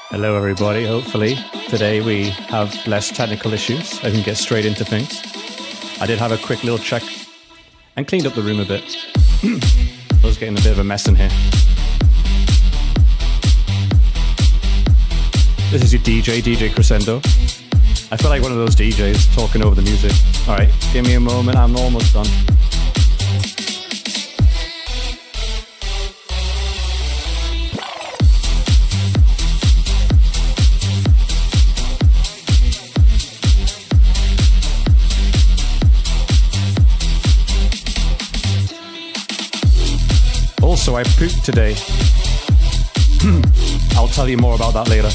Hello everybody, hopefully today we have less technical issues. I can get straight into things. I did have a quick little check and cleaned up the room a bit. I was getting a bit of a mess in here. This is your DJ Crisendo. I feel like one of those DJs talking over the music. Alright, give me a moment, I'm almost done. Also, I pooped today. I'll tell you more about that later.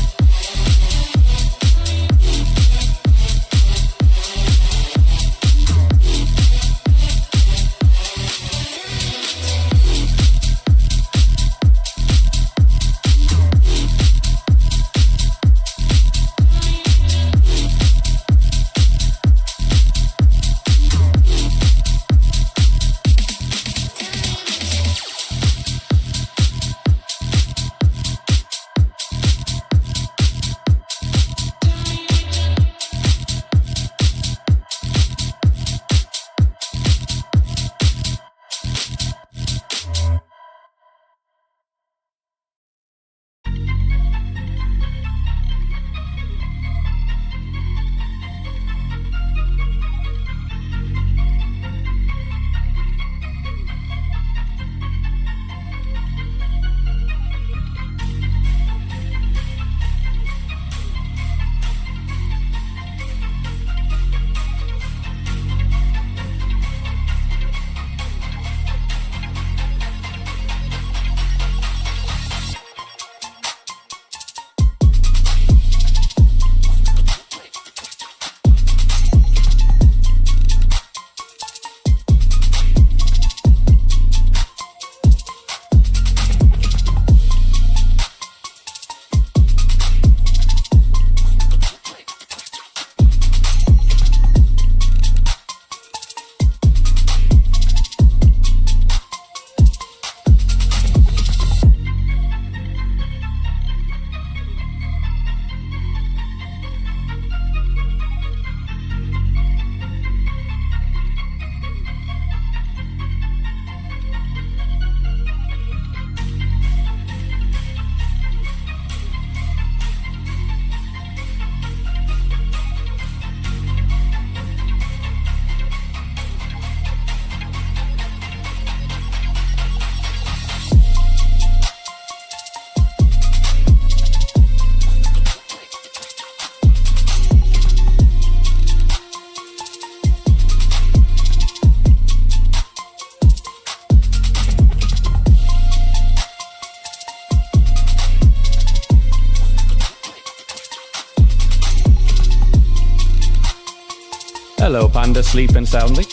Hello, Panda, sleeping soundly.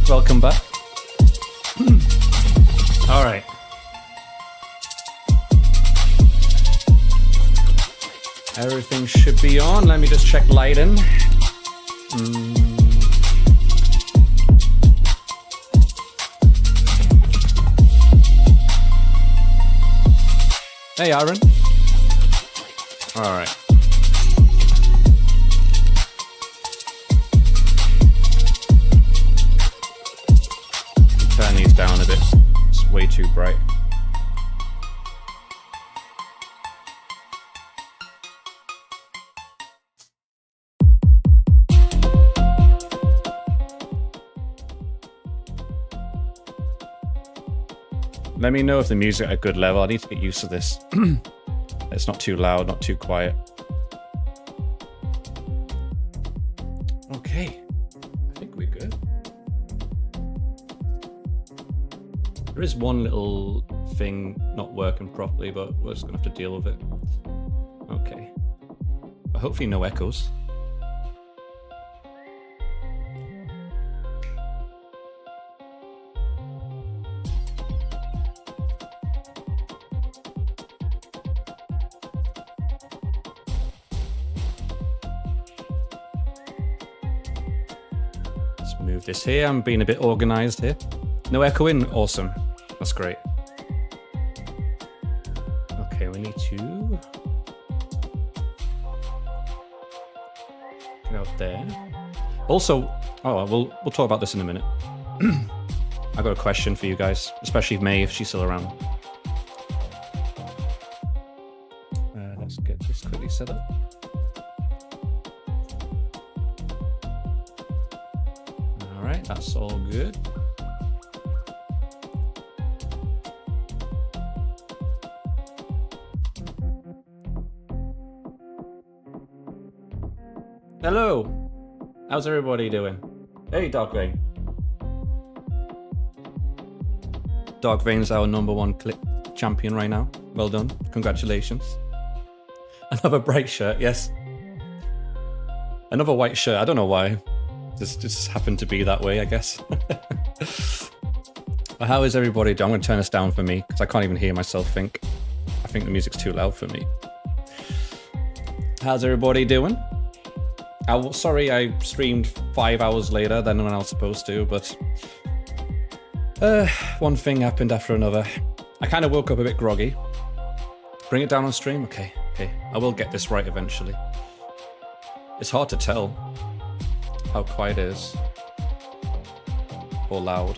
Welcome back. All right. Everything should be on. Let me just check lighting. Hey, Aaron. All right. Turn these down a bit. It's way too bright. Let me know if the music at a good level. I need to get used to this. It's not too loud, not too quiet. Okay. I think we're good. There is one little thing not working properly, but we're just going to have to deal with it. Okay. But hopefully no echoes. Let's move this here. I'm being a bit organized here. No echoing? Awesome. That's great. Okay, we need to out there. Also, we'll talk about this in a minute. I got a question for you guys, especially May if she's still around. Let's get this quickly set up. All right, that's all good. Hello, how's everybody doing? Hey, Darkvein. Darkvein's our #1 clip champion right now. Well done, congratulations. Another bright shirt, yes. Another white shirt, I don't know why. Just happened to be that way, I guess. But how is everybody doing? I'm going to turn this down for me, because I can't even hear myself think. I think the music's too loud for me. How's everybody doing? Sorry I streamed 5 hours later than when I was supposed to, but... one thing happened after another. I kind of woke up a bit groggy. Bring it down on stream? Okay. I will get this right eventually. It's hard to tell how quiet it is. Or loud.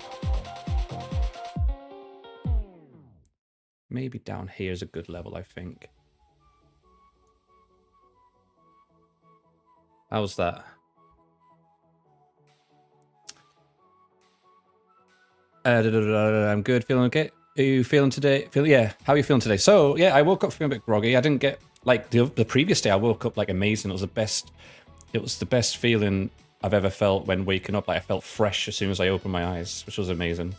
Maybe down here is a good level, I think. How's that? I'm good, feeling okay. Are you feeling today? Yeah, how are you feeling today? So, yeah, I woke up feeling a bit groggy. I didn't get, like, the previous day I woke up, like, amazing. It was the best feeling I've ever felt when waking up. Like, I felt fresh as soon as I opened my eyes, which was amazing.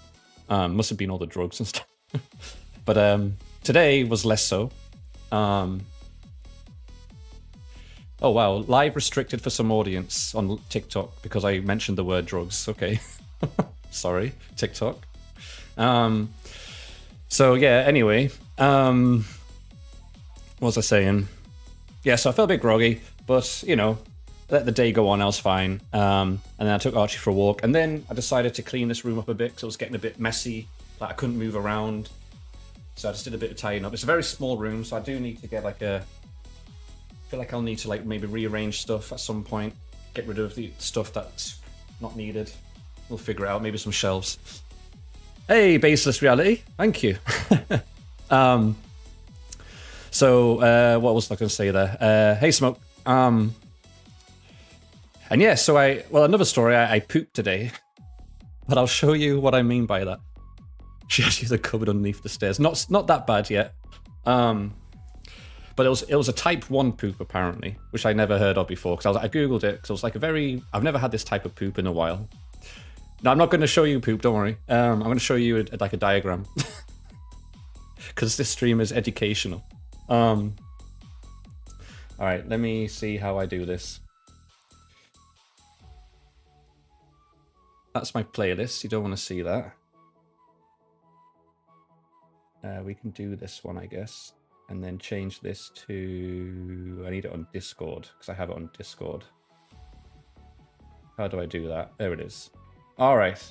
Must have been all the drugs and stuff. But today was less so. Oh, wow. Live restricted for some audience on TikTok because I mentioned the word drugs. Okay. Sorry, TikTok. So, yeah, anyway. What was I saying? Yeah, so I felt a bit groggy, but, you know, let the day go on, I was fine. And then I took Archie for a walk. And then I decided to clean this room up a bit because it was getting a bit messy. Like, I couldn't move around. So I just did a bit of tidying up. It's a very small room, so I do need to get, like, I feel like I'll need to, like, maybe rearrange stuff at some point. Get rid of the stuff that's not needed. We'll figure it out. Maybe some shelves. Hey, Baseless Reality. Thank you. So, what was I going to say there? Hey, Smoke. And yeah, so another story. I pooped today. But I'll show you what I mean by that. She actually the cupboard underneath the stairs. Not that bad yet. But it was a type 1 poop apparently, which I never heard of before. Because I googled it. Because it was like I've never had this type of poop in a while. Now I'm not going to show you poop. Don't worry. I'm going to show you like a diagram. Because this stream is educational. All right. Let me see how I do this. That's my playlist. You don't want to see that. We can do this one, I guess. And then change this to... I need it on Discord, because I have it on Discord. How do I do that? There it is. All right.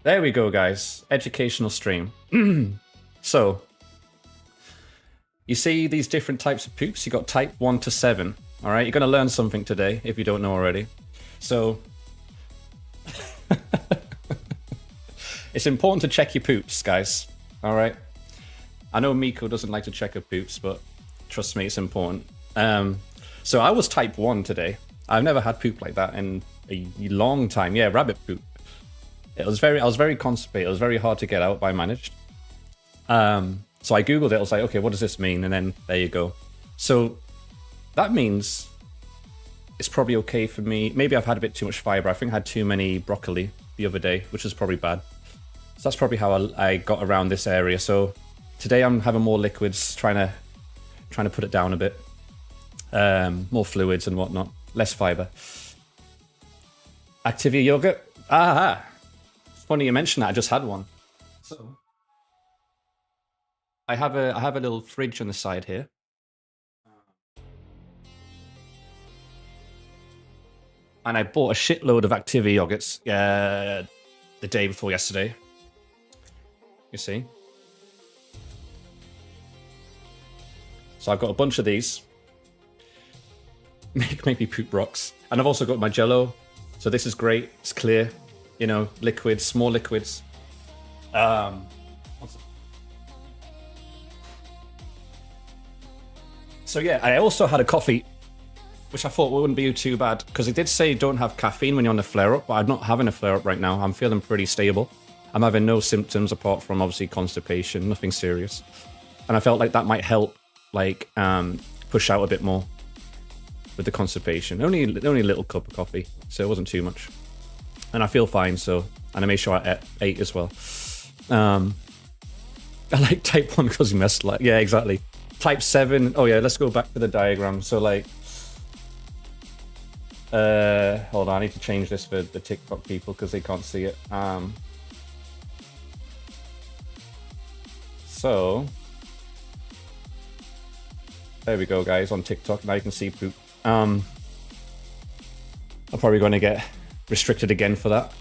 There we go, guys. Educational stream. So, you see these different types of poops? You got type 1 to 7. All right, you're going to learn something today, if you don't know already. So... It's important to check your poops, guys. All right. I know Miko doesn't like to check her poops, but trust me, it's important. So I was type 1 today. I've never had poop like that in a long time. Yeah, rabbit poop. I was very constipated. It was very hard to get out, but I managed. So I googled it. I was like, okay, what does this mean? And then there you go. So that means it's probably okay for me. Maybe I've had a bit too much fiber. I think I had too many broccoli the other day, which was probably bad. So that's probably how I got around this area. So today I'm having more liquids, trying to put it down a bit. More fluids and whatnot. Less fiber. Activia yogurt. Ah, it's funny you mentioned that. I just had one. So I have a little fridge on the side here. And I bought a shitload of Activia yogurts the day before yesterday. You see? So I've got a bunch of these. make me poop rocks. And I've also got my Jello, so this is great. It's clear, you know, liquids, small liquids. So yeah, I also had a coffee, which I thought wouldn't be too bad, because it did say don't have caffeine when you're on a flare-up, but I'm not having a flare-up right now. I'm feeling pretty stable. I'm having no symptoms apart from obviously constipation, nothing serious. And I felt like that might help, like, push out a bit more with the constipation. Only a little cup of coffee, so it wasn't too much. And I feel fine, so, and I made sure I ate as well. I like type 1 because you messed, like, yeah, exactly. Type 7, oh yeah, let's go back to the diagram. So like, hold on, I need to change this for the TikTok people because they can't see it. So, there we go, guys, on TikTok. Now you can see poop. I'm probably going to get restricted again for that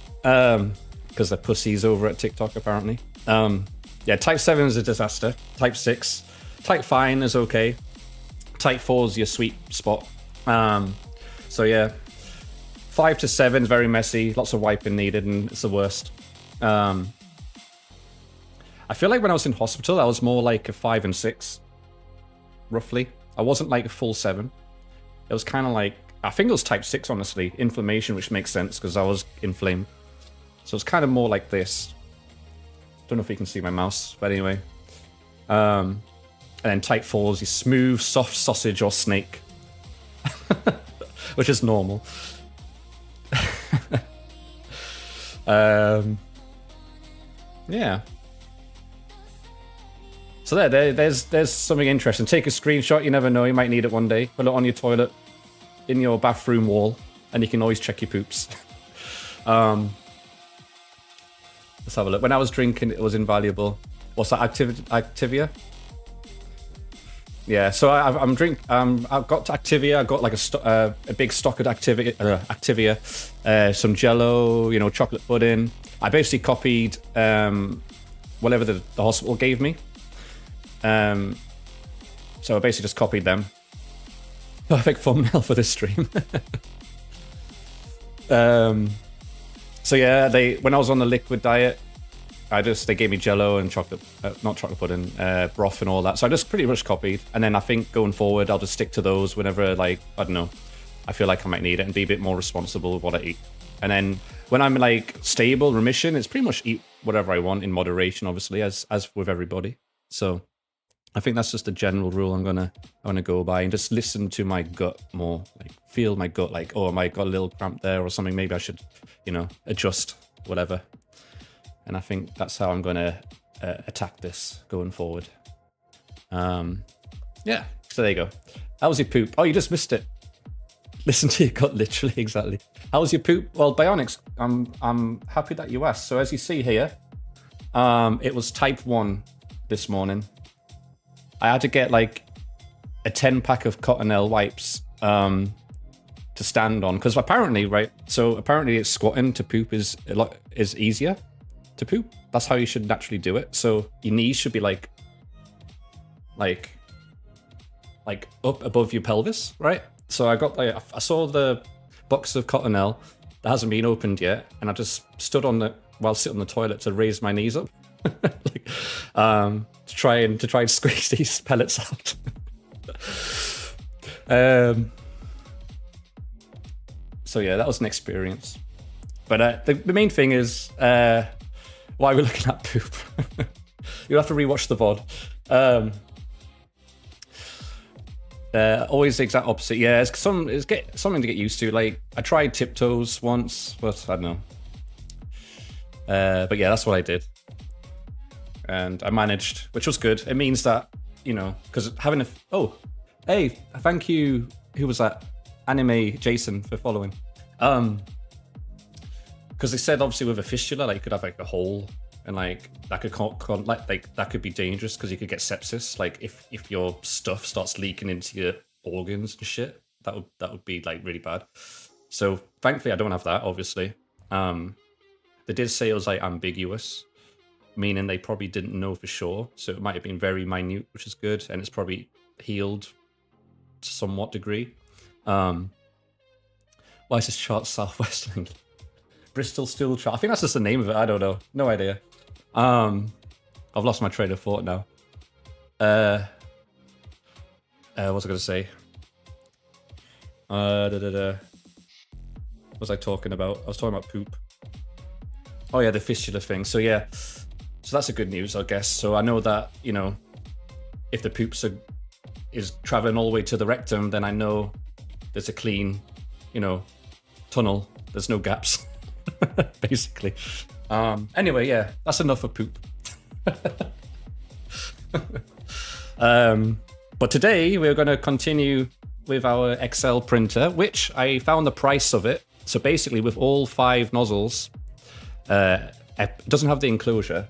because they're pussies over at TikTok, apparently. Yeah, type 7 is a disaster. Type 6. Type fine is okay. Type 4 is your sweet spot. So yeah, 5 to 7 is very messy. Lots of wiping needed, and it's the worst. I feel like when I was in hospital, I was more like a 5 and 6, roughly. I wasn't like a full 7. It was kind of like, I think it was type 6, honestly. Inflammation, which makes sense because I was inflamed. So it's kind of more like this. Don't know if you can see my mouse, but anyway. And then type 4 is your smooth, soft sausage or snake. Which is normal. Yeah. So there's something interesting. Take a screenshot, you never know, you might need it one day. Put it on your toilet, in your bathroom wall, and you can always check your poops. Let's have a look. When I was drinking, it was invaluable. What's that, Activia? Yeah, so I've got Activia. I've got like a big stock of Activia, some Jello, you know, chocolate pudding. I basically copied whatever the hospital gave me. So I basically just copied them. Perfect thumbnail for this stream. So yeah, when I was on the liquid diet, they gave me Jello and chocolate, not chocolate pudding, broth and all that. So I just pretty much copied. And then I think going forward, I'll just stick to those whenever, like, I don't know, I feel like I might need it and be a bit more responsible with what I eat. And then when I'm like stable, remission, it's pretty much eat whatever I want in moderation, obviously, as with everybody. So I think that's just a general rule I'm gonna go by, and just listen to my gut more, like feel my gut, like, oh, I might got a little cramp there or something. Maybe I should, you know, adjust, whatever. And I think that's how I'm gonna attack this going forward. Yeah. So there you go. How was your poop? Oh, you just missed it. Listen to your gut, literally, exactly. How was your poop? Well, Bionics, I'm happy that you asked. So as you see here, it was type 1 this morning. I had to get like a 10-pack of Cottonelle wipes to stand on, because apparently, right? So apparently, it's squatting to poop is easier to poop. That's how you should naturally do it. So your knees should be like up above your pelvis, right? So I saw the box of Cottonelle that hasn't been opened yet, and I just stood while sitting on the toilet to raise my knees up. To try and squeeze these pellets out. So yeah, that was an experience. But the main thing is why we're looking at poop. You'll have to rewatch the VOD. Always the exact opposite. Yeah, it's something to get used to. Like, I tried tiptoes once, but I don't know. But yeah, that's what I did. And I managed, which was good. It means that, you know, because having hey, thank you. Who was that? Anime Jason for following. Because they said obviously with a fistula, like, you could have like a hole, and like that could that could be dangerous because you could get sepsis. Like if your stuff starts leaking into your organs and shit, that would be like really bad. So thankfully I don't have that, obviously. They did say it was like ambiguous, meaning they probably didn't know for sure. So it might have been very minute, which is good, and it's probably healed to somewhat degree. Why is this chart Southwest England? Bristol Steel chart. I think that's just the name of it. I don't know. No idea. I've lost my train of thought now. What was I going to say? What was I talking about? I was talking about poop. Oh yeah, the fistula thing. So yeah, so that's a good news, I guess. So I know that, you know, if the poops is traveling all the way to the rectum, then I know there's a clean, you know, tunnel. There's no gaps, basically. Anyway, yeah, that's enough for poop. But today we're going to continue with our XL printer, which I found the price of it. So basically, with all 5 nozzles, it doesn't have the enclosure.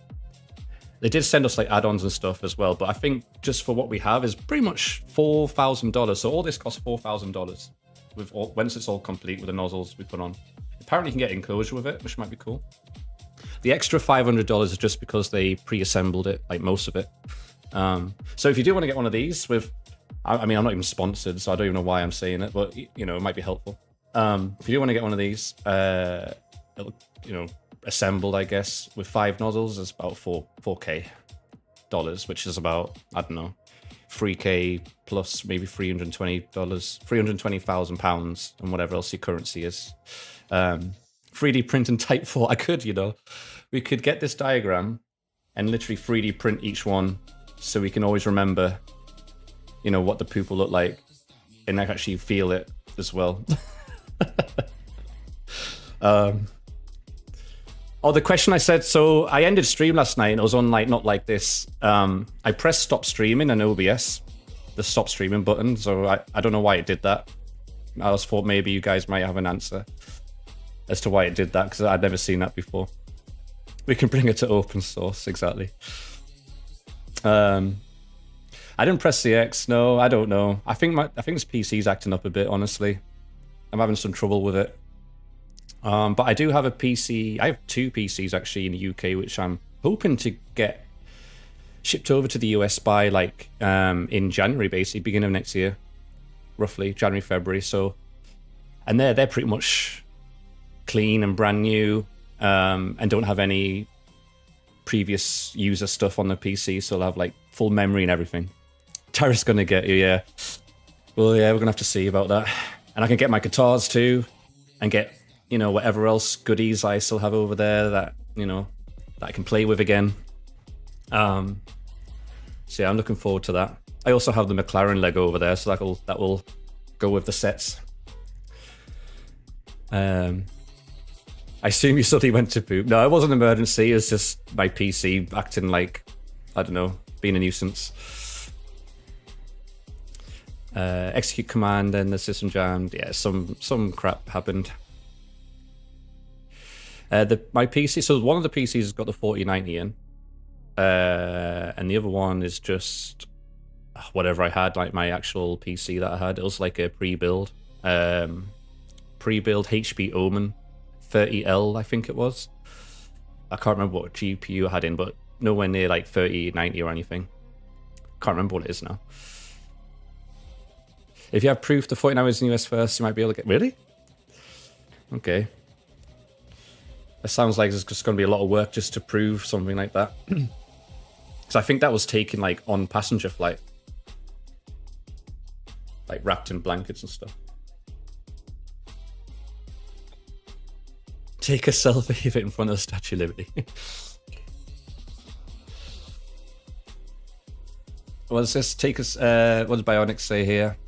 They did send us like add-ons and stuff as well, but I think just for what we have is pretty much $4,000. So all this costs $4,000 with once it's all complete with the nozzles we put on. Apparently, you can get enclosure with it, which might be cool. The extra $500 is just because they pre-assembled it, like most of it. So if you do want to get one of these with, I mean, I'm not even sponsored, so I don't even know why I'm saying it, but you know, it might be helpful. If you do want to get one of these, it'll, you know, assembled, I guess, with 5 nozzles, is about $4K, which is about, I don't know, $3K plus maybe £320,000 and whatever else your currency is. 3D print and type 4. I could, you know, we could get this diagram and literally 3D print each one, so we can always remember, you know, what the poop will look like, and actually feel it as well. Oh, the question I said, so I ended stream last night and it was on like, not like this. I pressed stop streaming in OBS, the stop streaming button. So I don't know why it did that. I was thought maybe you guys might have an answer as to why it did that, because I'd never seen that before. We can bring it to open source, exactly. I didn't press the X, no, I don't know. I think this PC's acting up a bit, honestly. I'm having some trouble with it. But I do have a PC. I have 2 PCs actually in the UK, which I'm hoping to get shipped over to the US by like in January, basically, beginning of next year, roughly January, February. So, and they're pretty much clean and brand new, and don't have any previous user stuff on the PC, so they'll have like full memory and everything. Tara's gonna get you, yeah. Well, yeah, we're gonna have to see about that. And I can get my guitars too, and get, you know, whatever else goodies I still have over there that, you know, that I can play with again. So yeah, I'm looking forward to that. I also have the McLaren Lego over there, so that will go with the sets. I assume you suddenly went to poop. No, it wasn't an emergency. It was just my PC acting like, I don't know, being a nuisance. Execute command, and the system jammed. Yeah, some crap happened. My PC, so one of the PCs has got the 4090 in, and the other one is just whatever I had, like my actual PC that I had. It was like a pre-build HP Omen 30L, I think it was. I can't remember what GPU I had in, but nowhere near like 3090 or anything. Can't remember what it is now. If you have proof the 4090 is in the US first, you might be able to get... Really? Okay. It sounds like there's just going to be a lot of work just to prove something like that. Because I think that was taken like on passenger flight. Like wrapped in blankets and stuff. Take a selfie of it in front of the Statue of Liberty. What does this take us? What does Bionic say here?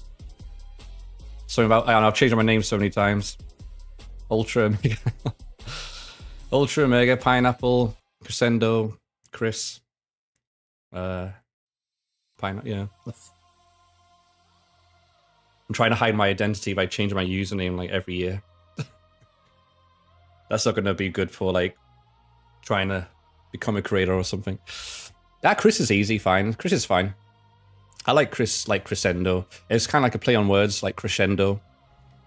Something about, I've changed my name so many times. Ultra Omega. Ultra Omega, Pineapple, Crisendo, Chris. Pineapple, yeah. I'm trying to hide my identity by changing my username like every year. That's not going to be good for like trying to become a creator or something. Chris is easy, fine. Chris is fine. I like Chris, like Crisendo. It's kind of like a play on words, like crescendo,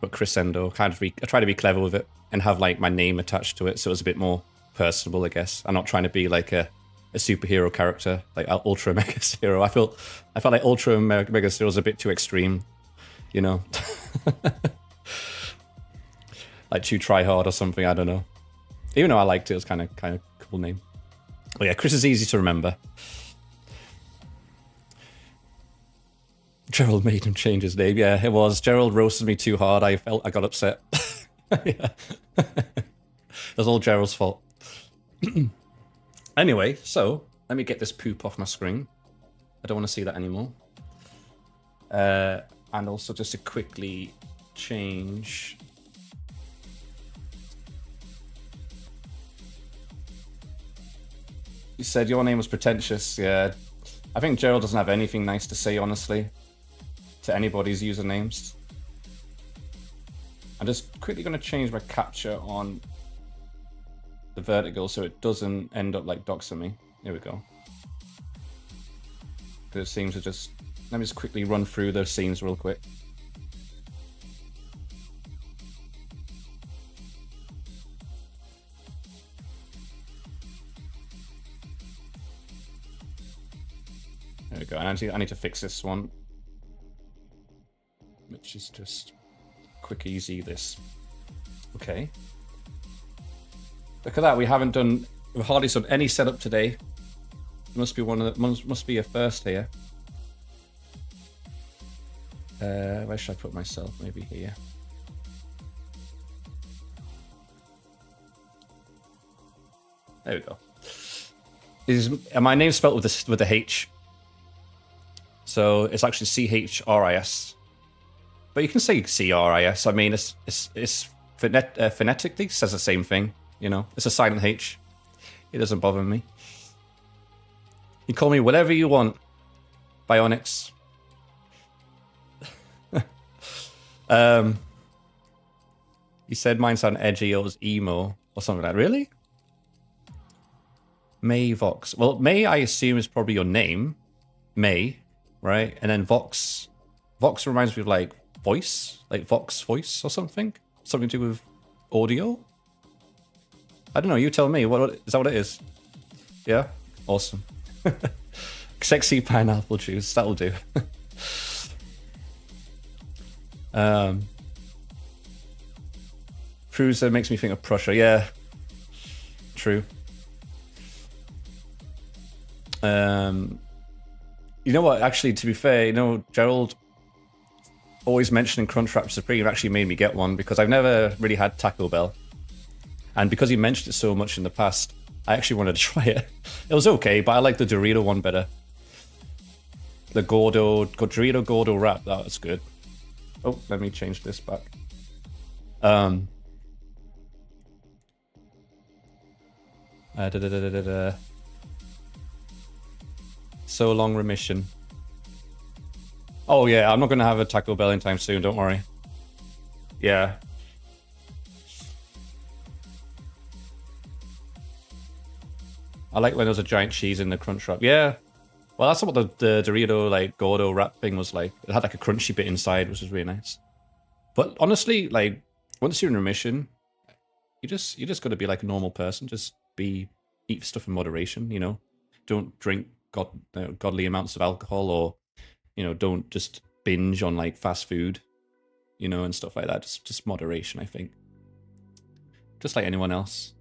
but Crisendo. I try to be clever with it and have like my name attached to it, so it's a bit more personable, I guess. I'm not trying to be like a superhero character, like Ultra Mega Zero. I felt like Ultra Mega Zero was a bit too extreme, you know. like too try hard or something. I don't know. Even though I liked it, it was kind of cool name. But yeah, Chris is easy to remember. Gerald made him change his name. Yeah, it was. Gerald roasted me too hard. I got upset. Yeah. It was all Gerald's fault. Anyway, so let me get this poop off my screen. I don't want to see that anymore. And also just to quickly change. You said your name was pretentious. Yeah, I think Gerald doesn't have anything nice to say, honestly, to anybody's usernames. I'm just quickly going to change my capture on the vertical so it doesn't end up like doxing me. Here we go. Because it seems to just... Let me just quickly run through those scenes real quick. There we go. And I need to fix this one, which is just quick, easy. This. Okay. Look at that. We've hardly done any setup today. Must be must be a first here. Where should I put myself? Maybe here. There we go. My name's spelled with a H. So it's actually C-H-R-I-S. But you can say C-R-I-S. I mean, it's phonetically says the same thing. You know, it's a silent H. It doesn't bother me. You call me whatever you want, Bionics. You said mine sound edgy or it was emo or something like that. Really? May Vox. Well, May, I assume, is probably your name. May, right? And then Vox. Vox reminds me of like voice, like Vox voice or something. Something to do with audio. I don't know. You tell me. What is that? What it is? Yeah. Awesome. Sexy pineapple juice. That'll do. Prusa makes me think of Prusa. Yeah. True. You know what? Actually, to be fair, you know, Gerald always mentioning Crunchwrap Supreme actually made me get one because I've never really had Taco Bell. And because he mentioned it so much in the past, I actually wanted to try it. It was okay, but I like the Dorito one better. The Dorito Gordo wrap, that was good. Oh, let me change this back. So long remission. Oh yeah, I'm not gonna have a Taco Bell anytime soon, don't worry. Yeah. I like when there's a giant cheese in the crunch wrap. Yeah. Well, that's what the Dorito like Gordo wrap thing was like. It had like a crunchy bit inside, which was really nice. But honestly, like once you're in remission, you just gotta be like a normal person. Just eat stuff in moderation, you know. Don't drink godly amounts of alcohol, or you know, don't just binge on like fast food, you know, and stuff like that. Just moderation, I think. Just like anyone else.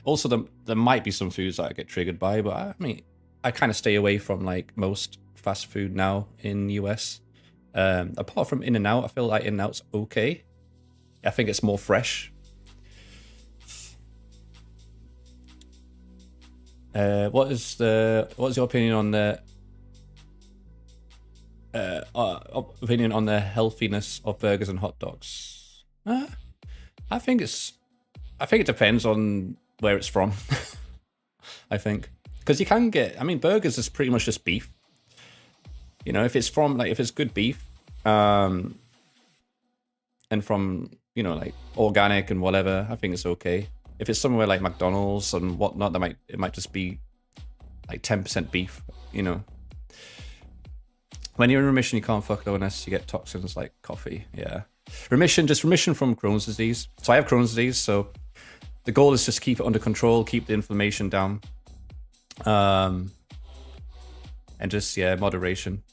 Also, there might be some foods that I get triggered by, but I mean, I kind of stay away from like most fast food now in US. Apart from In-N-Out, I feel like In-N-Out's okay. I think it's more fresh. What's your opinion on the healthiness of burgers and hot dogs? I think it depends on where it's from. I think because you can get, I mean, burgers is pretty much just beef. You know, if it's good beef, and from, you know, like organic and whatever, I think it's okay. If it's somewhere like McDonald's and whatnot, it might just be like 10% beef, you know. When you're in remission, you can't fuck it unless you get toxins like coffee. Yeah. Remission from Crohn's disease. So I have Crohn's disease, so the goal is just keep it under control, keep the inflammation down. And just, yeah, moderation.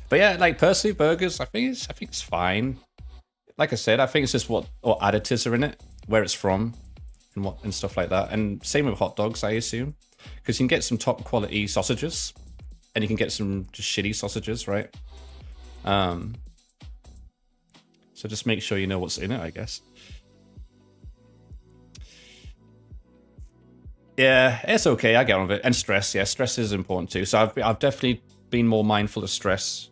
But yeah, like personally, burgers, I think it's fine. like I said, I think it's just what additives are in it, where it's from, and stuff like that. And same with hot dogs, I assume, because you can get some top quality sausages, and you can get some just shitty sausages, right? So just make sure you know what's in it, I guess. Yeah, it's okay. I get on with it. And stress, yeah, stress is important too. So I've definitely been more mindful of stress.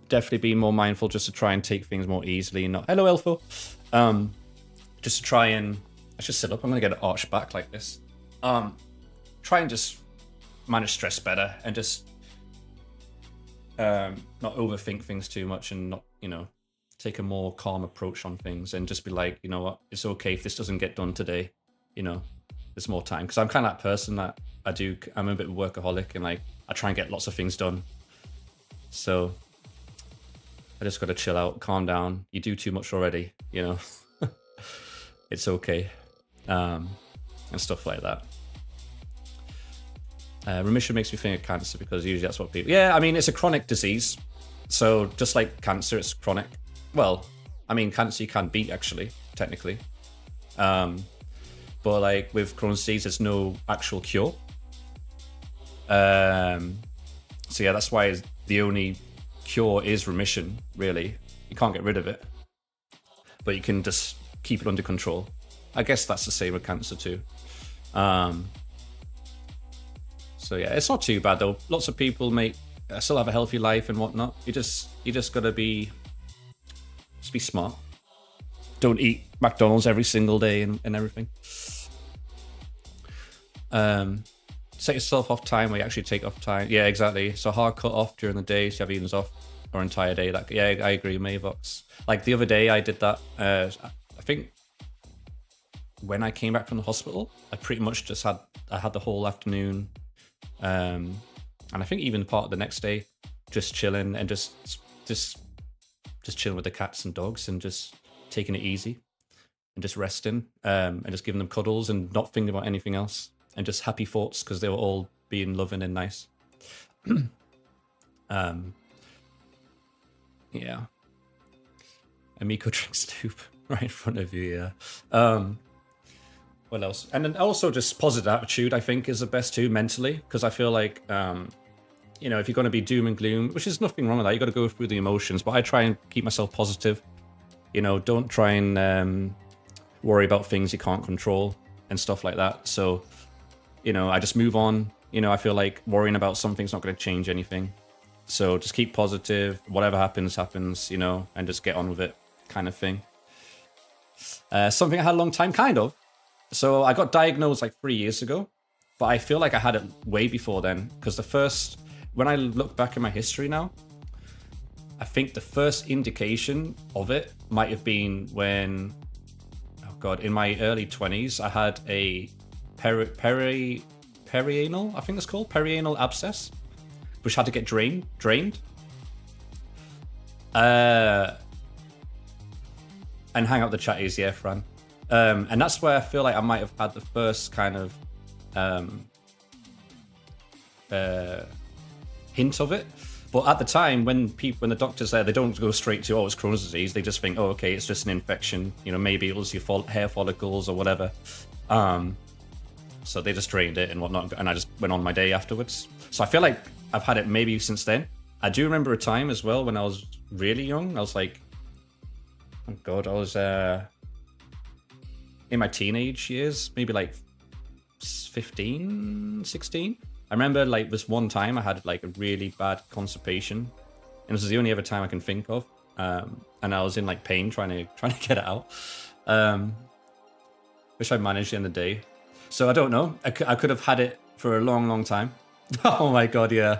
Definitely been more mindful just to try and take things more easily. Not hello, Elfo. Just to try and I should sit up. I'm gonna get an arch back like this. Try and just manage stress better and just not overthink things too much and not, take a more calm approach on things and just be like, you know what, it's okay if this doesn't get done today. There's more time, because I'm kind of that person that I'm a bit of a workaholic and like I try and get lots of things done. So I just got to chill out, calm down. You do too much already, it's okay, and stuff like that. Remission makes me think of cancer because usually that's what people. Yeah, I mean it's a chronic disease, so just like cancer, it's chronic. Well, I mean cancer you can beat actually, technically. But like with Crohn's disease, there's no actual cure. So yeah, that's why the only cure is remission, really. You can't get rid of it, but you can just keep it under control. I guess that's the same with cancer too. So yeah, it's not too bad though. Lots of people still have a healthy life and whatnot. You just gotta be smart. Don't eat McDonald's every single day and everything. Set yourself off time where you actually take off time. Yeah, exactly. So hard cut off during the day, so you have evenings off or entire day. Like, yeah, I agree, Mavox. Like the other day I did that. I think when I came back from the hospital, I pretty much just had the whole afternoon, and I think even part of the next day, just chilling and just chilling with the cats and dogs and just taking it easy and just resting, and just giving them cuddles and not thinking about anything else and just happy thoughts because they were all being loving and nice. Yeah. Amiko drinks soup right in front of you, yeah. What else? And then also just positive attitude, I think, is the best too, mentally, because I feel like, if you're going to be doom and gloom, which is nothing wrong with that, you got to go through the emotions, but I try and keep myself positive. Don't try and worry about things you can't control and stuff like that. So, I just move on. I feel like worrying about something's not going to change anything. So just keep positive. Whatever happens, and just get on with it, kind of thing. Something I had a long time, kind of. So I got diagnosed like 3 years ago, but I feel like I had it way before then, because when I look back at my history now, I think the first indication of it might have been when, in my early 20s, I had a perianal, I think it's called, perianal abscess, which had to get drained. And hang out the chatties, yeah, Fran. And that's where I feel like I might have had the first kind of hint of it. But at the time, when the doctors there, they don't go straight to, it's Crohn's disease. They just think, okay, it's just an infection. Maybe it was your hair follicles or whatever. So they just drained it and whatnot, and I just went on my day afterwards. So I feel like I've had it maybe since then. I do remember a time as well when I was really young. I was like, I was in my teenage years, maybe like 15, 16. I remember like this one time I had like a really bad constipation, and this is the only other time I can think of. And I was in like pain trying to get it out, which I managed in the day. So I don't know. I could have had it for a long, long time. Oh my god, yeah.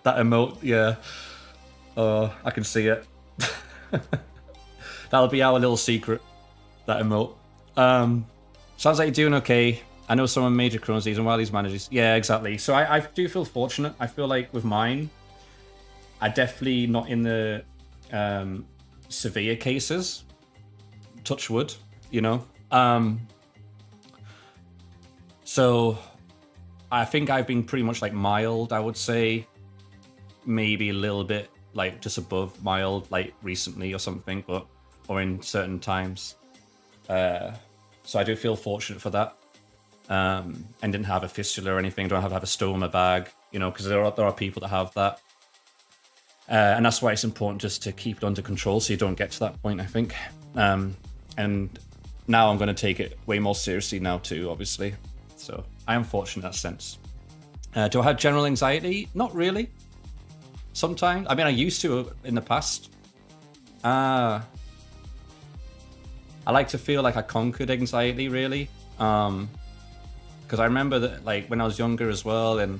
That emote, yeah. Oh, I can see it. That'll be our little secret. That emote. Sounds like you're doing okay. I know someone major Crohn's disease and while he's manages. Yeah, exactly. So I do feel fortunate. I feel like with mine, I definitely not in the severe cases. Touch wood, So I think I've been pretty much like mild, I would say. Maybe a little bit like just above mild, like recently or something, or in certain times. So I do feel fortunate for that. And didn't have a fistula or anything. Don't have to have a stone in my bag, you know, because there are people that have that. And that's why it's important just to keep it under control so you don't get to that point, I think. And now I'm going to take it way more seriously now too, obviously. So I am fortunate in that sense. Do I have general anxiety? Not really. Sometimes. I mean, I used to in the past. I like to feel like I conquered anxiety, really. Because I remember that, like, when I was younger as well, and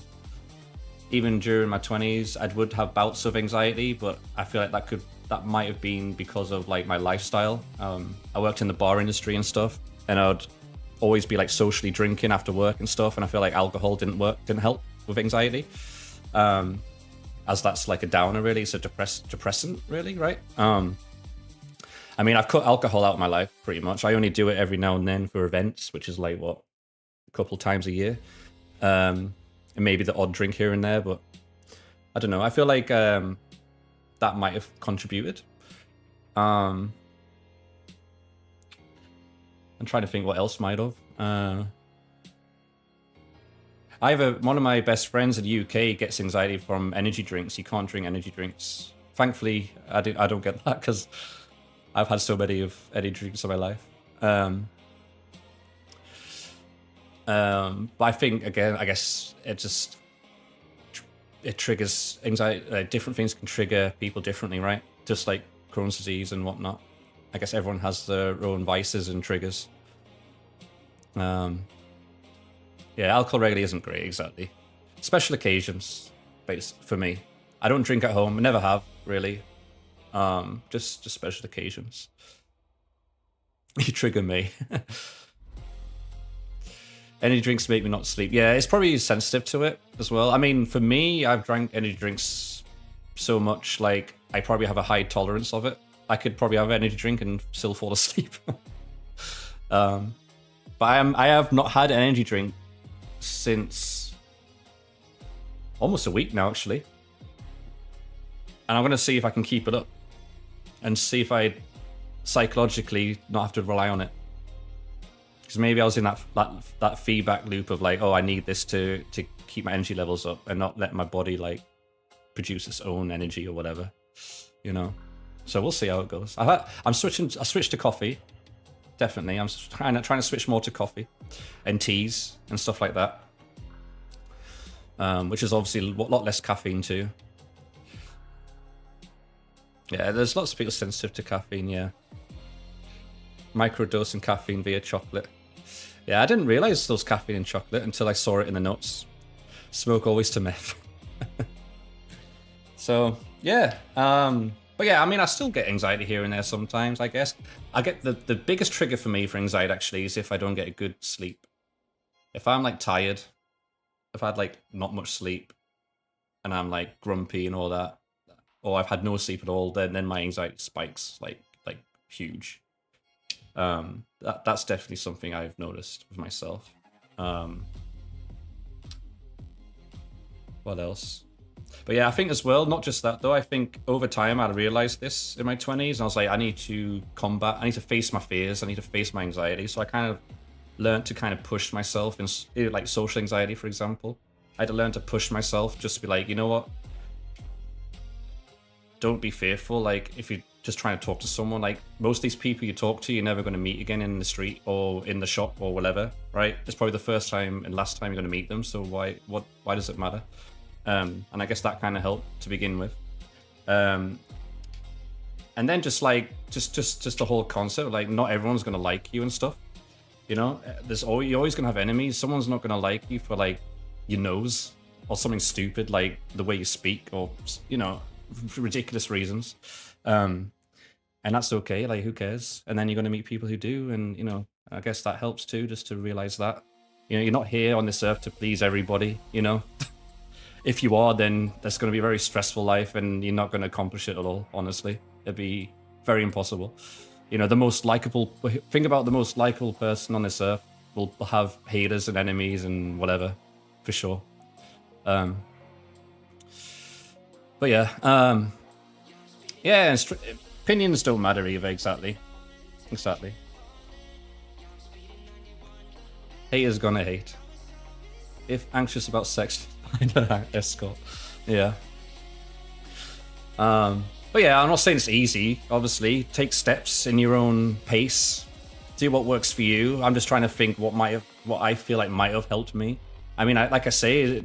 even during my 20s, I would have bouts of anxiety, but I feel like that might have been because of, like, my lifestyle. I worked in the bar industry and stuff, and I'd always be, like, socially drinking after work and stuff, and I feel like alcohol didn't help with anxiety. As that's like a downer, really. It's a depressant, really, right? I mean, I've cut alcohol out of my life, pretty much. I only do it every now and then for events, which is like, what, a couple times a year. And maybe the odd drink here and there, but I don't know. I feel like that might have contributed. I'm trying to think what else might have. I have one of my best friends in the UK gets anxiety from energy drinks. He can't drink energy drinks. Thankfully, I don't get that because I've had so many of energy drinks in my life. But I think, again, I guess it triggers anxiety. Different things can trigger people differently, right? Just like Crohn's disease and whatnot. I guess everyone has their own vices and triggers. Yeah, alcohol regularly isn't great, exactly. Special occasions, for me. I don't drink at home. I never have, really. Just special occasions. You trigger me. Energy drinks make me not sleep. Yeah, it's probably sensitive to it as well. I mean, for me, I've drank energy drinks so much, like, I probably have a high tolerance of it. I could probably have an energy drink and still fall asleep. But I have not had an energy drink since almost a week now, actually. And I'm going to see if I can keep it up and see if I psychologically not have to rely on it. Because maybe I was in that feedback loop of like, oh, I need this to keep my energy levels up and not let my body like produce its own energy or whatever, you know. So we'll see how it goes. I switched to coffee. Definitely, I'm trying to switch more to coffee and teas and stuff like that, which is obviously a lot less caffeine too. Yeah, there's lots of people sensitive to caffeine. Yeah, microdosing caffeine via chocolate. Yeah, I didn't realize there was caffeine in chocolate until I saw it in the notes. Smoke always to meth. So yeah, but yeah, I mean, I still get anxiety here and there sometimes, I guess. I get the biggest trigger for me for anxiety actually is if I don't get a good sleep. If I'm like tired, if I've had like not much sleep and I'm like grumpy and all that, or I've had no sleep at all, then my anxiety spikes like huge. That's definitely something I've noticed with myself. What else? But yeah, I think as well, not just that though, I think over time I realized this in my 20s and I was like, I need to face my fears, I need to face my anxiety. So I kind of learned to kind of push myself in like social anxiety, for example. I had to learn to push myself just to be like, you know what? Don't be fearful. Like if you're just trying to talk to someone, like most of these people you talk to, you're never going to meet again in the street or in the shop or whatever, right? It's probably the first time and last time you're going to meet them. So why does it matter? And I guess that kind of helped to begin with. And then just the whole concept, like not everyone's going to like you and stuff. You know, you're always going to have enemies. Someone's not going to like you for like your nose or something stupid, like the way you speak or, you know, for ridiculous reasons. And that's okay. Like, who cares? And then you're going to meet people who do. And, you know, I guess that helps too, just to realize that, you know, you're not here on this earth to please everybody, you know. If you are, then that's going to be a very stressful life and you're not going to accomplish it at all, honestly. It'd be very impossible. You know, think about the most likable person on this earth will have haters and enemies and whatever, for sure. But yeah, Yeah, and opinions don't matter either. Exactly. Haters gonna hate. If anxious about sex, find an escort. Yeah. But yeah, I'm not saying it's easy. Obviously, take steps in your own pace. Do what works for you. I'm just trying to think what I feel like might have helped me. I mean, like I say,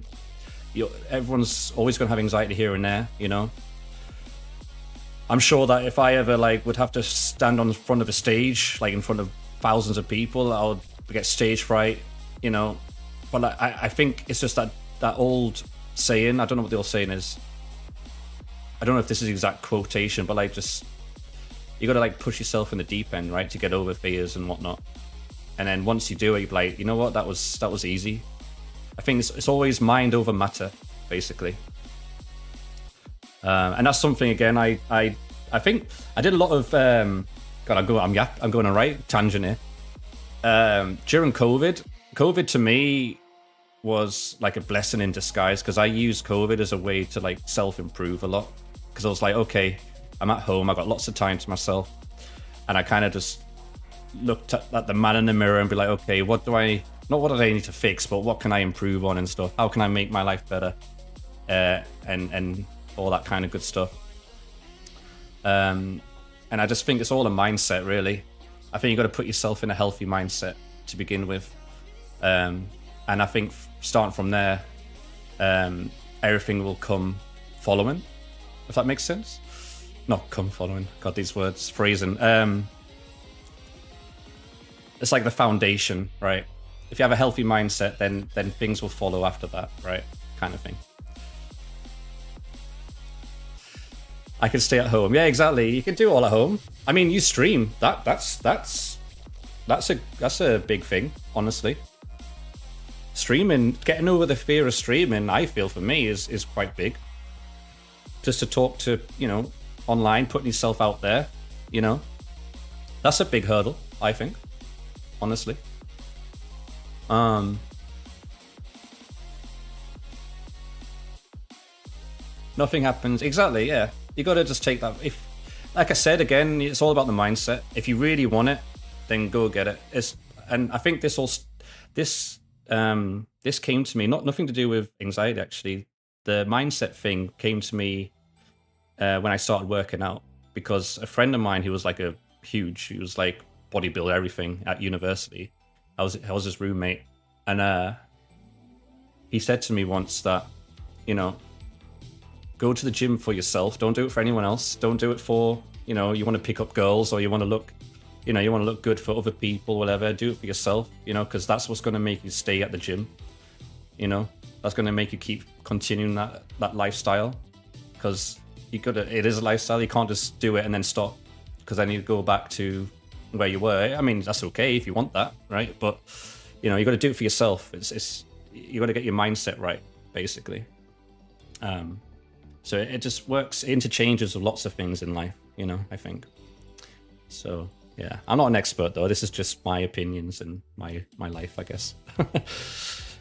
everyone's always going to have anxiety here and there. You know. I'm sure that if I ever would have to stand on the front of a stage, like in front of thousands of people, I would get stage fright. You know. But I think it's just that old saying. I don't know what the old saying is. I don't know if this is the exact quotation, but you got to push yourself in the deep end, right, to get over fears and whatnot. And then once you do it, you're like, you know what, that was easy. I think it's always mind over matter, basically. And that's something again. I think I did a lot of. God, I'm going on a right tangent here. During COVID to me was like a blessing in disguise because I used COVID as a way to self-improve a lot. Because I was like, okay, I'm at home, I got lots of time to myself, and I kind of just looked at the man in the mirror and be like, okay, what do I need to fix, but what can I improve on and stuff? How can I make my life better? And all that kind of good stuff. And I just think it's all a mindset, really. I think you got to put yourself in a healthy mindset to begin with. And I think starting from there, everything will come following. If that makes sense. Not come following. God, these words, phrasing. It's like the foundation, right? If you have a healthy mindset, then things will follow after that, right? Kind of thing. I can stay at home. Yeah, exactly. You can do it all at home. I mean, you stream. That's a big thing, honestly. Streaming, getting over the fear of streaming, I feel for me is quite big. Just to talk to, online, putting yourself out there, that's a big hurdle, I think, honestly. Nothing happens. Exactly, yeah. You got to just take that. If, like I said, again, it's all about the mindset. If you really want it, then go get it. And I think this came to me, nothing to do with anxiety, actually. The mindset thing came to me when I started working out, because a friend of mine, he was he was bodybuilder, everything at university. I was his roommate, and he said to me once that, go to the gym for yourself. Don't do it for anyone else. Don't do it for, you want to pick up girls, or you want to look, you want to look good for other people, whatever. Do it for yourself, because that's what's going to make you stay at the gym. That's going to make you keep continuing that lifestyle, because it is a lifestyle. You can't just do it and then stop, because then you go back to where you were. I mean, that's okay if you want that, right? But you got to do it for yourself. You got to get your mindset right, basically. So it just works, interchanges with lots of things in life, I think. So yeah, I'm not an expert though. This is just my opinions and my life, I guess.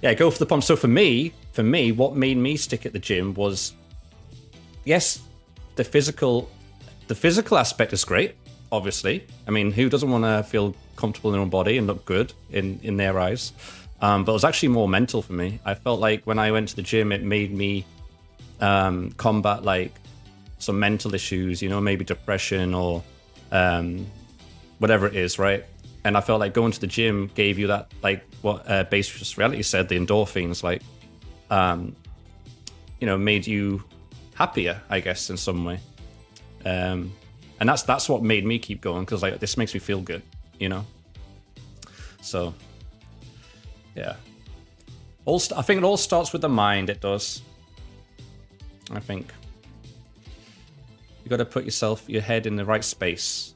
Yeah, go for the pump. So for me, what made me stick at the gym was, yes, the physical aspect is great, obviously. I mean, who doesn't want to feel comfortable in their own body and look good in their eyes? But it was actually more mental for me. I felt like when I went to the gym, it made me combat some mental issues, maybe depression or whatever it is, right? And I felt like going to the gym gave you that, what Base Reality said, the endorphins, made you happier, I guess, in some way. And that's what made me keep going, because this makes me feel good, So, yeah. I think it all starts with the mind. It does. I think you got to put your head in the right space.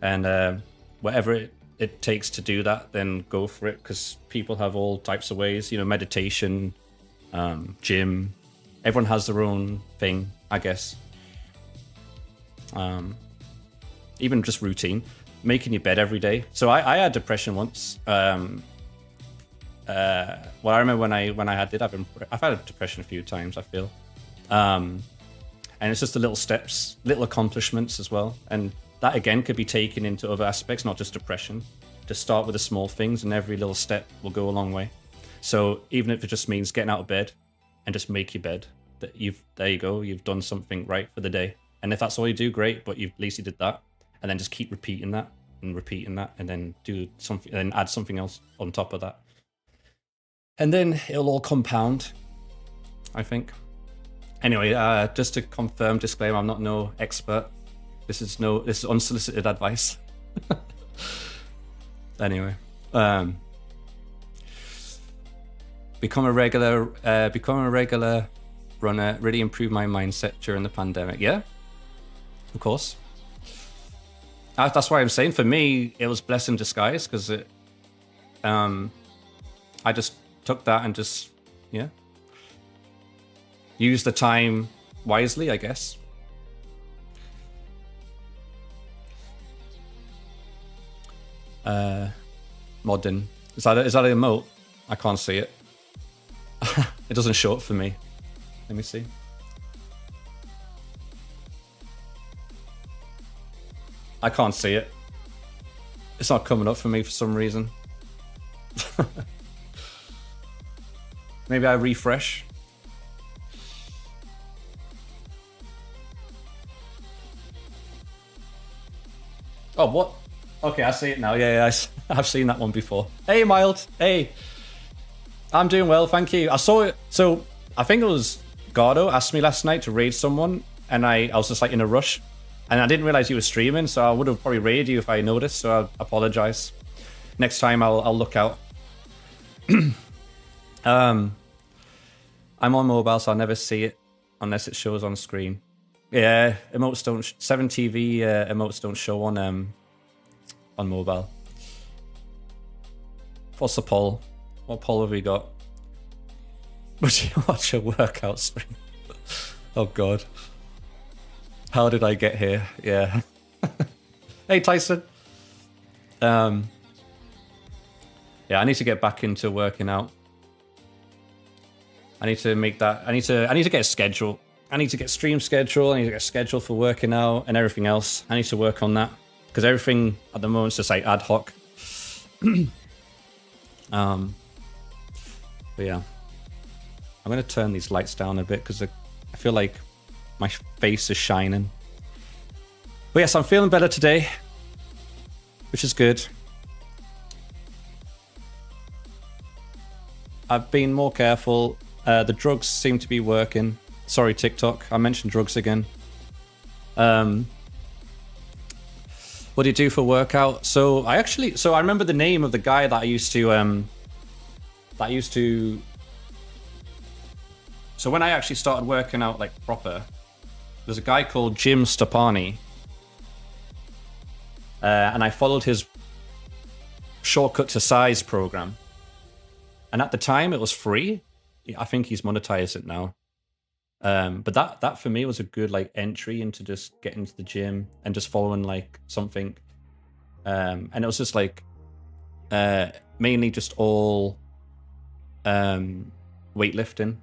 And whatever it takes to do that, then go for it, because people have all types of ways, meditation, gym. Everyone has their own thing, I guess. Even just routine, making your bed every day. So I had depression once. Well, I remember when I I've had depression a few times, I feel. And it's just the little steps, little accomplishments as well. And that again could be taken into other aspects, not just depression. Just start with the small things, and every little step will go a long way. So even if it just means getting out of bed and just make your bed, there you go, you've done something right for the day. And if that's all you do, great, but at least you did that. And then just keep repeating that, and then do something, and then add something else on top of that. And then it'll all compound, I think. Anyway, just to confirm, disclaimer, I'm not no expert. This is unsolicited advice. Anyway, become a regular runner. Really improve my mindset during the pandemic. Yeah, of course. That's why I'm saying, for me, it was blessing in disguise, because I just took that and just, yeah, use the time wisely, I guess. Modern. Is that an emote? I can't see it. It doesn't show up for me. Let me see. I can't see it. It's not coming up for me for some reason. Maybe I refresh. Oh, what? Okay, I see it now. Yeah, I've seen that one before. Hey, Mild. Hey. I'm doing well, thank you. I saw it. So, I think it was Gardo asked me last night to raid someone, and I was just like in a rush. And I didn't realize you were streaming, so I would have probably raided you if I noticed, so I apologize. Next time I'll look out. I'm on mobile, so I'll never see it unless it shows on screen. Yeah, emotes don't 7TV emotes don't show on mobile. What's the poll? What poll have we got? Would you watch a workout stream? Oh god. How did I get here? Yeah. Hey Tyson. Yeah, I need to get back into working out. I need to make that. I need to get a schedule. I need to get stream schedule. I need to get a schedule for working out and everything else. I need to work on that, because everything at the moment is just like ad hoc. But yeah, I'm gonna turn these lights down a bit because I feel like my face is shining. But yes, I'm feeling better today, which is good. I've been more careful. The drugs seem to be working. Sorry, TikTok. I mentioned drugs again. What do you do for workout? So I remember the name of the guy that I used to. So when I actually started working out like proper, there's a guy called Jim Stopani, and I followed his shortcut to size program. And at the time, it was free. I think he's monetized it now. But that for me was a good like entry into just getting to the gym and just following like something. And it was just like mainly just all weightlifting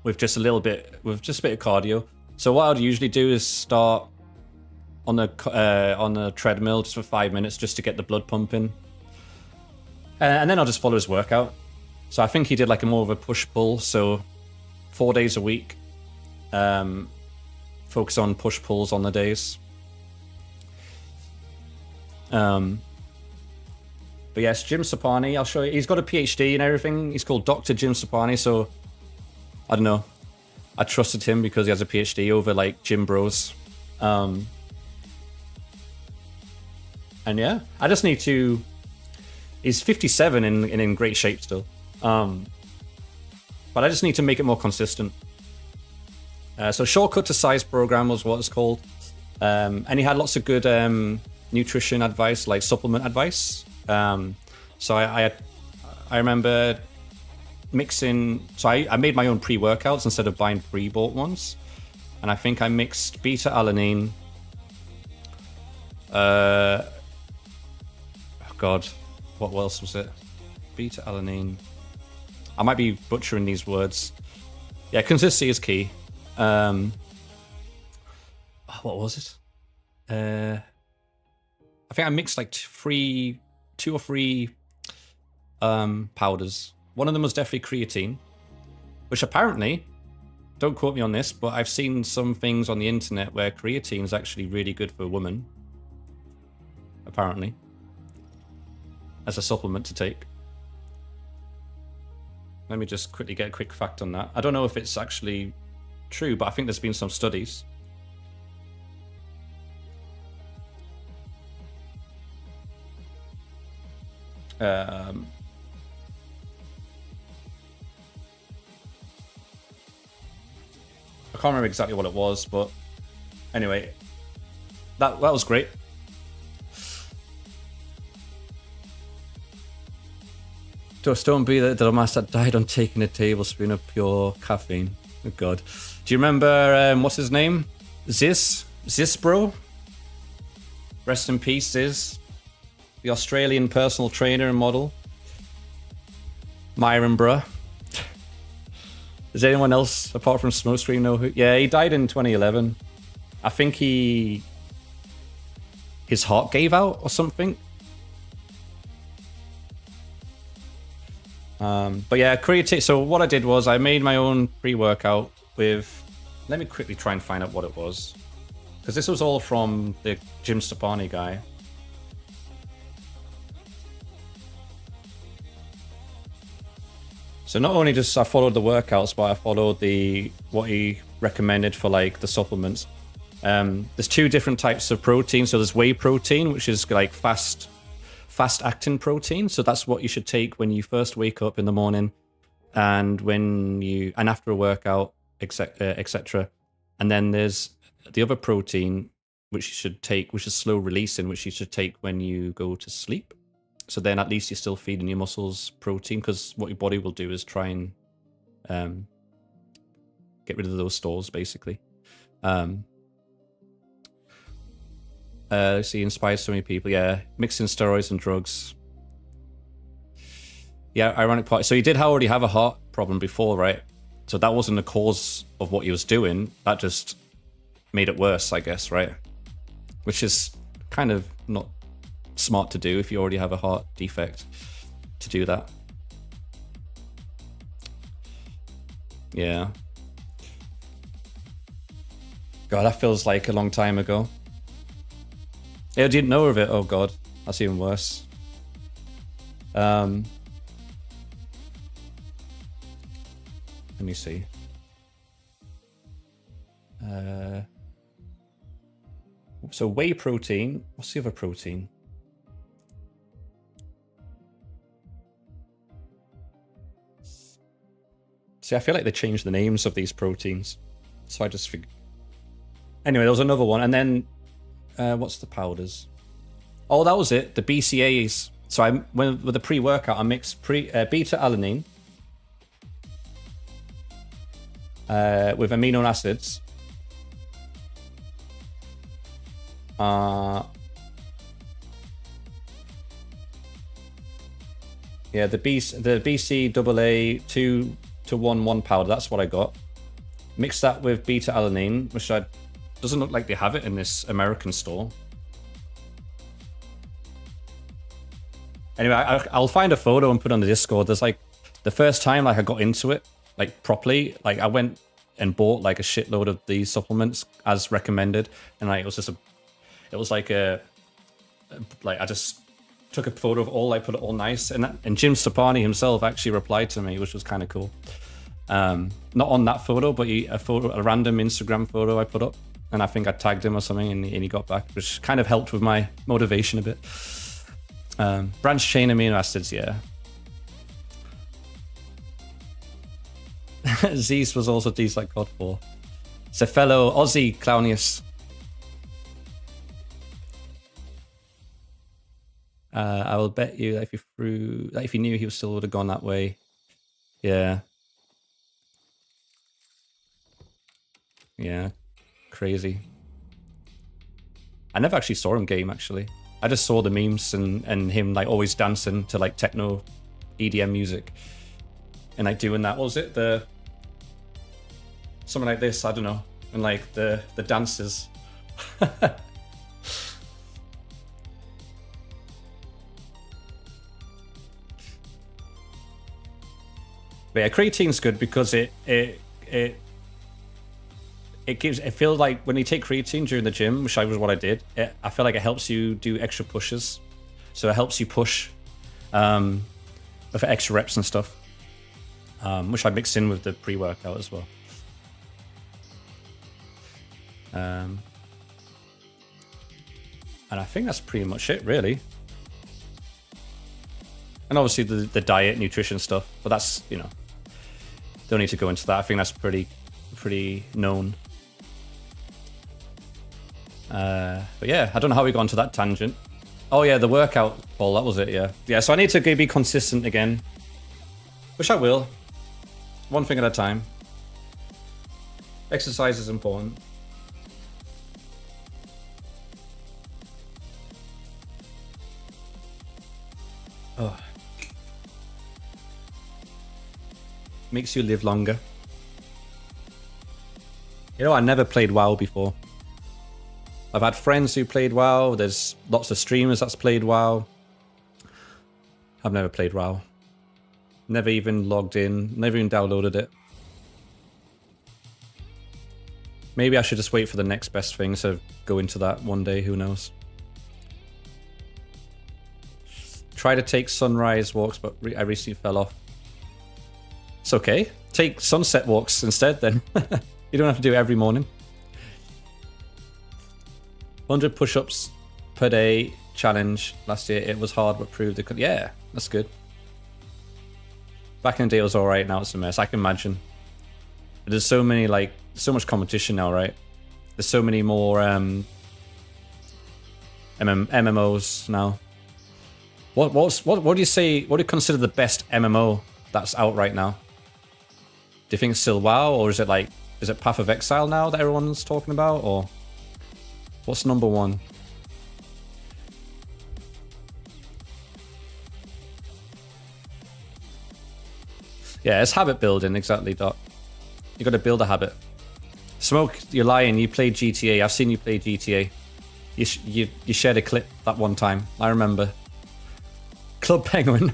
with just a bit of cardio. So what I'd usually do is start on the treadmill just for 5 minutes just to get the blood pumping. And then I'll just follow his workout. So I think he did like a more of a push-pull. So 4 days a week. Focus on push-pulls on the days. But yes, Jim Sapani, I'll show you. He's got a PhD and everything. He's called Dr. Jim Sapani. So I don't know. I trusted him because he has a PhD over like gym bros. And yeah, I just need to... He's 57 and in great shape still. But I just need to make it more consistent. So shortcut to size program was what it's called. And he had lots of good nutrition advice, like supplement advice. So I remember mixing... So I made my own pre-workouts instead of buying pre-bought ones. And I think I mixed beta-alanine. Oh God. What else was it? Beta-alanine. I might be butchering these words. Yeah, consistency is key. what was it? I think I mixed like two or three powders. One of them was definitely creatine, which apparently, don't quote me on this, but I've seen some things on the internet where creatine is actually really good for a woman. Apparently, as a supplement to take. Let me just quickly get a quick fact on that. I don't know if it's actually true, but I think there's been some studies. I can't remember exactly what it was, but anyway, that was great. Just don't be the dumbass that died on taking a tablespoon of pure caffeine. Oh God. Do you remember, what's his name? Ziz bro? Rest in peace, Ziz. The Australian personal trainer and model. Myron bruh. Does anyone else, apart from Smokescreen, know who? Yeah, he died in 2011. I think his heart gave out or something. But yeah, creatine. So what I did was I made my own pre-workout with. Let me quickly try and find out what it was, because this was all from the Jim Stepani guy. So not only just I followed the workouts, but I followed what he recommended for like the supplements. There's two different types of protein. So there's whey protein, which is like fast acting protein. So that's what you should take when you first wake up in the morning, and after a workout, etc. And then there's the other protein which you should take, which is slow releasing, which you should take when you go to sleep. So then at least you're still feeding your muscles protein, because what your body will do is try and get rid of those stores, basically. Let's see, inspires so many people. Yeah, mixing steroids and drugs. Yeah, ironic part. So he did already have a heart problem before, right? So that wasn't the cause of what he was doing. That just made it worse, I guess, right? Which is kind of not smart to do if you already have a heart defect, to do that. Yeah. God, that feels like a long time ago. Yeah, I didn't know of it. Oh God, that's even worse. Let me see. So whey protein. What's the other protein? See, I feel like they changed the names of these proteins, so I just figured. Anyway, there was another one, and then what's the powders? Oh, that was it. The BCAAs. So with the pre-workout, I mixed beta-alanine with amino acids. Yeah, the BCAA 2-to-1 powder. That's what I got. Mix that with beta-alanine, which doesn't look like they have it in this American store. Anyway, I'll find a photo and put it on the Discord. There's like the first time like I got into it like properly, like I went and bought like a shitload of these supplements as recommended, and like it was like I just took a photo of all, like put it all nice, and Jim Stepani himself actually replied to me, which was kind of cool. Not on that photo, but a random Instagram photo I put up, and I think I tagged him or something, and he got back, which kind of helped with my motivation a bit. Branch chain amino acids, yeah. Zeus was also teased like God 4. It's a fellow Aussie Clownius. I will bet you that if you knew he still would have gone that way. Yeah. Yeah. Crazy. I never actually saw him game, actually. I just saw the memes and him like always dancing to like techno EDM music. And like doing that, what was it? Something like this, I don't know. And like the dances. But yeah, creatine's good because it feels like when you take creatine during the gym, which was what I did, I feel like it helps you do extra pushes. So it helps you push for extra reps and stuff, which I mixed in with the pre-workout as well. And I think that's pretty much it, really. And obviously the diet, nutrition stuff, but that's, you know, don't need to go into that. I think that's pretty known. But yeah, I don't know how we got onto that tangent. Oh yeah, the workout, Paul, that was it, yeah. Yeah, so I need to be consistent again, which I will. One thing at a time. Exercise is important. Oh. Makes you live longer. You know, I never played WoW before. I've had friends who played WoW. There's lots of streamers that's played WoW. I've never played WoW. Never even logged in. Never even downloaded it. Maybe I should just wait for the next best thing to go into that one day. Who knows? Try to take sunrise walks, but I recently fell off. It's okay. Take sunset walks instead then. You don't have to do it every morning. 100 push-ups per day challenge last year. It was hard, but proved it could. Yeah, that's good. Back in the day it was alright, now it's a mess. I can imagine. There's so many, like, so much competition now, right? There's so many more MMOs now. What do you say? What do you consider the best MMO that's out right now? Do you think it's still WoW, or is it Path of Exile now that everyone's talking about, or what's number one? Yeah, it's habit building, exactly, Doc. You got to build a habit. Smoke, you're lying. You played GTA. I've seen you play GTA. You shared a clip that one time. I remember. Club Penguin.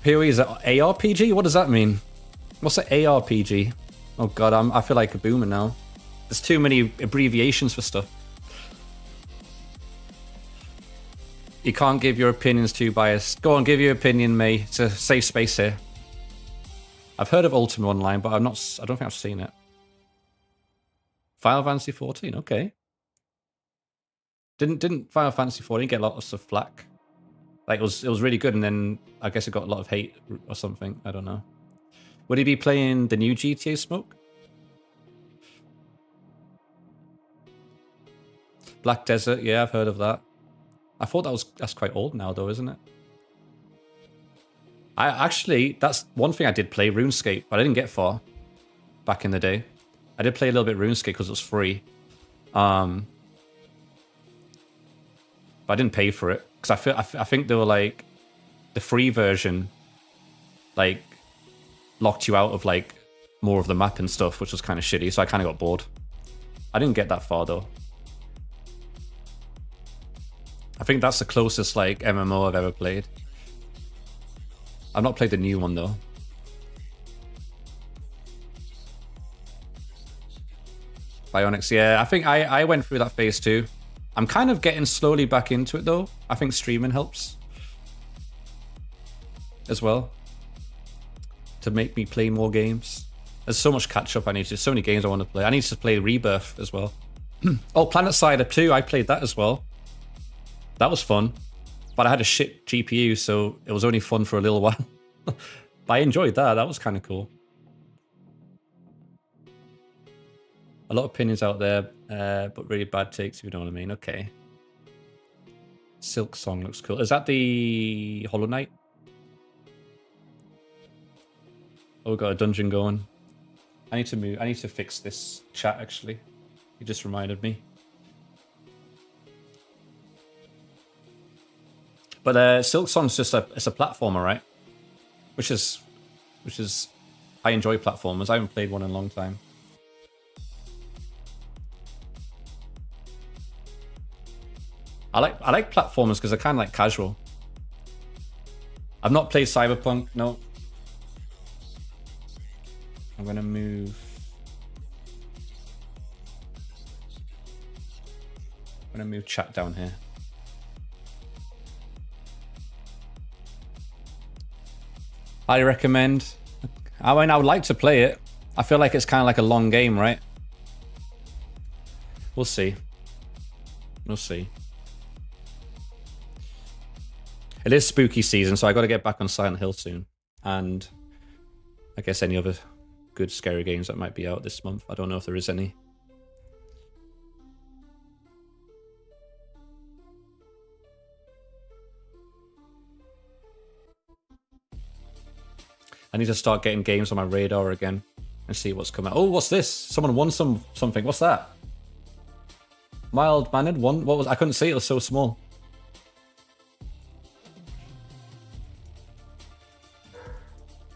PoE is an ARPG? What does that mean? What's an ARPG? Oh god, I feel like a boomer now. There's too many abbreviations for stuff. You can't give your opinions too biased. Go on, give your opinion, May. It's a safe space here. I've heard of Ultima Online, but I don't think I've seen it. Final Fantasy 14, okay. Didn't Final Fantasy 14 get lots of flack? Like it was really good, and then I guess it got a lot of hate or something. I don't know. Would he be playing the new GTA Smoke? Black Desert, yeah, I've heard of that. I thought that's quite old now, though, isn't it? That's one thing I did play, RuneScape, but I didn't get far back in the day. I did play a little bit RuneScape because it was free. But I didn't pay for it because I think they were like the free version, like locked you out of like more of the map and stuff, which was kind of shitty. So I kind of got bored. I didn't get that far though. I think that's the closest like MMO I've ever played. I've not played the new one though. Bionics, yeah. I think I went through that phase too. I'm kind of getting slowly back into it though. I think streaming helps as well to make me play more games. There's so much catch up I need to. So many games I want to play. I need to play Rebirth as well. Oh, PlanetSider 2, I played that as well. That was fun, but I had a shit GPU, so it was only fun for a little while. But I enjoyed that. That was kind of cool. A lot of opinions out there, but really bad takes, if you know what I mean. Okay. Silk Song looks cool. Is that the Hollow Knight? Oh, we got a dungeon going. I need to move. I need to fix this chat, actually. You just reminded me. But Silk Song's just it's a platformer, right? Which is I enjoy platformers. I haven't played one in a long time. I like platformers because they're kind of like casual. I've not played Cyberpunk, no. I'm gonna move. I'm gonna move chat down here. I recommend. I mean, I would like to play it. I feel like it's kind of like a long game, right? We'll see. We'll see. It is spooky season, so I got to get back on Silent Hill soon. And I guess any other good scary games that might be out this month. I don't know if there is any. I need to start getting games on my radar again and see what's coming. Oh, what's this? Someone won something. What's that? Mild-mannered one. What was? I couldn't see it. It was so small.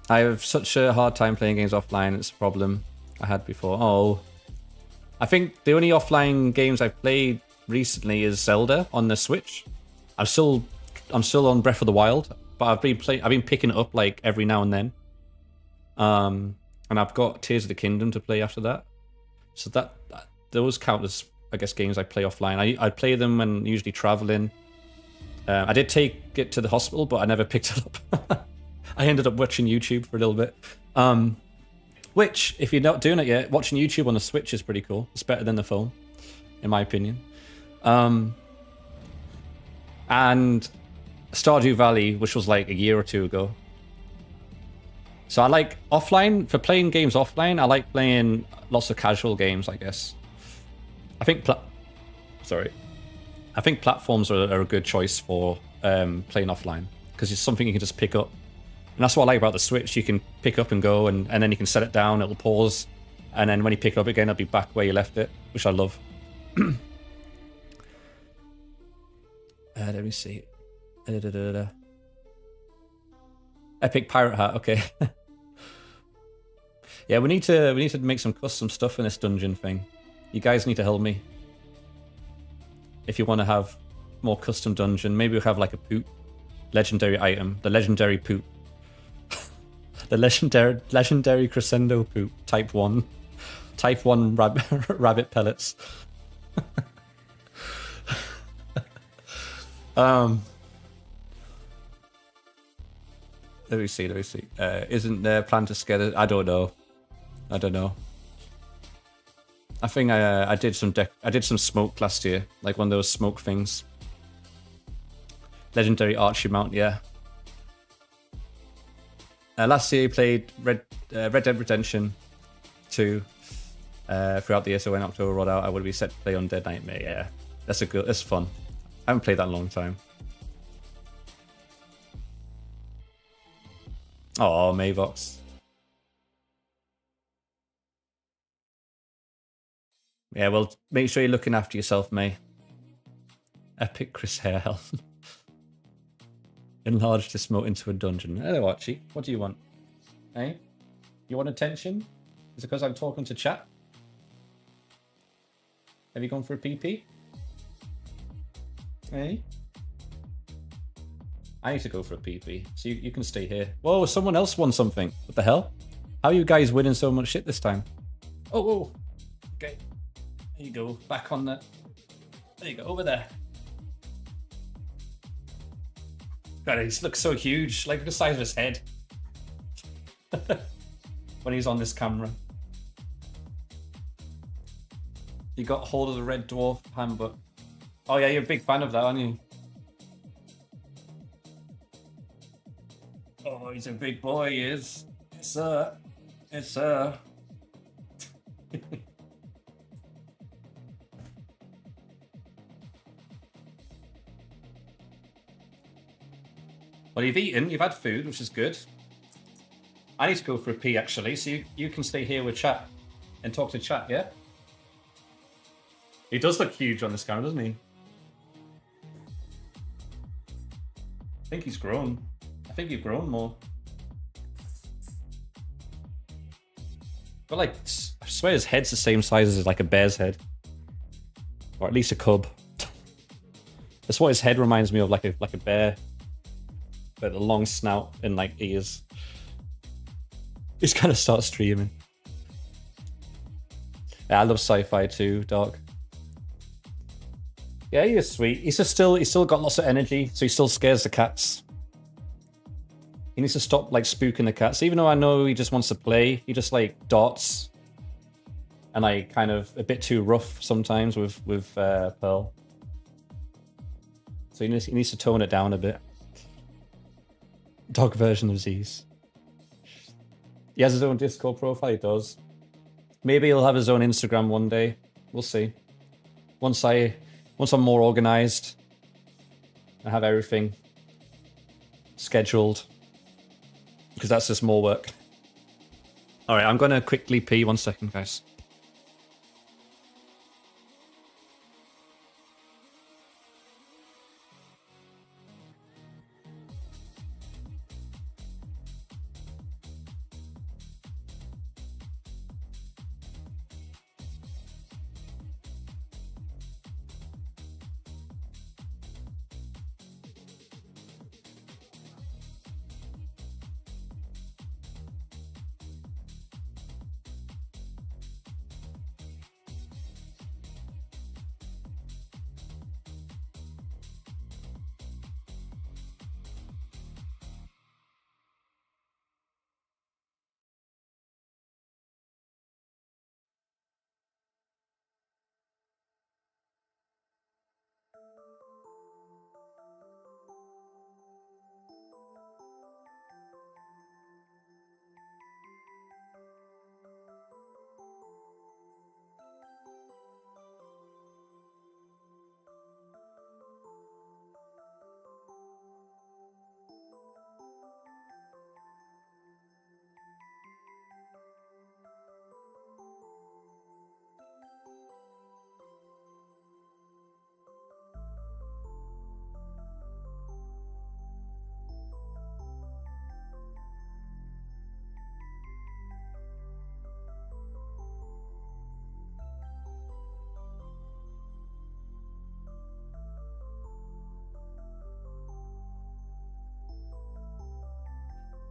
I have such a hard time playing games offline. It's a problem I had before. Oh, I think the only offline games I've played recently is Zelda on the Switch. I'm still on Breath of the Wild, but I've been picking it up like every now and then. And I've got Tears of the Kingdom to play after that. So those count as, I guess, games I play offline. I play them when usually traveling. I did take it to the hospital, but I never picked it up. I ended up watching YouTube for a little bit. Which, if you're not doing it yet, watching YouTube on the Switch is pretty cool. It's better than the phone, in my opinion. And Stardew Valley, which was like a year or two ago. So I like offline, for playing games offline, I like playing lots of casual games, I guess. I think platforms are a good choice for playing offline, because it's something you can just pick up. And that's what I like about the Switch. You can pick up and go, and then you can set it down, it'll pause, and then when you pick it up again, it'll be back where you left it, which I love. Let me see. Epic pirate hat, okay. Yeah, we need to make some custom stuff in this dungeon thing. You guys need to help me. If you want to have more custom dungeon, maybe we'll have like a poop legendary item, the legendary poop. The legendary Crisendo poop, type 1. Type 1 rabbit pellets. Let me see. Isn't there a plan to scare it? I don't know. I think I did some smoke last year, like one of those smoke things. Legendary Archie mount, yeah. Last year, you played Red Dead Redemption 2 throughout the year, so when October rolled out, I would be set to play Undead Nightmare. Yeah, that's fun. I haven't played that in a long time. Oh, Mavox. Yeah, well, make sure you're looking after yourself, May. Epic Chris Hair Health. Enlarge this moat into a dungeon. Hello, Archie. What do you want? Hey? You want attention? Is it because I'm talking to chat? Have you gone for a PP? Hey? I need to go for a PP, so you can stay here. Whoa, someone else won something. What the hell? How are you guys winning so much shit this time? Oh. Okay. There you go. Back on the... There you go. Over there. God, he looks so huge. Like the size of his head. When he's on this camera. You got hold of the Red Dwarf handbook. Oh yeah, you're a big fan of that, aren't you? Oh, he's a big boy, he is. Yes, sir. Yes, sir. Well, you've eaten, you've had food, which is good. I need to go for a pee, actually, so you can stay here with chat and talk to chat, yeah? He does look huge on this camera, doesn't he? I think he's grown. I think you've grown more. But like, I swear his head's the same size as like a bear's head. Or at least a cub. That's what his head reminds me of, like a bear. But a long snout and like ears. He's gonna start streaming. Yeah, I love sci-fi too, Dark. Yeah, he is sweet. He's still got lots of energy, so he still scares the cats. He needs to stop like spooking the cats. Even though I know he just wants to play, he just like darts. And like kind of a bit too rough sometimes with Pearl. So he needs to tone it down a bit. Dog version of Z's. He has his own Discord profile, he does. Maybe he'll have his own Instagram one day. We'll see. Once I'm more organized, I have everything scheduled. Because that's just more work. Alright, I'm gonna quickly pee 1 second, guys.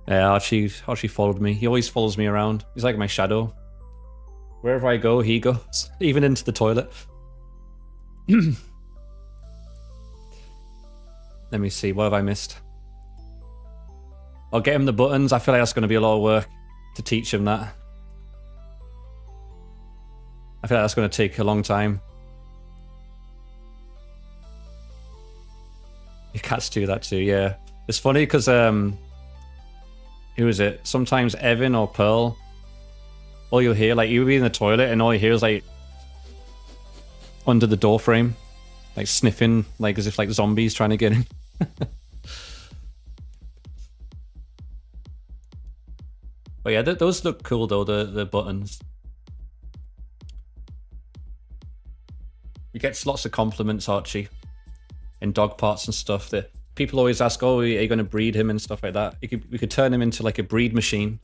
Yeah, Archie followed me. He always follows me around. He's like my shadow. Wherever I go, he goes. Even into the toilet. Let me see, what have I missed? I'll get him the buttons. I feel like that's going to be a lot of work to teach him that. I feel like that's going to take a long time. Your cats do that too, yeah. It's funny because, who is it? Sometimes Evan or Pearl, all you'll hear, like, you'll be in the toilet and all you hear is, like, under the door frame, like, sniffing, like, as if, like, zombies trying to get in. But yeah, those look cool, though, the buttons. He gets lots of compliments, Archie, in dog parts and stuff. That people always ask, oh, are you going to breed him and stuff like that? We could turn him into, like, a breed machine.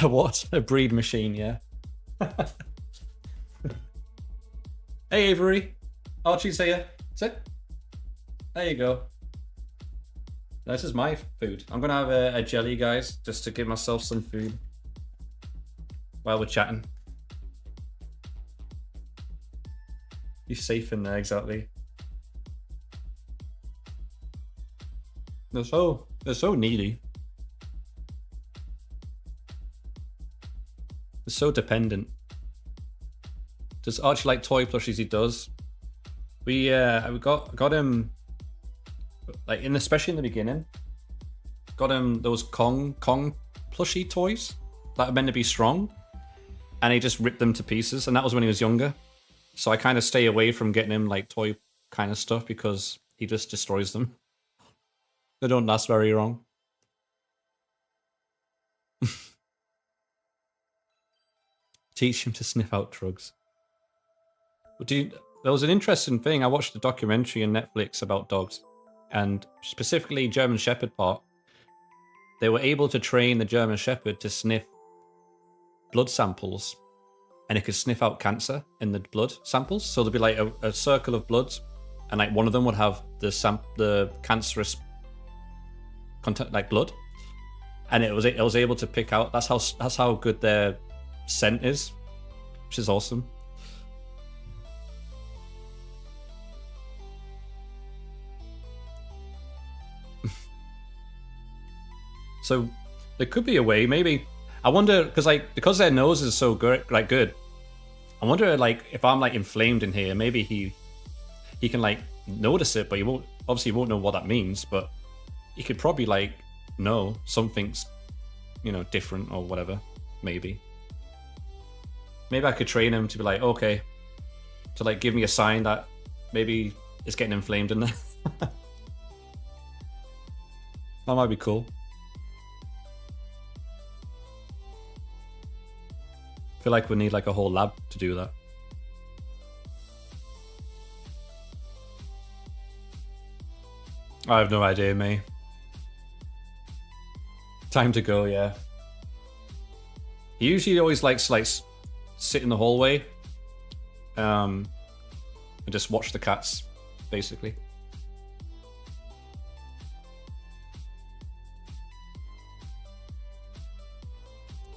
What? A breed machine, yeah. Hey, Avery. Archie's here. Sit. There you go. This is my food. I'm going to have a jelly, guys, just to give myself some food while we're chatting. You're safe in there, exactly. They're so needy. They're so dependent. Does Archie like toy plushies? He does. We got him, like, especially in the beginning, got him those Kong plushie toys that are meant to be strong, and he just ripped them to pieces, and that was when he was younger. So I kind of stay away from getting him like toy kind of stuff because he just destroys them. They don't last very long. Teach him to sniff out drugs. But there was an interesting thing. I watched a documentary on Netflix about dogs, and specifically German Shepherd part. They were able to train the German Shepherd to sniff blood samples, and it could sniff out cancer in the blood samples. So there'd be like a circle of blood, and like one of them would have the cancerous content, like blood, and it was able to pick out. That's how good their scent is, which is awesome. So there could be a way, maybe. I wonder, because their nose is so good, I wonder, like, if I'm like inflamed in here, maybe he can like notice it, but he won't know what that means. But he could probably like know something's, different or whatever. Maybe I could train him to be like, okay, to like give me a sign that maybe it's getting inflamed in there. That might be cool. I feel like we need like a whole lab to do that. I have no idea, mate. Time to go, yeah. He usually always likes to like sit in the hallway and just watch the cats, basically.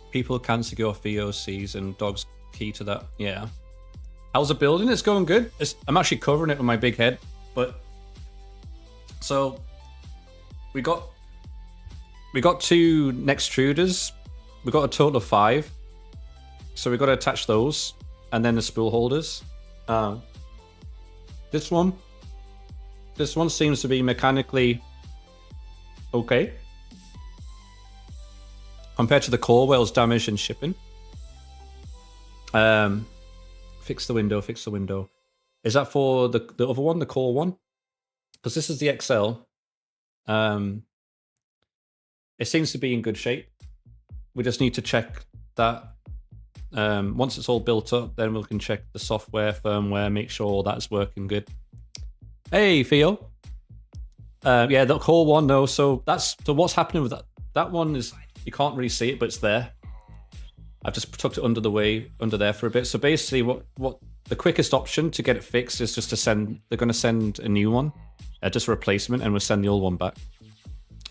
People can secure VOCs and dogs key to that. Yeah. How's the building? It's going good. I'm actually covering it with my big head, but so we got 2 extruders. We got a total of 5. So we got to attach those, and then the spool holders. This one seems to be mechanically okay compared to the core where it was damaged and shipping. Fix the window. Is that for the other one, the core one? Because this is the XL. It seems to be in good shape. We just need to check that. Once it's all built up, then we can check the software, firmware, make sure all that's working good. Hey, Theo. Yeah, the core one, no. So what's happening with that? That one is, you can't really see it, but it's there. I've just tucked it under there for a bit. So basically, what the quickest option to get it fixed is just to send. They're going to send a new one, just a replacement, and we'll send the old one back.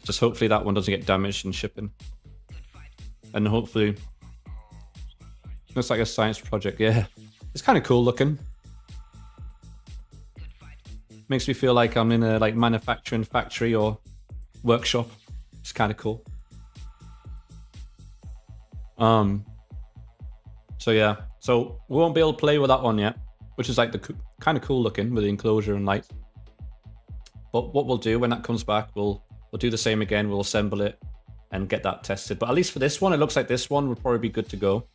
Just hopefully that one doesn't get damaged in shipping, and hopefully, looks like a science project. Yeah, it's kind of cool looking. Makes me feel like I'm in a like manufacturing factory or workshop. It's kind of cool. So yeah, so we won't be able to play with that one yet, which is like the kind of cool looking with the enclosure and lights. But what we'll do when that comes back, we'll do the same again. We'll assemble it and get that tested. But at least for this one, it looks like this one would probably be good to go.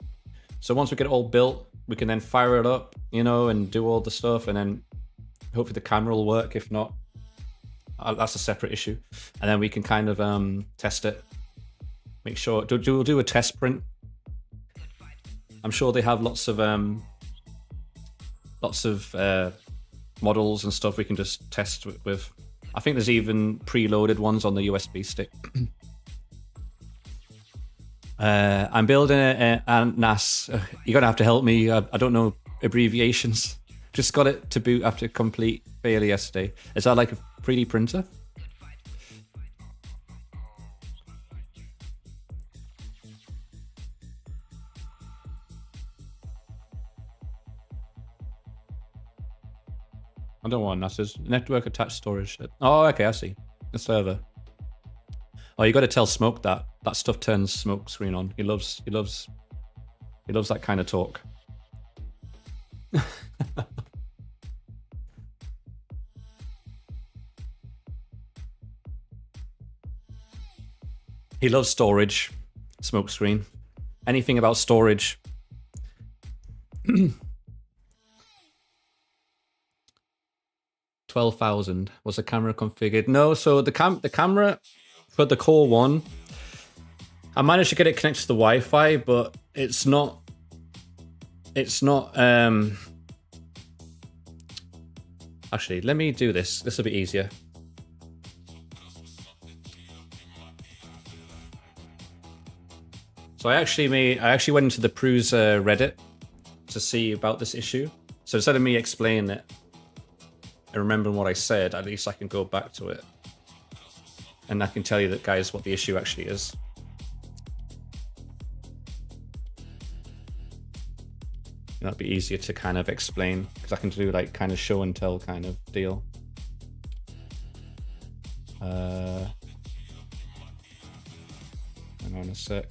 So once we get it all built, we can then fire it up, and do all the stuff, and then hopefully the camera will work. If not, that's a separate issue. And then we can kind of test it. Make sure we'll do a test print. I'm sure they have lots of models and stuff we can just test with. I think there's even preloaded ones on the USB stick. I'm building a NAS. You're gonna have to help me. I don't know abbreviations. Just got it to boot after complete failure yesterday. Is that like a 3D printer? I don't want NAS's network attached storage. Oh, okay, I see. The server. Oh, you got to tell Smoke that stuff turns Smoke screen on. He loves that kind of talk. He loves storage. Smoke screen. Anything about storage. 12,000. Was the camera configured? No, so the camera for the core one, I managed to get it connected to the Wi-Fi, but it's not Actually, let me do this. This will be easier. So I actually went into the Prusa Reddit to see about this issue. So instead of me explaining it and remembering what I said, at least I can go back to it. And I can tell you that, guys, what the issue actually is. And that'd be easier to kind of explain, because I can do like kind of show and tell kind of deal. Hang on a sec.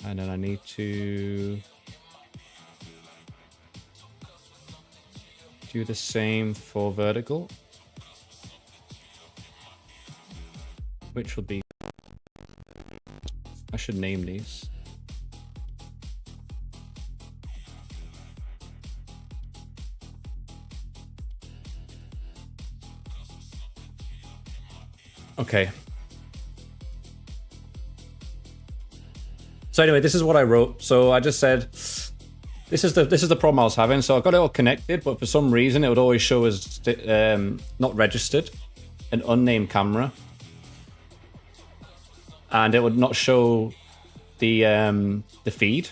And then I need to do the same for vertical, which will be, I should name these. Okay. So anyway, this is what I wrote. So I just said, this is the problem I was having. So I got it all connected, but for some reason it would always show as not registered, an unnamed camera, and it would not show the feed.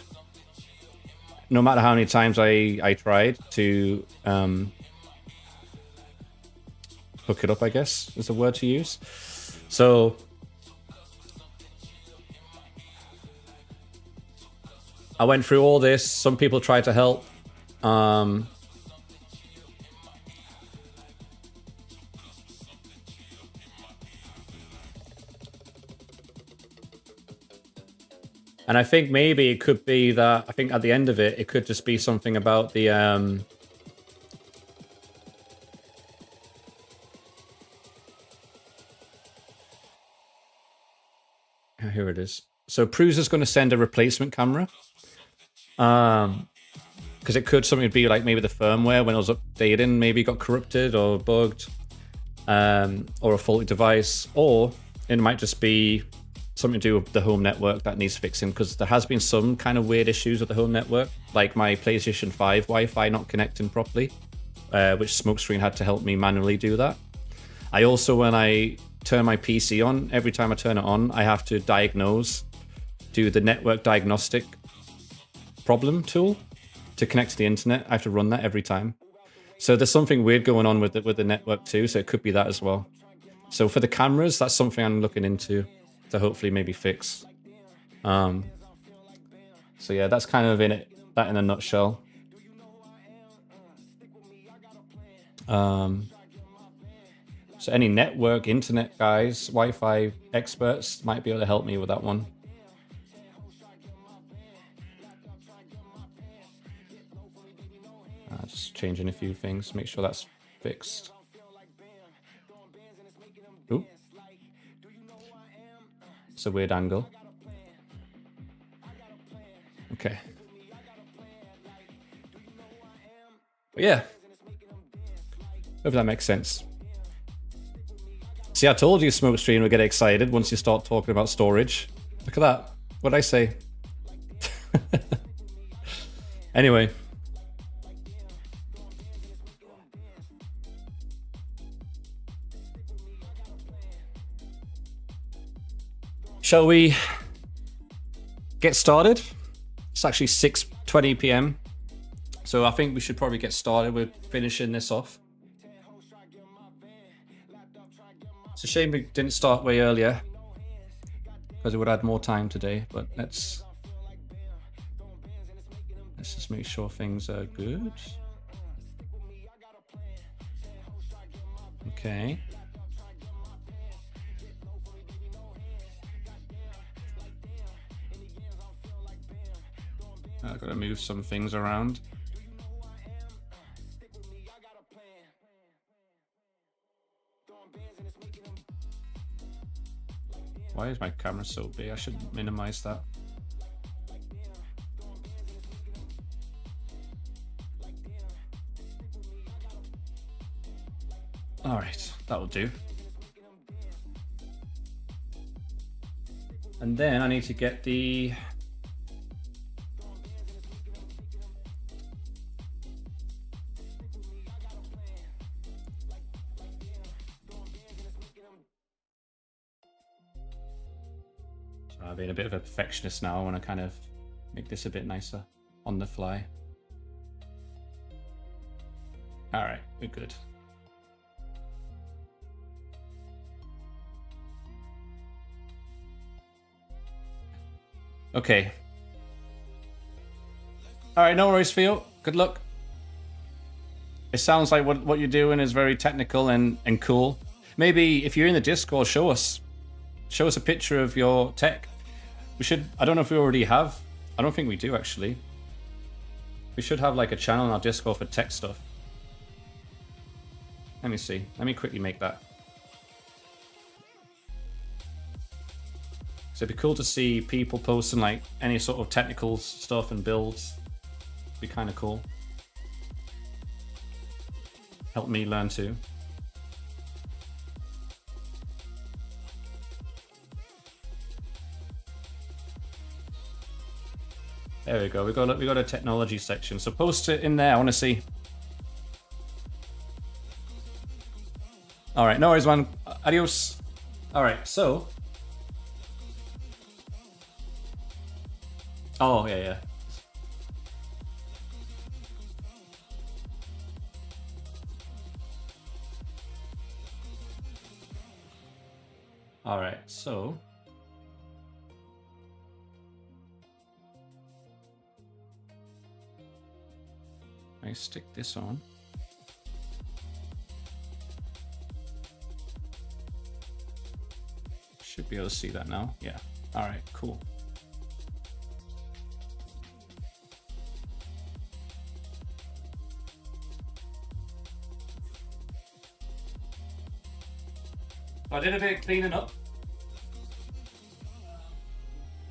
No matter how many times I tried to hook it up, I guess is the word to use. So I went through all this. Some people tried to help. And I think maybe it could be that, I think at the end of it, it could just be something about the here it is. So Prusa's going to send a replacement camera. Because it could something be like maybe the firmware when it was updating maybe got corrupted or bugged, or a faulty device, or it might just be something to do with the home network that needs fixing, because there has been some kind of weird issues with the home network, like my PlayStation 5 Wi-Fi not connecting properly, which Smokescreen had to help me manually do that. I also, when I turn my PC on, every time I turn it on, I have to do the network diagnostic problem tool to connect to the internet. I have to run that every time. So there's something weird going on with the network too, so it could be that as well. So for the cameras, that's something I'm looking into to hopefully maybe fix. So yeah, that's kind of that in a nutshell. So any network, internet guys, Wi-Fi experts might be able to help me with that one. Just changing a few things, make sure that's fixed. Ooh. It's a weird angle. Okay. But yeah. Hope that makes sense. See, I told you Smokescreen would get excited once you start talking about storage. Look at that. What'd I say? Anyway. Shall we get started? It's actually 6:20 p.m. So I think we should probably get started with finishing this off. It's a shame we didn't start way earlier, because it would add more time today, but let's just make sure things are good. Okay. I've got to move some things around. Why is my camera so big? I should minimize that. All right, that'll do. And then I need to get the... So I've been a bit of a perfectionist now. I want to kind of make this a bit nicer on the fly. All right, we're good. Okay. All right, no worries, Theo. Good luck. It sounds like what you're doing is very technical and cool. Maybe if you're in the Discord, show us a picture of your tech. We should, I don't know if we already have. I don't think we do, actually. We should have like a channel on our Discord for tech stuff. Let me see. Let me quickly make that. So it'd be cool to see people posting like any sort of technical stuff and builds. It'd be kind of cool. Help me learn too. There we go. We got a technology section. So post it in there. I want to see. All right. No worries, man. Adios. All right. So. Oh yeah. All right. So. I stick this on. Should be able to see that now. Yeah. All right, cool. I did a bit of cleaning up.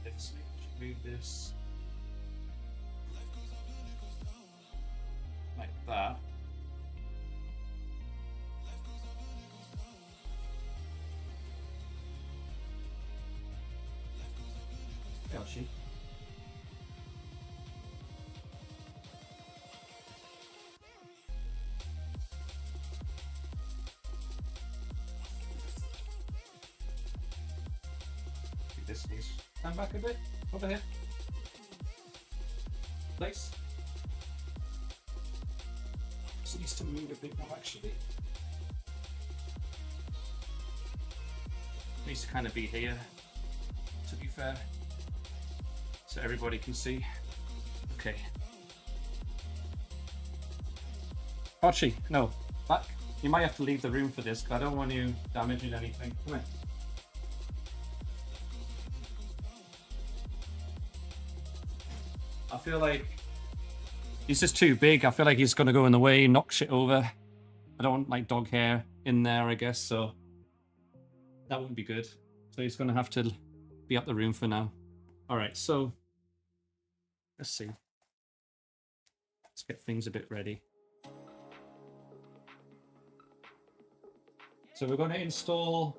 Let's move this. Like that. Ouchie. This needs to stand back a bit. Over here. Place. This needs to move a bit more actually. Needs to kind of be here, to be fair. So everybody can see. Okay. Archie, no, back. You might have to leave the room for this, because I don't want you damaging anything. Come here. I feel like he's just too big. I feel like he's going to go in the way, knock shit over. I don't want like dog hair in there, I guess, so that wouldn't be good. So he's going to have to be up the room for now. All right, so let's see. Let's get things a bit ready. So we're going to install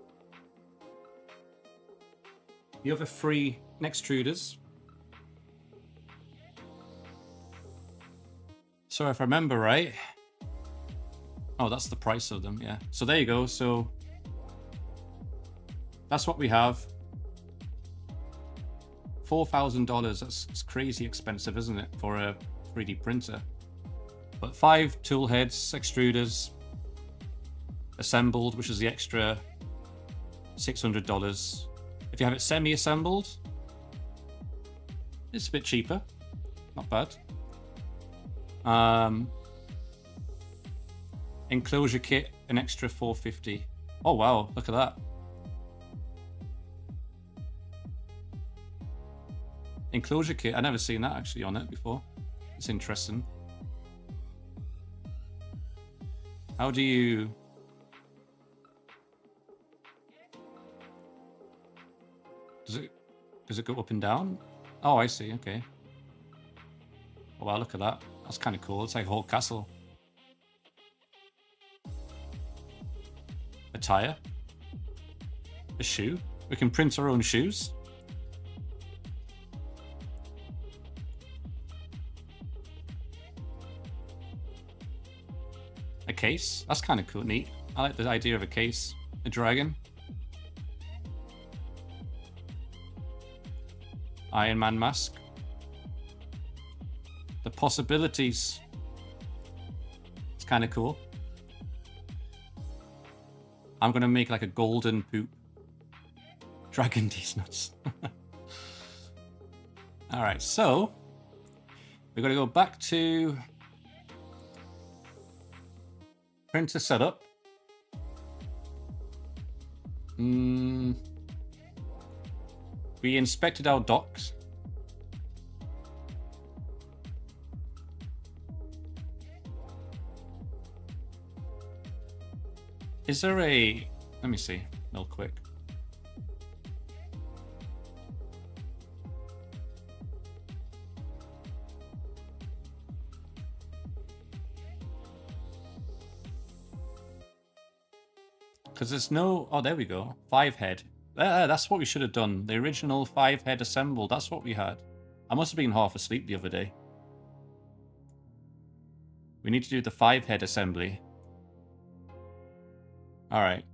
the other 3 extruders. So if I remember right, oh, that's the price of them, yeah. So there you go. So that's what we have. $4,000. That's crazy expensive, isn't it, for a 3D printer? But 5 tool heads, extruders, assembled, which is the extra $600. If you have it semi-assembled, it's a bit cheaper. Not bad. Enclosure kit, an extra $450. Oh wow, look at that. Enclosure kit, I've never seen that actually on it before. It's interesting. How do you... Does it go up and down? Oh, I see, okay. Oh wow, look at that. That's kind of cool. It's like a whole castle. tire. A shoe. We can print our own shoes. A case. That's kind of cool, neat. I like the idea of a case. A dragon. Iron Man mask. The possibilities. It's kind of cool. I'm going to make like a golden poop. Dragon these nuts. Alright, so we're going to go back to printer setup. We inspected our docs. Is there a... Let me see, real quick. Because there's no... Oh, there we go. 5-head. That's what we should have done. The original 5-head assembled. That's what we had. I must have been half asleep the other day. We need to do the 5-head assembly. Alright.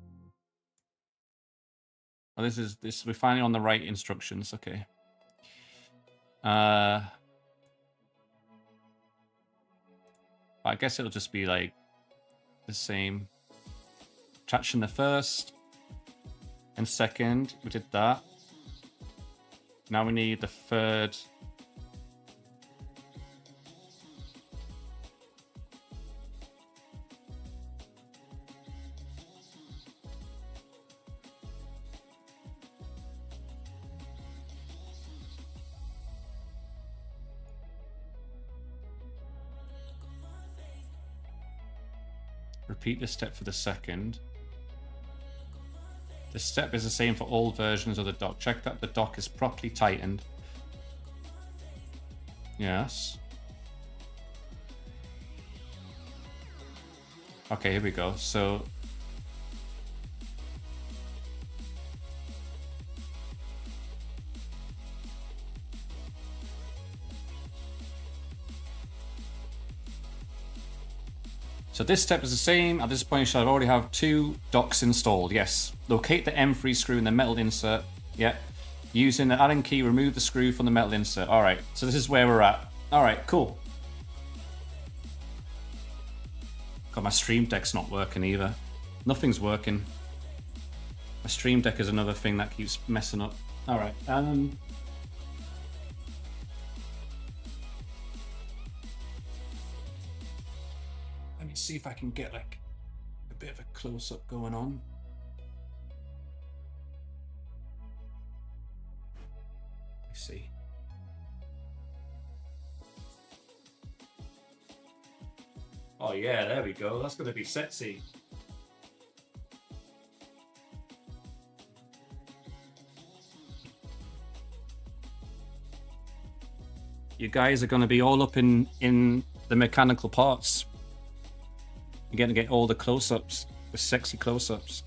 Oh, we're finally on the right instructions. Okay. I guess it'll just be like the same. Traction the first and second. We did that. Now we need the third. Repeat this step for the second. The step is the same for all versions of the dock. Check that the dock is properly tightened. Yes. Okay, here we go. So this step is the same. At this point, I already have 2 docks installed. Yes. Locate the M3 screw in the metal insert. Yeah. Using the Allen key, remove the screw from the metal insert. All right. So this is where we're at. All right. Cool. God, my Stream Deck's not working either. Nothing's working. My Stream Deck is another thing that keeps messing up. All right. Let me see if I can get like a bit of a close-up going on. Let's see. Oh yeah, there we go. That's going to be sexy. You guys are going to be all up in the mechanical parts. You're going to get all the close-ups, the sexy close-ups.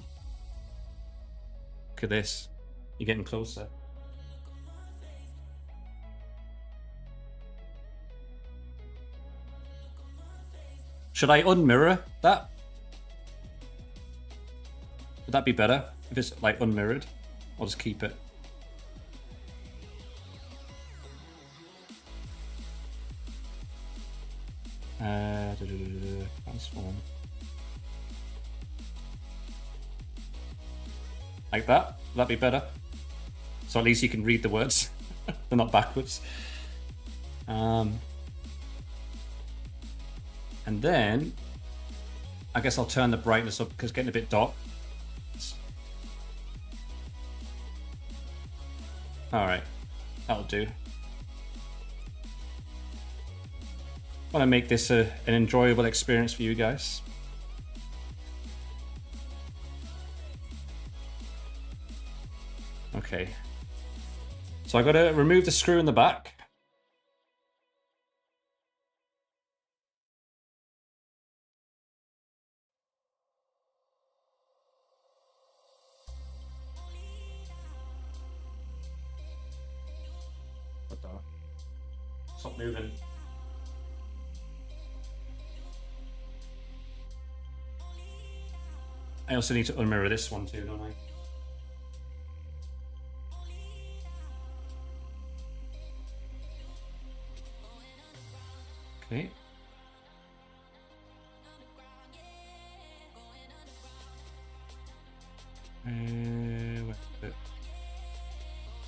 Look at this. You're getting closer. Should I unmirror that? Would that be better if it's like unmirrored? I'll just keep it. Transform. Like that? Would that be better? So at least you can read the words. They're not backwards. And then I guess I'll turn the brightness up because it's getting a bit dark. Alright, that'll do. I want to make this an enjoyable experience for you guys. Okay. So I got to remove the screw in the back. start. Stop moving. I also need to unmirror this one too, don't I? Okay. Where is it?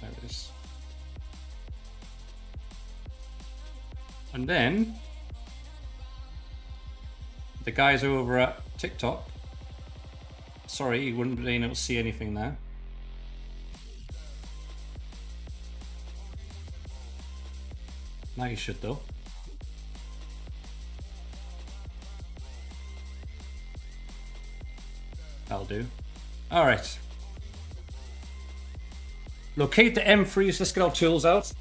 There it is. And then the guys over at TikTok, sorry, you wouldn't be able to see anything there. Now you should though. That'll do. All right. Locate the M3s. Let's get our tools out.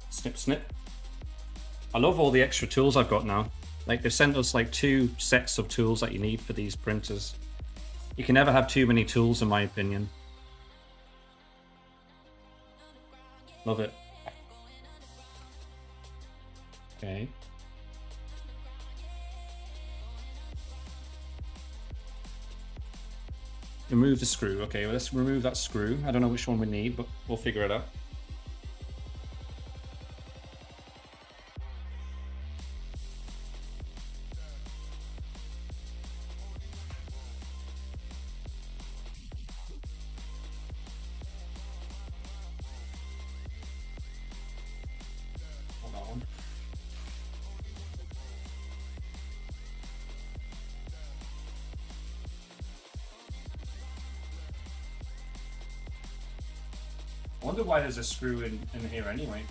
Snip, snip. I love all the extra tools I've got now. Like, they've sent us like 2 sets of tools that you need for these printers. You can never have too many tools, in my opinion. Love it. Okay. Remove the screw. Okay, well, let's remove that screw. I don't know which one we need, but we'll figure it out. I wonder why there's a screw in here anyway.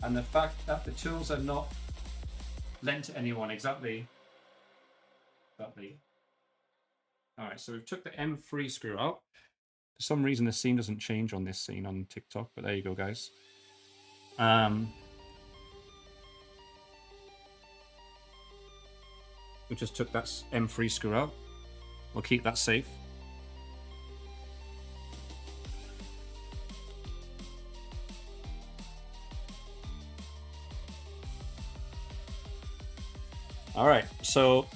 And the fact that the tools are not lent to anyone, exactly. Alright, so we've took the M3 screw out. For some reason the scene doesn't change on this scene on TikTok, but there you go, guys. We just took that M3 screw out. We'll keep that safe. Alright, so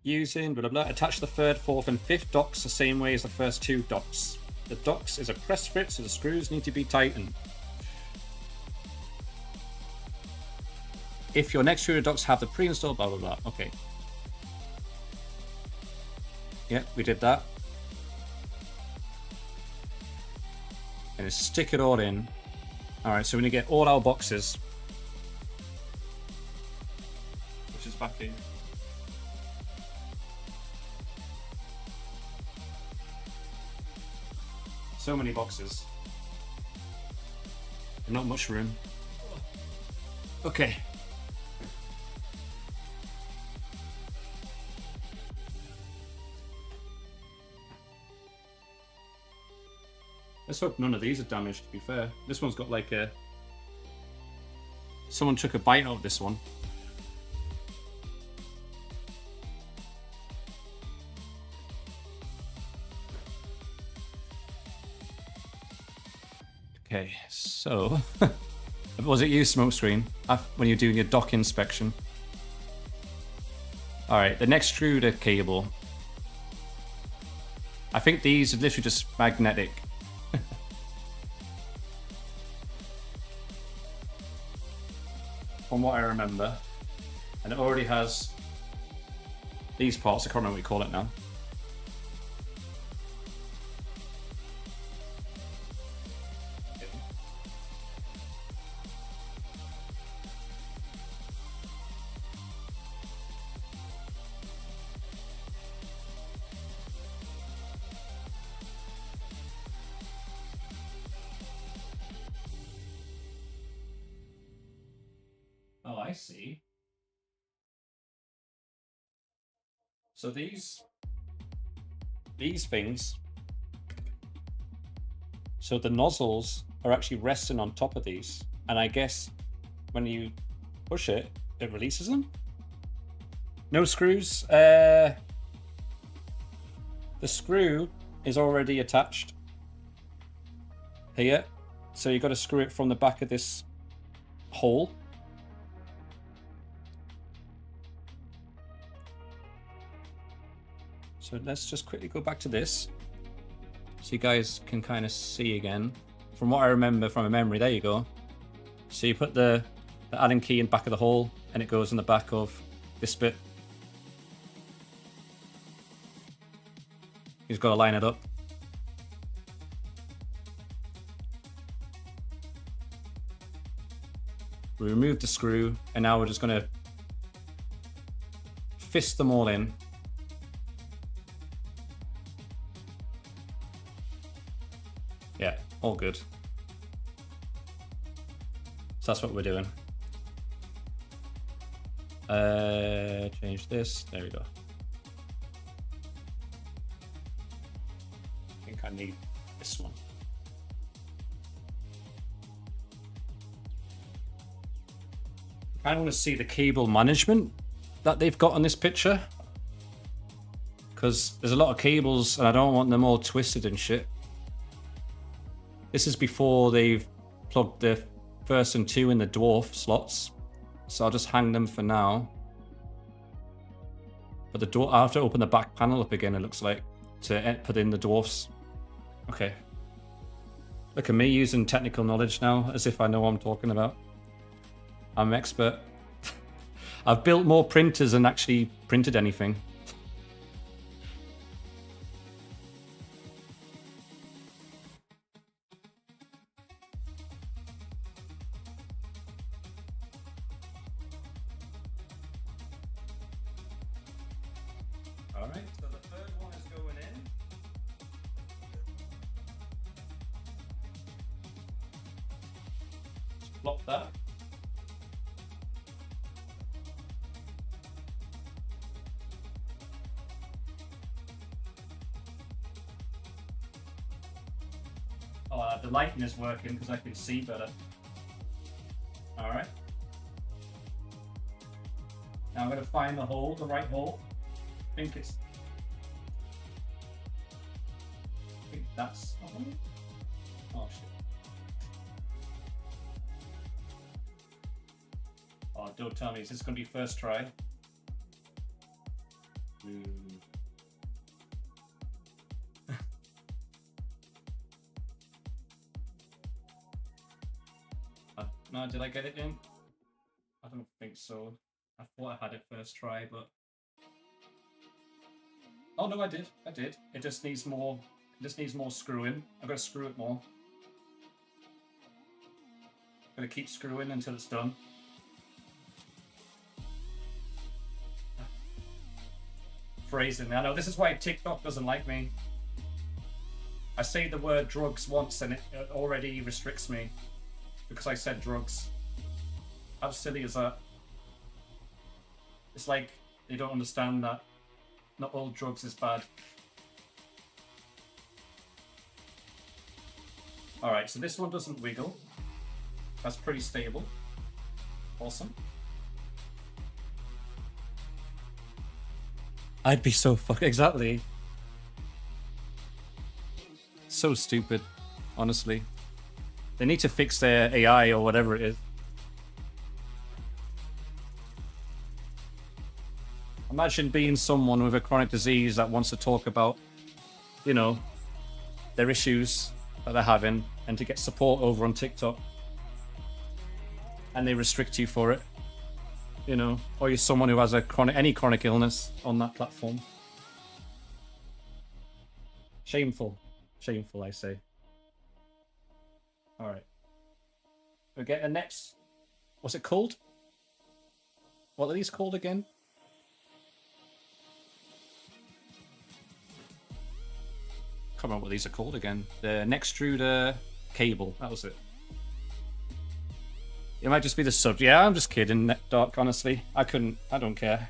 using blah blah blah, attach the 3rd, 4th, and 5th docks the same way as the first 2 docks. The docks is a press fit, so the screws need to be tightened. If your next screw docks have the pre-installed blah blah blah. Okay. Yeah, we did that. And just stick it all in. Alright, so we're gonna get all our boxes. Which is back in. So many boxes. Not much room. Okay. Let's hope none of these are damaged, to be fair. This one's got like a... Someone took a bite out of this one. Okay, so... Was it you, Smokescreen, when you're doing your dock inspection? Alright, the next extruder cable. I think these are literally just magnetic. From what I remember. And it already has these parts, I can't remember what you call it now. Oh, I see. So these things, so the nozzles are actually resting on top of these, and I guess when you push it, it releases them. No screws. The screw is already attached here, so you've got to screw it from the back of this hole. So let's just quickly go back to this so you guys can kind of see again. From what I remember from a memory, there you go. So you put the Allen key in the back of the hole and it goes in the back of this bit. You've got to line it up. We removed the screw and now we're just going to fist them all in. Yeah, all good. So that's what we're doing. Change this. There we go. I think I need this one. I kind of want to see the cable management that they've got on this picture, because there's a lot of cables and I don't want them all twisted and shit. This is before they've plugged the first and two in the dwarf slots, so I'll just hang them for now. But the door, I have to open the back panel up again, it looks like, to put in the dwarfs. Okay. Look at me using technical knowledge now, as if I know what I'm talking about. I'm an expert. I've built more printers than actually printed anything. Alright, so the third one is going in. Just plop that. The lighting is working because I can see better. Alright. Now I'm going to find the hole, the right hole. I think that's... Oh shit. Oh, don't tell me, is this going to be first try? No, did I get it in? I don't think so. I thought I had it first try, but... Oh no, I did. I did. It just needs more... It just needs more screwing. I've got to screw it more. I'm going to keep screwing until it's done. Phrasing. I know, this is why TikTok doesn't like me. I say the word drugs once and it already restricts me. Because I said drugs. How silly is that? It's like they don't understand that not all drugs is bad. Alright, so this one doesn't wiggle. That's pretty stable. Awesome. I'd be so exactly. So stupid, honestly. They need to fix their AI or whatever it is. Imagine being someone with a chronic disease that wants to talk about, you know, their issues that they're having and to get support over on TikTok. And they restrict you for it, you know, or you're someone who has any chronic illness on that platform. Shameful. Shameful, I say. Alright. We get the next... What's it called? What are these called again? Can't remember what these are called again. The Nextruder cable. That was it. It might just be the sub. Yeah, I'm just kidding, Dark, honestly. I don't care.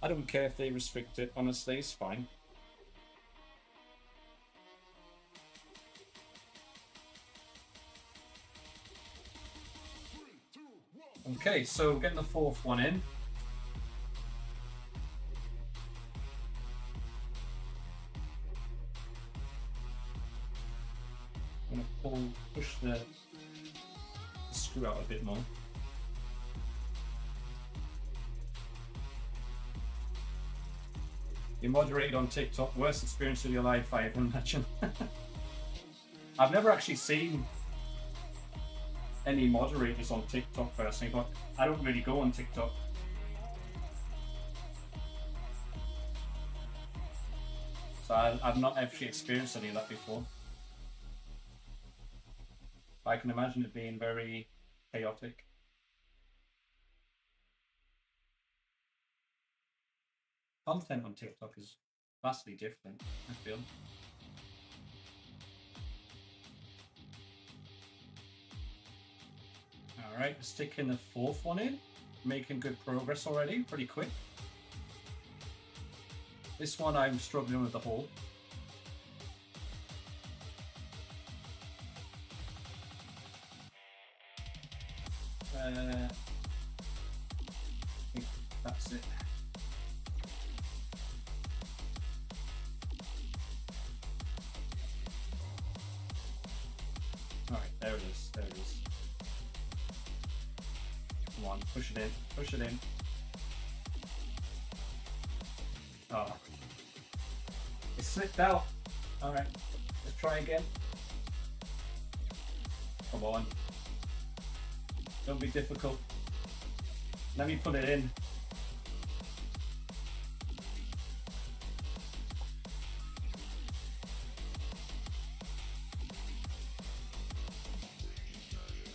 I don't care if they restrict it, honestly, it's fine. Okay, so getting the fourth one in. I'm gonna push the screw out a bit more. You moderated on TikTok, worst experience of your life, I imagine. I've never actually seen any moderators on TikTok personally, but I don't really go on TikTok. So I've not actually experienced any of that before. I can imagine it being very chaotic. Content on TikTok is vastly different, I feel. Alright, sticking the fourth one in. Making good progress already, pretty quick. This one I'm struggling with the hole. I think that's it. Alright, there it is, there it is. Come on, push it in, push it in. Oh. It slipped out. Alright, let's try again. Come on. Don't be difficult. Let me put it in.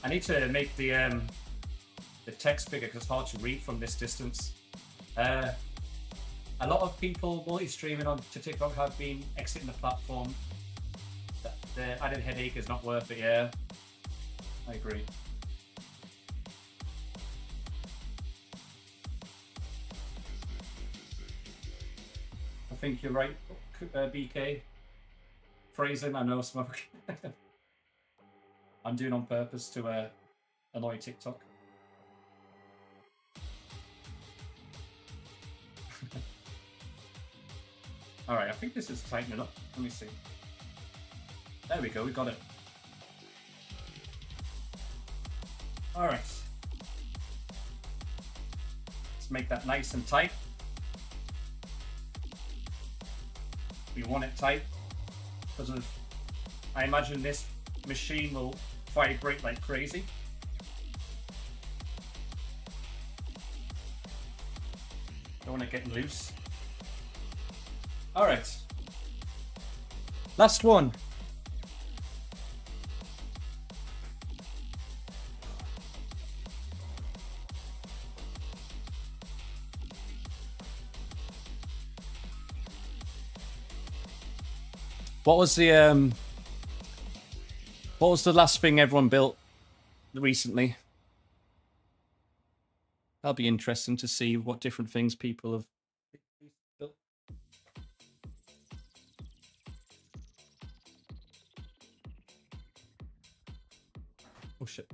I need to make the text bigger because it's hard to read from this distance. A lot of people multi-streaming onto TikTok have been exiting the platform. The added headache is not worth it, yeah. I agree. I think you're right, BK. Phrasing, I know, smoke. I'm doing on purpose to annoy TikTok. Alright, I think this is tightening up. Let me see. There we go, we got it. Alright. Let's make that nice and tight. We want it tight because of, I imagine this machine will vibrate like crazy. Don't want to get loose. All right. Last one. What was the last thing everyone built recently? That'll be interesting to see what different things people have built. Oh shit.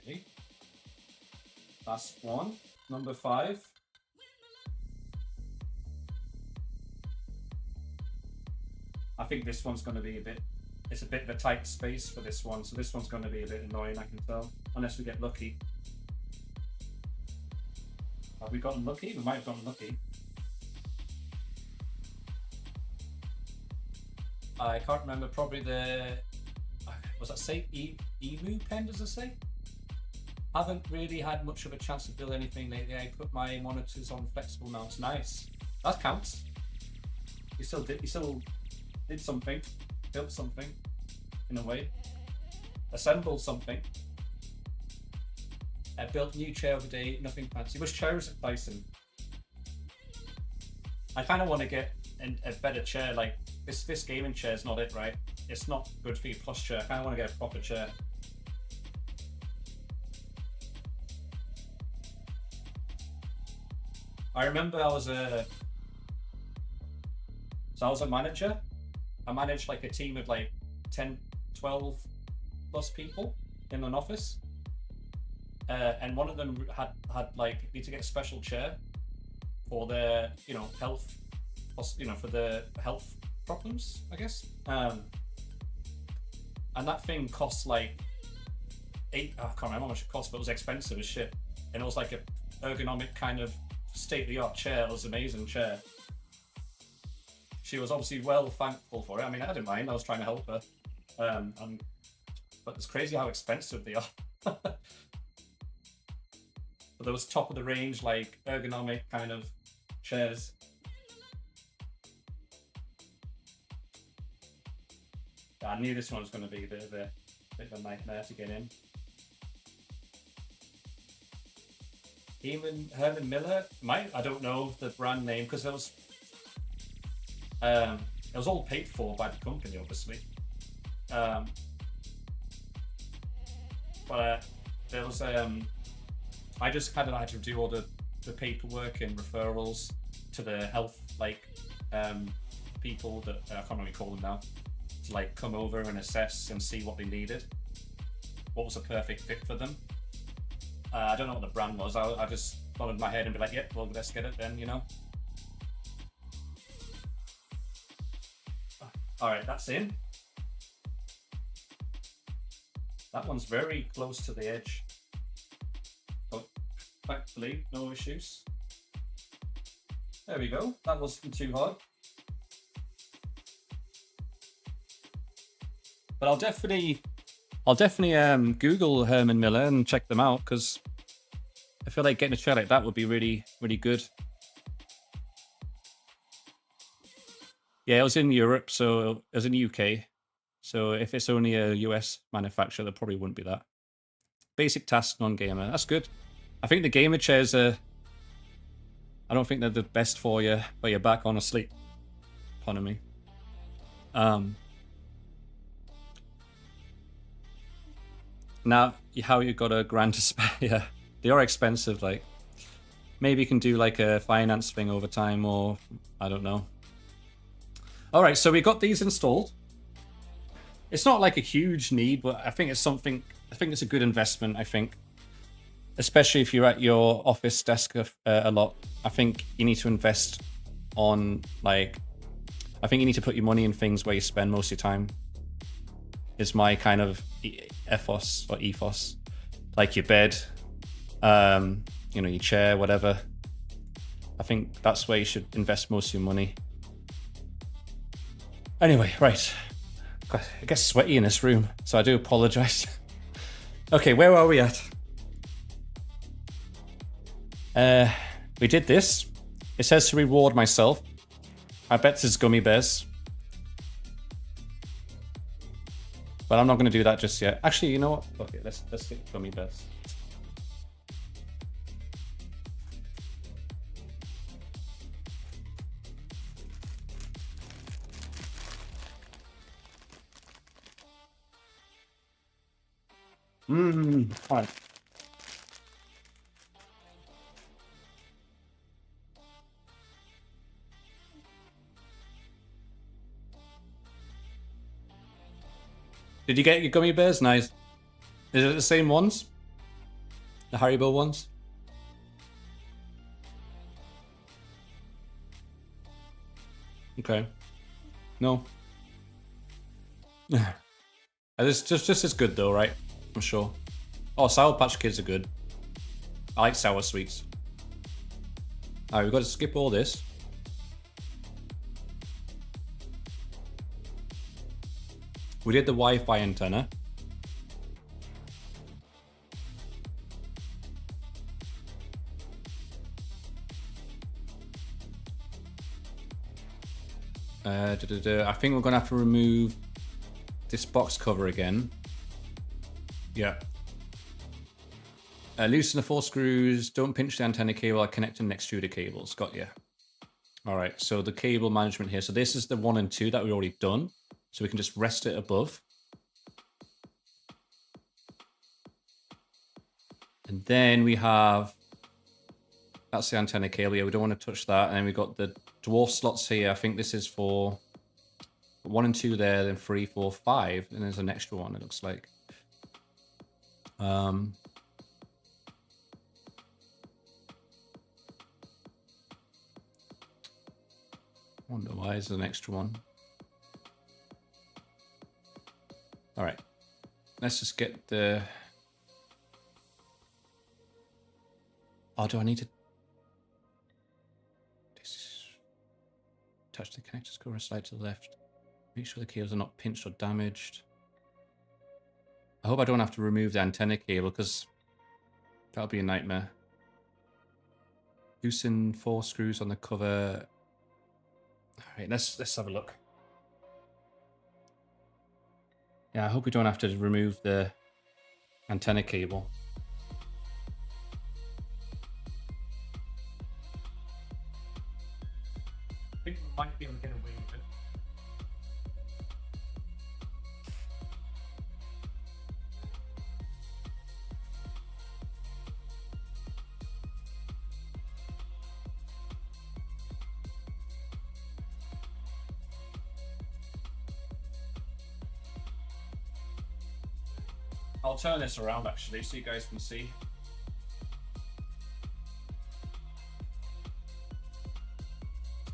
Ready? Last one, number 5. I think this one's going to be it's a bit of a tight space for this one, so this one's going to be a bit annoying, I can tell, unless we get lucky. Have we gotten lucky? We might have gotten lucky. I can't remember, probably was that say emu pen, does it say? Haven't really had much of a chance to build anything lately. I put my monitors on flexible mounts. Nice. That counts. You still did something. Built something, in a way. Assembled something. I built new chair of the day, nothing fancy. Which chair is it, Dyson? I kind of want to get a better chair. Like this gaming chair is not it, right? It's not good for your posture. I kind of want to get a proper chair. I remember I was a manager. I managed like a team of like 10, 12 plus people in an office. And one of them had like need to get a special chair for their, health, for the health problems, I guess. And that thing cost like I can't remember how much it cost, but it was expensive as shit. And it was like a ergonomic kind of state-of-the-art chair. It was an amazing chair. She was obviously well thankful for it. I mean, I didn't mind. I was trying to help her. But it's crazy how expensive they are. But there was top of the range, like ergonomic kind of chairs. I knew this one was going to be a bit of a nightmare to get in. Herman Miller, I don't know the brand name because it was all paid for by the company, obviously. But there was I just kind of had to do all the paperwork and referrals to the health people that I can't really call them now, to like come over and assess and see what they needed, what was a perfect fit for them. I don't know what the brand was. I just nodded my head and be like, "Yep, well, let's get it then," All right, that's in. That one's very close to the edge. But thankfully, no issues. There we go. That wasn't too hard. But I'll definitely Google Herman Miller and check them out, because I feel like getting a chair like that would be really, really good. Yeah, it was in Europe, so it was in the UK. So if it's only a US manufacturer, there probably wouldn't be that. Basic task, non-gamer. That's good. I think the gamer chairs I don't think they're the best for your back, honestly. Pardon me. Now, how you got a grand to spare? Yeah, they are expensive. Like, maybe you can do like a finance thing over time, or I don't know. All right, so we got these installed. It's not like a huge need, but I think it's something. I think it's a good investment. I think, especially if you're at your office desk a lot. I think you need to invest on I think you need to put your money in things where you spend most of your time. Is my kind of ethos or ethos, like your bed, your chair, whatever. I think that's where you should invest most of your money. Anyway, right. It gets sweaty in this room, so I do apologize. Okay, where are we at? We did this. It says to reward myself. I bet this is gummy bears. But I'm not going to do that just yet. Actually, you know what? Okay, let's get gummy bears. Fine. Did you get your gummy bears? Nice. Is it the same ones? The Haribo ones? Okay. No. It's just as good though, right? I'm sure. Oh, Sour Patch Kids are good. I like sour sweets. Alright, we've got to skip all this. We did the Wi-Fi antenna. I think we're gonna have to remove this box cover again. Yeah. Loosen the 4 screws. Don't pinch the antenna cable or connect and extruder cables. Got you. All right, so the cable management here. So this is the 1 and 2 that we already done. So we can just rest it above. And then we have, that's the antenna cable. Yeah, we don't want to touch that. And then we've got the dwarf slots here. I think this is for 1 and 2 there, then 3, 4, 5. And there's an extra one, it looks like. Wonder why is there an extra one. All right, let's just get the. Oh, do I need to touch the connectors? Go slide to the left. Make sure the cables are not pinched or damaged. I hope I don't have to remove the antenna cable because that'll be a nightmare. Loosen 4 screws on the cover. All right, let's have a look. Yeah, I hope we don't have to remove the antenna cable. I think we might be able to get away with it. I'll turn this around actually so you guys can see.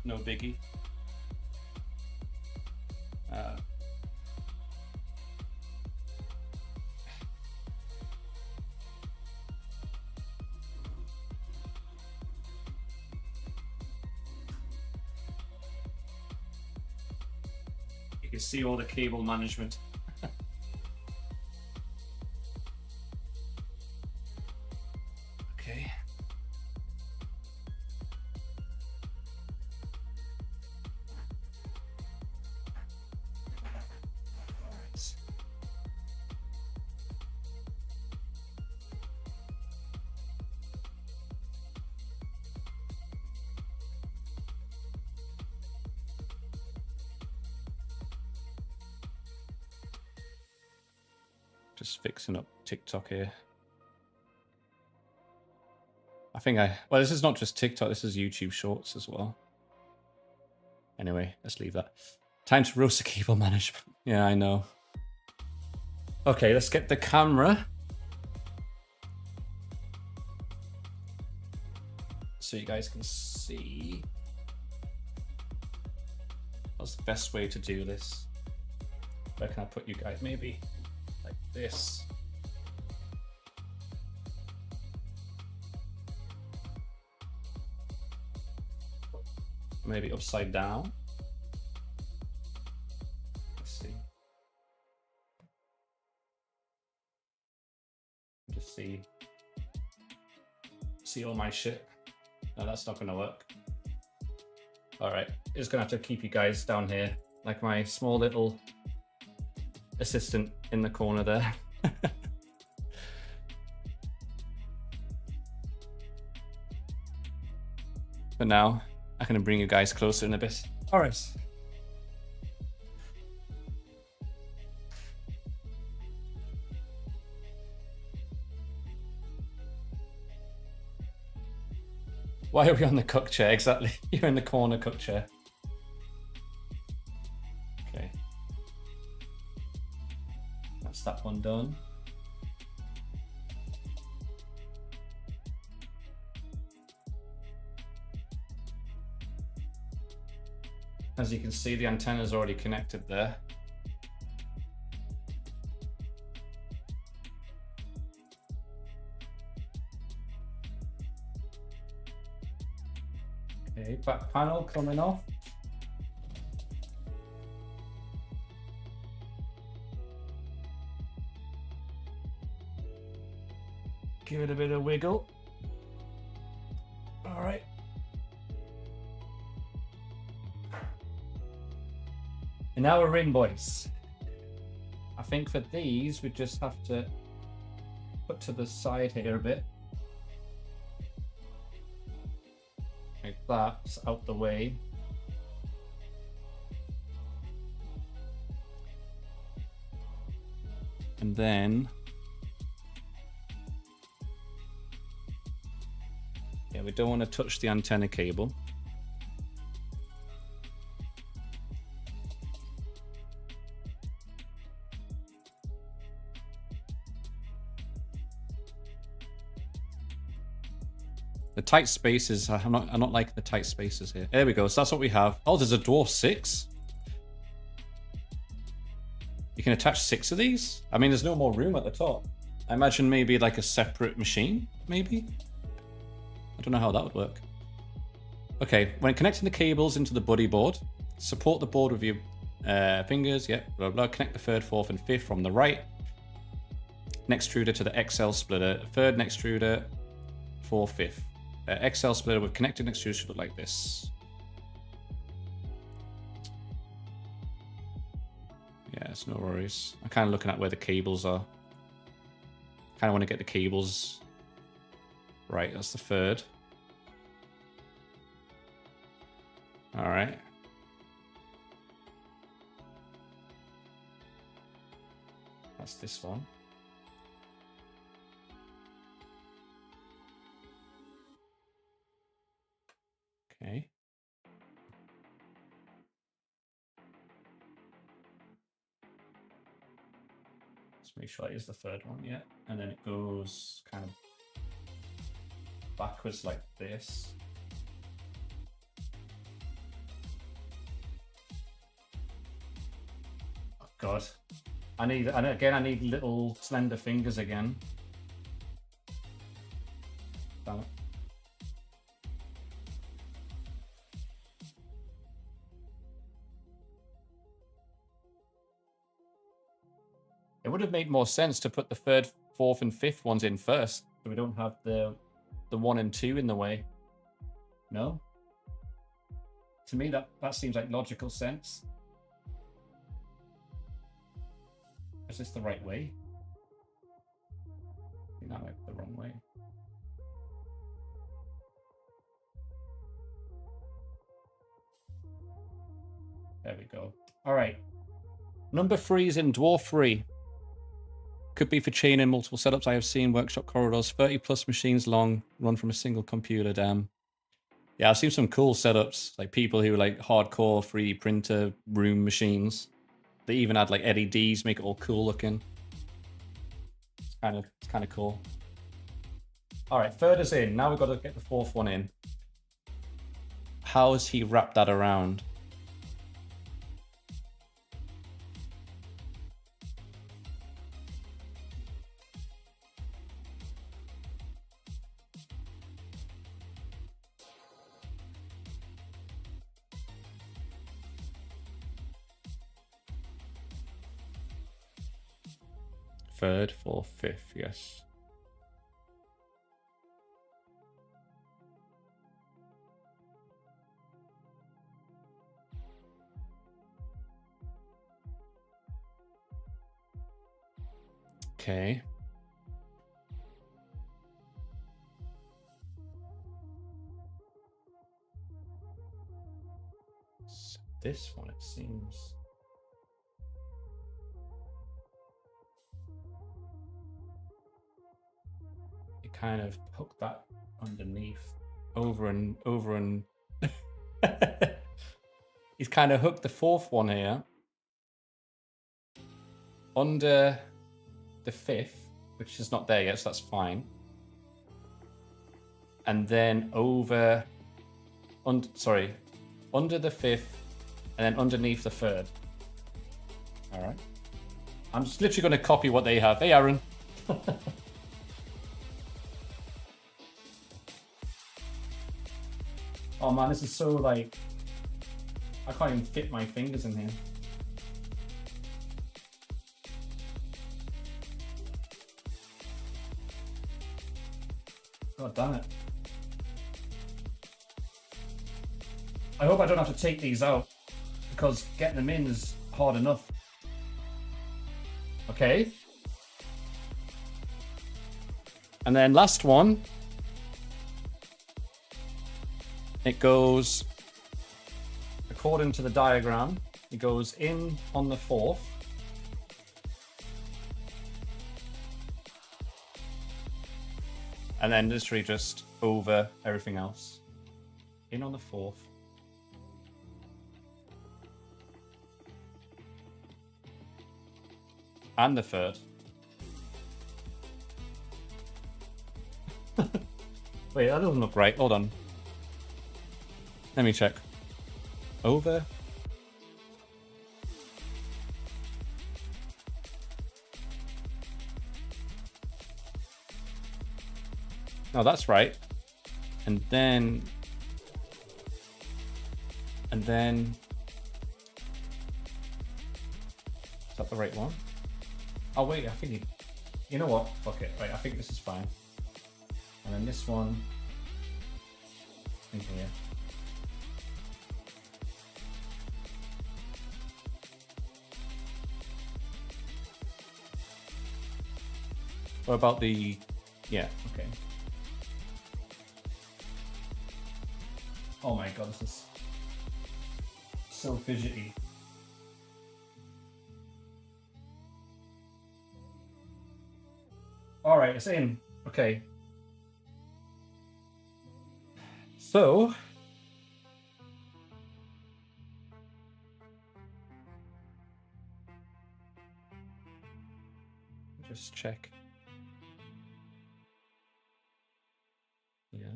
No biggie. You can see all the cable management. Okay. Just fixing up TikTok here. Well, this is not just TikTok, this is YouTube Shorts as well. Anyway, let's leave that. Time to roast the cable management. Yeah, I know. Okay, let's get the camera. So you guys can see. What's the best way to do this? Where can I put you guys? Maybe like this. Maybe upside down. Let's see. Just see all my shit. No, that's not gonna work. All right, just gonna have to keep you guys down here, like my small little assistant in the corner there. But now I can bring you guys closer in a bit. All right. Why are we on the cook chair? Exactly. You're in the corner cook chair. Okay. That's that one done. As you can see, the antenna is already connected there. Okay, back panel coming off. Give it a bit of wiggle. All right. And now we're in, boys. I think for these, we just have to put to the side here a bit. Like that's out the way. And then, yeah, we don't want to touch the antenna cable. The tight spaces, I'm not liking the tight spaces here. There we go, so that's what we have. Oh, there's a dwarf 6. You can attach 6 of these? I mean, there's no more room at the top. I imagine maybe like a separate machine, maybe? I don't know how that would work. Okay, when connecting the cables into the buddy board, support the board with your fingers, yeah, blah, blah. Connect the 3rd, 4th, and 5th from the right. Next extruder to the XL splitter. 3rd next extruder, 4th, 5th. XL splitter with connected next extruder should look like this. Yeah, it's no worries. I'm kind of looking at where the cables are. Kind of want to get the cables right. That's the 3rd. All right. That's this one. Okay. Let's make sure it is the 3rd one, yeah. And then it goes kind of backwards like this. Oh God. I need little slender fingers again. Damn it. It would have made more sense to put the 3rd, 4th, and 5th ones in first, so we don't have the 1 and 2 in the way. No? To me, that seems like logical sense. Is this the right way? I think that might be the wrong way. There we go. All right. Number 3 is in Dwarf 3. Could be for chaining multiple setups. I have seen workshop corridors, 30 plus machines long, run from a single computer, damn. Yeah, I've seen some cool setups, like people who like hardcore 3D printer room machines. They even add like LEDs, make it all cool looking. It's kind of cool. All right, 3rd is in. Now we've got to get the 4th one in. How has he wrapped that around? Third, 4th, 5th, yes. Okay. So this one, it seems. You kind of hook that underneath, over and he's kind of hooked the 4th one here under the 5th, which is not there yet, so that's fine. And then under the 5th, and then underneath the 3rd. All right. I'm just literally going to copy what they have. Hey, Aaron. Oh man, this is so like, I can't even fit my fingers in here. God damn it. I hope I don't have to take these out, because getting them in is hard enough. Okay. And then last one, it goes, according to the diagram, it goes in on the 4th. And then literally just over everything else. In on the 4th. And the 3rd. Wait, that doesn't look right. Hold on. Let me check. Over. No, that's right. And then... Is that the right one? Oh wait, I think you know what? Fuck it. Right, I think this is fine. And then this one in here. What about the... Yeah, okay. Oh my god, this is so fidgety. Alright, it's in. Okay. So... just check. Yeah.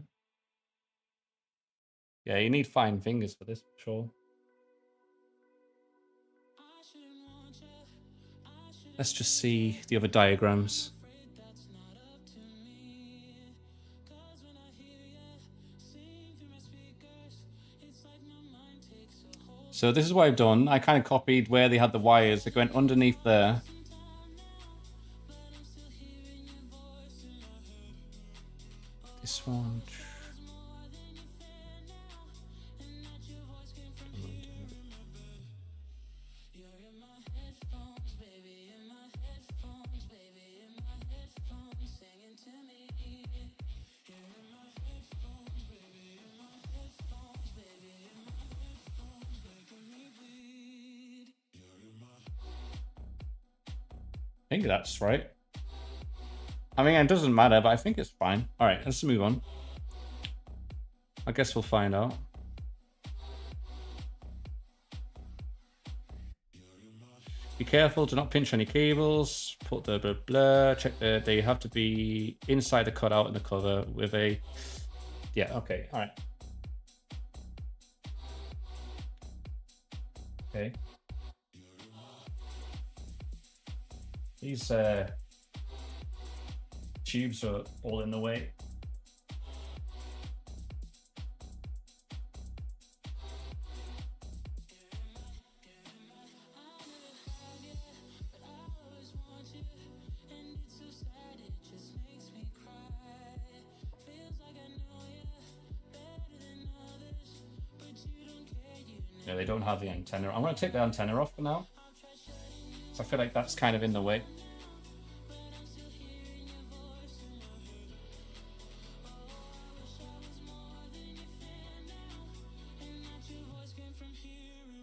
Yeah, you need fine fingers for this, for sure. Let's just see the other diagrams. So this is what I've done. I kind of copied where they had the wires. They went underneath there. This one. I think that's right. I mean, it doesn't matter, but I think it's fine. All right, let's move on. I guess we'll find out. Be careful, do not pinch any cables. Put the blah, blah. Check that they have to be inside the cutout in the cover with a... Yeah, okay, all right. Okay. These tubes are all in the way. Yeah, they don't have the antenna. I'm going to take the antenna off for now. So I feel like that's kind of in the way.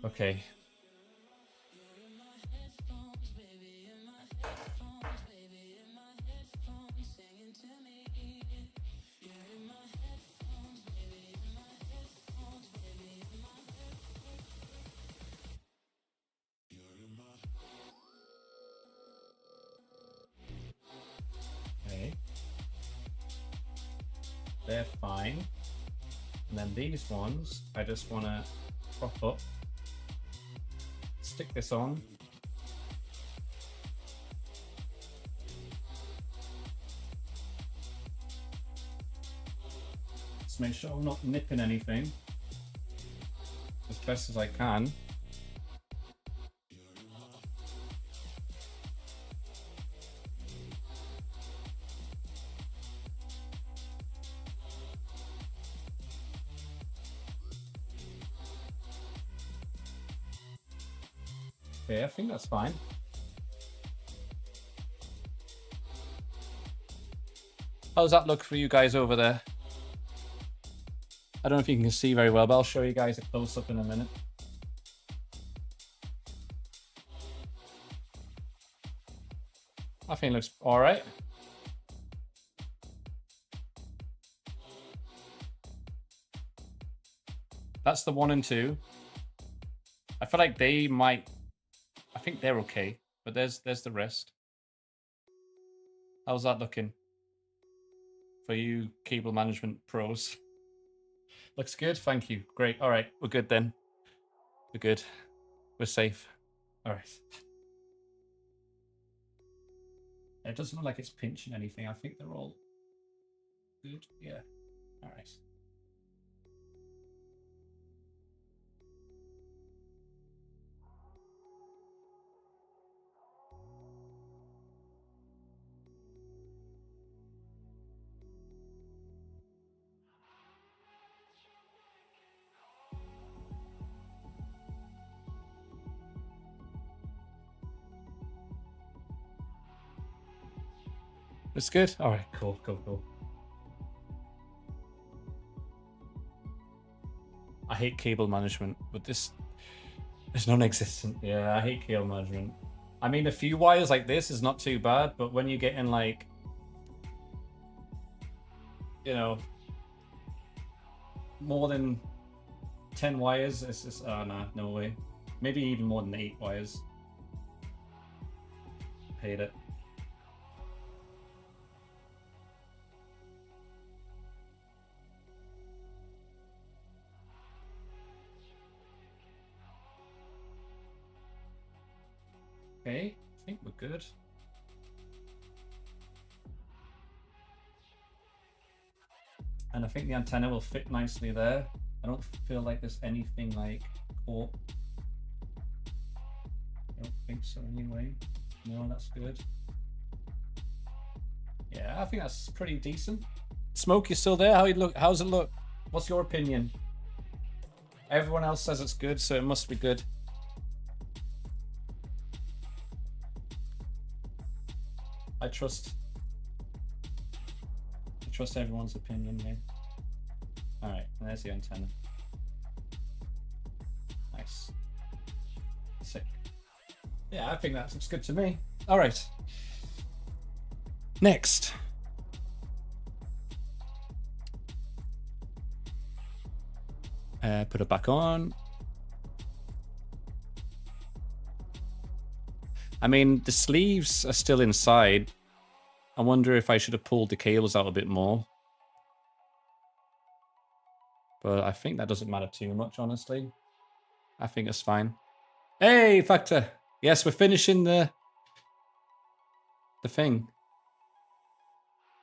Okay. Okay. They're fine. And then these ones, I just want to prop up. Stick this on. Just make sure I'm not nipping anything as best as I can. Okay, I think that's fine. How's that look for you guys over there? I don't know if you can see very well, but I'll show you guys a close-up in a minute. I think it looks all right. That's the 1 and 2. I feel like they might. I think they're okay, but there's the rest. How's that looking for you, cable management pros? Looks good. Thank you. Great. All right, we're good then. We're good. We're safe. All right. It doesn't look like it's pinching anything. I think they're all good. Yeah. All right. It's good? All right, cool. I hate cable management, but this is non-existent. Yeah, I hate cable management. I mean, a few wires like this is not too bad, but when you get in like, you know, more than 10 wires, it's just, oh no, no way. Maybe even more than 8 wires. Hate it. Okay, I think we're good. And I think the antenna will fit nicely there. I don't feel like there's anything like caught. I don't think so anyway. No, that's good. Yeah, I think that's pretty decent. Smoke, you still there? How's it look? What's your opinion? Everyone else says it's good, so it must be good. I trust everyone's opinion here. Alright, there's the antenna. Nice. Sick. Yeah, I think that looks good to me. Alright. Next. Put it back on. I mean, the sleeves are still inside. I wonder if I should have pulled the cables out a bit more. But I think that doesn't matter too much, honestly. I think it's fine. Hey, Factor! Yes, we're finishing the thing.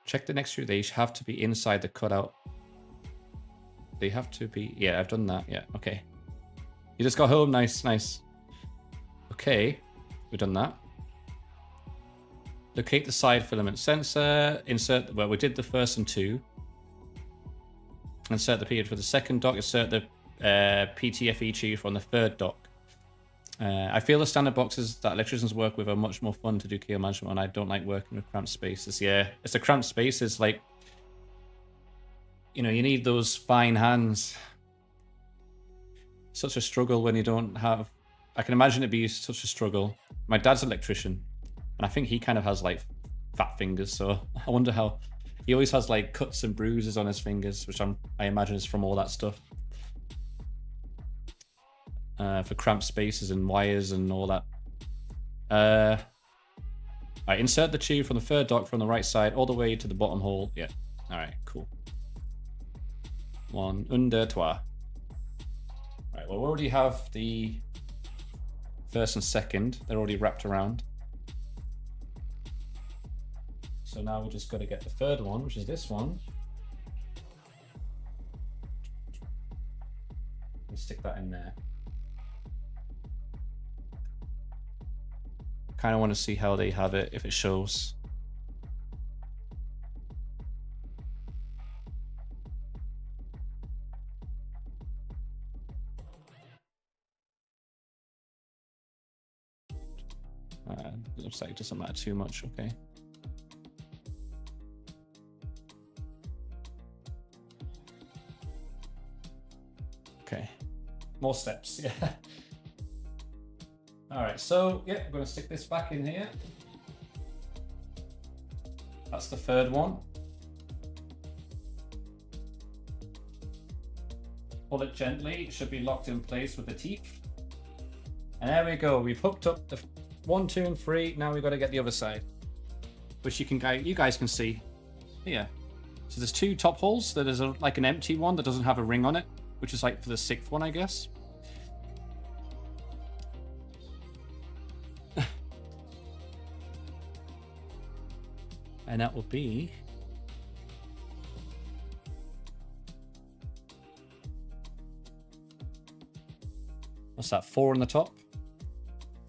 Check the next few. They have to be inside the cutout. They have to be... Yeah, I've done that. Yeah, okay. You just got home. Nice, nice. Okay, we've done that. Locate the side filament sensor. Insert... Well, we did the first and 2. Insert the period for the second dock. Insert the PTFE tube from the third dock. I feel the standard boxes that electricians work with are much more fun to do cable management on. I don't like working with cramped spaces. Yeah, it's the cramped spaces, like... You know, you need those fine hands. Such a struggle when you don't have... I can imagine it be such a struggle. My dad's an electrician, and I think he kind of has, like, fat fingers, so I wonder how... He always has, like, cuts and bruises on his fingers, which I imagine is from all that stuff. For cramped spaces and wires and all that. Alright, insert the tube from the third dock from the right side all the way to the bottom hole. Yeah, alright, cool. 1, 2, 3. Alright, well, we already have the first and second. They're already wrapped around. So now we just got to get the third one, which is this one. And stick that in there. Kind of want to see how they have it, if it shows. Looks like it doesn't matter too much, okay. More steps, yeah. All right, so yeah, I'm going to stick this back in here. That's the third one. Pull it gently, it should be locked in place with the teeth. And there we go, we've hooked up the 1, 2, and 3. Now we've got to get the other side, which you guys can see here. So there's 2 top holes. There's like an empty one that doesn't have a ring on it, which is like for the 6th one, I guess. And that will be... what's that? 4 on the top,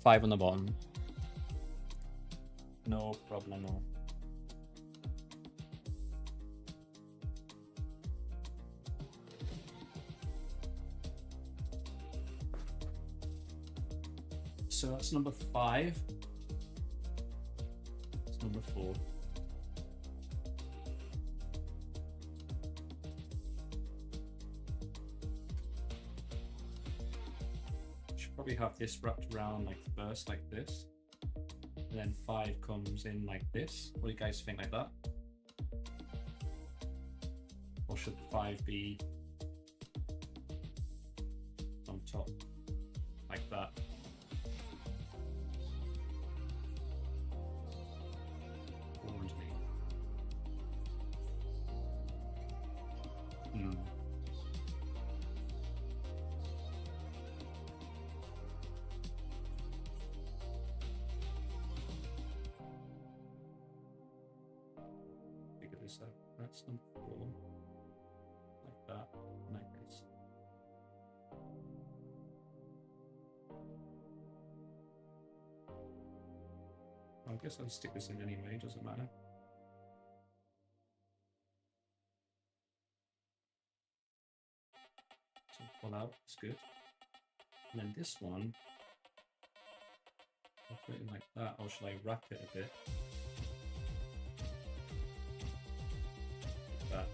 5 on the bottom. No problemo. So that's number 5. That's number 4. Should probably have this wrapped around like first like this. And then 5 comes in like this. What do you guys think, like that? Or should 5 be on top like that? Figure this out. That's number 4. Like that, like this. I guess I'll stick this in anyway, it doesn't matter. So pull out, it's good. And then this one, I'll put it in like that, or should I wrap it a bit? Like that.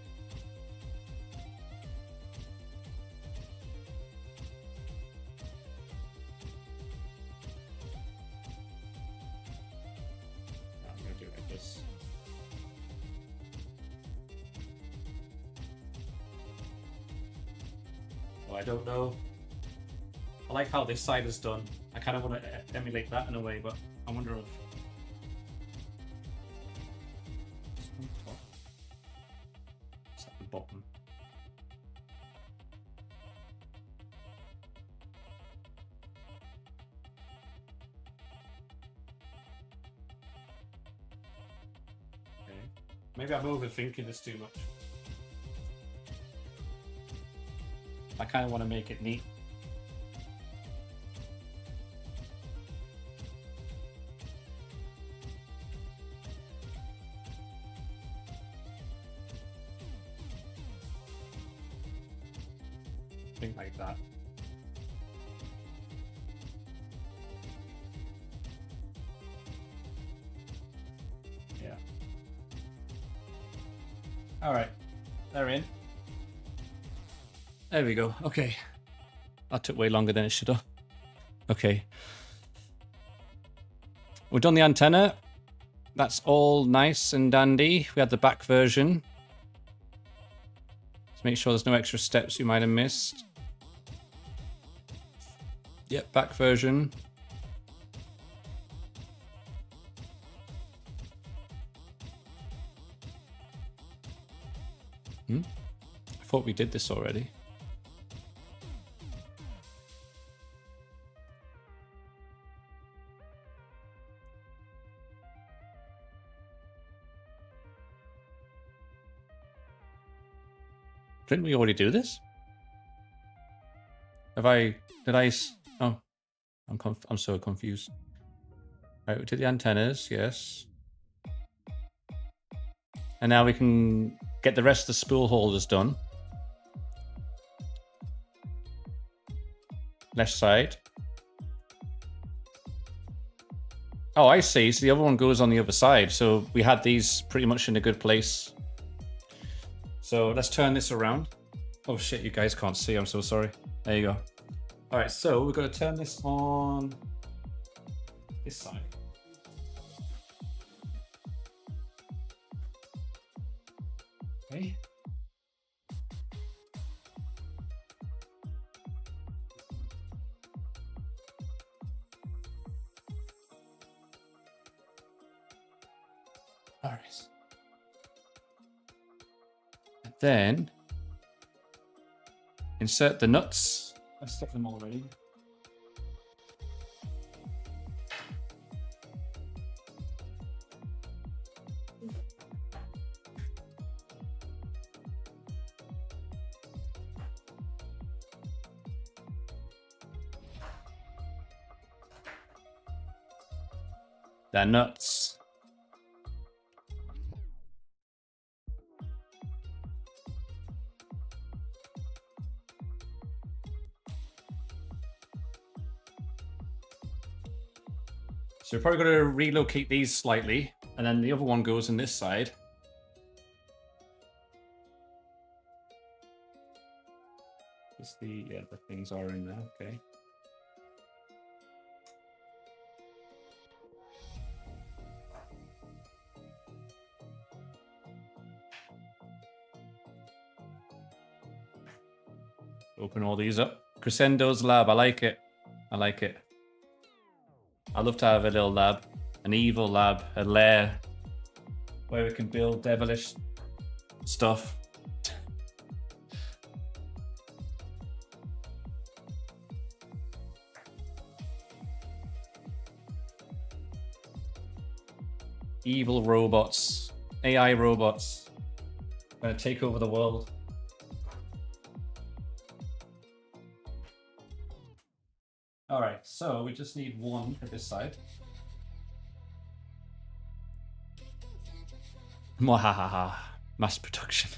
I'm going to do it like this. Oh, I don't know. I like how this side is done. I kind of want to emulate that in a way, but I wonder if... It's at the bottom. Okay. Maybe I'm overthinking this too much. I kind of want to make it neat. Think like that. Yeah. All right, they're in. There we go. Okay. That took way longer than it should have. Okay. We've done the antenna. That's all nice and dandy. We had the back version. Let's make sure there's no extra steps you might have missed. Yep, back version. I thought we did this already. Didn't we already do this? Oh, I'm so confused. Right, we did the antennas, yes. And now we can get the rest of the spool holders done. Left side. Oh, I see. So the other one goes on the other side. So we had these pretty much in a good place. So let's turn this around. Oh shit, you guys can't see. I'm so sorry. There you go. All right, so we're going to turn this on this side. Okay. All right. And then insert the nuts. I stuck them already. They're nuts. So we're probably going to relocate these slightly, and then the other one goes in this side. Just the things are in there. Okay. Open all these up. Crisendo's lab. I like it. I like it. I'd love to have a little lab, an evil lab, a lair where we can build devilish stuff. Evil robots, AI robots, gonna take over the world. All right, so we just need one for this side. Mwahaha, mass production.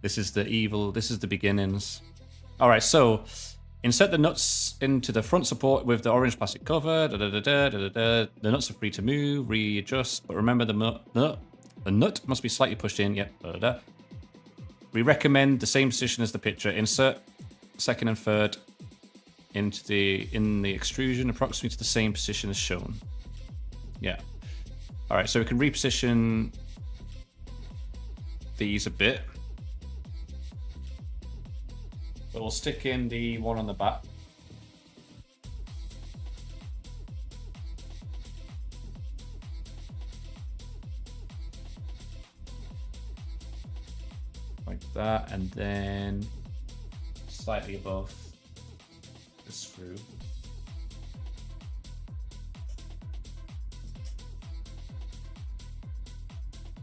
This is the evil, this is the beginnings. All right, so insert the nuts into the front support with the orange plastic cover. The nuts are free to move, readjust, but remember the nut must be slightly pushed in. Yep. We recommend the same position as the picture. Insert second and third in the extrusion, approximately to the same position as shown. Yeah. All right, so we can reposition these a bit. But we'll stick in the one on the back. Like that, and then slightly above the screw.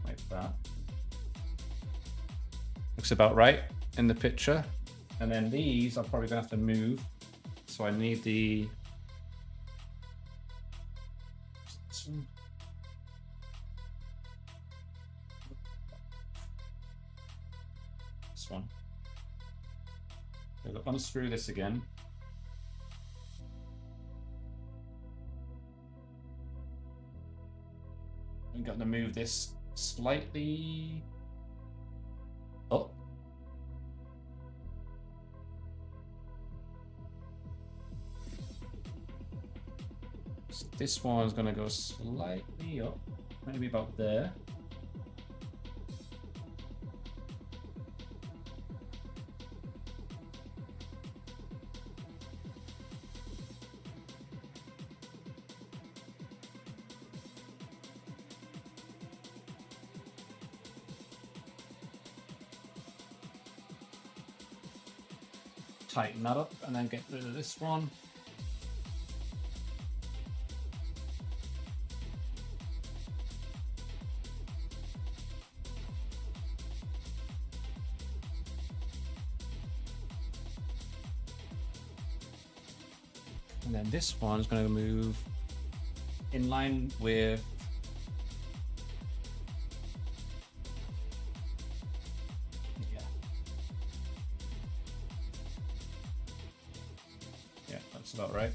Like that. Looks about right in the picture. And then these are probably gonna have to move. So I need the this one. This one. So we'll unscrew this again. I'm gonna move this slightly up. This one's gonna go slightly up, maybe about there. Tighten that up and then get rid of this one. And then this one's going to move in line with yeah, that's about right.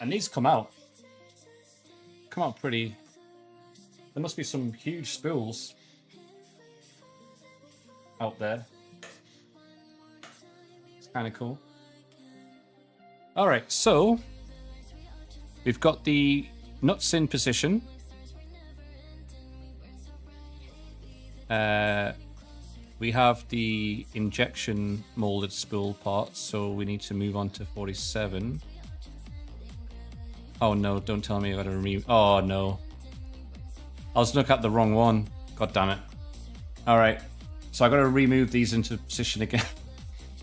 And these come out pretty. There must be some huge spools out there. It's kind of cool. All right, so we've got the nuts in position. We have the injection molded spool parts, so we need to move on to 47. Oh no, don't tell me I gotta remove. Oh no. I was looking at the wrong one. God damn it. Alright. So I gotta remove these into position again.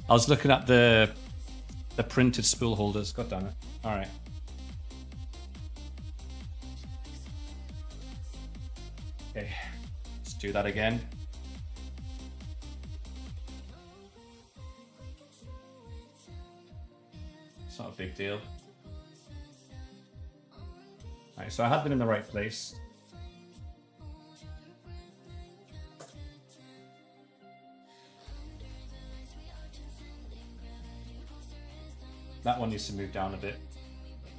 I was looking at the printed spool holders. God damn it. Alright. Okay. Let's do that again. It's not a big deal. Alright, so I had them in the right place. That one needs to move down a bit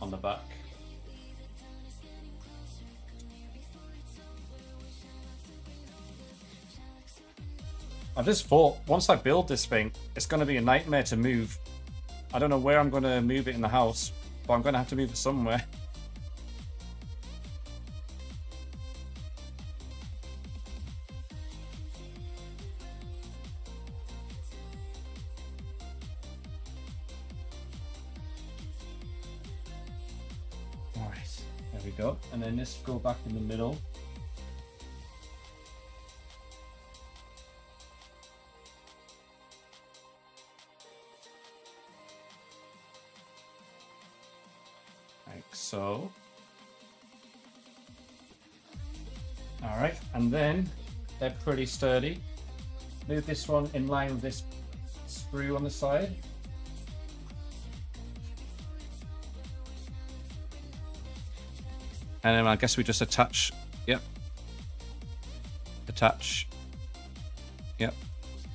on the back. I just thought, once I build this thing, it's going to be a nightmare to move. I don't know where I'm going to move it in the house, but I'm going to have to move it somewhere. Alright, there we go. And then this go back in the middle. Like so. Alright, and then they're pretty sturdy. Move this one in line with this screw on the side. And then I guess we just attach, yep. Attach, yep,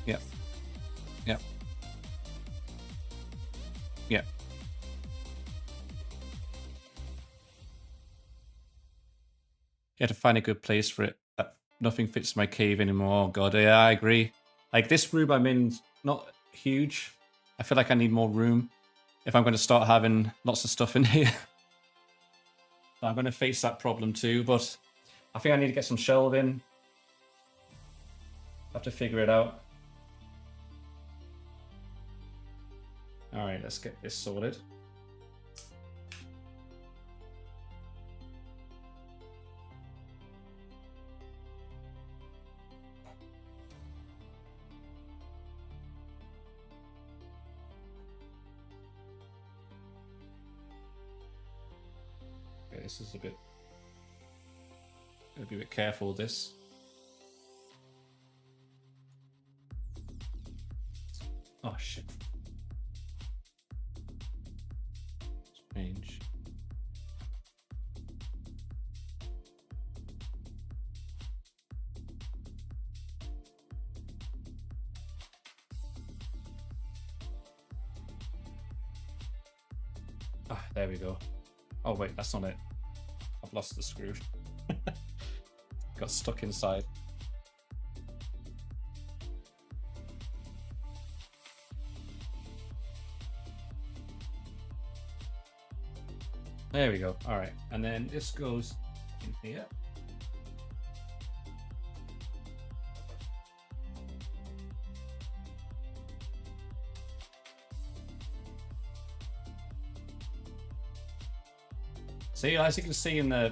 yep, yep, yep. You had to find a good place for it. Nothing fits my cave anymore. Oh god, yeah, I agree. Like this room I'm in's not huge. I feel like I need more room if I'm going to start having lots of stuff in here. I'm going to face that problem too, but I think I need to get some shelving. Have to figure it out. Alright, let's get this sorted. Okay, this is a bit... Gotta be a bit careful with this. Oh shit. Strange. Ah, there we go. Oh wait, that's not it. I've lost the screw. Got stuck inside. There we go. All right, and then this goes in here. See, as you can see in the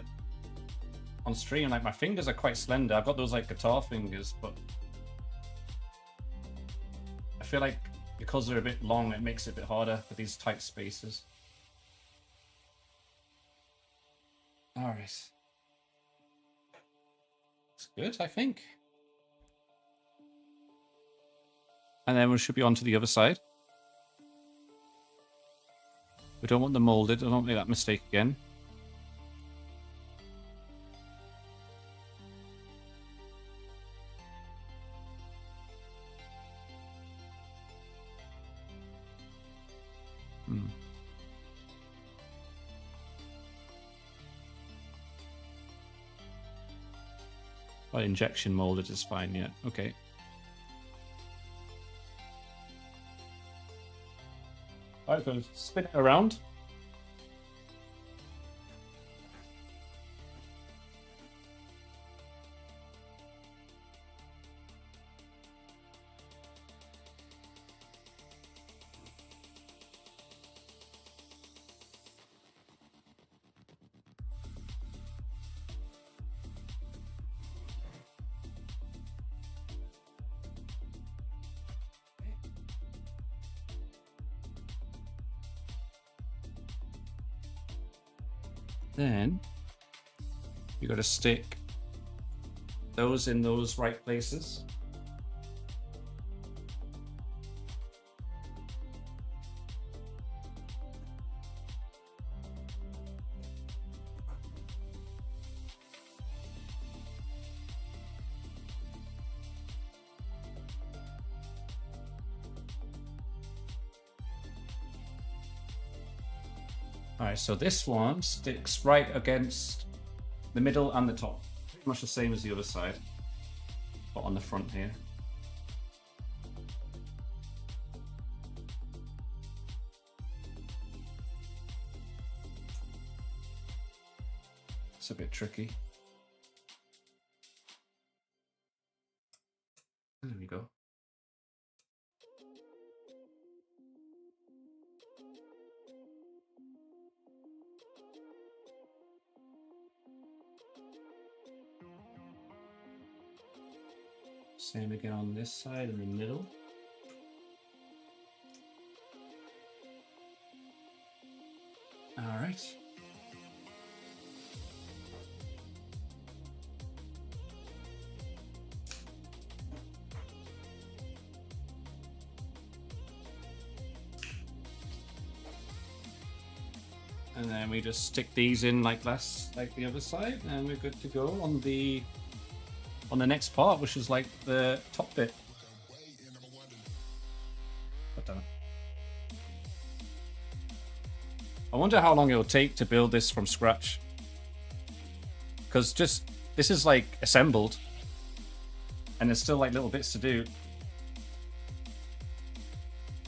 on stream, like my fingers are quite slender. I've got those like guitar fingers, but I feel like because they're a bit long, it makes it a bit harder for these tight spaces. All right, it's good, I think. And then we should be on to the other side. We don't want them molded. I don't make that mistake again. Well, injection molded is fine, yeah. Okay. Alright, so spin it around. Then you got to stick those in those right places. Alright, so this one sticks right against the middle and the top. Pretty much the same as the other side, but on the front here. It's a bit tricky. There we go. Same again on this side in the middle. All right. And then we just stick these in like the other side, and we're good to go on the next part, which is like the top bit. I wonder how long it will take to build this from scratch, because this is like assembled, and there's still like little bits to do.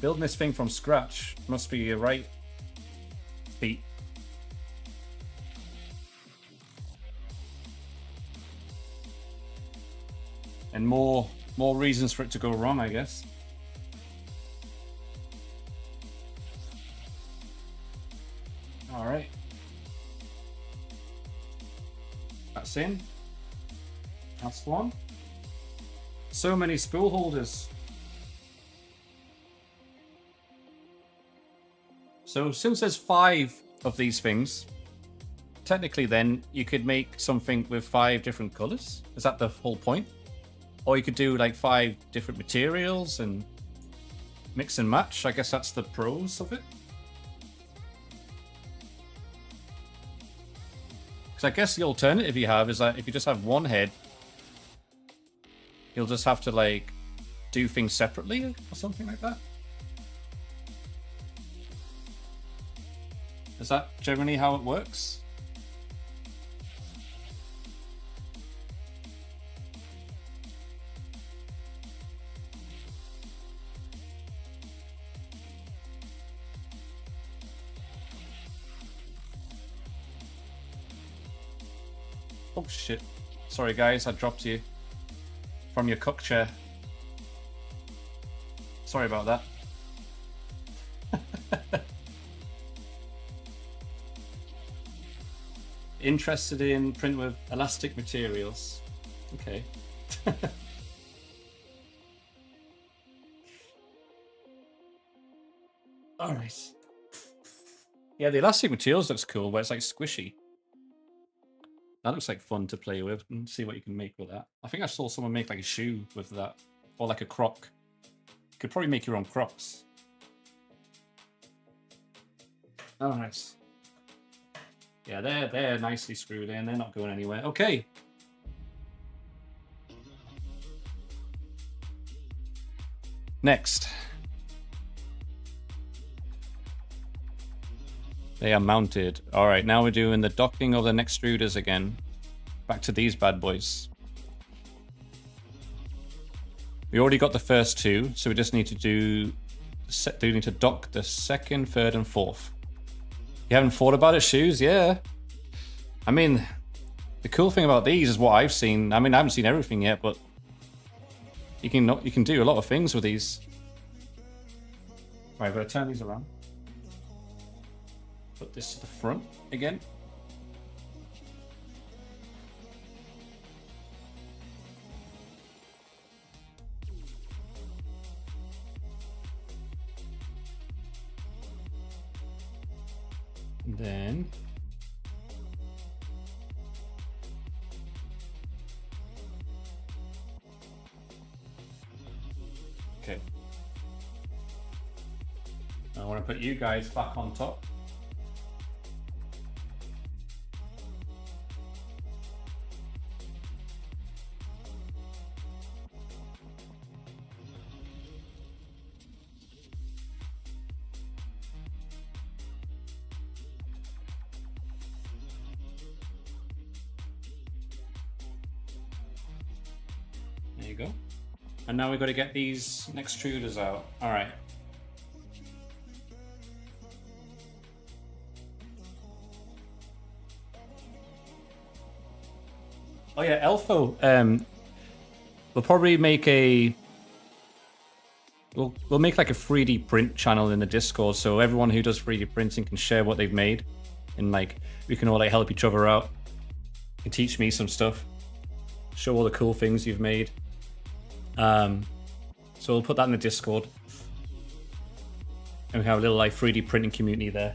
Building this thing from scratch must be a right feat. And more reasons for it to go wrong, I guess. All right. That's in. That's one. So many spool holders. So since there's 5 of these things, technically then you could make something with 5 different colors. Is that the whole point? Or you could do like 5 different materials and mix and match. I guess that's the pros of it. Because I guess the alternative you have is that if you just have one head, you'll just have to like do things separately or something like that. Is that generally how it works? Oh shit. Sorry guys, I dropped you from your cook chair. Sorry about that. Interested in print with elastic materials. Okay. Alright. Yeah, the elastic materials looks cool, but it's like squishy. That looks like fun to play with and see what you can make with that. I think I saw someone make like a shoe with that. Or like a croc. You could probably make your own crocs. Oh, nice. Yeah, they're nicely screwed in. They're not going anywhere. Okay. Next. They are mounted. Alright, now we're doing the docking of the extruders again. Back to these bad boys. We already got the first two, so we just need to do we need to dock the second, third, and fourth. You haven't thought about it, Shoes? Yeah. I mean, the cool thing about these is what I've seen. I mean, I haven't seen everything yet, but you can do a lot of things with these. Right, I'm gonna turn these around. Put this to the front again. And then okay. I want to put you guys back on top. There you go. And now we've got to get these extruders out. All right. Oh yeah, Elfo. We'll probably make a. We'll make like a 3D print channel in the Discord, so everyone who does 3D printing can share what they've made, and like we can all like help each other out. You can teach me some stuff, show all the cool things you've made. So we'll put that in the Discord, and we have a little like 3D printing community there.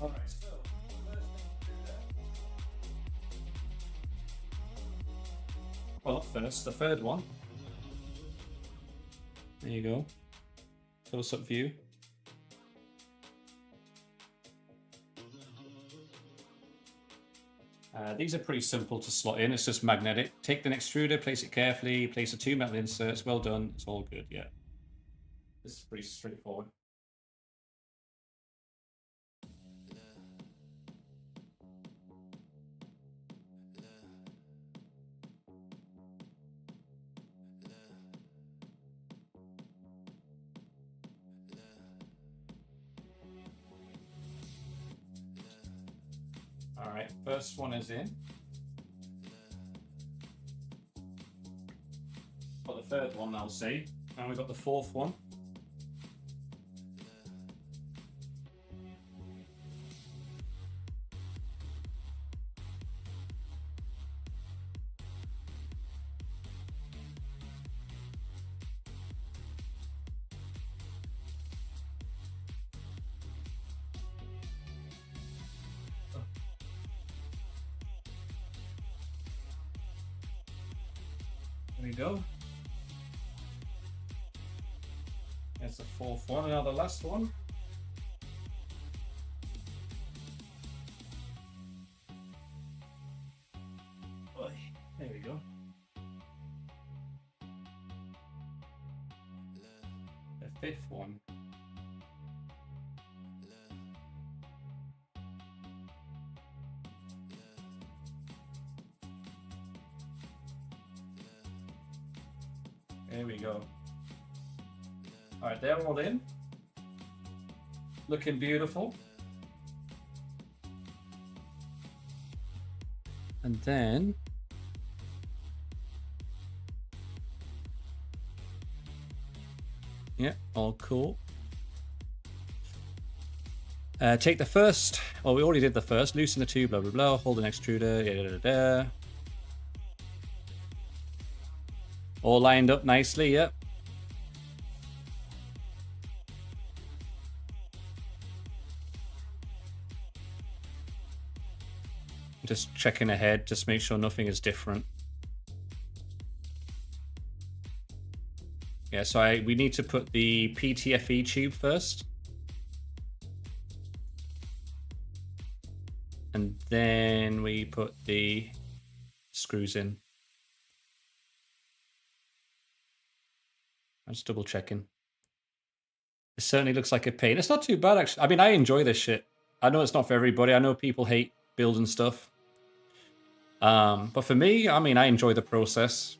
Alright, so first thing to do there. Well, not first, the third one. There you go. Close-up view. These are pretty simple to slot in. It's just magnetic. Take the extruder, place it carefully, place the 2 metal inserts. Well done. It's all good, yeah. This is pretty straightforward. All right, first one is in. Got the third one, I'll say. And we've got the fourth one. There we go. There's the fourth one, and now the last one. There we go. The fifth one. There we go. All right, they're all in. Looking beautiful. And then yeah, all cool. Take the first. Well, we already did the first. Loosen the two. Blah blah blah. Hold an extruder. Yeah. All lined up nicely. Yep. Just checking ahead, just make sure nothing is different. Yeah, so we need to put the PTFE tube first. And then we put the screws in. I'm just double checking. It certainly looks like a pain. It's not too bad, actually. I mean, I enjoy this shit. I know it's not for everybody. I know people hate building stuff. But for me, I mean, I enjoy the process.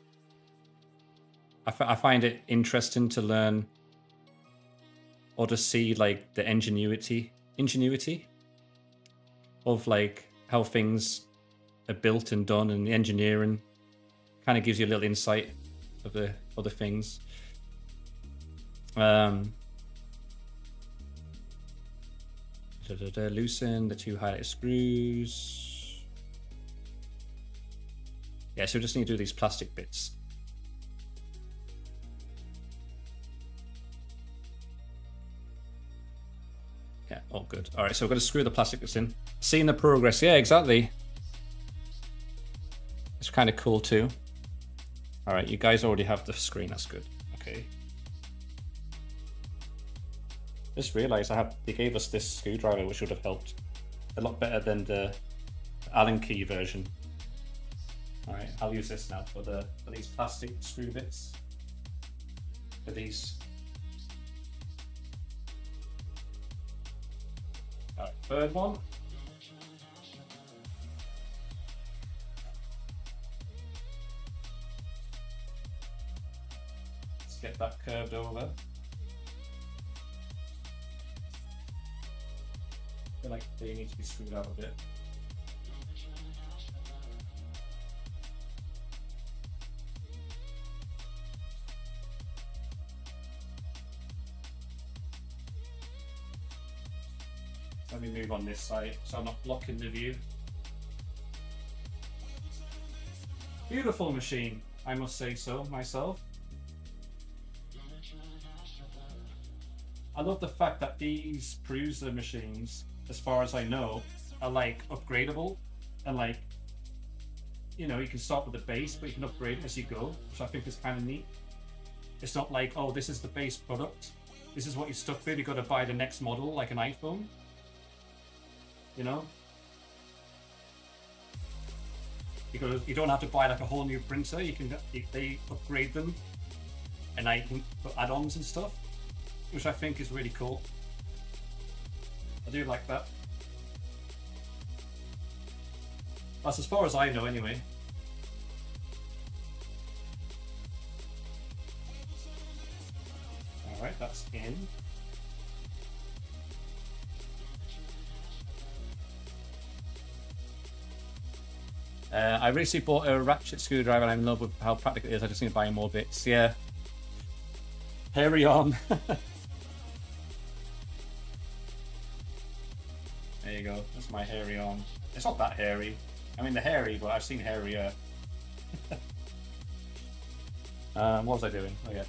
I find it interesting to learn or to see like the ingenuity of like how things are built and done, and the engineering kind of gives you a little insight of the other things. Loosen the 2 highlighted screws. Yeah, so we just need to do these plastic bits. Yeah, all good. All right, so we're going to screw the plastic bits in. Seeing the progress. Yeah, exactly. It's kind of cool too. All right, you guys already have the screen. That's good. Okay. Just realized they gave us this screwdriver, which would have helped a lot better than the Allen key version. All right, I'll use this now for these plastic screw bits. For these. All right, third one. Let's get that curved over. I feel like they need to be screwed out a bit. Let me move on this side so I'm not blocking the view. Beautiful machine, I must say so myself. I love the fact that these Prusa machines, as far as I know, are like upgradable, and like, you know, you can start with the base, but you can upgrade as you go, which I think is kind of neat. It's not like, oh, this is the base product, this is what you're stuck with, you've got to buy the next model like an iPhone. You know? Because you don't have to buy like a whole new printer, they upgrade them and I can put add-ons and stuff, which I think is really cool. I do like that. That's as far as I know anyway. Alright, that's in. I recently bought a ratchet screwdriver and I'm in love with how practical it is. I just need to buy more bits. Yeah. Hairy on. There you go. That's my hairy arm. It's not that hairy. I mean, they're hairy, but I've seen hairier. What was I doing? Oh, yeah.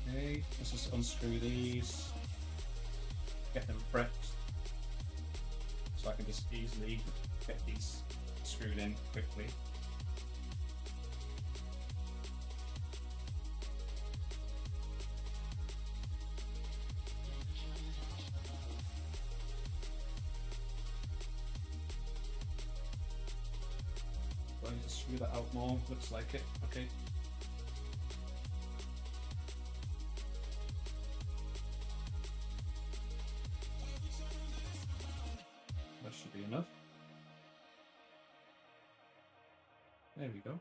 Okay, let's just unscrew these, get them prepped, so I can just easily get these screwed in quickly. So I need to screw that out more, looks like it, okay. Should be enough. There we go.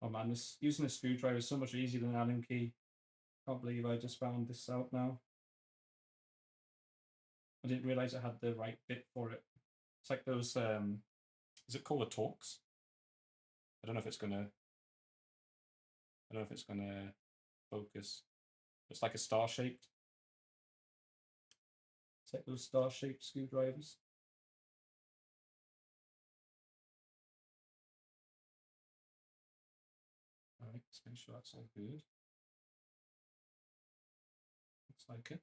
Oh man, using a screwdriver is so much easier than an Allen key. Can't believe I just found this out now. I didn't realize I had the right bit for it. It's like those, is it called a Torx? I don't know if it's gonna focus. It's like a star-shaped. It's like those star-shaped screwdrivers. All right, let's make sure that's all good. Looks like it.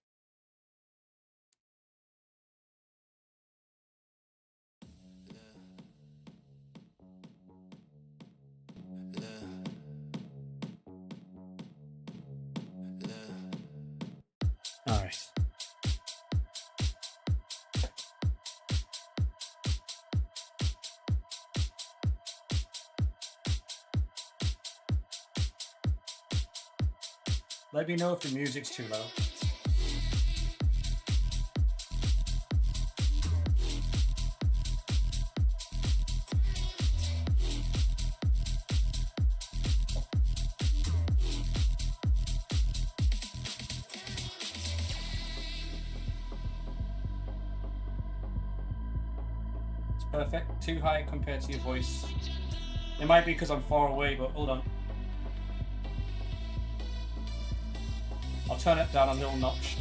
Let me know if the music's too loud. It's perfect. Too high compared to your voice. It might be because I'm far away, but hold on. I'll turn it down a little notch.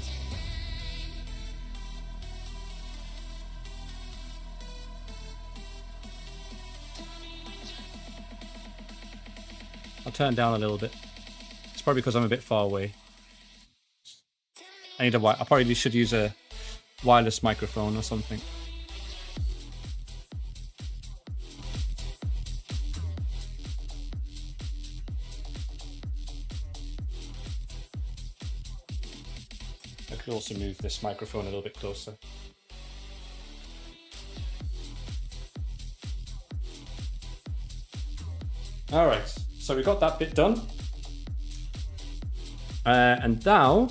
I'll turn it down a little bit. It's probably because I'm a bit far away. I probably should use a wireless microphone or something. I could also move this microphone a little bit closer. All right, so we got that bit done. And now,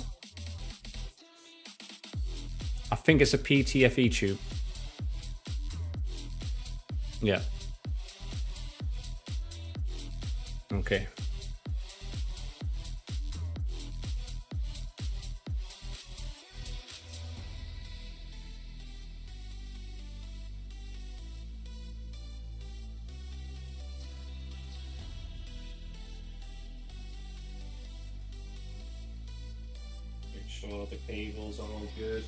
I think it's a PTFE tube. Yeah. Okay. Make sure the cables are all good.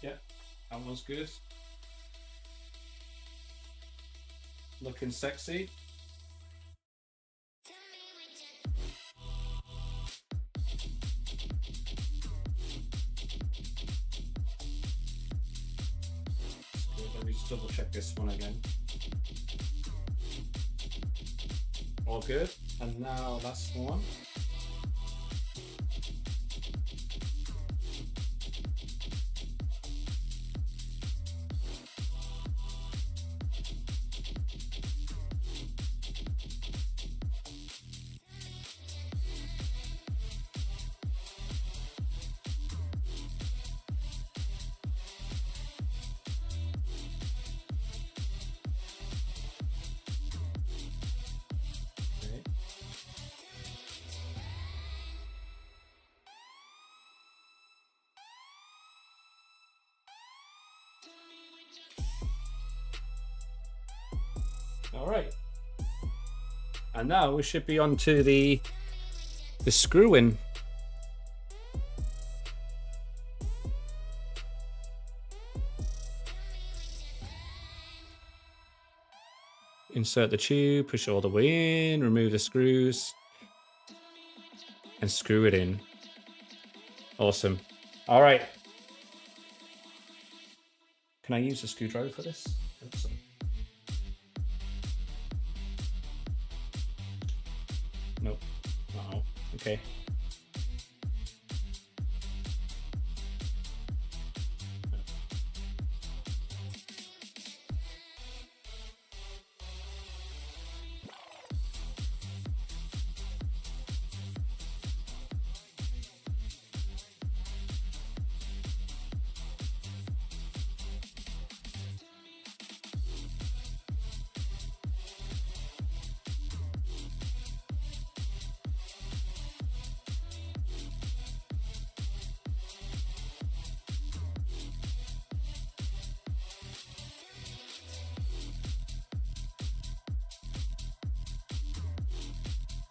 Yeah, that was good. Looking sexy. Let me just double check this one again. All good. And now last one. All right, and now we should be on to the screw-in. Insert the tube, push it all the way in, remove the screws, and screw it in. Awesome. All right. Can I use a screwdriver for this? Awesome. Nope. Uh-oh. Okay.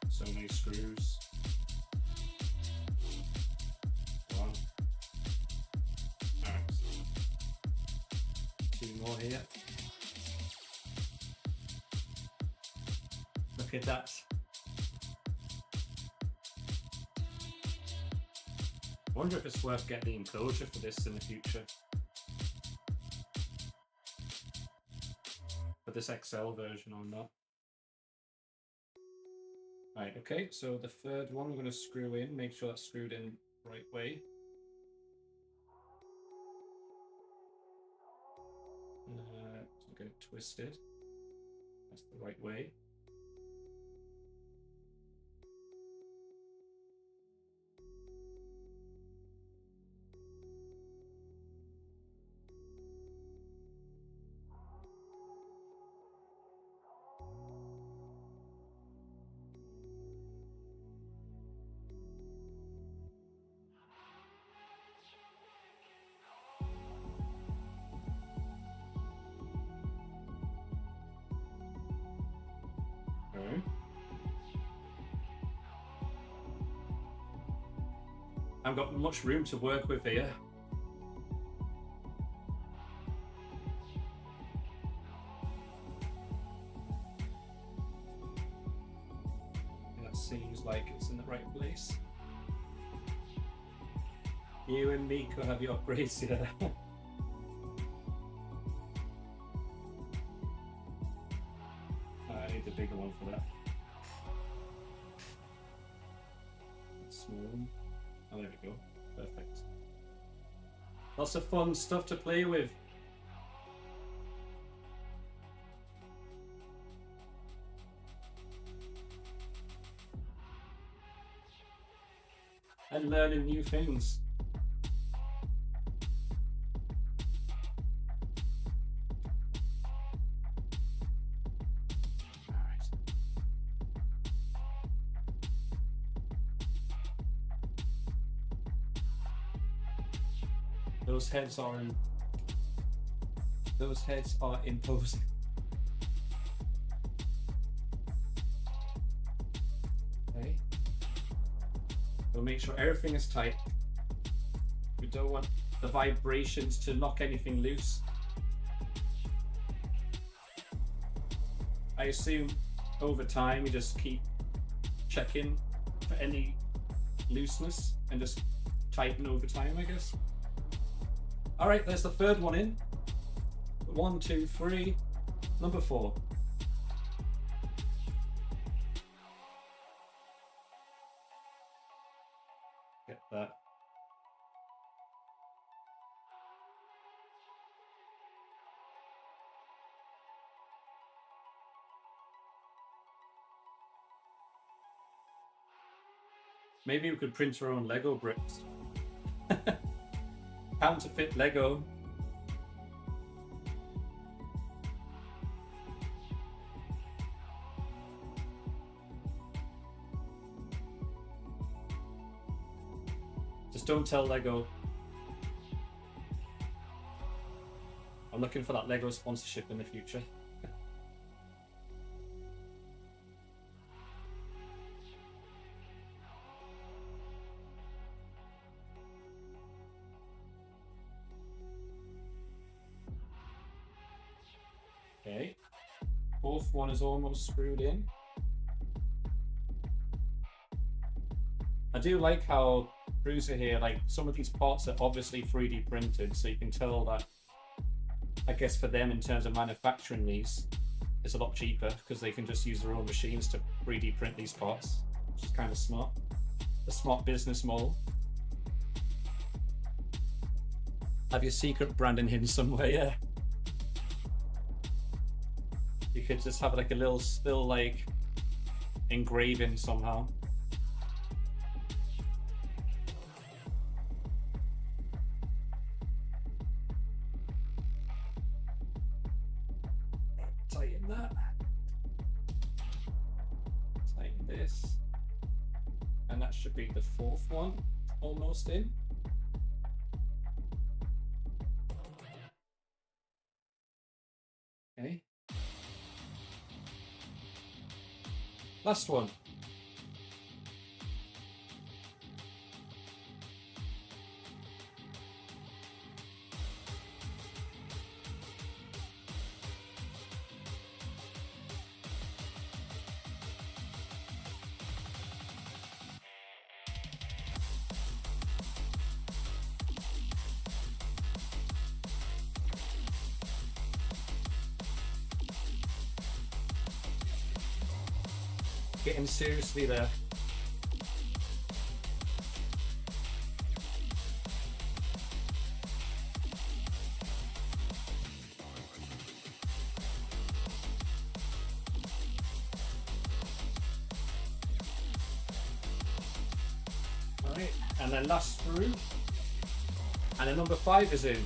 So many screws. One. Alright. Two more here. Look at that. I wonder if it's worth getting the enclosure for this in the future. For this XL version or not. Right, okay, so the third one we're going to screw in, make sure that's screwed in the right way. Get it twisted. That's the right way. Okay. I've got much room to work with here. That seems like it's in the right place. You and Miko have your upgrades here. I need the bigger one for that. Small one. Oh, there we go. Perfect. Lots of fun stuff to play with. And learning new things. Those heads are imposing. Okay. We'll make sure everything is tight. We don't want the vibrations to knock anything loose. I assume over time you just keep checking for any looseness and just tighten over time, I guess. All right, there's the third one in. 1, 2, 3, number 4. Get that. Maybe we could print our own Lego bricks. Counterfeit Lego. Just don't tell Lego. I'm looking for that Lego sponsorship in the future. Okay, fourth one is almost screwed in. I do like how Prusa here, like some of these parts are obviously 3D printed, so you can tell that, I guess for them in terms of manufacturing these, it's a lot cheaper because they can just use their own machines to 3D print these parts, which is kind of smart. A smart business model. Have your secret branding hidden somewhere, yeah. You could just have like a little still like engraving somehow. Tighten that. Tighten this. And that should be the fourth one almost in. Okay. Last one. Getting seriously there. And then last through. And then number 5 is in.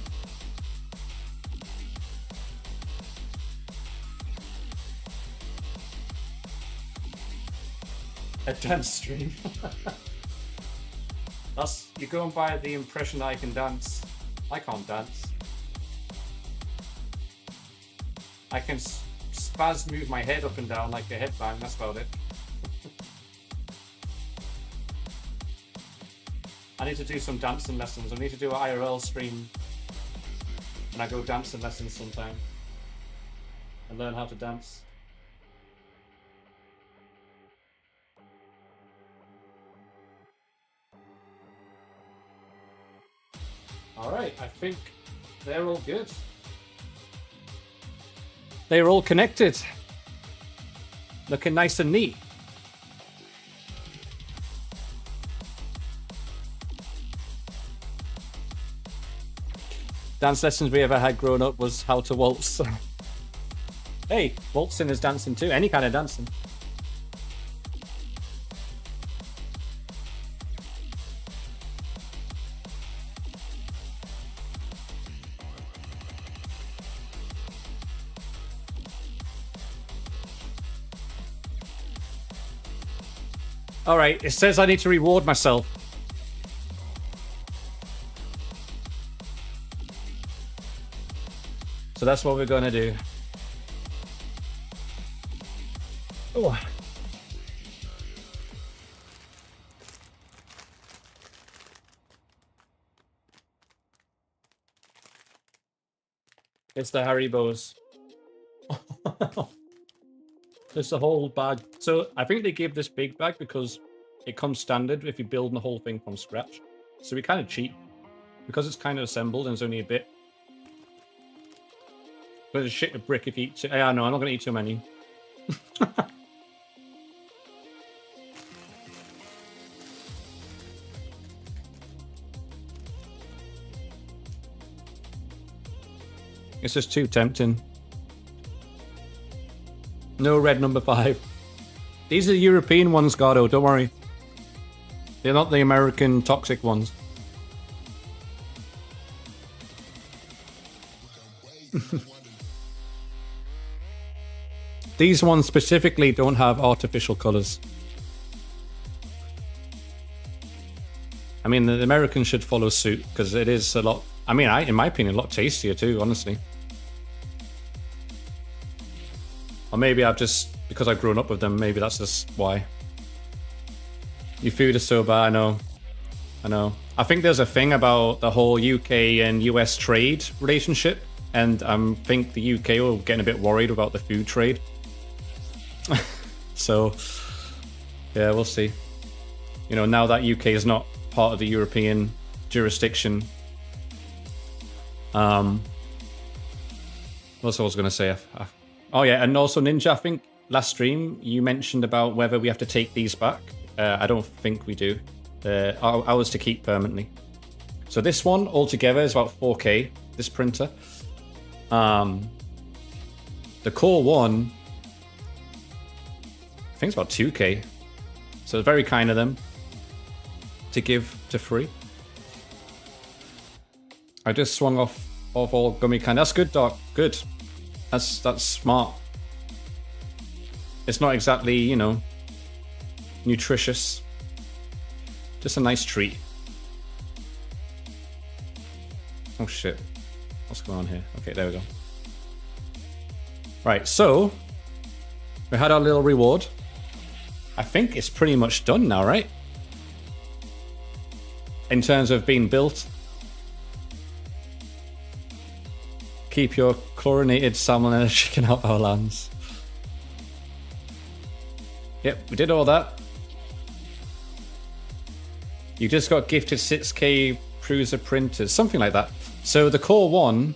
A dance stream. You're going by the impression that I can dance. I can't dance. I can spaz move my head up and down like a headbang, that's about it. I need to do some dancing lessons. I need to do an IRL stream and I go dancing lessons sometime and learn how to dance. Alright, I think they're all good. They're all connected. Looking nice and neat. Dance lessons we ever had growing up was how to waltz. Hey, waltzing is dancing too. Any kind of dancing. Alright, it says I need to reward myself. So that's what we're going to do. Oh. It's the Haribos. There's the whole bag. So I think they gave this big bag because it comes standard if you're building the whole thing from scratch. So we kind of cheat. Because it's kind of assembled and it's only a bit. But it's shit a brick if you eat too. Yeah, no, I'm not going to eat too many. It's just too tempting. No red number 5. These are the European ones, Gardo, don't worry. They're not the American toxic ones. These ones specifically don't have artificial colors. I mean, the Americans should follow suit because it is a lot. I mean, in my opinion, a lot tastier too, honestly. Or maybe I've just, because I've grown up with them, maybe that's just why. Your food is so bad, I know. I know. I think there's a thing about the whole UK and US trade relationship, and I think the UK are getting a bit worried about the food trade. So, yeah, we'll see. You know, now that UK is not part of the European jurisdiction. What else I was going to say? Oh yeah, and also Ninja, I think last stream you mentioned about whether we have to take these back. I don't think we do. Ours to keep permanently. So this one altogether is about 4K, this printer. The Core one, I think it's about 2K. So it's very kind of them to give to free. I just swung off all gummy can. That's good, Doc. Good. That's smart. It's not exactly, you know, nutritious. Just a nice treat. Oh shit. What's going on here? Okay, there we go. Right, so we had our little reward. I think it's pretty much done now, right? In terms of being built. Keep your chlorinated salmonella chicken out of our lands. Yep, we did all that. You just got gifted 6K Prusa printers, something like that. So the Core 1,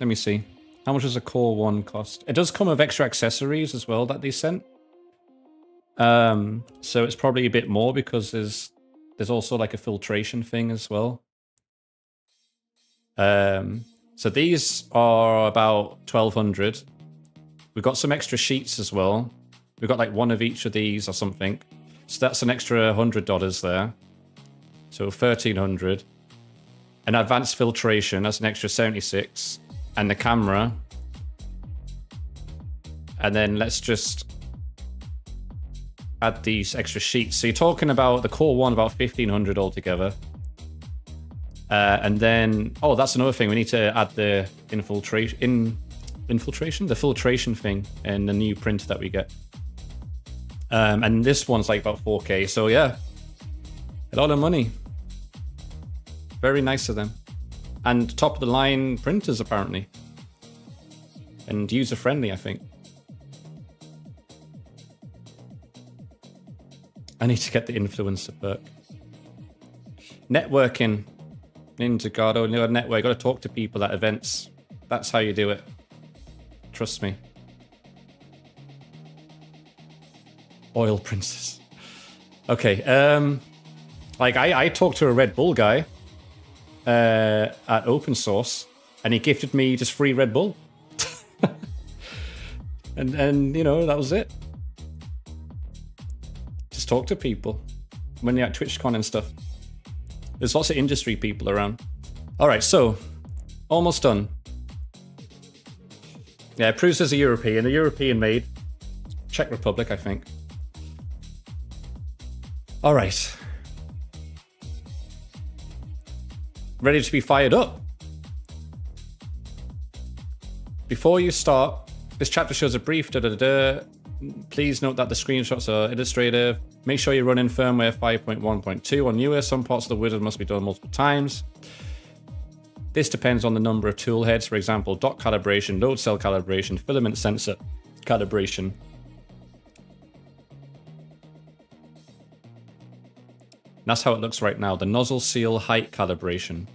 let me see. How much does a Core 1 cost? It does come with extra accessories as well that they sent. So it's probably a bit more because there's also like a filtration thing as well. So these are about 1,200. We've got some extra sheets as well. We've got like one of each of these or something. So that's an extra $100 there. So 1300. An advanced filtration, that's an extra 76. And the camera. And then let's just add these extra sheets. So you're talking about the core one, about 1500 altogether. And then, oh, that's another thing. We need to add the infiltration, the filtration thing in the new print that we get. And this one's like about 4K. So yeah, a lot of money. Very nice of them. And top of the line printers apparently. And user friendly, I think. I need to get the influencer perk. Networking. Ninja God, oh, network. You got to talk to people at events. That's how you do it. Trust me. Oil princess. Okay. Like I talked to a Red Bull guy at open source, and he gifted me just free Red Bull. and you know, that was it. Just talk to people when they're at TwitchCon and stuff. There's lots of industry people around. All right, so almost done. Yeah, Prusa's a European made. Czech Republic, I think. All right. Ready to be fired up. Before you start, this chapter shows a brief Please note that the screenshots are illustrative. Make sure you're running firmware 5.1.2 or newer. Some parts of the wizard must be done multiple times. This depends on the number of tool heads. For example, dot calibration, load cell calibration, filament sensor calibration. And that's how it looks right now. The nozzle seal height calibration.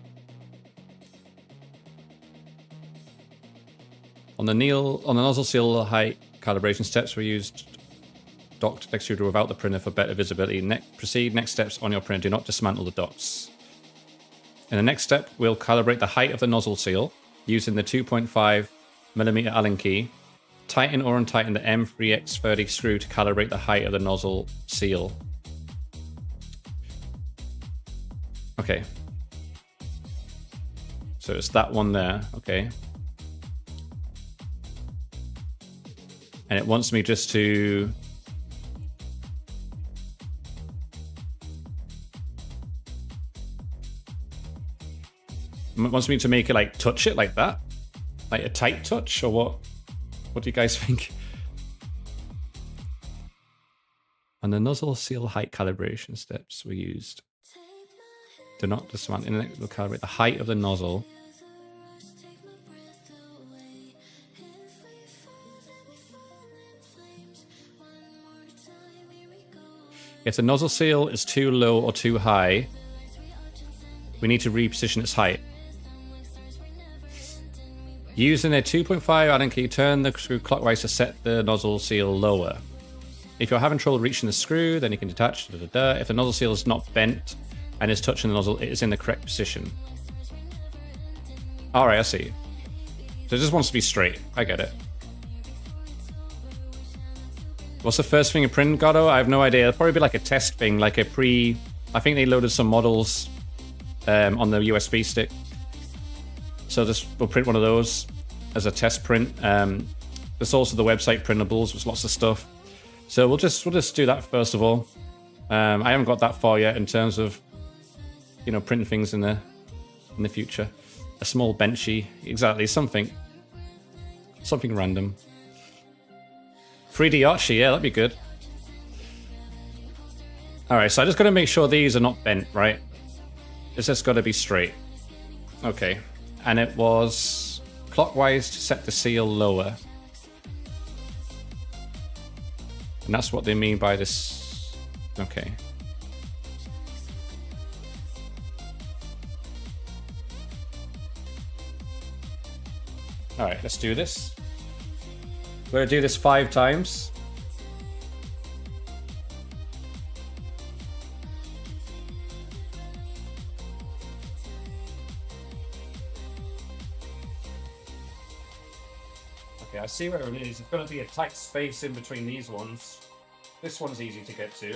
On the nozzle seal height calibration steps, we used docked extruder without the printer for better visibility. Proceed next steps on your printer. Do not dismantle the docks. In the next step, we'll calibrate the height of the nozzle seal using the 2.5mm Allen key. Tighten or untighten the M3X30 screw to calibrate the height of the nozzle seal. Okay. So it's that one there. Okay. And it wants me just to... It wants me to make it like touch it like that? Like a tight touch or what? What do you guys think? And the nozzle seal height calibration steps were used. Do not dismantle. In the next, we'll calibrate the height of the nozzle. If the nozzle seal is too low or too high, we need to reposition its height. Using a 2.5 Allen key, turn the screw clockwise to set the nozzle seal lower. If you're having trouble reaching the screw, then you can detach. If the nozzle seal is not bent and is touching the nozzle, it is in the correct position. Alright, I see. So it just wants to be straight. I get it. What's the first thing you print, Goddo? I have no idea. It'll probably be like a test thing, like a pre... I think they loaded some models on the USB stick. So we'll print one of those as a test print. There's also the website printables with lots of stuff. So we'll just do that first of all. I haven't got that far yet in terms of, you know, printing things in the future. A small benchy, exactly, something random. 3D Archie, yeah, that'd be good. All right, so I just got to make sure these are not bent, right? It's just got to be straight. Okay, and it was clockwise to set the seal lower. And that's what they mean by this. Okay. All right, let's do this. We're gonna do this 5 times. Okay, I see where it is. It's gonna be a tight space in between these ones. This one's easy to get to.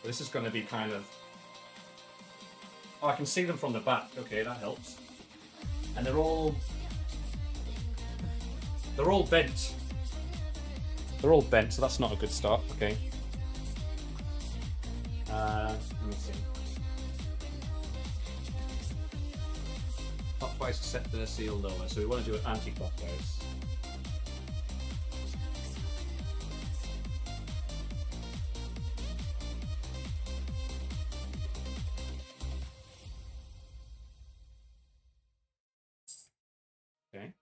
This is gonna be kind of Oh, I can see them from the back. Okay, that helps. And they're all bent. They're all bent, so that's not a good start. Okay. Let me see. Clockwise to set the seal lower, so we want to do it anti-clockwise. Okay.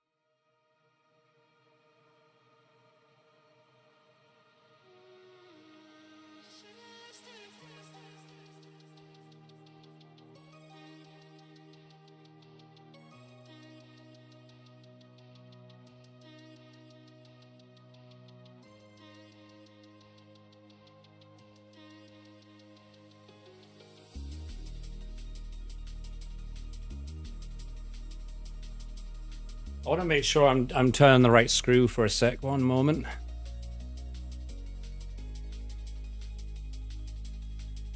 I want to make sure I'm turning the right screw for a sec. One moment.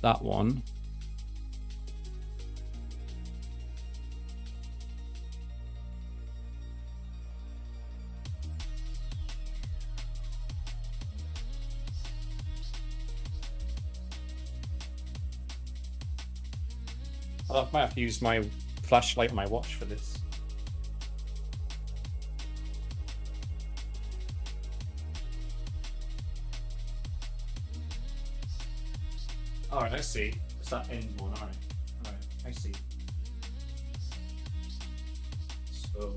That one. I might have to use my flashlight on my watch for this. Alright, I see. It's that end one, alright. Alright, I see. So...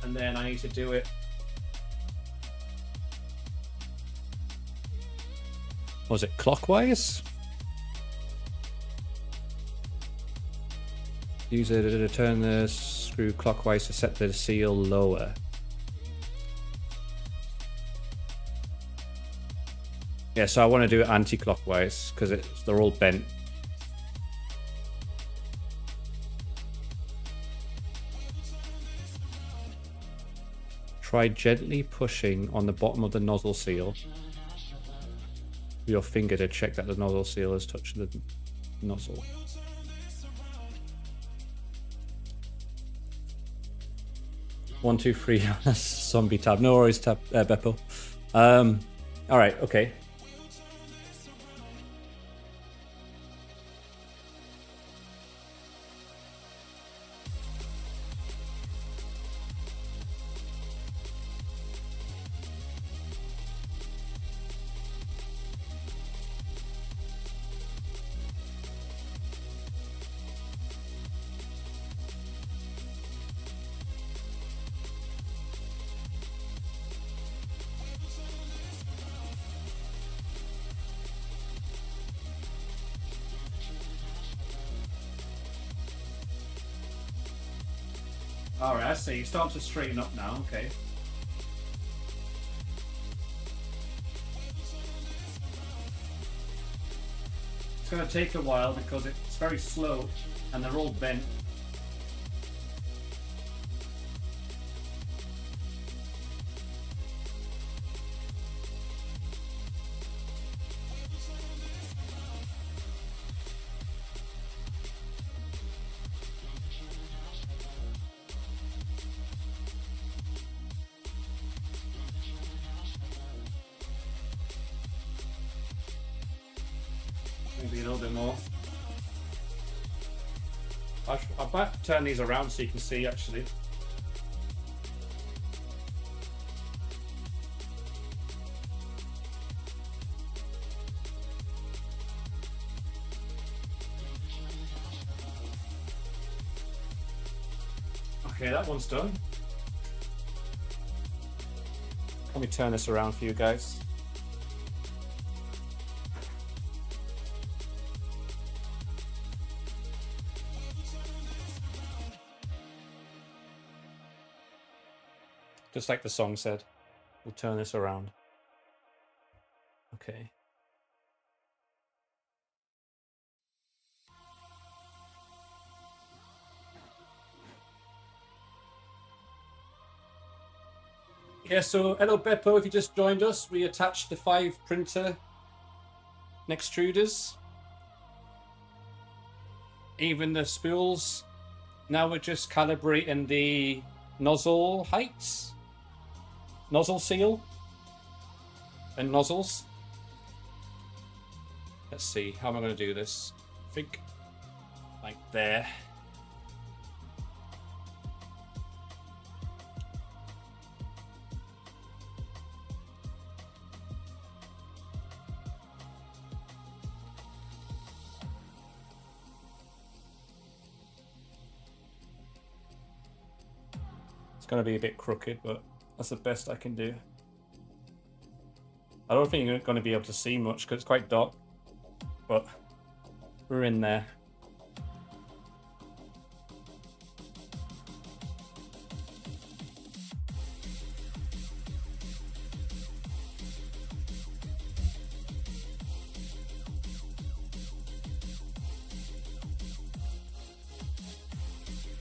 and then I need to do it... was it clockwise? Use it to turn the screw clockwise to set the seal lower. Yeah, so I want to do it anti-clockwise because they're all bent. Try gently pushing on the bottom of the nozzle seal with your finger to check that the nozzle seal has touched the nozzle. One, two, three. Zombie tab. No worries, tab Beppo. All right. Okay. Alright, I see. You start to straighten up now, okay. It's going to take a while because it's very slow and they're all bent. Maybe a little bit more. I might turn these around so you can see actually. Okay, that one's done. Let me turn this around for you guys. Just like the song said, we'll turn this around. Okay. Yeah, so hello Beppo, if you just joined us, we attached the 5 printer extruders. Even the spools. Now we're just calibrating the nozzle heights, nozzle seal, and nozzles. Let's see, how am I going to do this? I think like there. It's going to be a bit crooked, but that's the best I can do. I don't think you're going to be able to see much because it's quite dark, but we're in there.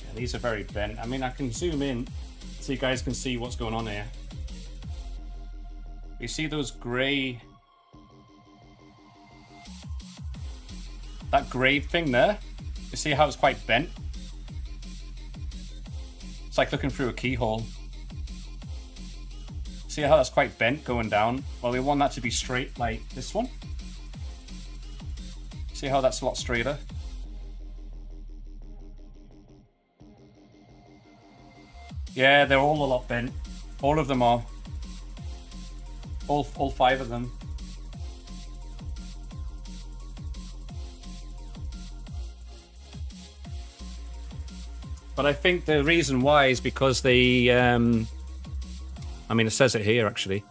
Yeah, these are very bent. I mean, I can zoom in so you guys can see what's going on here. You see those grey... that grey thing there? You see how it's quite bent? It's like looking through a keyhole. See how that's quite bent going down? Well, we want that to be straight like this one. See how that's a lot straighter? Yeah, they're all a lot bent. All of them are. All 5 of them. But I think the reason why is because they, I mean, it says it here actually.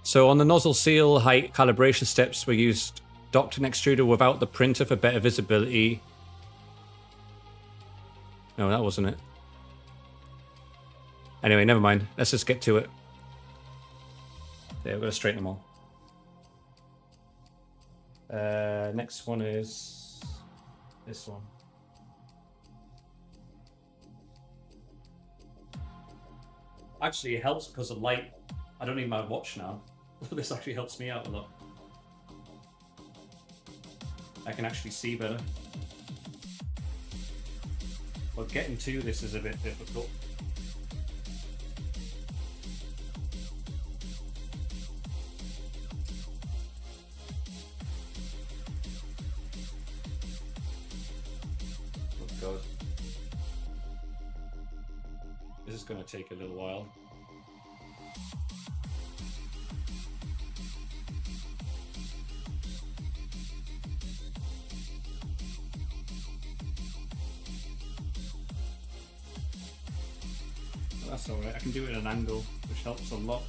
So on the nozzle seal height calibration steps, we used Doctor extruder without the printer for better visibility. No, that wasn't it. Anyway, never mind. Let's just get to it. There, we're going to straighten them all. Next one is this one. Actually, it helps because of light. I don't need my watch now. This actually helps me out a lot. I can actually see better. But getting to this is a bit difficult. Oh god. This is going to take a little while. That's alright, I can do it at an angle, which helps a lot.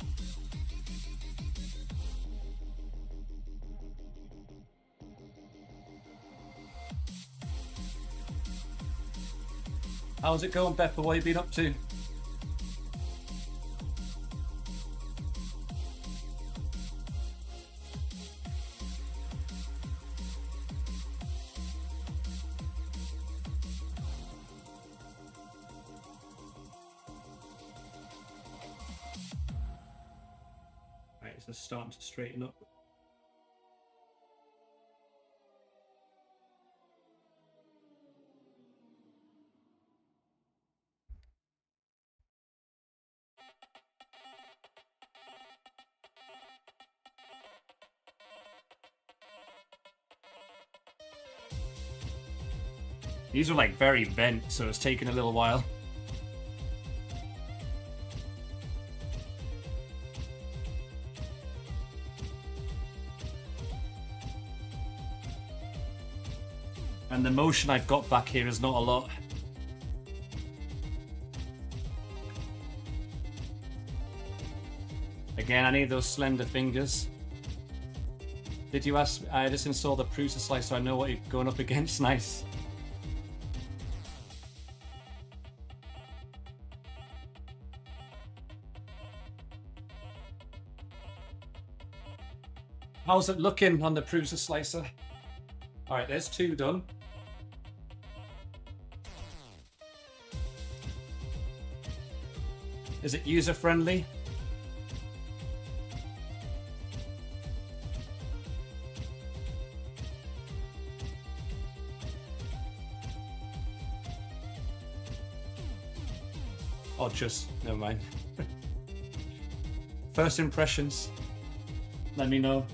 How's it going, Beppa? What have you been up to? It's starting to straighten up. These are like very bent, so it's taken a little while. And the motion I've got back here is not a lot. Again, I need those slender fingers. Did you ask? I just installed the Prusa slice so I know what you're going up against. Nice. How's it looking on the Prusa slicer? All right, there's 2 done. Is it user friendly? Or just, never mind. First impressions, let me know.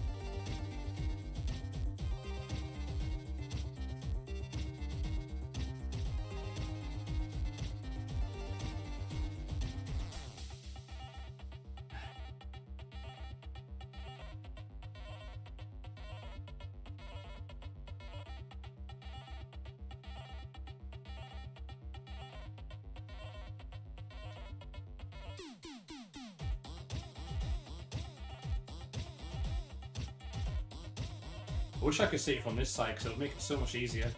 I wish I could see it from this side because it'll make it so much easier.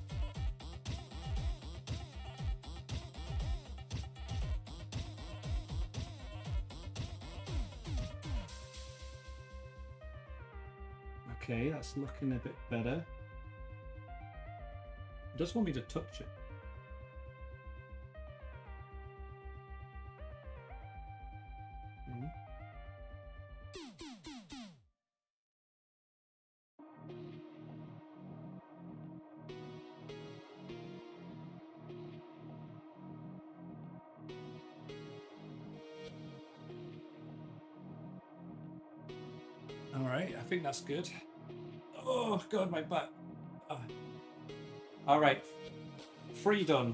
Okay, that's looking a bit better. It does want me to touch it. All right, I think that's good. Oh God, my back. All right, 3 done.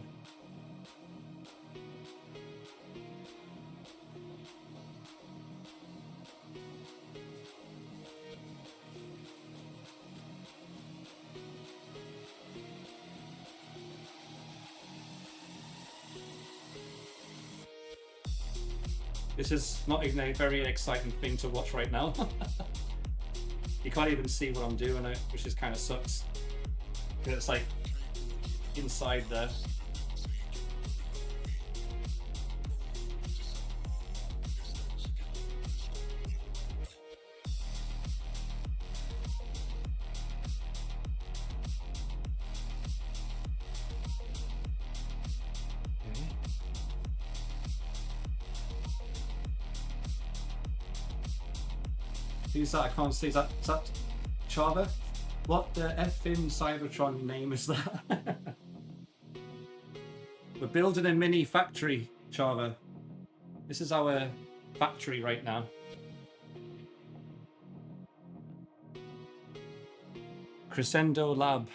This is not even a very exciting thing to watch right now. You can't even see what I'm doing, which is kind of sucks. Because it's like inside there. Who's that? I can't see. Is that Chava? What the effing Cybertron name is that? We're building a mini factory, Chava. This is our factory right now. Crisendo Lab.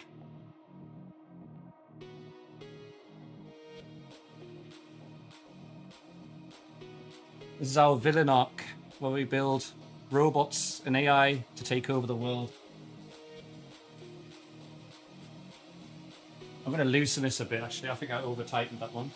This is our villain arc, where we build robots and AI to take over the world. I'm going to loosen this a bit, actually. I think I over-tightened that one.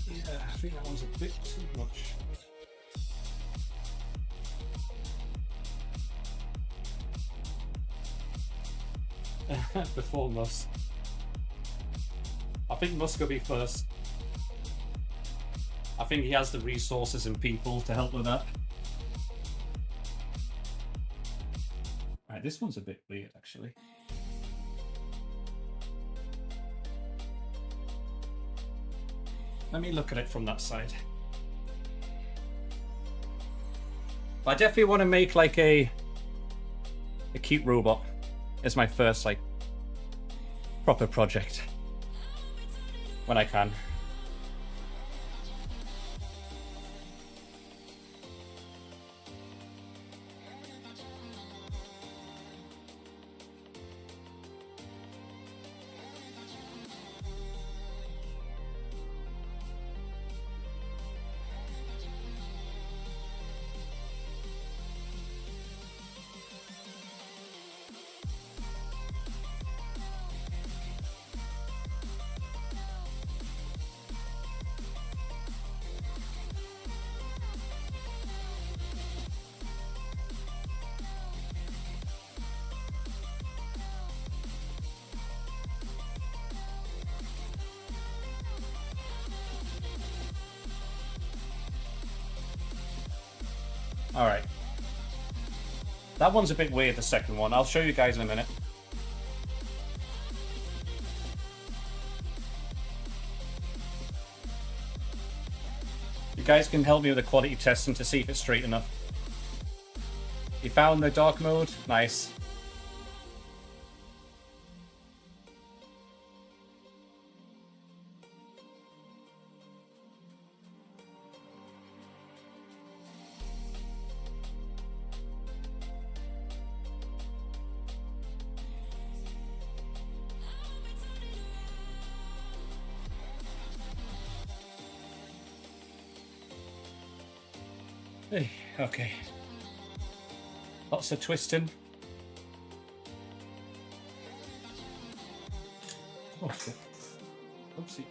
Yeah, I think that one's a bit too much. Before Musk. I think Musk will be first. I think he has the resources and people to help with that. Right, this one's a bit weird, actually. Let me look at it from that side. But I definitely want to make like a cute robot. It's my first like proper project when I can. Alright. That one's a bit weird, the second one. I'll show you guys in a minute. You guys can help me with the quality testing to see if it's straight enough. You found the dark mode? Nice. Hey, okay. Lots of twisting. Oh shit. Oopsie.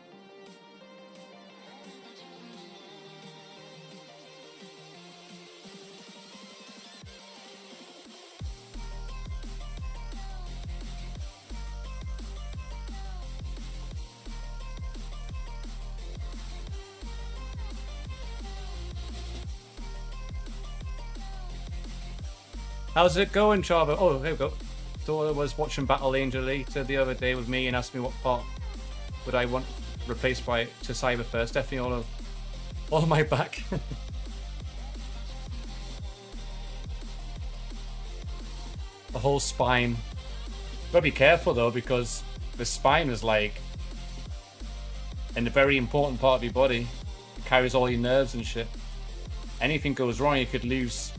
How's it going, Chava? Oh, here we go. Daughter was watching Battle Angel Alita the other day with me and asked me what part would I want replaced by to Cyber first. Definitely all of my back. The whole spine. Gotta be careful though, because the spine is like a very important part of your body. It carries all your nerves and shit. Anything goes wrong, you could lose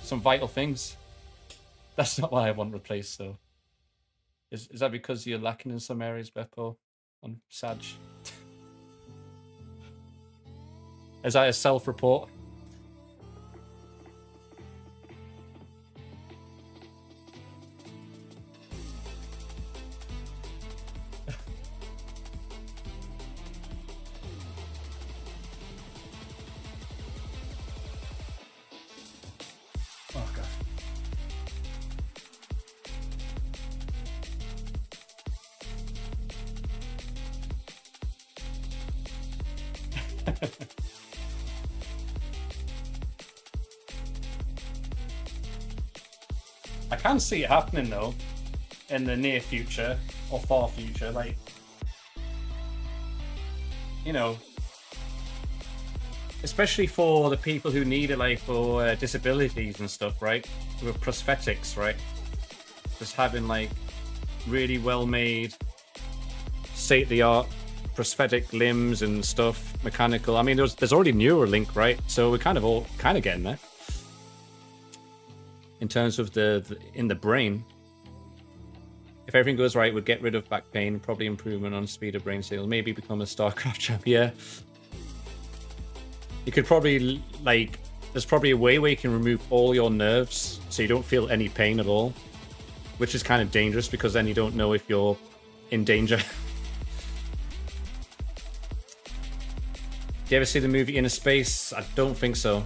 some vital things. That's not what I want replaced though. Is that because you're lacking in some areas, Beppo, on Sag? Is that a self-report? Oh god. I can see it happening though, in the near future or far future. Like, you know, especially for the people who need it, like for disabilities and stuff, right? With prosthetics, right? Just having like really well-made, state-of-the-art prosthetic limbs and stuff, mechanical. I mean, there's already Neuralink, right? So we're kind of getting there. In terms of in the brain, if everything goes right, we'd get rid of back pain, probably improvement on speed of brain cells, maybe become a StarCraft champ. Yeah, you could probably like. There's probably a way where you can remove all your nerves, so you don't feel any pain at all, which is kind of dangerous because then you don't know if you're in danger. Do you ever see the movie Inner Space? I don't think so.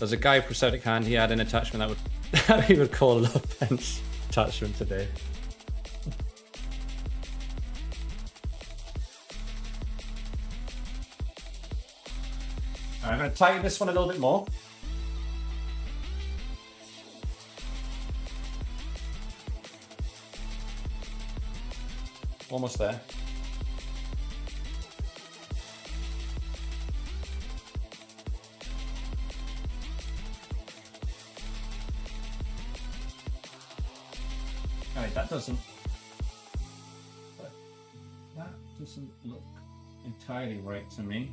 There's a guy with prosthetic hand. He had an attachment that would he would call a love bench attachment today. I'm going to tighten this one a little bit more. Almost there. Alright, that doesn't look entirely right to me.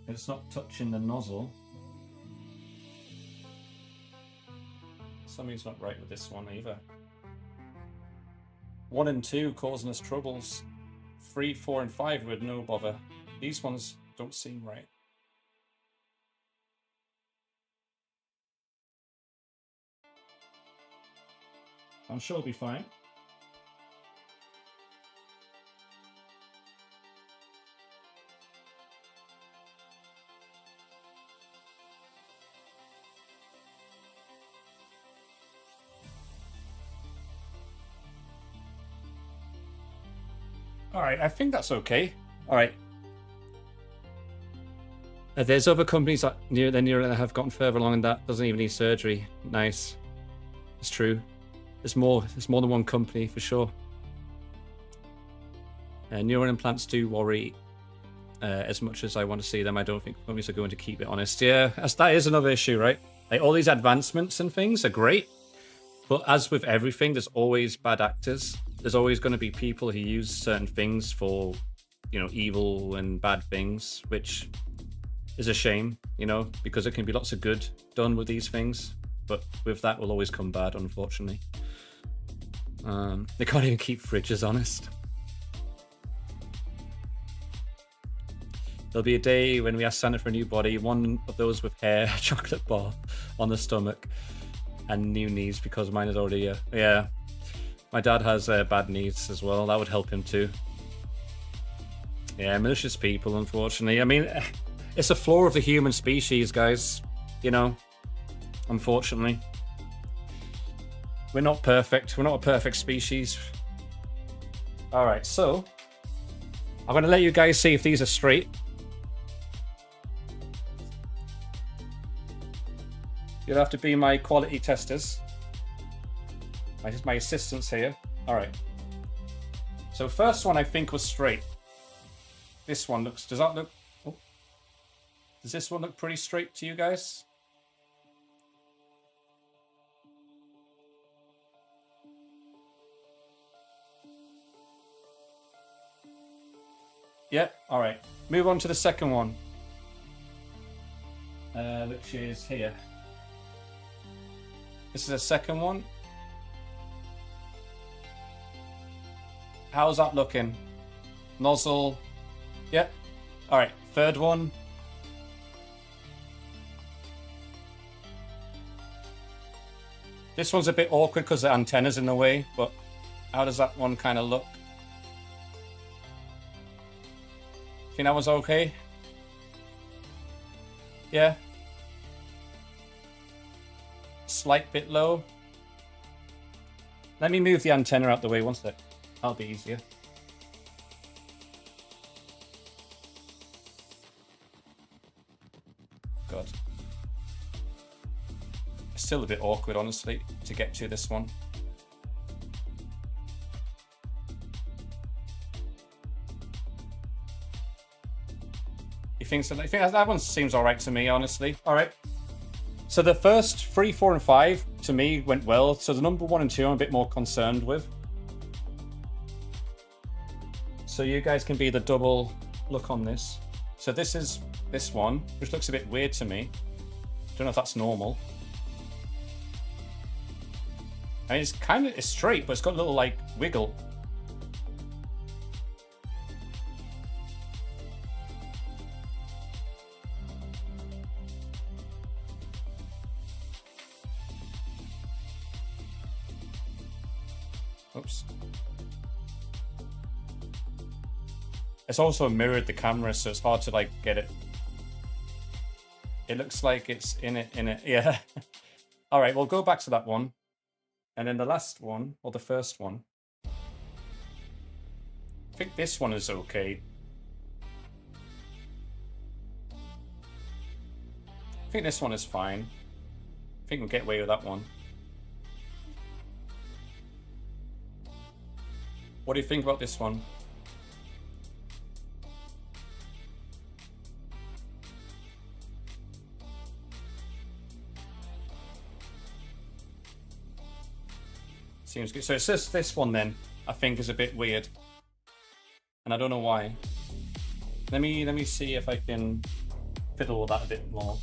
It's not touching the nozzle. Something's not right with this one either. 1 and 2 causing us troubles. 3, 4, and 5 with no bother. These ones don't seem right. I'm sure it'll be fine. All right, I think that's okay. All right. There's other companies that that have gotten further along, and that doesn't even need surgery. Nice. It's true. There's more than one company for sure. Neural implants do worry. As much as I want to see them, I don't think companies are going to keep it honest. Yeah, that is another issue, right? Like, all these advancements and things are great, but as with everything, there's always bad actors. There's always going to be people who use certain things for, you know, evil and bad things, which is a shame, you know, because it can be lots of good done with these things, but with that will always come bad, unfortunately. They can't even keep fridges honest. There'll be a day when we ask Santa for a new body, one of those with hair, a chocolate bar on the stomach, and new knees, because mine is already, yeah. My dad has bad knees as well. That would help him too. Yeah, malicious people, unfortunately. I mean, it's a flaw of the human species, guys. You know, unfortunately. We're not perfect. We're not a perfect species. Alright, so I'm going to let you guys see if these are straight. You'll have to be my quality testers. My assistants here. Alright. So first one I think was straight. This one looks... Does that look... Oh. Does this one look pretty straight to you guys? Yep, alright. Move on to the second one. Which is here. This is the second one. How's that looking? Nozzle. Yep. Alright, third one. This one's a bit awkward because the antenna's in the way, but how does that one kind of look? Think that was okay? Yeah. Slight bit low. Let me move the antenna out the way one sec. That'll be easier. God. It's still a bit awkward, honestly, to get to this one. You think so? I think that one seems alright to me, honestly. Alright. So the first 3, 4, and 5 to me went well. So the number 1 and 2 I'm a bit more concerned with. So you guys can be the double look on this. So this is this one, which looks a bit weird to me. Don't know if that's normal. I mean, it's straight, but it's got a little like wiggle. Oops. It's also mirrored the camera, so it's hard to like get it. It looks like it's in it, yeah. All right, we'll go back to that one. And then the last one, or the first one. I think this one is okay. I think this one is fine. I think we'll get away with that one. What do you think about this one? Seems good. So it's just this one then, I think, is a bit weird. And I don't know why. Let me see if I can fiddle with that a bit more.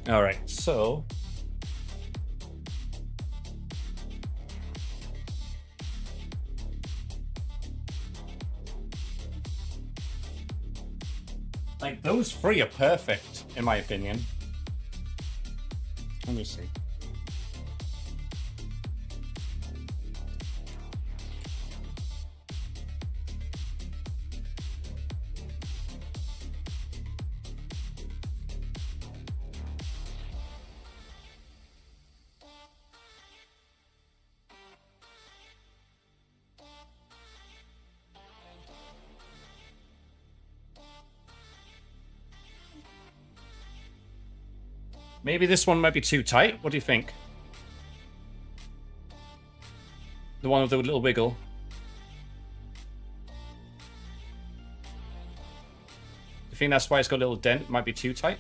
All right, so like those 3 are perfect in my opinion. Let me see. Maybe this one might be too tight. What do you think? The one with the little wiggle. You think that's why it's got a little dent? It might be too tight?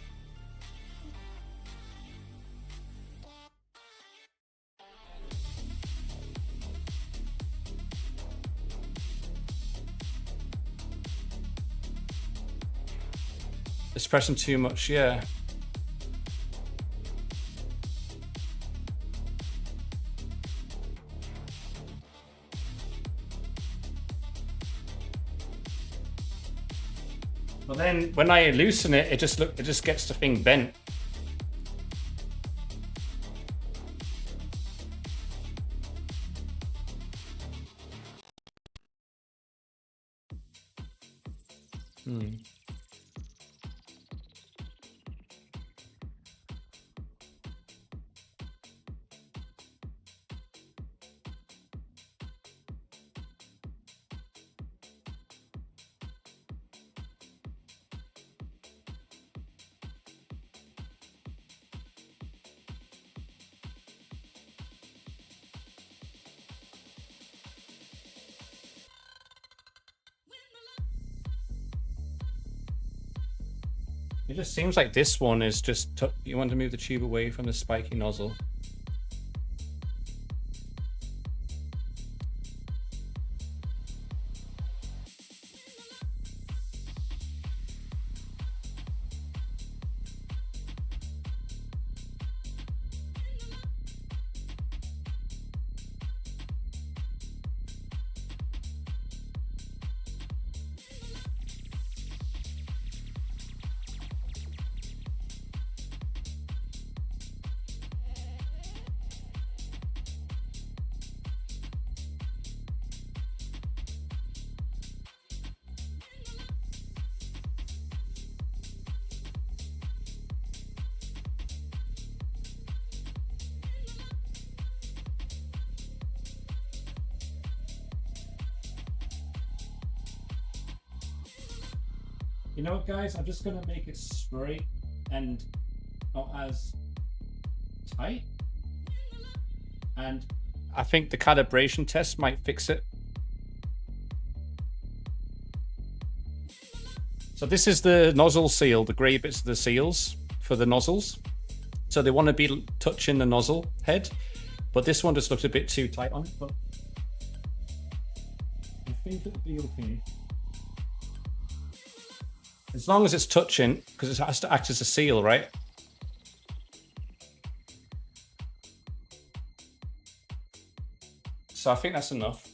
It's pressing too much, yeah. But then when I loosen it, it just gets the thing bent. It just seems like this one is just, you want to move the tube away from the spiky nozzle. You know what, guys? I'm just going to make it straight and not as tight. And I think the calibration test might fix it. So this is the nozzle seal, the grey bits of the seals for the nozzles. So they want to be touching the nozzle head, but this one just looks a bit too tight on it. But I think it'll be okay. As long as it's touching, because it has to act as a seal, right? So I think that's enough.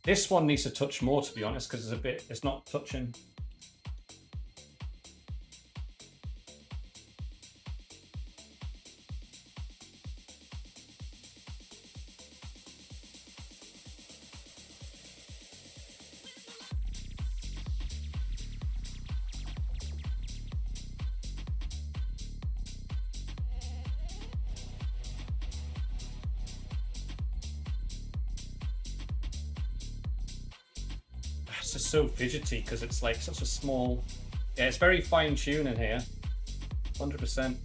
This one needs to touch more, to be honest, because it's not touching. It's just so fidgety because it's like such a small. Yeah, it's very fine tuned in here. 100%.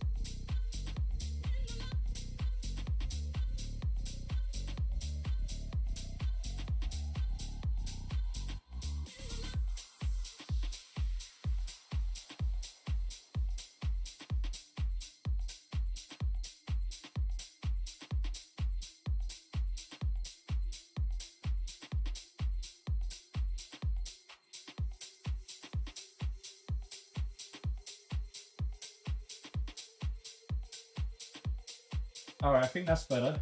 All right, I think that's better.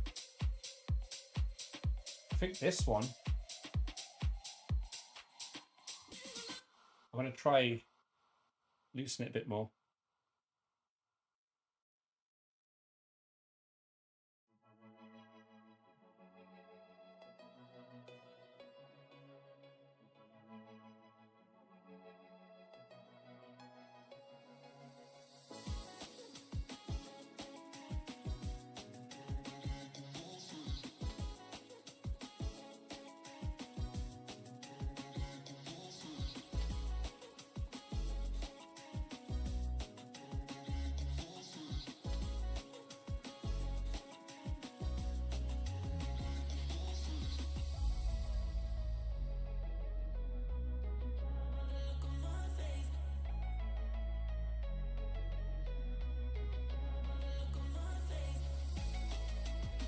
I think this one, I'm going to try loosen it a bit more.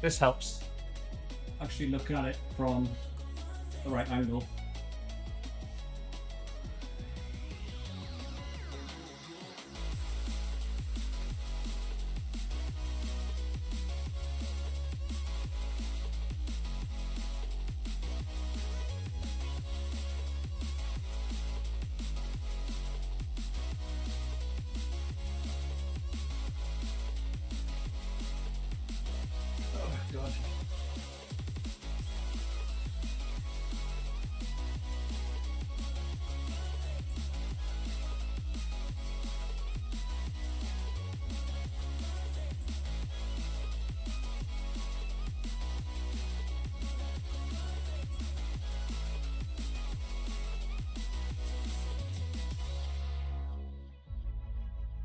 this helps. Actually looking at it from the right angle. God.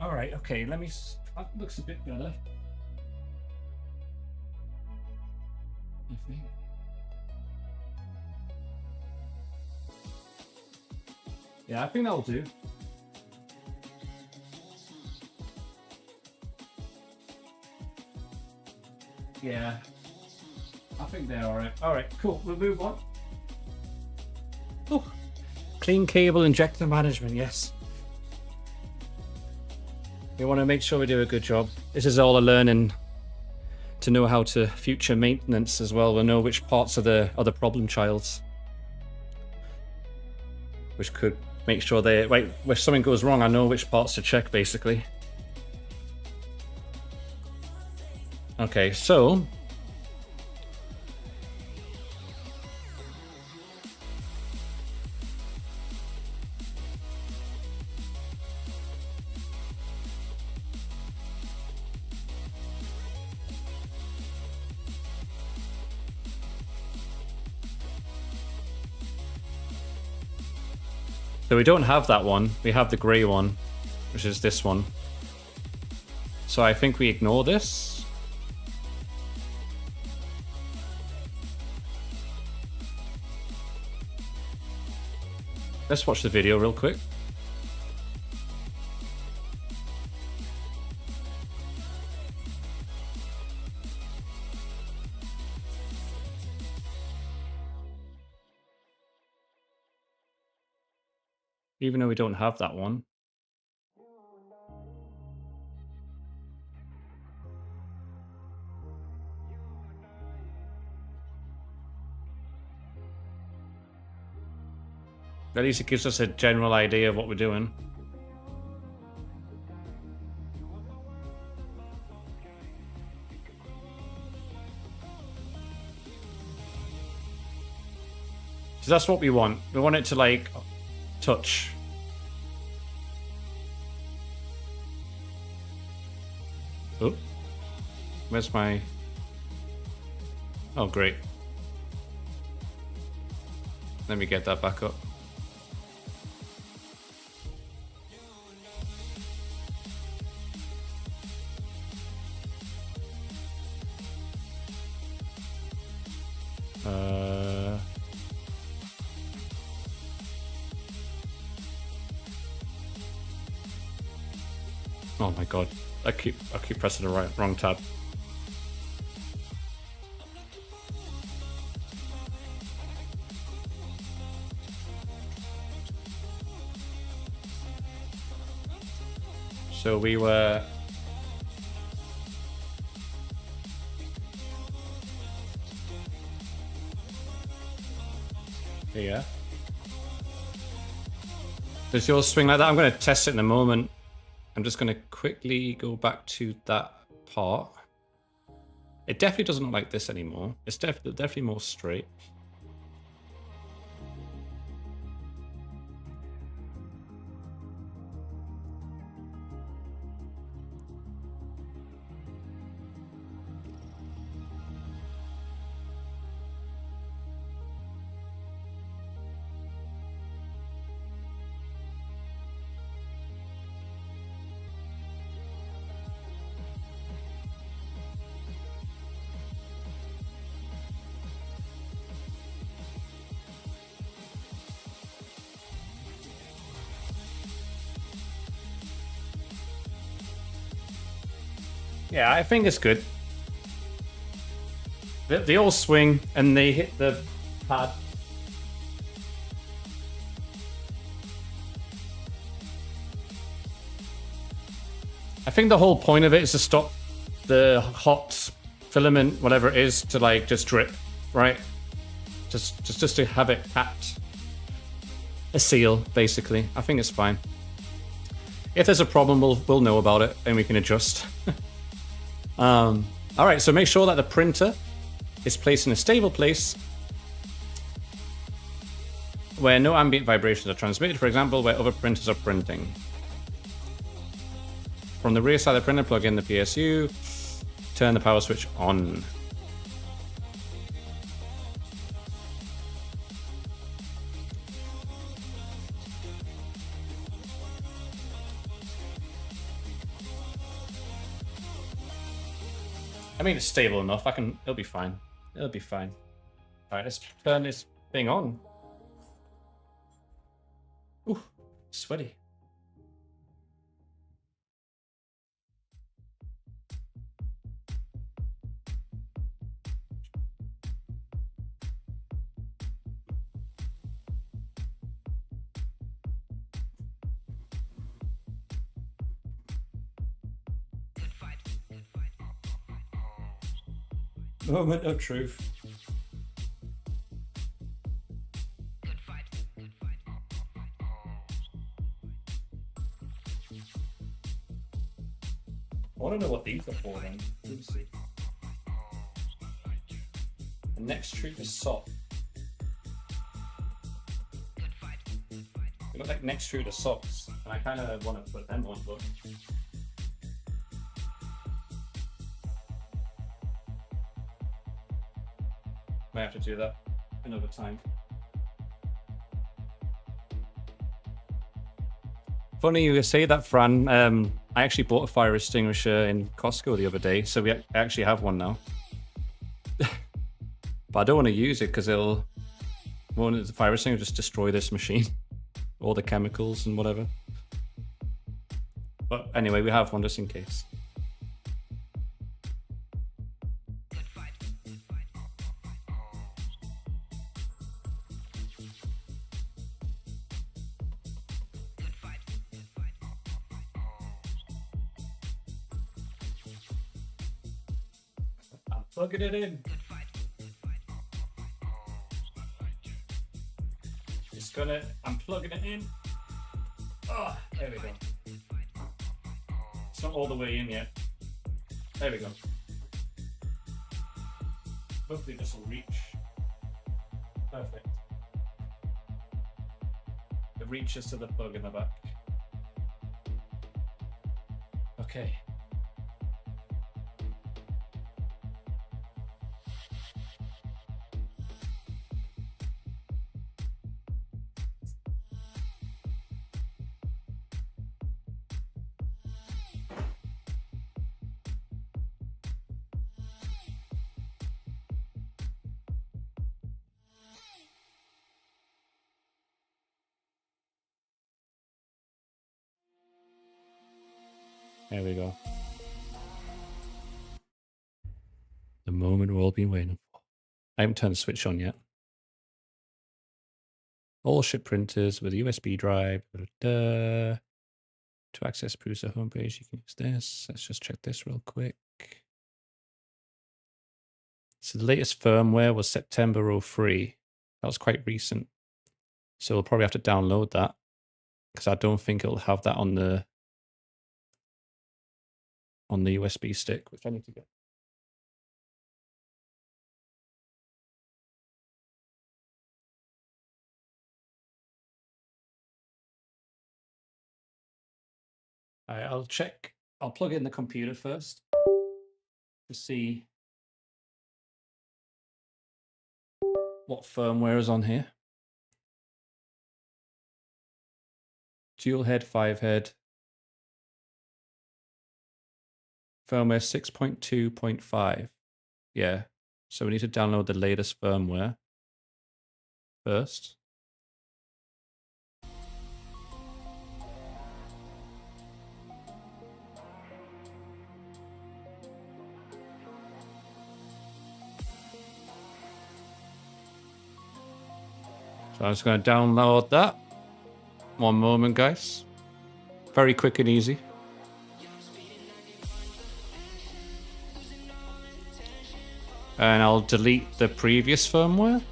All right, okay, let me, that looks a bit better. I think. Yeah, I think that'll do. Yeah, I think they're all right. All right, cool. We'll move on. Oh, clean cable injector management. Yes. We want to make sure we do a good job. This is all a learning to know how to future maintenance as well. We'll know which parts are the problem childs, which could make sure they, right, if something goes wrong, I know which parts to check basically. Okay, so we don't have that one. We have the grey one, which is this one. So I think we ignore this. Let's watch the video real quick. Even though we don't have that one. At least it gives us a general idea of what we're doing. So that's what we want. We want it to like touch. Oh, where's my... Oh, great. Let me get that back up. Oh my god. I keep pressing the wrong tab. So we were... Here. Does yours swing like that? I'm going to test it in a moment. I'm just going to quickly go back to that part. It definitely doesn't look like this anymore. It's definitely more straight. Yeah, I think it's good. They all swing and they hit the pad. I think the whole point of it is to stop the hot filament, whatever it is, to like just drip, right? Just to have it at a seal, basically. I think it's fine. If there's a problem, we'll know about it and we can adjust. All right, so make sure that the printer is placed in a stable place where no ambient vibrations are transmitted, for example, where other printers are printing. From the rear side of the printer, plug in the PSU, turn the power switch on. I mean, it's stable enough. It'll be fine. It'll be fine. All right, let's turn this thing on. Ooh, sweaty. Moment of truth. I want to know what these are for then. Let's see. The next treat is soft. They look like next treat of socks, and I kind of want to put them on, but might have to do that another time. Funny you say that, Fran. I actually bought a fire extinguisher in Costco the other day, so we actually have one now. But I don't want to use it because the fire extinguisher will just destroy this machine. All the chemicals and whatever. But anyway, we have one just in case. I'm plugging it in. I'm plugging it in. Oh, there we go. It's not all the way in yet. There we go. Hopefully this will reach. Perfect. It reaches to the plug in the back. Okay. There we go. The moment we've all been waiting for. I haven't turned the switch on yet. All ship printers with a USB drive. To access Prusa homepage, you can use this. Let's just check this real quick. So the latest firmware was September 03. That was quite recent. So we'll probably have to download that because I don't think it'll have that on the USB stick, which I need to get. All right, I'll check. I'll plug in the computer first to see what firmware is on here. Dual head, 5 head. Firmware 6.2.5. Yeah. So we need to download the latest firmware first. So I'm just going to download that. One moment, guys. Very quick and easy. And I'll delete the previous firmware.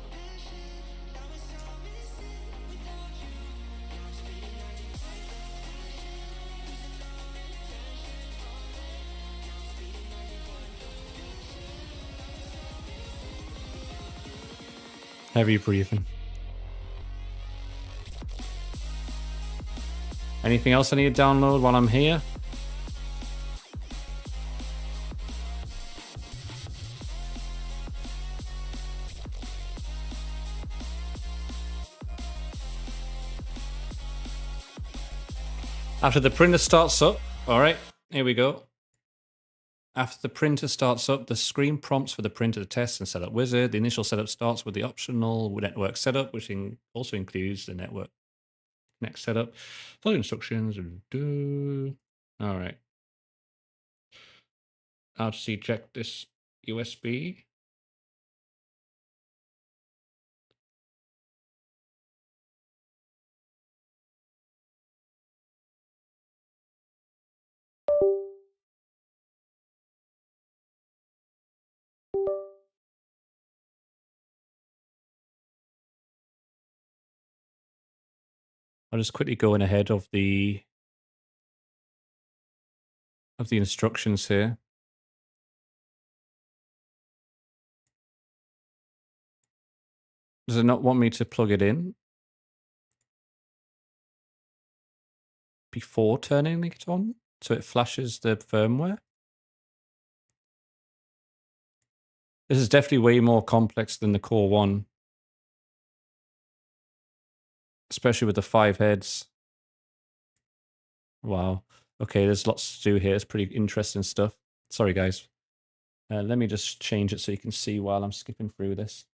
Heavy breathing. Anything else I need to download while I'm here? After the printer starts up, all right, here we go. After the printer starts up, the screen prompts for the printer to test and setup wizard. The initial setup starts with the optional network setup, which also includes the network next setup. Follow instructions. All right. I'll just eject this USB. I'll just quickly go in ahead of the instructions here. Does it not want me to plug it in before turning it on? So it flashes the firmware? This is definitely way more complex than the Core 1. Especially with the 5 heads. Wow. Okay, there's lots to do here. It's pretty interesting stuff. Sorry, guys. Let me just change it so you can see while I'm skipping through this.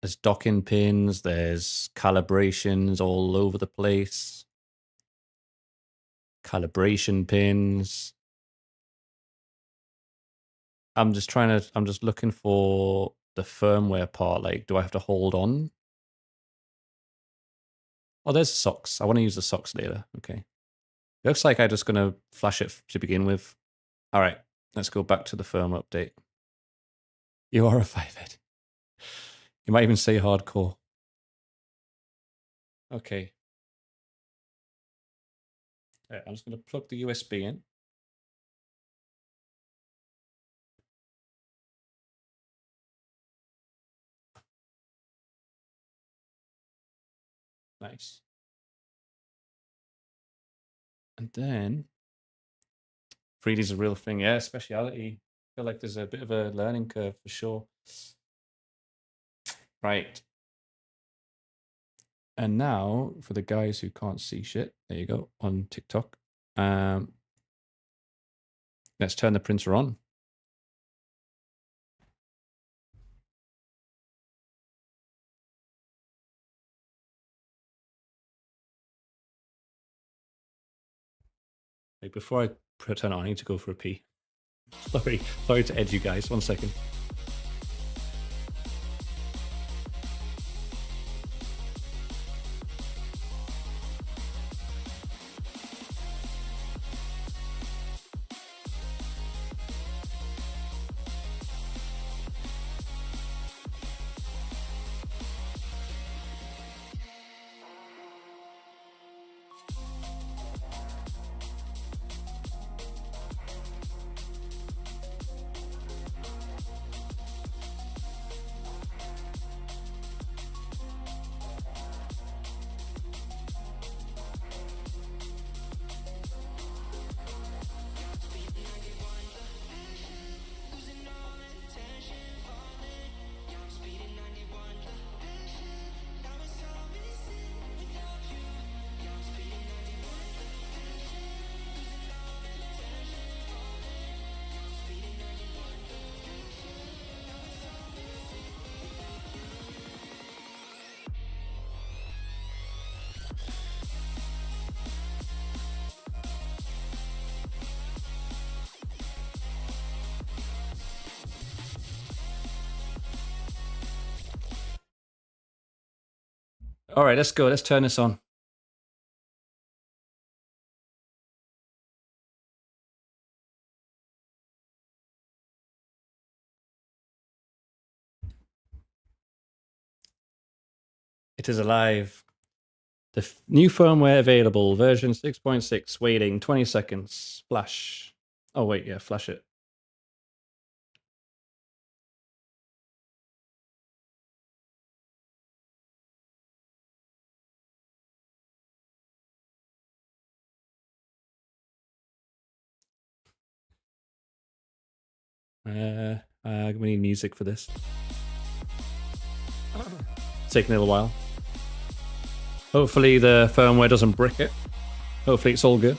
There's docking pins, there's calibrations all over the place. Calibration pins. I'm just looking for the firmware part. Like, do I have to hold on? Oh, there's socks. I want to use the socks later. Okay. Looks like I'm just going to flash it to begin with. All right, let's go back to the firm update. You are a 5-head. You might even say hardcore. Okay. All right, I'm just going to plug the USB in. Nice. And then 3D is a real thing. Yeah, speciality. I feel like there's a bit of a learning curve for sure. Right. And now, for the guys who can't see shit, there you go, on TikTok. Let's turn the printer on. Like, before I turn it on, I need to go for a pee. Sorry to edge you guys. 1 second. All right, let's go. Let's turn this on. It is alive. The new firmware available, version 6.6, waiting 20 seconds. Flash. Oh, wait, yeah, flash it. We need music for this. It's taking a little while. Hopefully the firmware doesn't brick it. Hopefully it's all good.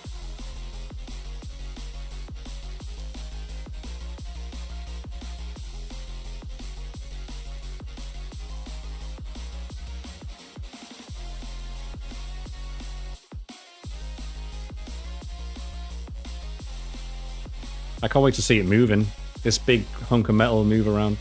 I can't wait to see it moving. This big hunk of metal move around.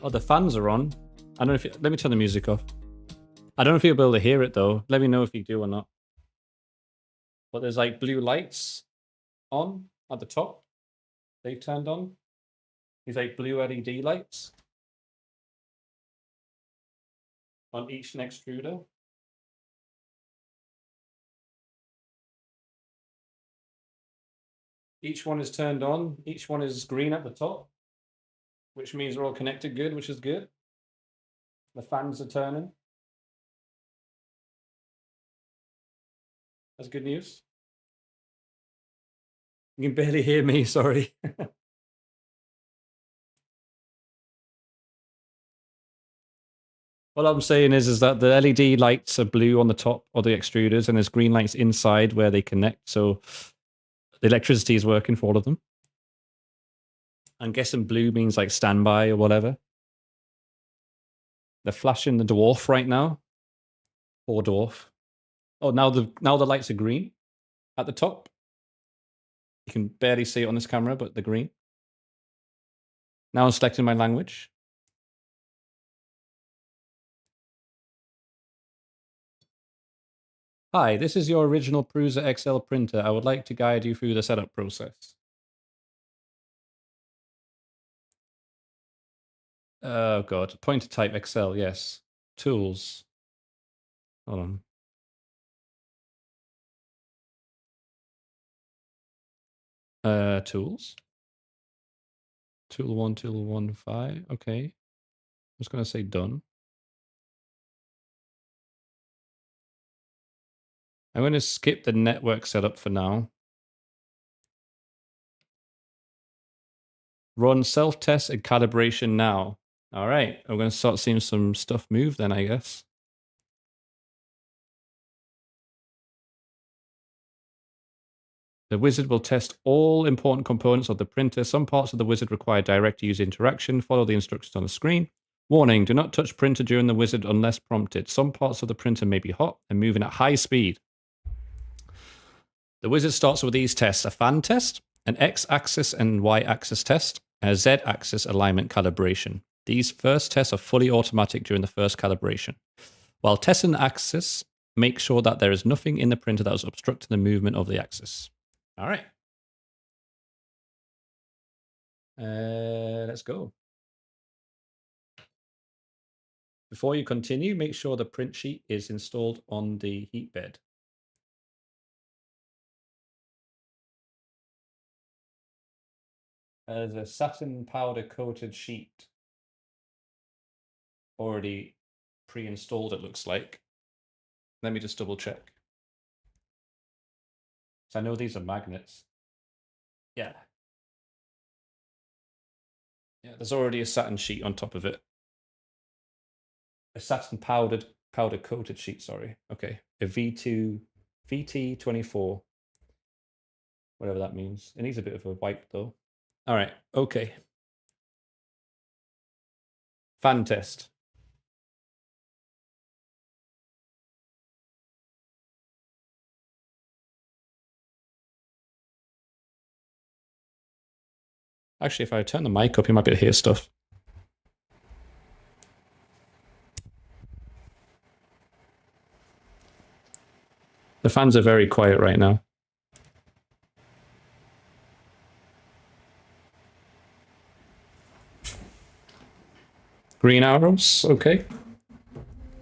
Oh, the fans are on. I don't know if let me turn the music off. I don't know if you'll be able to hear it though. Let me know if you do or not. But there's like blue lights on at the top. They've turned on. These like blue LED lights on each extruder. Each one is turned on. Each one is green at the top, which means they're all connected good, which is good. The fans are turning. That's good news. You can barely hear me, sorry. What I'm saying is that the LED lights are blue on the top of the extruders and there's green lights inside where they connect. So the electricity is working for all of them. I'm guessing blue means like standby or whatever. They're flashing the dwarf right now. Poor dwarf. Oh, now the lights are green at the top. You can barely see it on this camera, but they're green. Now I'm selecting my language. Hi, this is your original prusaXL printer. I would like to guide you through the setup process. Oh god, pointer type Excel, yes. Tools. Hold on. Tools. Tool 1, tool 1, 5. Okay. I'm just going to say done. I'm going to skip the network setup for now. Run self-test and calibration now. All right, I'm going to start seeing some stuff move then, I guess. The wizard will test all important components of the printer. Some parts of the wizard require direct user interaction. Follow the instructions on the screen. Warning, do not touch printer during the wizard unless prompted. Some parts of the printer may be hot and moving at high speed. The wizard starts with these tests: a fan test, an x-axis and y-axis test, and a z-axis alignment calibration. These first tests are fully automatic during the first calibration. While testing the axis, make sure that there is nothing in the printer that is obstructing the movement of the axis. All right. Let's go. Before you continue, make sure the print sheet is installed on the heat bed. There's a satin powder coated sheet already pre-installed, it looks like. Let me just double check. So I know these are magnets. Yeah. Yeah, there's already a satin sheet on top of it. A satin powder coated sheet, sorry. Okay. A VT24. Whatever that means. It needs a bit of a wipe though. All right, okay. Fan test. Actually, if I turn the mic up, you might be able to hear stuff. The fans are very quiet right now. Green arrows, okay.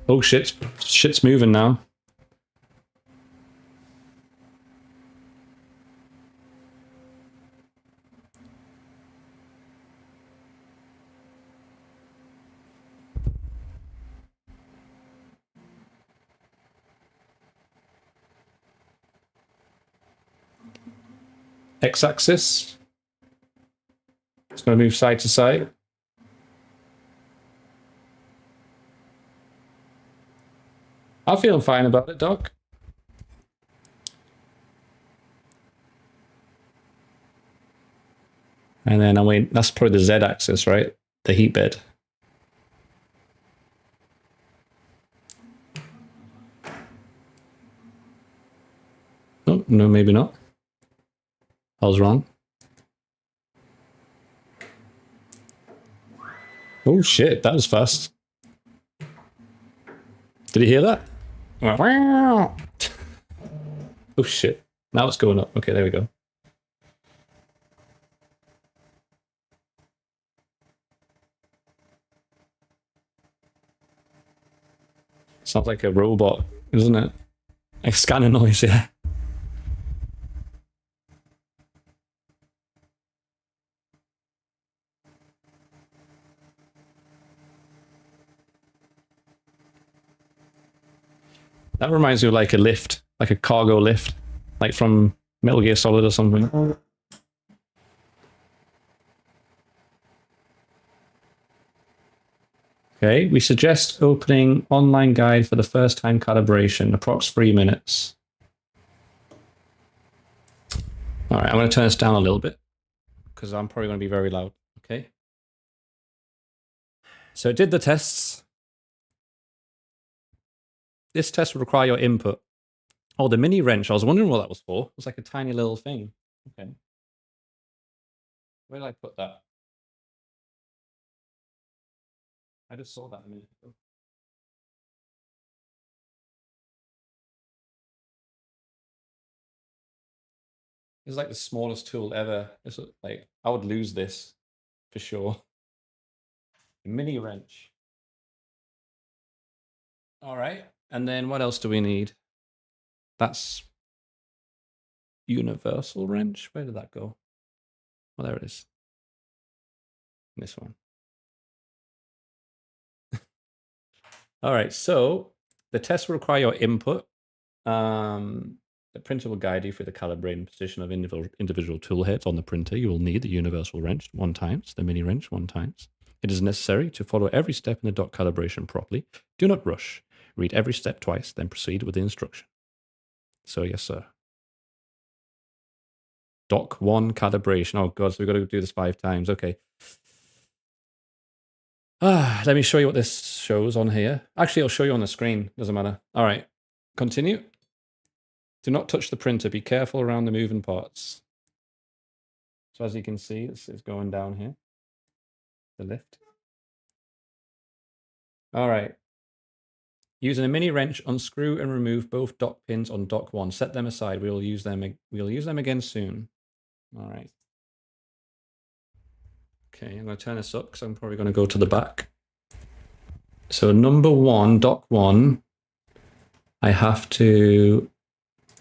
Oh shit, shit's moving now. X-axis. It's going to move side to side. I'm feeling fine about it, Doc. And then I mean, that's probably the Z-axis, right? The heat bed. Oh, no, maybe not. I was wrong. Oh shit, that was fast. Did you hear that? Oh shit. Now it's going up. Okay, there we go. Sounds like a robot, isn't it? Like scanning noise, yeah. That reminds me of like a lift, like a cargo lift, like from Metal Gear Solid or something. Okay, we suggest opening online guide for the first time calibration, approx 3 minutes. All right, I'm going to turn this down a little bit because I'm probably going to be very loud. Okay. So it did the tests. This test would require your input. Oh, the mini wrench. I was wondering what that was for. It was like a tiny little thing. Okay. Where did I put that? I just saw that a minute ago. It's like the smallest tool ever. It's like, I would lose this for sure. A mini wrench. All right. And then what else do we need? That's universal wrench. Where did that go? Oh, there it is. This one. All right. So the test will require your input. The printer will guide you through the calibrating position of individual tool heads on the printer. You will need the universal wrench 1 times, the mini wrench 1 times. It is necessary to follow every step in the dock calibration properly. Do not rush. Read every step twice, then proceed with the instruction. So yes, sir. Dock 1 calibration. Oh god, so we've got to do this 5 times. Okay. Let me show you what this shows on here. Actually, I'll show you on the screen. Doesn't matter. All right. Continue. Do not touch the printer. Be careful around the moving parts. So as you can see, it's going down here. The lift. All right. Using a mini wrench, unscrew and remove both dock pins on dock 1. Set them aside. We'll use them again soon. All right. Okay, I'm going to turn this up because I'm probably going to go to the back. So number 1, dock 1, I have to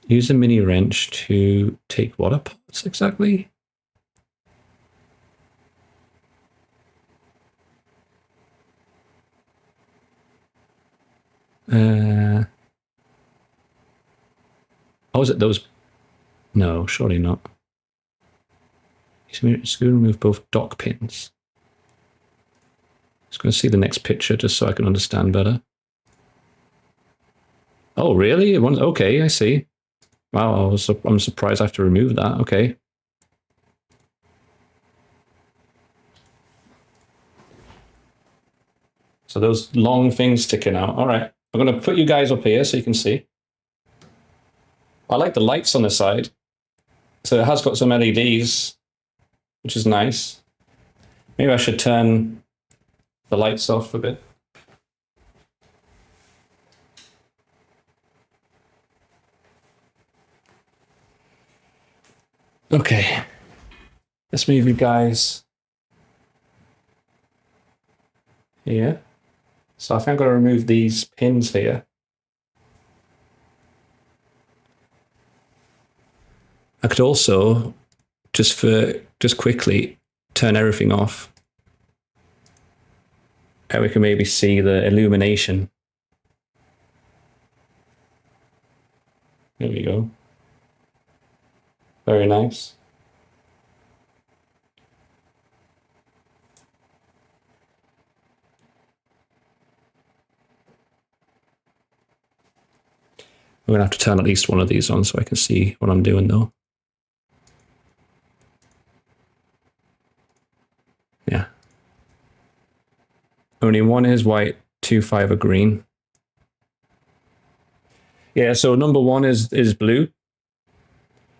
use a mini wrench to take what apart exactly? Oh, is it those? No, surely not. Screw and remove both dock pins. Just going to see the next picture just so I can understand better. Oh, really? Okay, I see. Wow, I'm surprised I have to remove that. Okay. So those long things sticking out. All right. I'm going to put you guys up here so you can see. I like the lights on the side. So it has got some LEDs, which is nice. Maybe I should turn the lights off a bit. Okay, let's move you guys here. So I think I'm going to remove these pins here. I could also just quickly turn everything off. And we can maybe see the illumination. There we go. Very nice. I'm gonna have to turn at least one of these on so I can see what I'm doing though. Yeah. Only one is white, 2, 5 are green. Yeah, so number 1 is blue.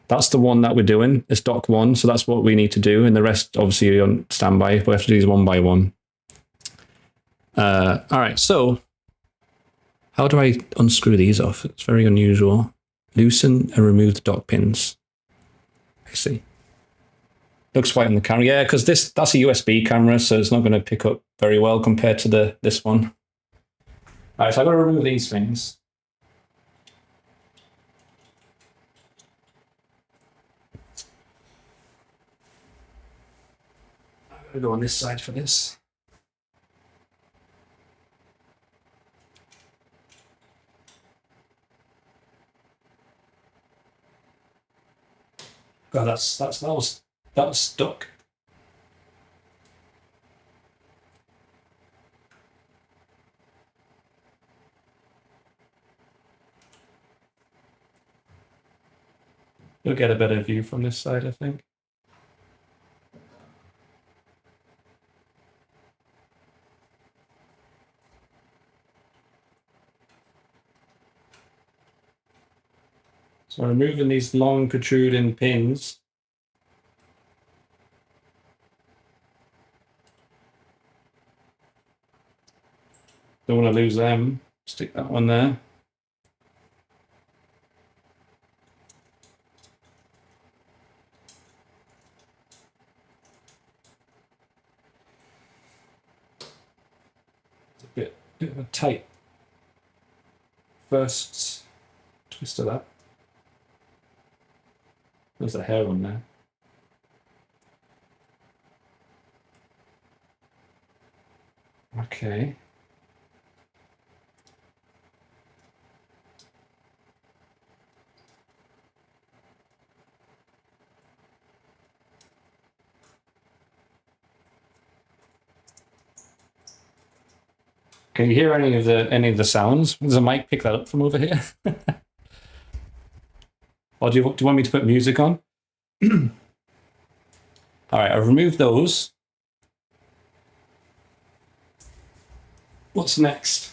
That's the one that we're doing. It's dock 1, so that's what we need to do. And the rest, obviously, on standby. But we have to do these one by one. All right, so how do I unscrew these off? It's very unusual. Loosen and remove the dock pins. I see. Looks white on the camera. Yeah, because that's a USB camera, so it's not going to pick up very well compared to this one. All right, so I've got to remove these things. I'm going to go on this side for this. God, that was stuck. You'll get a better view from this side, I think. So I'm removing these long protruding pins. Don't want to lose them. Stick that one there. It's a bit of a tight first twist of that. There's a hair on there. Okay. Can you hear any of the sounds? Does the mic pick that up from over here? Or do you want me to put music on? All right, I've removed those. What's next?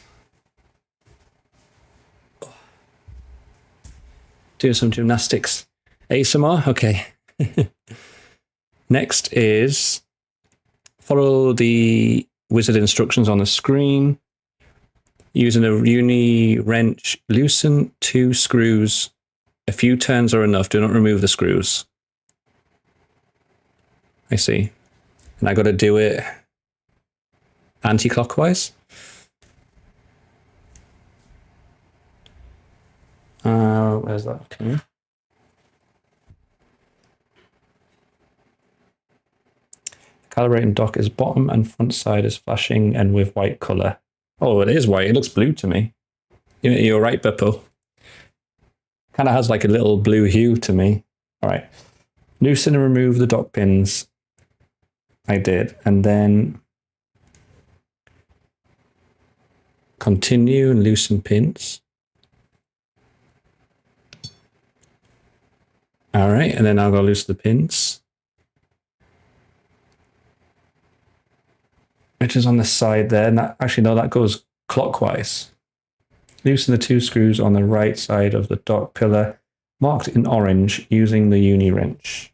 Do some gymnastics. ASMR? Okay. Next is follow the wizard instructions on the screen. Using a uni wrench, loosen 2 screws. A few turns are enough. Do not remove the screws. I see. And I got to do it anti-clockwise. Where's that? Okay. Calibrating dock is bottom and front side is flashing and with white color. Oh, it is white. It looks blue to me. You're right, Beppo. Kind of has like a little blue hue to me. All right. Loosen and remove the dock pins. I did. And then continue and loosen pins. All right. And then I'll go loosen the pins. Which is on the side there. And that, actually, no, that goes clockwise. Loosen the 2 screws on the right side of the dock pillar, marked in orange, using the uni wrench.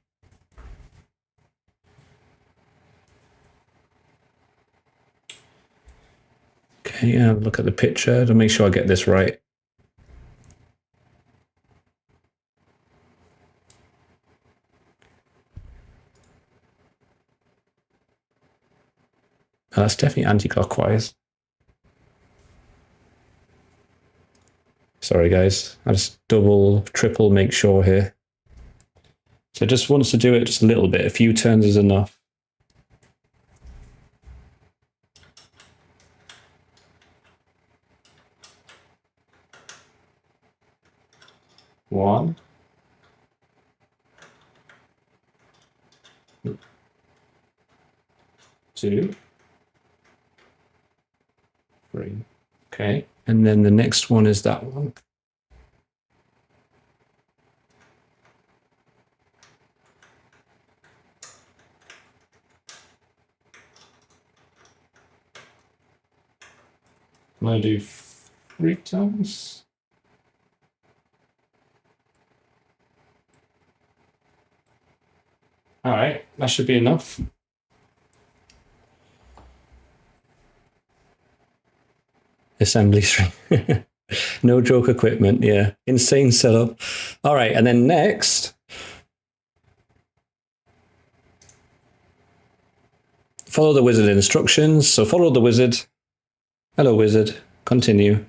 Okay, look at the picture to make sure I get this right. That's definitely anti-clockwise. Sorry guys, I just double, triple make sure here. So it just wants to do it just a little bit. A few turns is enough. One. Two. Three. Okay. And then the next one is that one. I'm going to do 3 times. All right, that should be enough. Assembly string. No joke equipment, yeah. Insane setup. All right, and then next, follow the wizard instructions. So follow the wizard. Hello, wizard. Continue.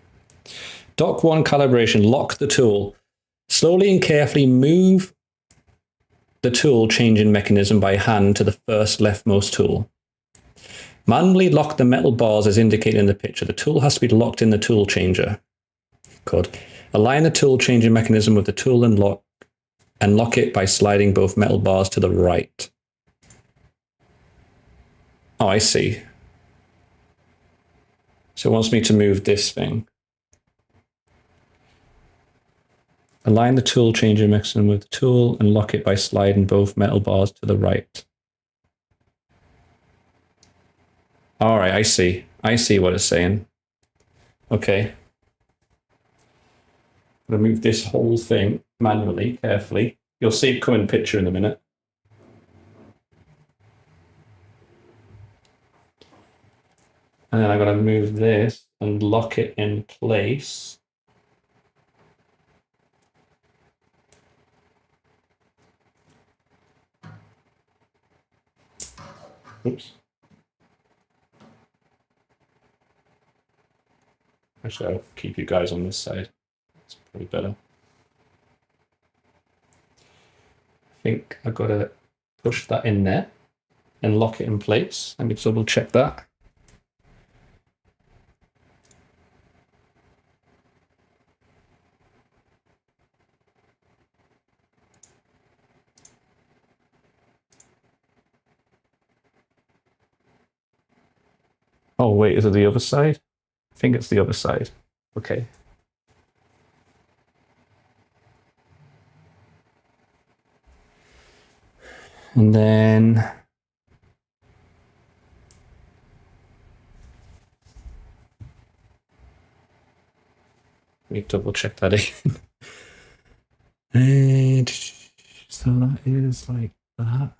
Dock 1 calibration, lock the tool. Slowly and carefully move the tool changing mechanism by hand to the first leftmost tool. Manually lock the metal bars as indicated in the picture. The tool has to be locked in the tool changer. Good. Align the tool changing mechanism with the tool and lock it by sliding both metal bars to the right. Oh, I see. So it wants me to move this thing. Align the tool changing mechanism with the tool and lock it by sliding both metal bars to the right. All right, I see. I see what it's saying. Okay. I'm going to move this whole thing manually, carefully. You'll see it come in picture in a minute. And then I'm going to move this and lock it in place. Oops. Actually, I'll keep you guys on this side. It's probably better. I think I've got to push that in there and lock it in place. Let me double check that. Oh, wait, is it the other side? I think it's the other side. Okay. And then let me double check that again. And so that is like that.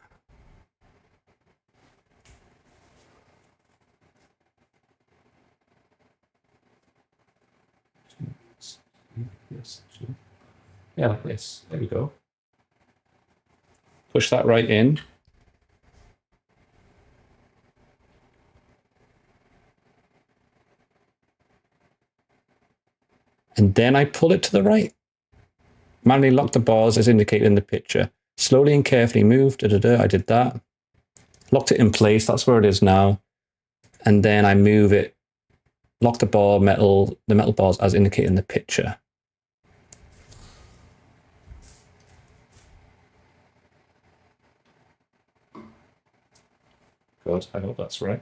Yeah, like this. There we go. Push that right in. And then I pull it to the right. Manually lock the bars as indicated in the picture. Slowly and carefully move. I did that. Locked it in place. That's where it is now. And then I move it. Lock the metal bars as indicated in the picture. Good. I hope that's right.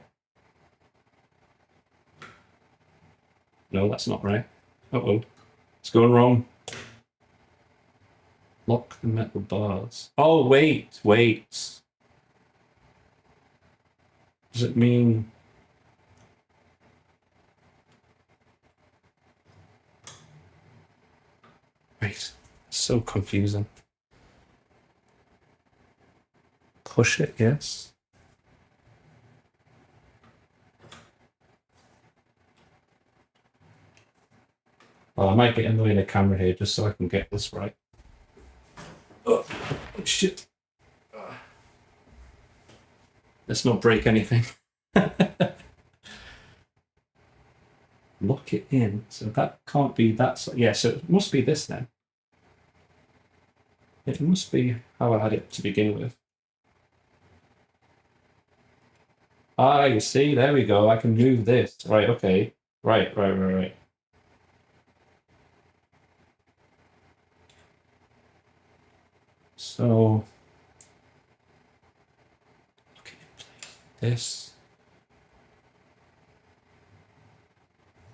No, that's not right. Uh-oh. It's going wrong. Lock the metal bars. Oh, wait. Does it mean... Wait. So confusing. Push it, yes. Well, I might get in the way of the camera here just so I can get this right. Oh, shit. Let's not break anything. Lock it in. So that can't be that. Yeah, so it must be this then. It must be how I had it to begin with. Ah, you see, there we go. I can move this. Right, okay. Right. So, okay, this.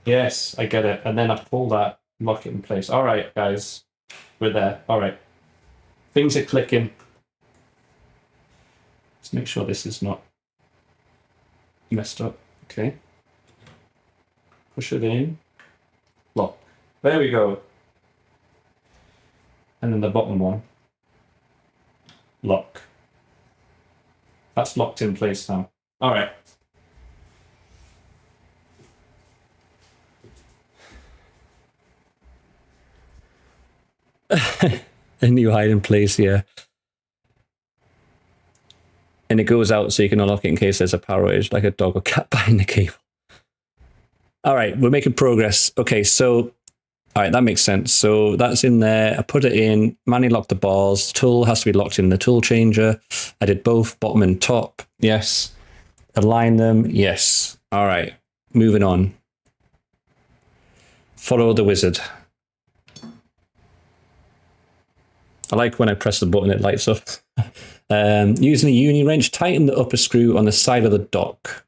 Yes, I get it. And then I pull that, lock it in place. All right, guys, we're there. All right. Things are clicking. Let's make sure this is not messed up. Okay. Push it in. Lock. There we go. And then the bottom one. Lock. That's locked in place now. All right. A new hiding place here. And it goes out so you can unlock it in case there's a power outage, like a dog or cat behind the cable. All right, we're making progress. Okay, so, all right, that makes sense. So that's in there. I put it in, manually lock the bars. Tool has to be locked in the tool changer. I did both bottom and top. Yes. Align them. Yes. All right, moving on. Follow the wizard. I like when I press the button, it lights up. Using a uni wrench, tighten the upper screw on the side of the dock.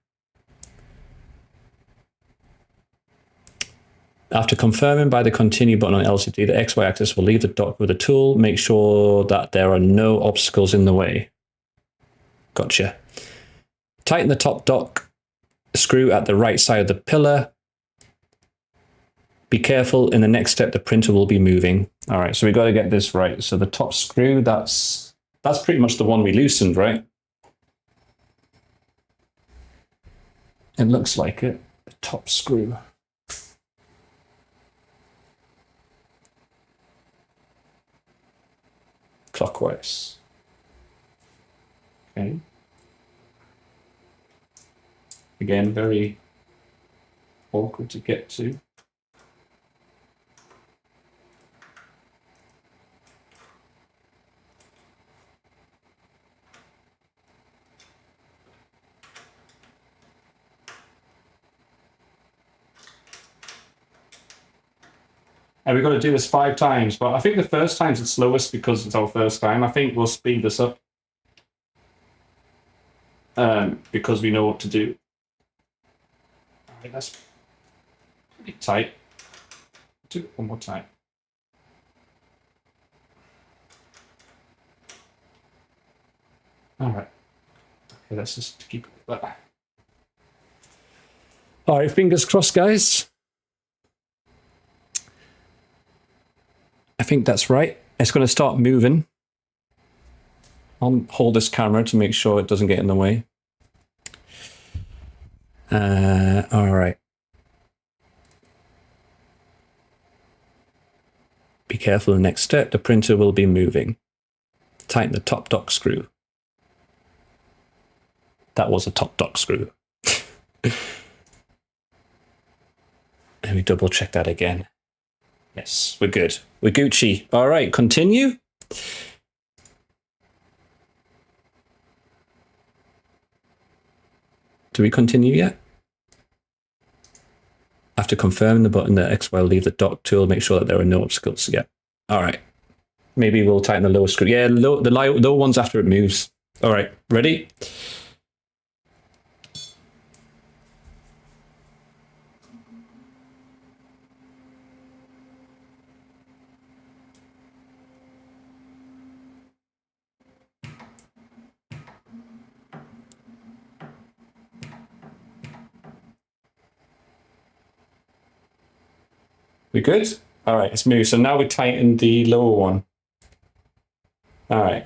After confirming by the continue button on LCD, the XY axis will leave the dock with a tool. Make sure that there are no obstacles in the way. Gotcha. Tighten the top dock screw at the right side of the pillar. Be careful, in the next step, the printer will be moving. All right, so we got to get this right. So the top screw, that's pretty much the one we loosened, right? It looks like it, the top screw. Clockwise. Okay. Again, very awkward to get to. And we've got to do this 5 times, but I think the first time's the slowest because it's our first time. I think we'll speed this up because we know what to do. All right, that's pretty tight. Do it one more time. All right. Okay, let's just keep it like that. All right, fingers crossed, guys. I think that's right. It's going to start moving. I'll hold this camera to make sure it doesn't get in the way. All right. Be careful, the next step, the printer will be moving. Tighten the top dock screw. That was a top dock screw. Let me double check that again. Yes, we're good. We're Gucci. All right, continue. Do we continue yet? After confirming the button, the XY will leave the dock tool, make sure that there are no obstacles. Yeah. All right. Maybe we'll tighten the lower screw. Yeah, the lower ones after it moves. All right, ready? We good? All right, it's moved. So now we tighten the lower one. All right.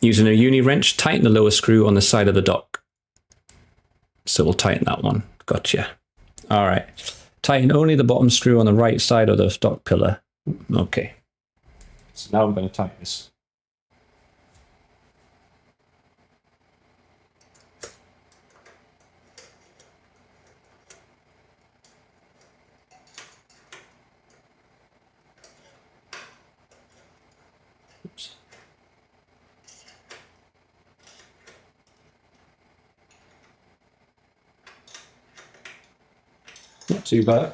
Using a uni wrench, tighten the lower screw on the side of the dock. So we'll tighten that one. Gotcha. All right. Tighten only the bottom screw on the right side of the dock pillar. Okay. So now I'm going to tighten this. Oops. Not too bad.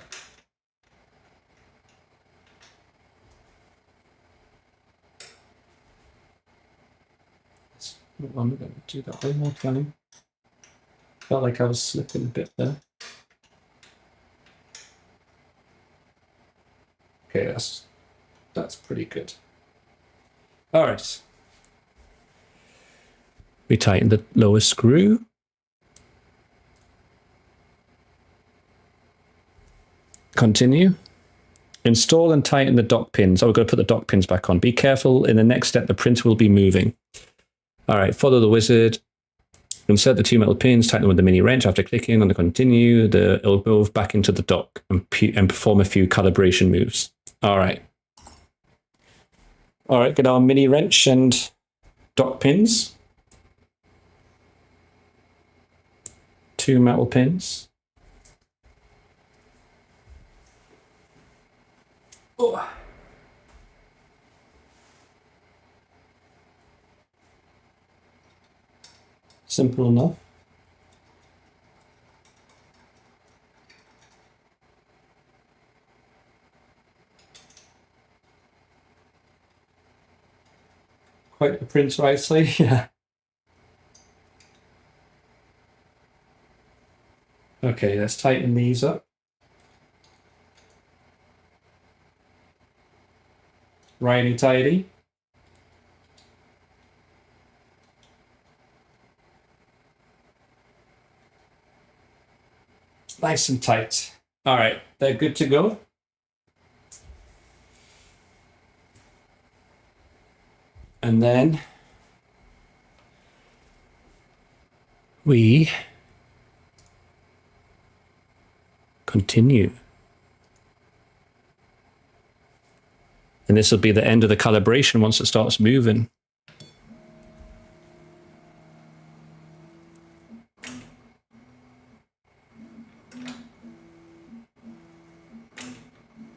I'm going to do that one more time. Felt like I was slipping a bit there. Okay, that's pretty good. All right. We tighten the lower screw. Continue. Install and tighten the dock pins. Oh, we're going to put the dock pins back on. Be careful. In the next step, the printer will be moving. All right, follow the wizard. Insert the 2 metal pins, tighten them with the mini wrench. After clicking on the continue, it'll move back into the dock and perform a few calibration moves. All right. All right, get our mini wrench and dock pins. 2 metal pins. Oh. Simple enough. Quite the printer, I'd say. Yeah. Okay, let's tighten these up. Righty tighty. Nice and tight. All right, they're good to go. And then we continue. And this will be the end of the calibration once it starts moving.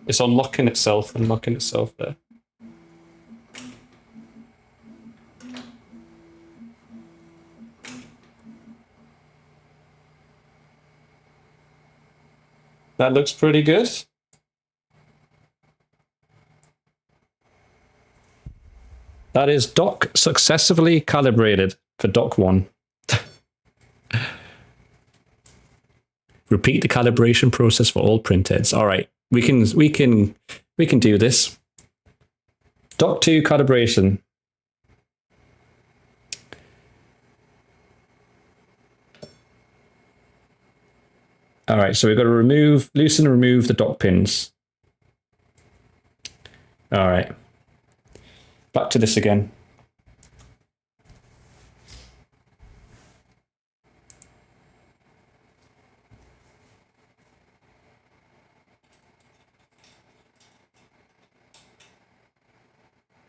It's unlocking itself there. That looks pretty good. That is dock successfully calibrated for dock 1. Repeat the calibration process for all printheads. All right, we can do this. Dock 2 calibration. All right, so we've got to loosen and remove the dock pins. All right, back to this again.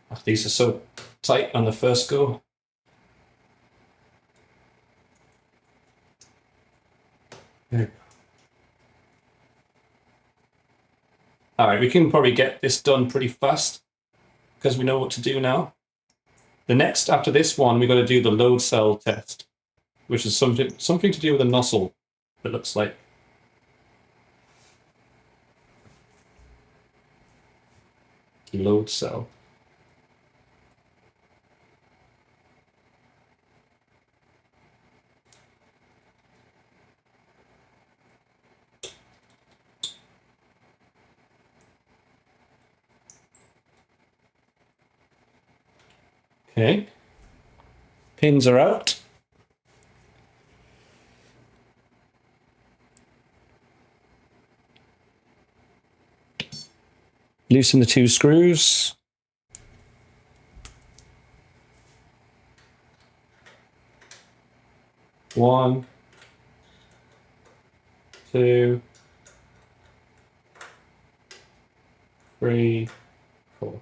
Oh, these are so tight on the first go. There. All right, we can probably get this done pretty fast because we know what to do now. The next, after this one, we've got to do the load cell test, which is something to do with a nozzle, it looks like. Load cell. Okay, pins are out. Loosen the 2 screws. One, 2, 3, 4.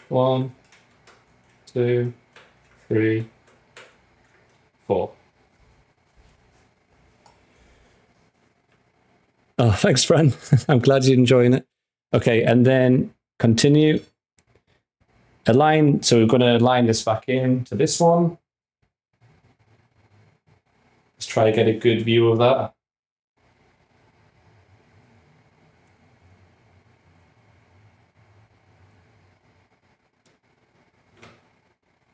1, 2, 3, 4. Oh, thanks, Fran. I'm glad you're enjoying it. Okay, and then continue. Align. So we're going to align this back in to this one. Let's try to get a good view of that.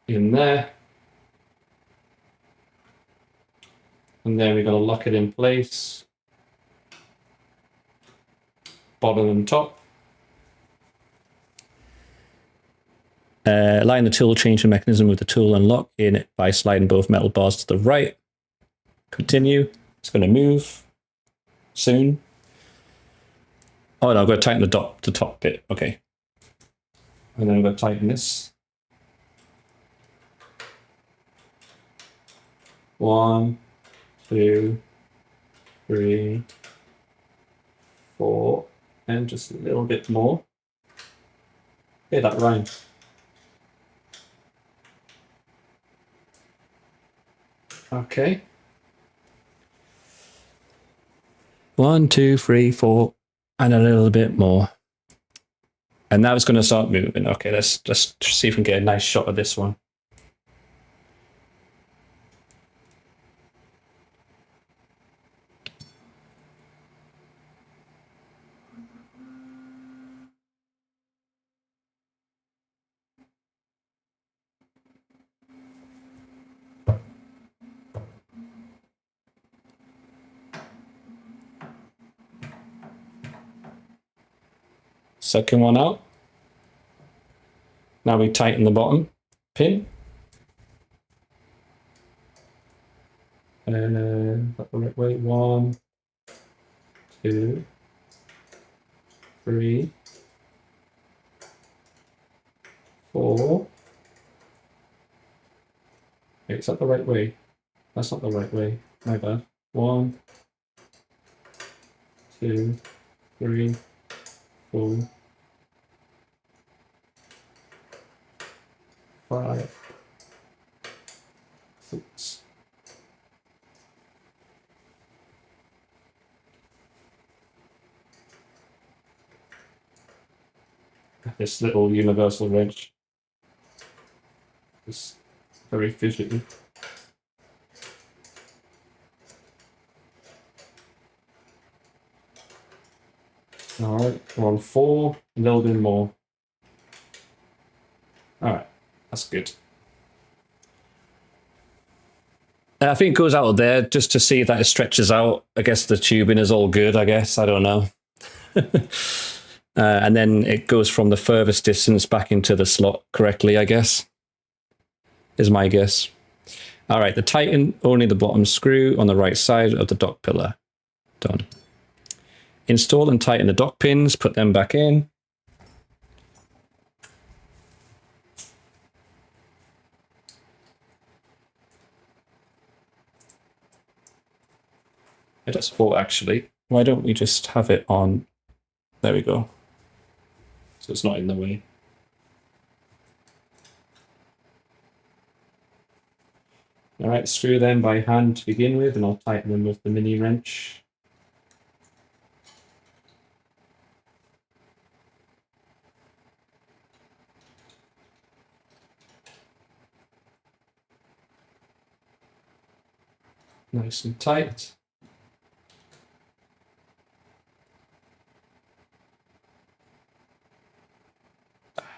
In there. And then we're going to lock it in place. Bottom and top. Align the tool changing mechanism with the tool and lock in it by sliding both metal bars to the right. Continue. It's going to move soon. Oh no, I've got to tighten the top bit. Okay. And then I'm going to tighten this. 1, 2, 3, 4, and just a little bit more. Okay, that rhymes. Okay. 1, 2, 3, 4, and a little bit more. And now it's going to start moving. Okay, let's just see if we can get a nice shot of this one. Second one out. Now we tighten the bottom pin. And that the right way. 1, 2, 3, 4. Wait, is that the right way? That's not the right way. My bad. 1, 2, 3, 4, 5, 6. This little universal wrench is very fidgety. All right, we're on 4, a little bit more. All right, that's good. I think it goes out there just to see that it stretches out. I guess the tubing is all good, I guess. I don't know. And then it goes from the furthest distance back into the slot correctly, I guess, is my guess. All right, the tighten only the bottom screw on the right side of the dock pillar. Done. Install and tighten the dock pins, put them back in. I just thought, actually, why don't we just have it on? There we go. So it's not in the way. All right, screw them by hand to begin with, and I'll tighten them with the mini wrench. Nice and tight.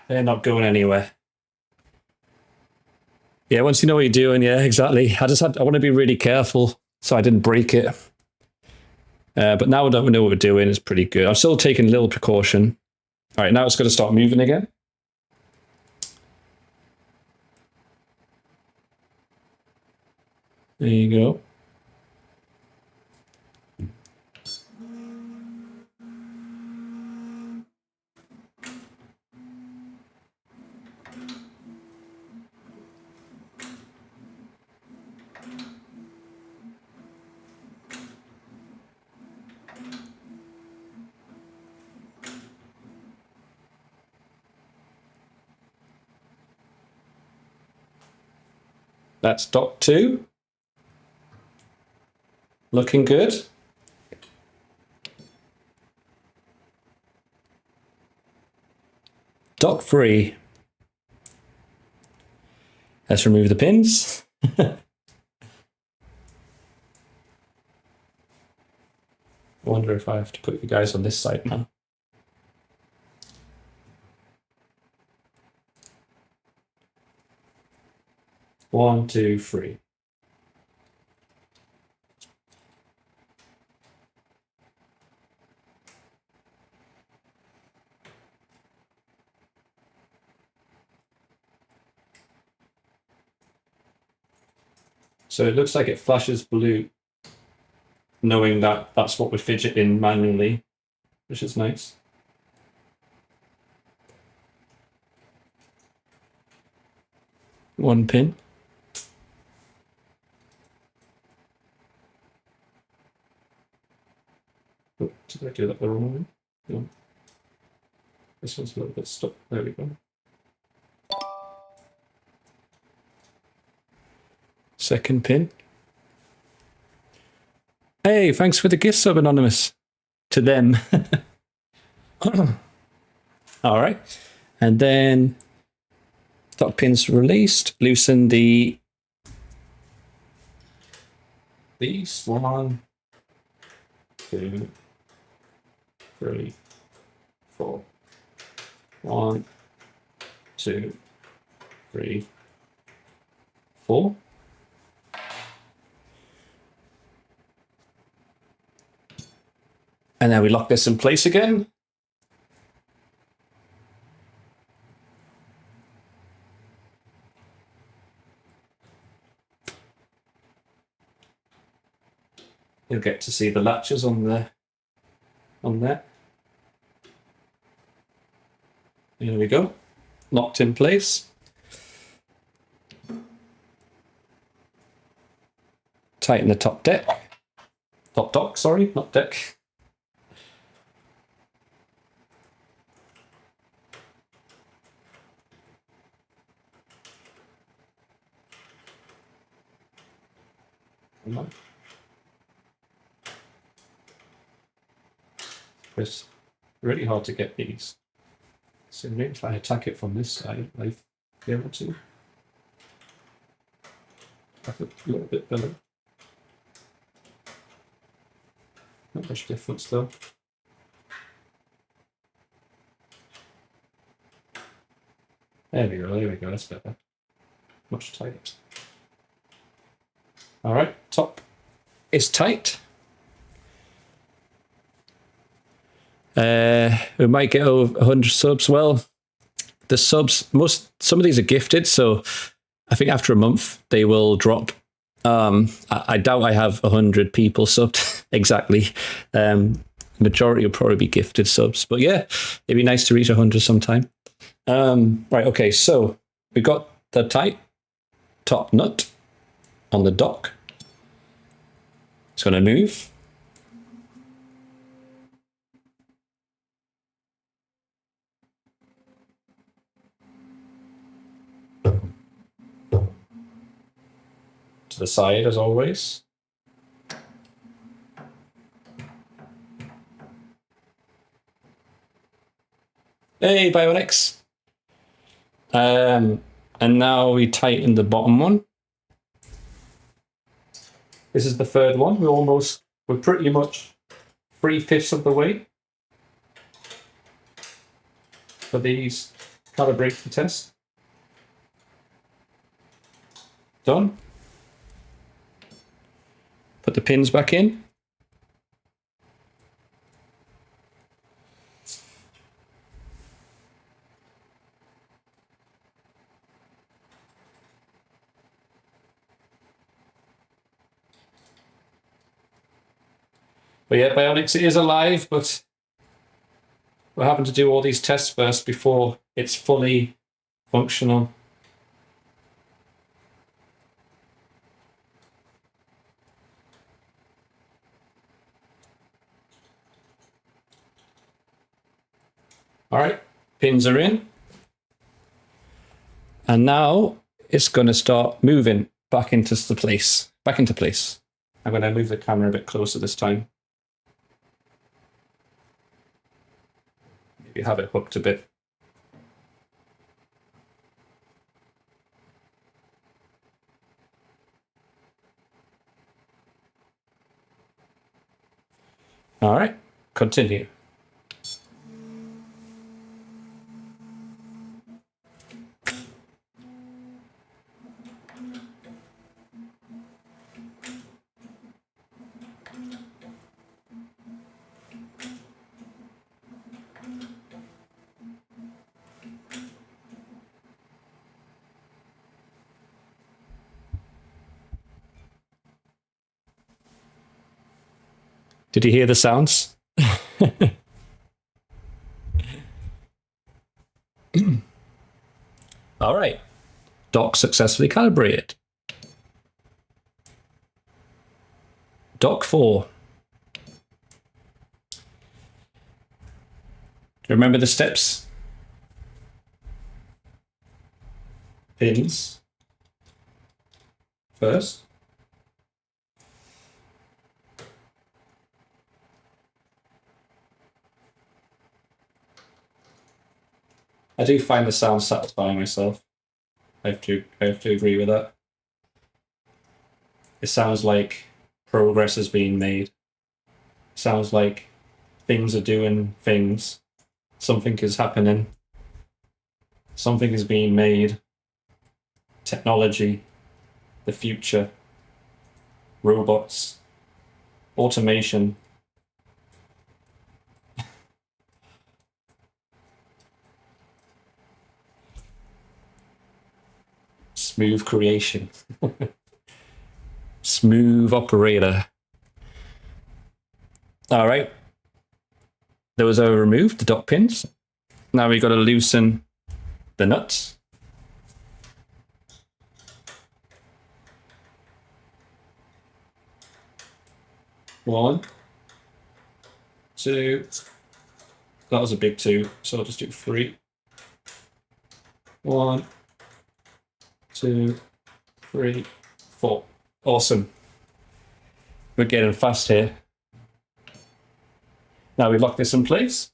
They're not going anywhere. Yeah, once you know what you're doing, yeah, exactly. I want to be really careful so I didn't break it. But now that we know what we're doing, it's pretty good. I'm still taking a little precaution. All right, now it's going to start moving again. There you go. That's dot 2. Looking good. Dot 3. Let's remove the pins. I wonder if I have to put you guys on this side now. One, two, three. So it looks like it flashes blue, knowing that that's what we're fidgeting manually, which is nice. One pin. Oh, did I do that the wrong way? No. This one's a little bit stuck. There we go. Second pin. Hey, thanks for the gift sub, Anonymous. To them. All right. And then stock pins released. Loosen these. 1, 2, 3, 4. 1, 2, 3, 4. And then we lock this in place again. You'll get to see the latches on there. There we go. Locked in place. Tighten the top deck. Top dock, sorry, not deck. It's really hard to get these. So maybe if I attack it from this side, I'd be able to. That's a little bit better. Not much difference though. There we go, that's better. Much tighter. All right, top is tight. We might get over 100 subs. Well, the subs, some of these are gifted, so I think after a month they will drop. I doubt I have 100 people subbed exactly. Majority will probably be gifted subs, but yeah, it'd be nice to reach 100 sometime. Right, okay, so we've got the tight top nut on the dock. It's going to move. To the side as always. Hey, Bionics. And now we tighten the bottom one. This is the third one. We're pretty much 3/5 of the way for these calibration tests. Done. Put the pins back in. But yeah, Bionics, it is alive, but we're having to do all these tests first before it's fully functional. All right, pins are in. And now it's going to start moving. back into the place. Back into place. I'm going to move the camera a bit closer this time. Maybe have it hooked a bit. All right, continue. Did you hear the sounds? All right. Dock successfully calibrated. Dock 4. Do you remember the steps? Pins. First. I do find the sound satisfying myself. I have to agree with that. It sounds like progress is being made. It sounds like things are doing things. Something is happening. Something is being made. Technology, the future, robots, automation. Smooth creation. Smooth operator. All right. Those are removed, the dock pins. Now we've got to loosen the nuts. One, two. That was a big 2, so I'll just do 3. 1, 2, 3, 4. Awesome. We're getting fast here. Now we lock this in place.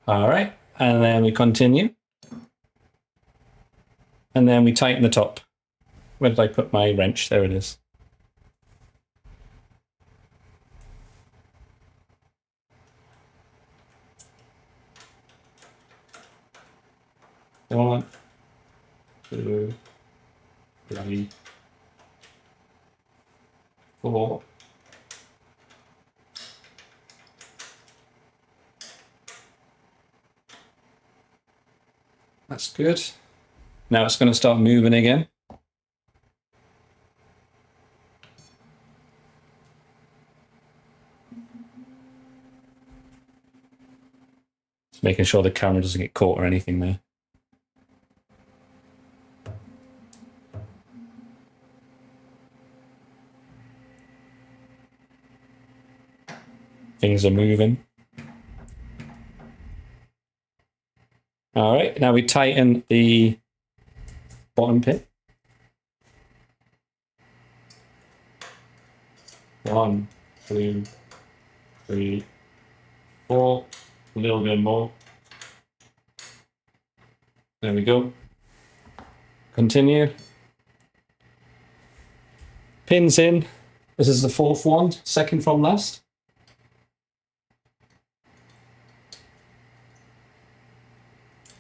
All right, and then we continue. And then we tighten the top. Where did I put my wrench? There it is. One, 2, 3, 4. That's good. Now it's going to start moving again. Just making sure the camera doesn't get caught or anything there. Things are moving. All right, now we tighten the bottom pin. 1, 2, 3, 4. A little bit more. There we go. Continue. Pins in. This is the 4th one, second from last.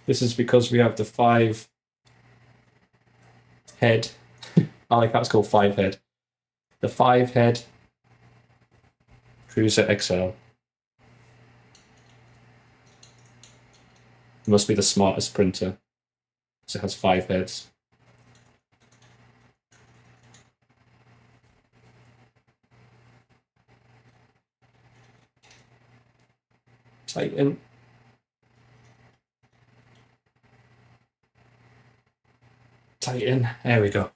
This is because we have the 5 head. I like how it's called 5 head. The 5 head prusaXL. It must be the smartest printer, because it has 5 heads. Tighten. exciting. There we go.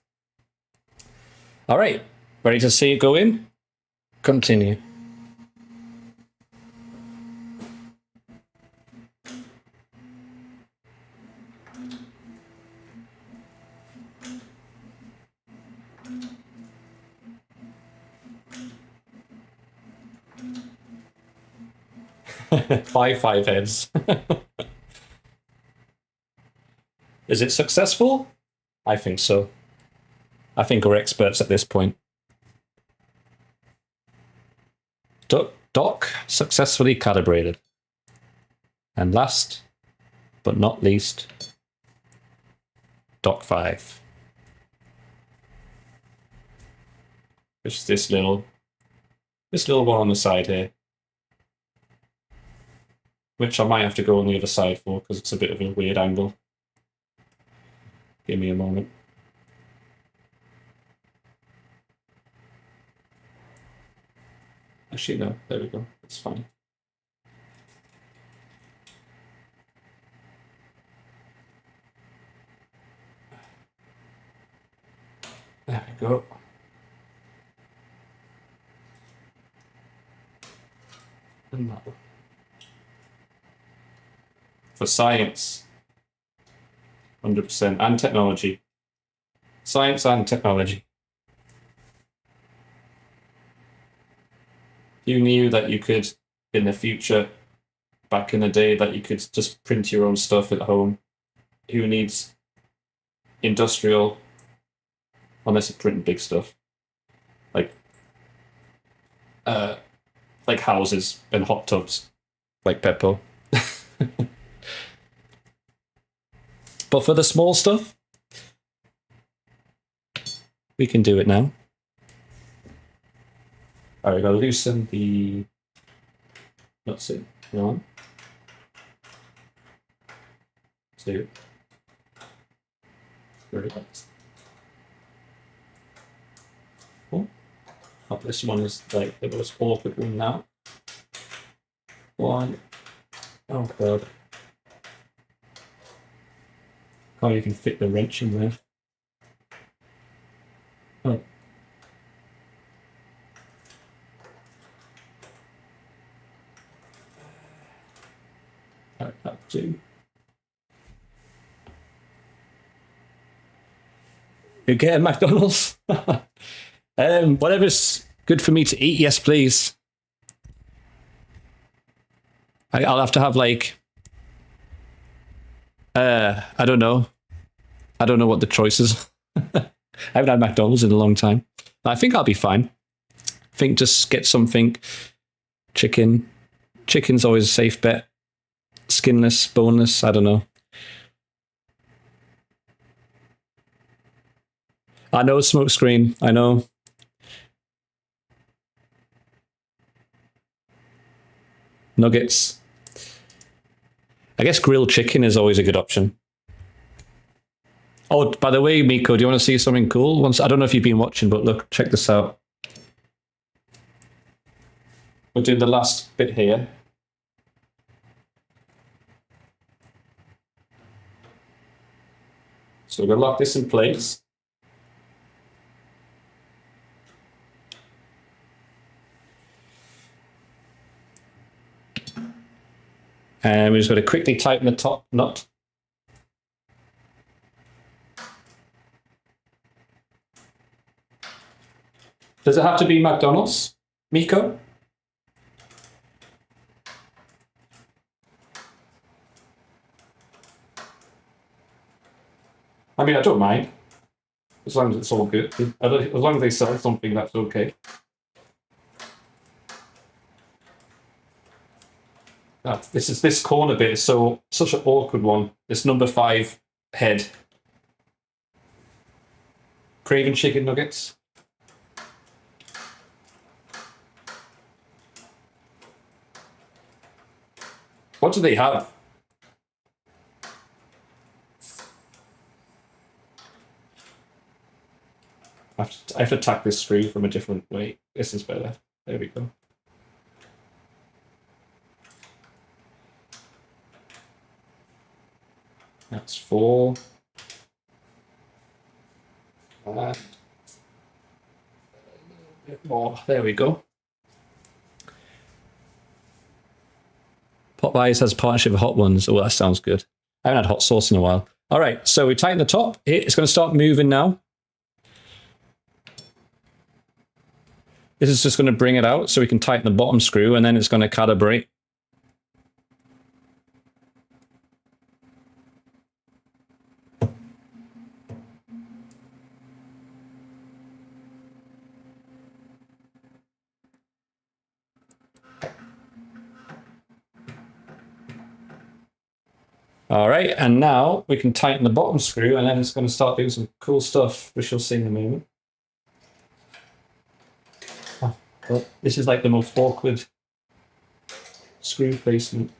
All right, ready to see it go in? Continue. Five heads. Is it successful? I think so. I think we're experts at this point. Dock successfully calibrated. And last but not least, dock 5. Which is this little one on the side here. Which I might have to go on the other side for because it's a bit of a weird angle. Give me a moment. Actually, no, there we go. It's fine. There we go. And that one. For science, 100%, and technology. Science and technology. You knew that you could, in the future, back in the day, that you could just print your own stuff at home. Who needs industrial, unless you print big stuff, like houses and hot tubs, like Peppo. But for the small stuff, we can do it now. All right, I'll loosen the nuts in. 1, 2, 3. Oh, this one is like the most awkward one now. 1. Oh god. Can't even fit the wrench in there. Oh. That too. You get a McDonald's? Whatever's good for me to eat, yes, please. I'll have to have like, I don't know. I don't know what the choice is. I haven't had McDonald's in a long time. I think I'll be fine. I think just get something. Chicken. Chicken's always a safe bet. Skinless, boneless, I don't know. I know smoke screen, I know. Nuggets. I guess grilled chicken is always a good option. Oh, by the way, Miko, do you want to see something cool? I don't know if you've been watching, but look, check this out. We're doing the last bit here. So we're going to lock this in place. And we're just going to quickly tighten the top nut. Does it have to be McDonald's, Miko? I mean, I don't mind. As long as it's all good. As long as they sell something, that's okay. This corner bit is such an awkward one. This number 5 head. Craving chicken nuggets. What do they have? I have to tack this screw from a different way. This is better. There we go. That's 4. A bit more. There we go. Popeyes has partnership with Hot Ones. Oh, that sounds good. I haven't had hot sauce in a while. All right, so we tighten the top. It's going to start moving now. This is just going to bring it out so we can tighten the bottom screw, and then it's going to calibrate. All right, and now we can tighten the bottom screw, and then it's going to start doing some cool stuff, which you'll see in a moment. But this is like the most awkward screw placement.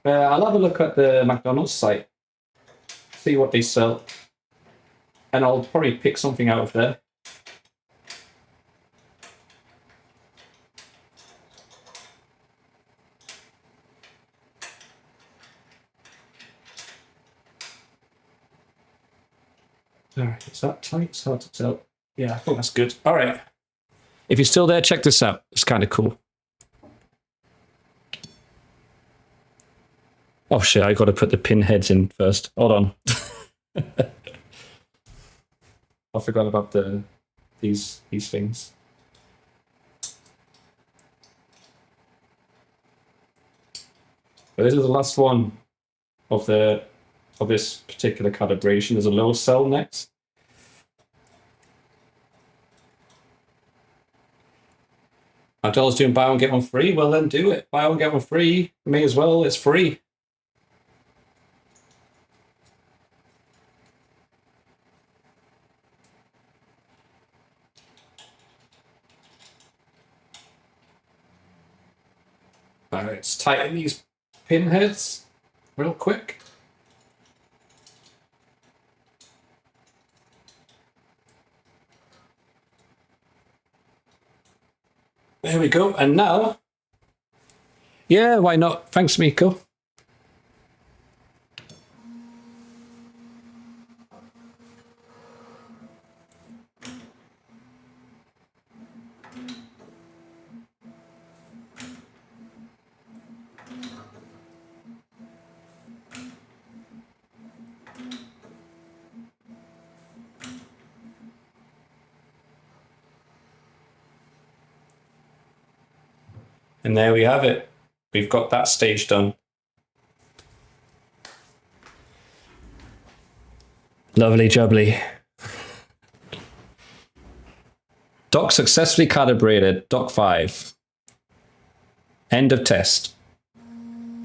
I'll have a look at the McDonald's site, see what they sell, and I'll probably pick something out of there. All right, is that tight? It's hard to tell. Yeah, I think that's good. All right. If you're still there, check this out. It's kind of cool. Oh shit, I got to put the pin heads in first. Hold on. I forgot about these things. But this is the last one of this particular calibration. There's a low cell next. McDonald's doing buy one get one free. Well then do it. Buy one get one free. May as well. It's free. All right, let's tighten these pin heads real quick. There we go. And now, yeah, why not? Thanks, Miko. And there we have it. We've got that stage done. Lovely jubbly. Dock successfully calibrated. Dock 5. End of test.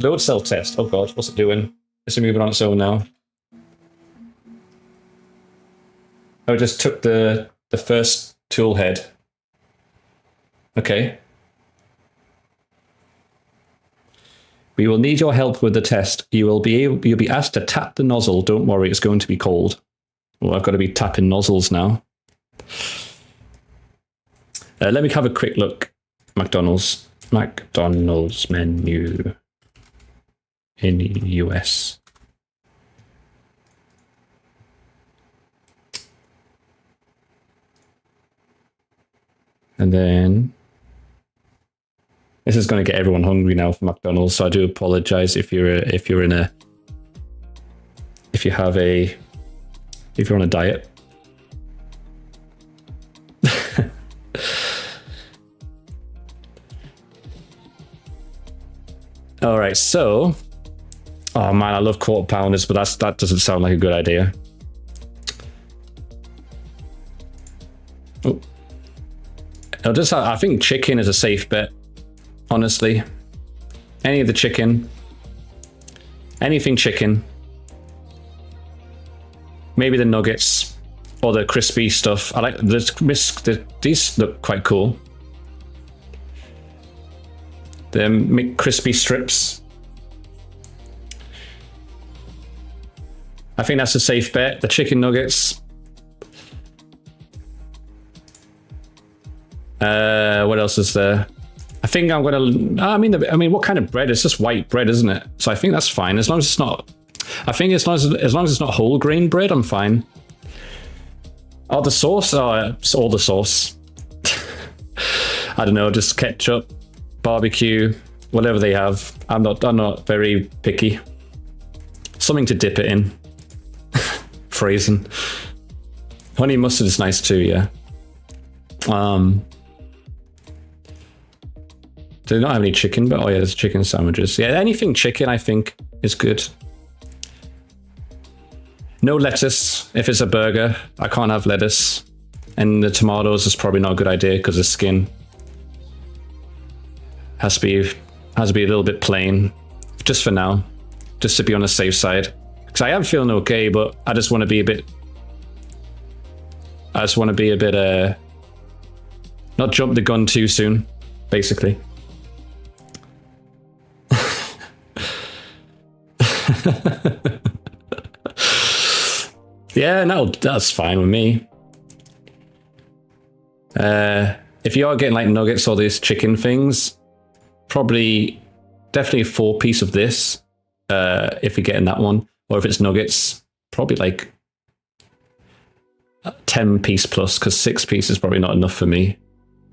Load cell test. Oh god, what's it doing? It's moving on its own now. Oh, it just took the first tool head. Okay. We will need your help with the test. You'll be asked to tap the nozzle. Don't worry, it's going to be cold. Well, I've got to be tapping nozzles now. Let me have a quick look. McDonald's menu in US. And then this is going to get everyone hungry now for McDonald's, so I do apologize if you're on a diet. All right, so oh man, I love quarter pounders, but that doesn't sound like a good idea. Oh, I think chicken is a safe bet. Honestly, any of the chicken, anything chicken, maybe the nuggets or the crispy stuff. I like these look quite cool. The crispy strips. I think that's a safe bet. The chicken nuggets. What else is there? I think I'm gonna. I mean, what kind of bread? It's just white bread, isn't it? So I think that's fine as long as it's not. I think as long as it's not whole grain bread, I'm fine. Oh, the sauce. Oh, it's all the sauce. I don't know, just ketchup, barbecue, whatever they have. I'm not very picky. Something to dip it in. Phrasing. Honey mustard is nice too, yeah. Do they not have any chicken? But oh yeah, there's chicken sandwiches. Yeah, anything chicken I think is good. No lettuce if it's a burger. I can't have lettuce. And the tomatoes is probably not a good idea because the skin has to be a little bit plain, just for now, just to be on the safe side. Because I am feeling okay, but I just want to be a bit. Not jump the gun too soon, basically. Yeah, no, that's fine with me. If you are getting like nuggets or these chicken things, definitely a 4-piece of this. If you're getting that one, or if it's nuggets, probably like 10-piece plus, because 6-piece is probably not enough for me.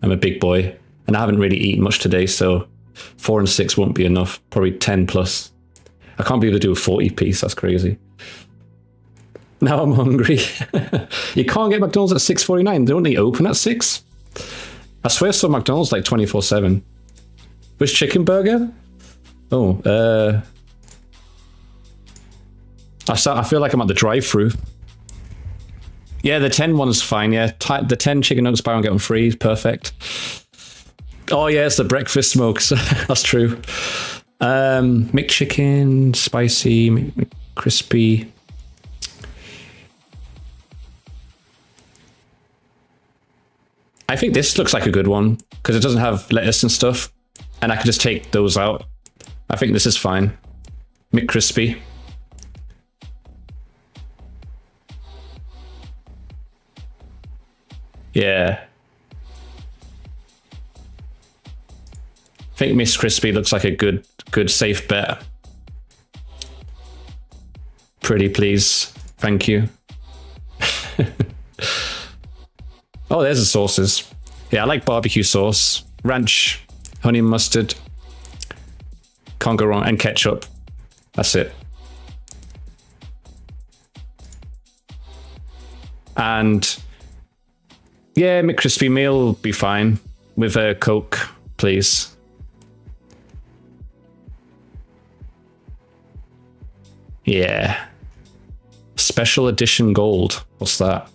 I'm a big boy, and I haven't really eaten much today, so 4 and 6 won't be enough. Probably 10 plus. I can't believe they do a 40-piece. That's crazy. Now I'm hungry. You can't get McDonald's at 6:49. They only open at 6. I swear I saw McDonald's like 24/7. Which chicken burger? Oh, I feel like I'm at the drive-thru. Yeah, the 10 one's fine. Yeah, the 10 chicken nuggets buy one get one free. Perfect. Oh yeah, it's the breakfast smokes. That's true. McChicken, spicy, crispy. I think this looks like a good one because it doesn't have lettuce and stuff, and I can just take those out. I think this is fine. McCrispy. Yeah. I think Miss Crispy looks like a good safe bet. Pretty please. Thank you. Oh, there's the sauces. Yeah, I like barbecue sauce. Ranch, honey mustard. Can't go wrong. And ketchup. That's it. And yeah, McCrispy meal will be fine. With a Coke, please. Yeah. Special edition gold. What's that?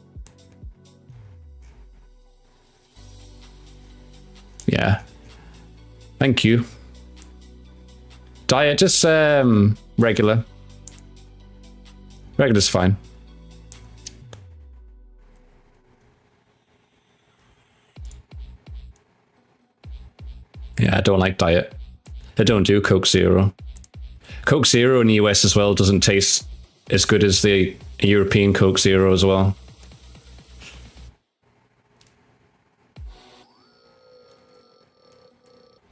Yeah. Thank you. Diet, just regular. Regular's fine. Yeah, I don't like diet. I don't do Coke Zero. Coke Zero in the US as well doesn't taste as good as the European Coke Zero as well.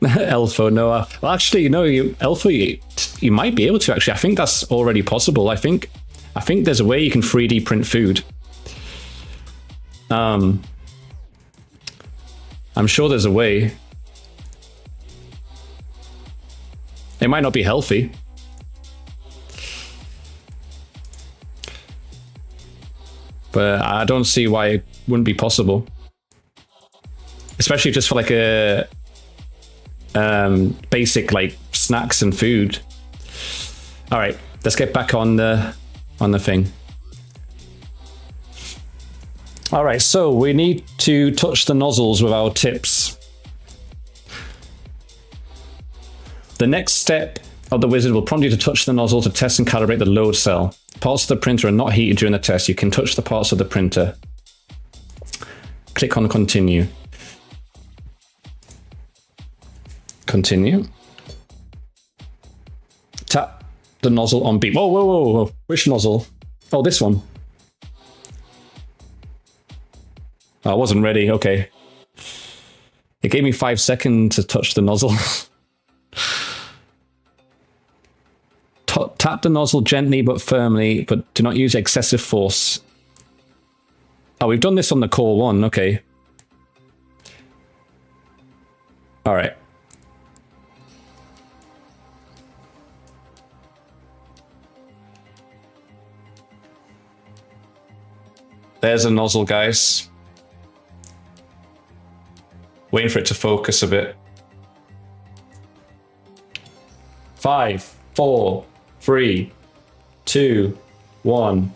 Elfo, no. Well, actually, no. Elfo, you might be able to. Actually, I think that's already possible. I think there's a way you can 3D print food. I'm sure there's a way. It might not be healthy. But I don't see why it wouldn't be possible. Especially just for like a basic like snacks and food. All right, let's get back on the thing. All right, so we need to touch the nozzles with our tips. The next step of the wizard will prompt you to touch the nozzle to test and calibrate the load cell. Parts of the printer are not heated during the test. You can touch the parts of the printer. Click on continue. Continue. Tap the nozzle on B. Whoa, whoa, whoa, whoa. Which nozzle? Oh, this one. Oh, I wasn't ready. Okay. It gave me 5 seconds to touch the nozzle. Tap the nozzle gently but firmly, but do not use excessive force. Oh, we've done this on the core one. Okay. All right. There's a nozzle, guys. Waiting for it to focus a bit. 5, 4, 3, 2, 1.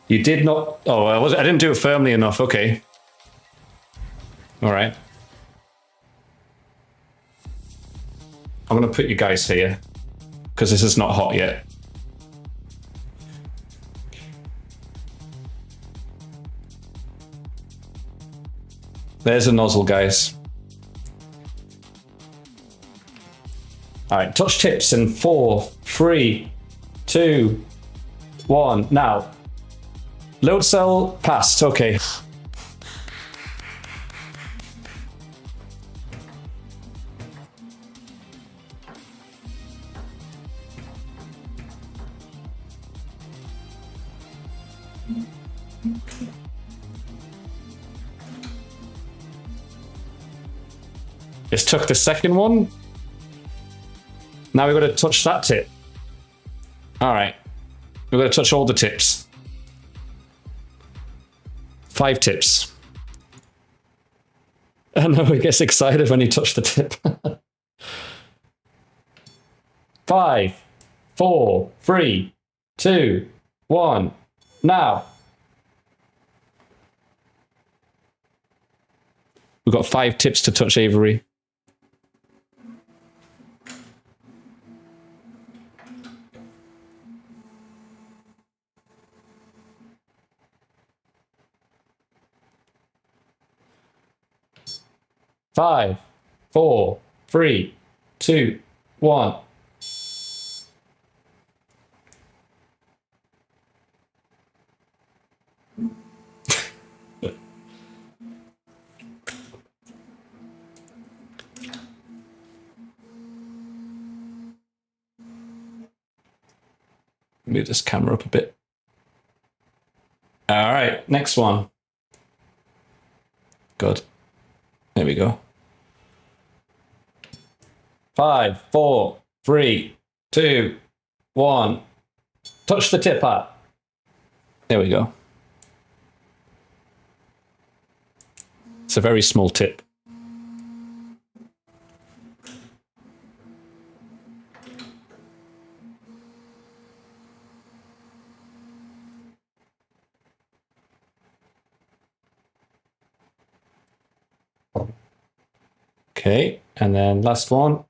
You did not... Oh, I didn't do it firmly enough. Okay. All right. I'm going to put you guys here because this is not hot yet. There's a nozzle, guys. All right, touch tips in 4, 3, 2, 1. Now, load cell passed. Okay. Just took the second one. Now we've got to touch that tip. All right. We've got to touch all the tips. 5 tips. I know, he gets excited when you touch the tip. 5, 4, 3, 2, 1. Now. We've got 5 tips to touch Avery. Five, 4, 3, 2, 1. Move this camera up a bit. All right, next one. Good. There we go. 5, 4, 3, 2, 1. Touch the tip up. There we go. It's a very small tip. Okay, and then last one.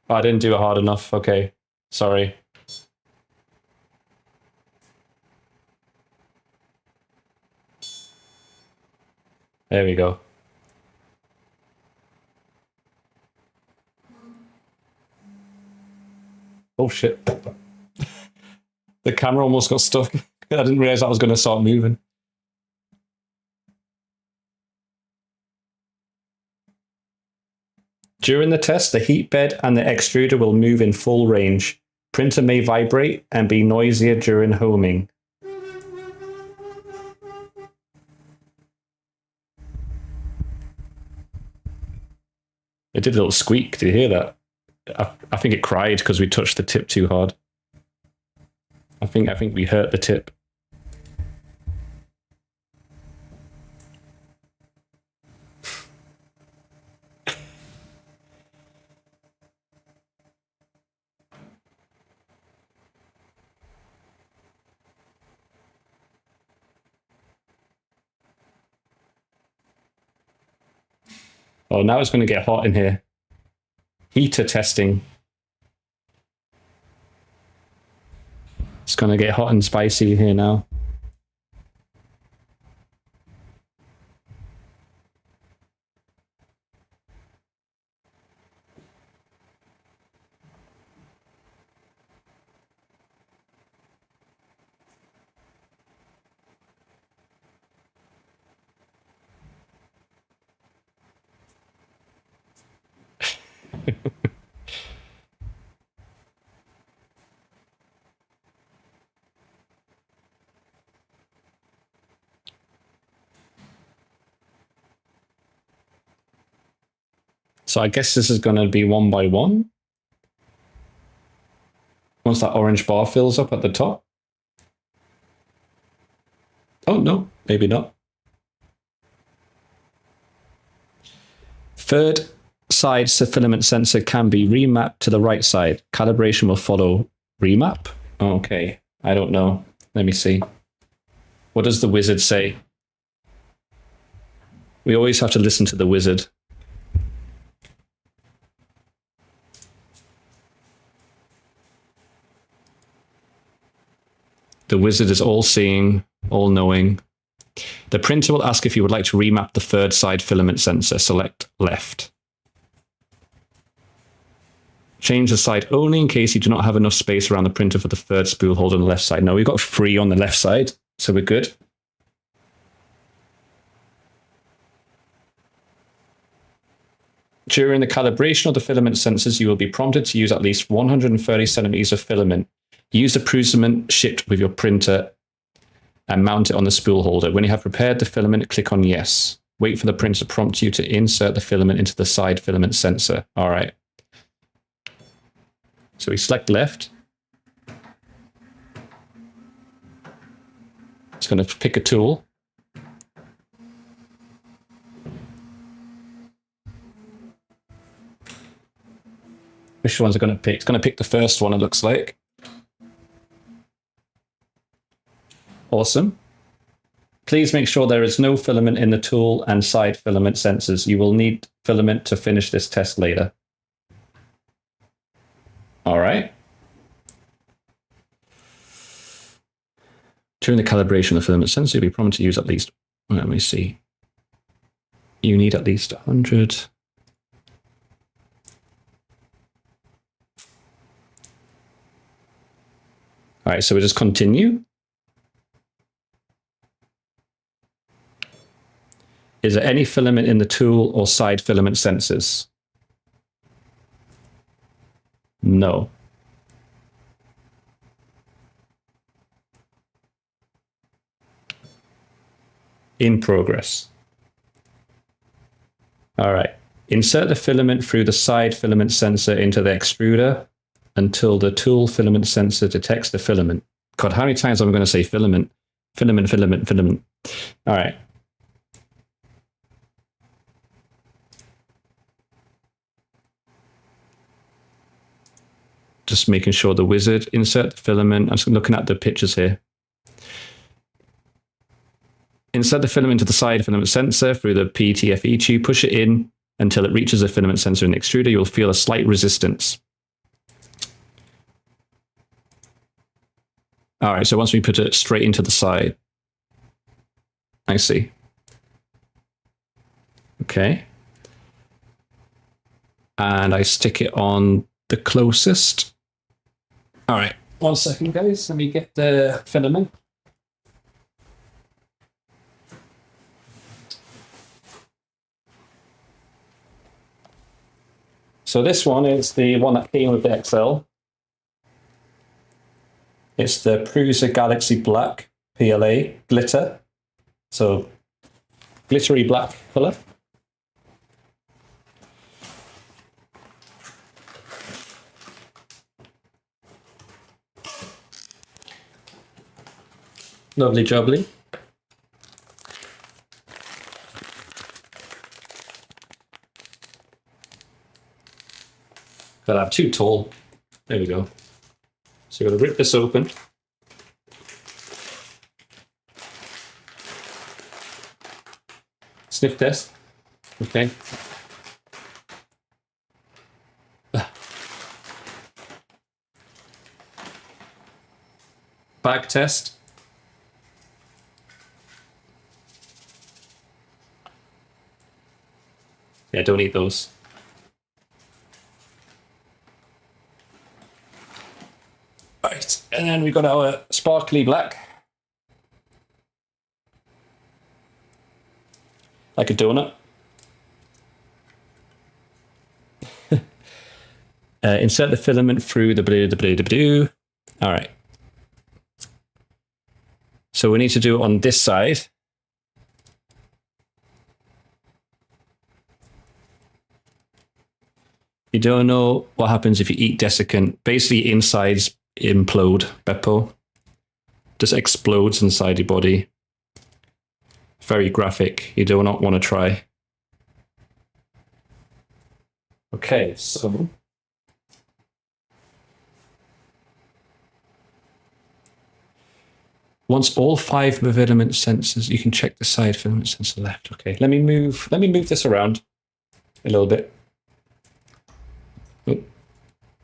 Oh, I didn't do it hard enough. Okay, sorry. There we go. Oh shit. The camera almost got stuck. I didn't realize I was going to start moving. During the test, the heat bed and the extruder will move in full range. Printer may vibrate and be noisier during homing. It did a little squeak. Did you hear that? I think it cried because we touched the tip too hard. I think we hurt the tip. Oh, now it's going to get hot in here. Heater testing. It's going to get hot and spicy here now. So I guess this is going to be one by one. Once that orange bar fills up at the top. Oh, no, maybe not. Third side filament sensor can be remapped to the right side. Calibration will follow remap. Okay, I don't know. Let me see. What does the wizard say? We always have to listen to the wizard. The wizard is all-seeing, all-knowing. The printer will ask if you would like to remap the third side filament sensor. Select left. Change the side only in case you do not have enough space around the printer for the third spool holder on the left side. No, we've got 3 on the left side, so we're good. During the calibration of the filament sensors, you will be prompted to use at least 130 centimeters of filament. Use the Prusa shipped with your printer and mount it on the spool holder. When you have prepared the filament, click on yes. Wait for the printer to prompt you to insert the filament into the side filament sensor. All right. So we select left. It's going to pick a tool. Which one's it going to pick? It's going to pick the first one, it looks like. Awesome. Please make sure there is no filament in the tool and side filament sensors. You will need filament to finish this test later. All right. During the calibration of the filament sensor, you'll be prompted to use at least, let me see. You need at least 100. All right, so we just continue. Is there any filament in the tool or side filament sensors? No. In progress. All right. Insert the filament through the side filament sensor into the extruder until the tool filament sensor detects the filament. God, how many times am I going to say filament? Filament, filament, filament. All right. Just making sure the wizard, insert the filament. I'm just looking at the pictures here. Insert the filament into the side filament sensor through the PTFE tube. Push it in until it reaches the filament sensor in the extruder. You'll feel a slight resistance. All right, so once we put it straight into the side. I see. Okay. And I stick it on the closest. All right, 1 second, guys. Let me get the filament. So this one is the one that came with the XL. It's the Prusa Galaxy Black PLA glitter. So glittery black color. Lovely jubbly. But I'm too tall. There we go. So you're going to rip this open. Sniff test. Okay. Bag test. Yeah, don't eat those. Right, and then we've got our sparkly black. Like a donut. Insert the filament through the. All right. So we need to do it on this side. You don't know what happens if you eat desiccant. Basically, insides implode, Beppo. Just explodes inside your body. Very graphic. You do not want to try. Okay, so once all 5 filament sensors, you can check the side filament sensor left. Okay, let me move this around a little bit. Oh,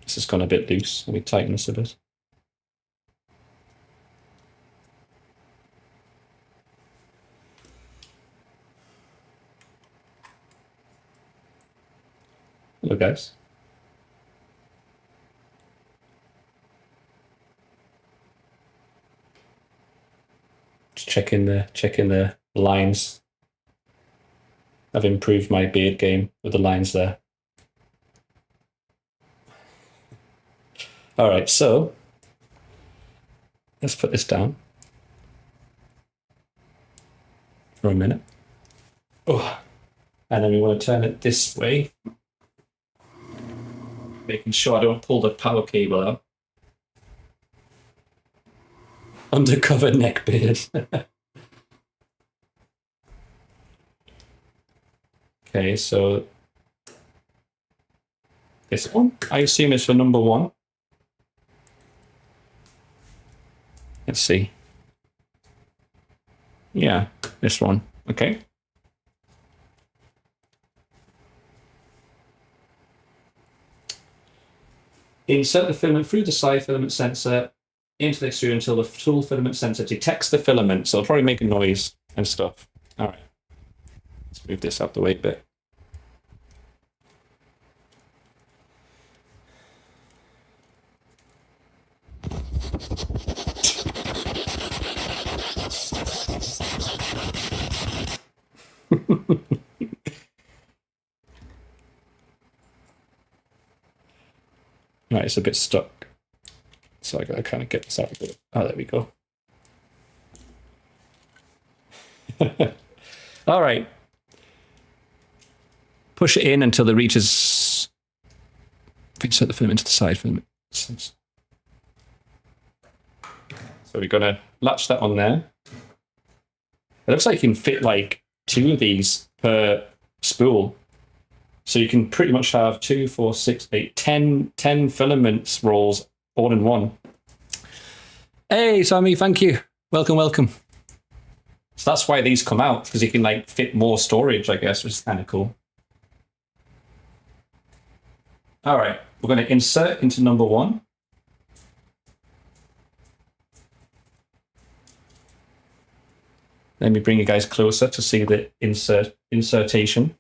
this has gone a bit loose. Let me tighten this a bit. Hello, guys. Just checking the lines. I've improved my beard game with the lines there. All right, so let's put this down for a minute. Oh, and then we want to turn it this way, making sure I don't pull the power cable out. Undercover neck beard. Okay, so this one, I assume is for number 1. Let's see. Yeah, this one. Okay. Insert the filament through the side filament sensor into the extruder until the tool filament sensor detects the filament. So it'll probably make a noise and stuff. All right. Let's move this out the way a bit. Right, it's a bit stuck. So I gotta kind of get this out a bit. Oh, there we go. All right. Push it in until it reaches. Insert the filament into the side filament. So we're gonna latch that on there. It looks like you can fit like 2 of these per spool. So you can pretty much have 2, 4, 6, 8, 10 filaments rolls all in one. Hey, Sammy, thank you. Welcome, welcome. So that's why these come out, because you can like fit more storage, I guess, which is kind of cool. All right, we're going to insert into number 1. Let me bring you guys closer to see the insertation.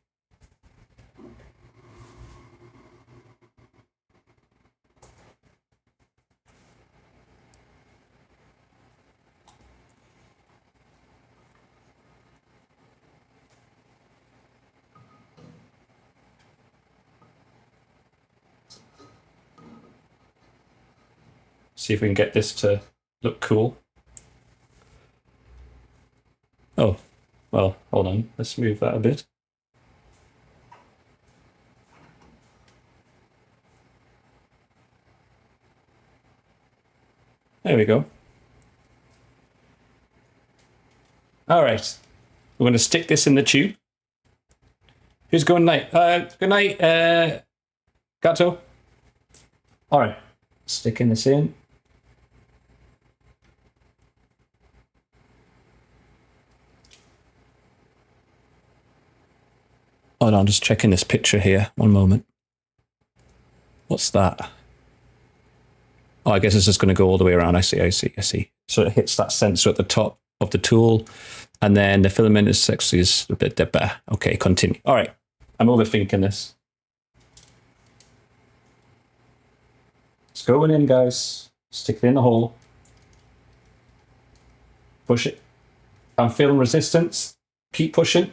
See if we can get this to look cool. Oh, well, hold on. Let's move that a bit. There we go. All right. We're going to stick this in the tube. Who's going night? Good night, Gato. All right. Sticking this in. Hold on, I'm just checking this picture here. One moment. What's that? Oh, I guess it's just going to go all the way around. I see. So it hits that sensor at the top of the tool, and then the filament is actually a bit better. Okay, continue. All right, I'm overthinking this. It's going in, guys. Stick it in the hole. Push it. I'm feeling resistance. Keep pushing.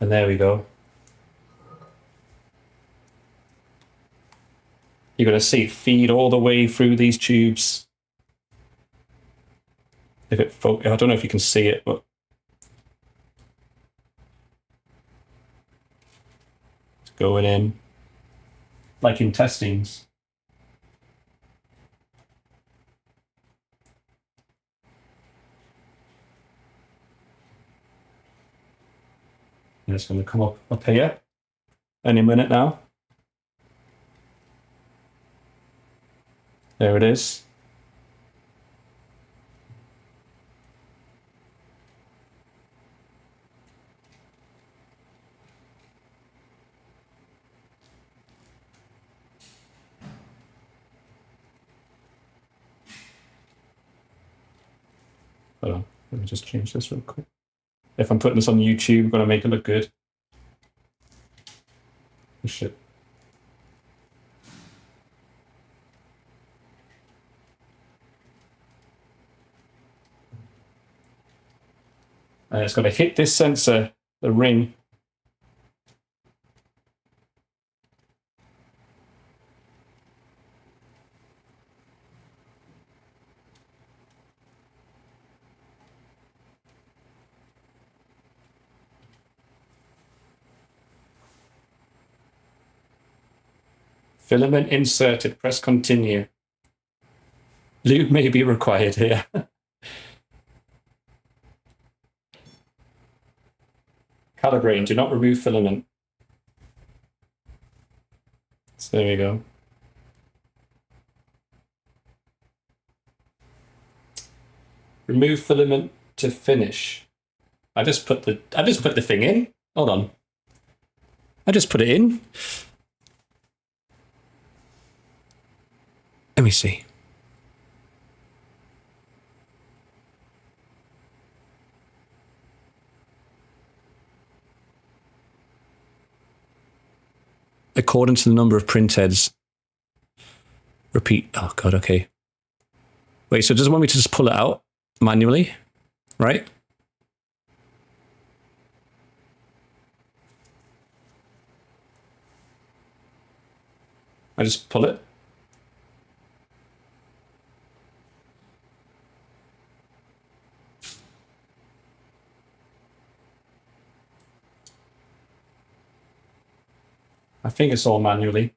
And there we go. you're going to see it feed all the way through these tubes. If it, I don't know if you can see it, but it's going in like intestines. And it's going to come up here any minute now. There it is. Hold on, let me just change this real quick. If I'm putting this on YouTube, I'm going to make it look good. Oh, shit. And it's going to hit this sensor, the ring. Filament inserted, press continue. Lube may be required here. Calibrating, do not remove filament. So there we go. Remove filament to finish. I just put the thing in. Hold on. I just put it in. Let me see. According to the number of printheads. Repeat. Oh god, okay. Wait, so it doesn't want me to just pull it out manually, right? I just pull it. I think it's all manually.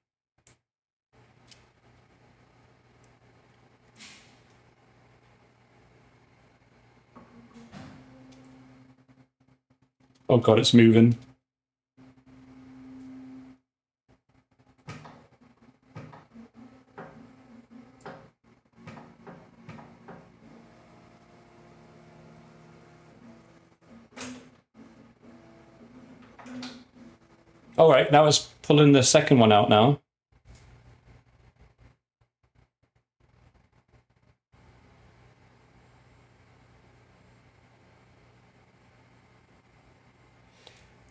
Oh god, it's moving. All right, now it's pulling the second one out now.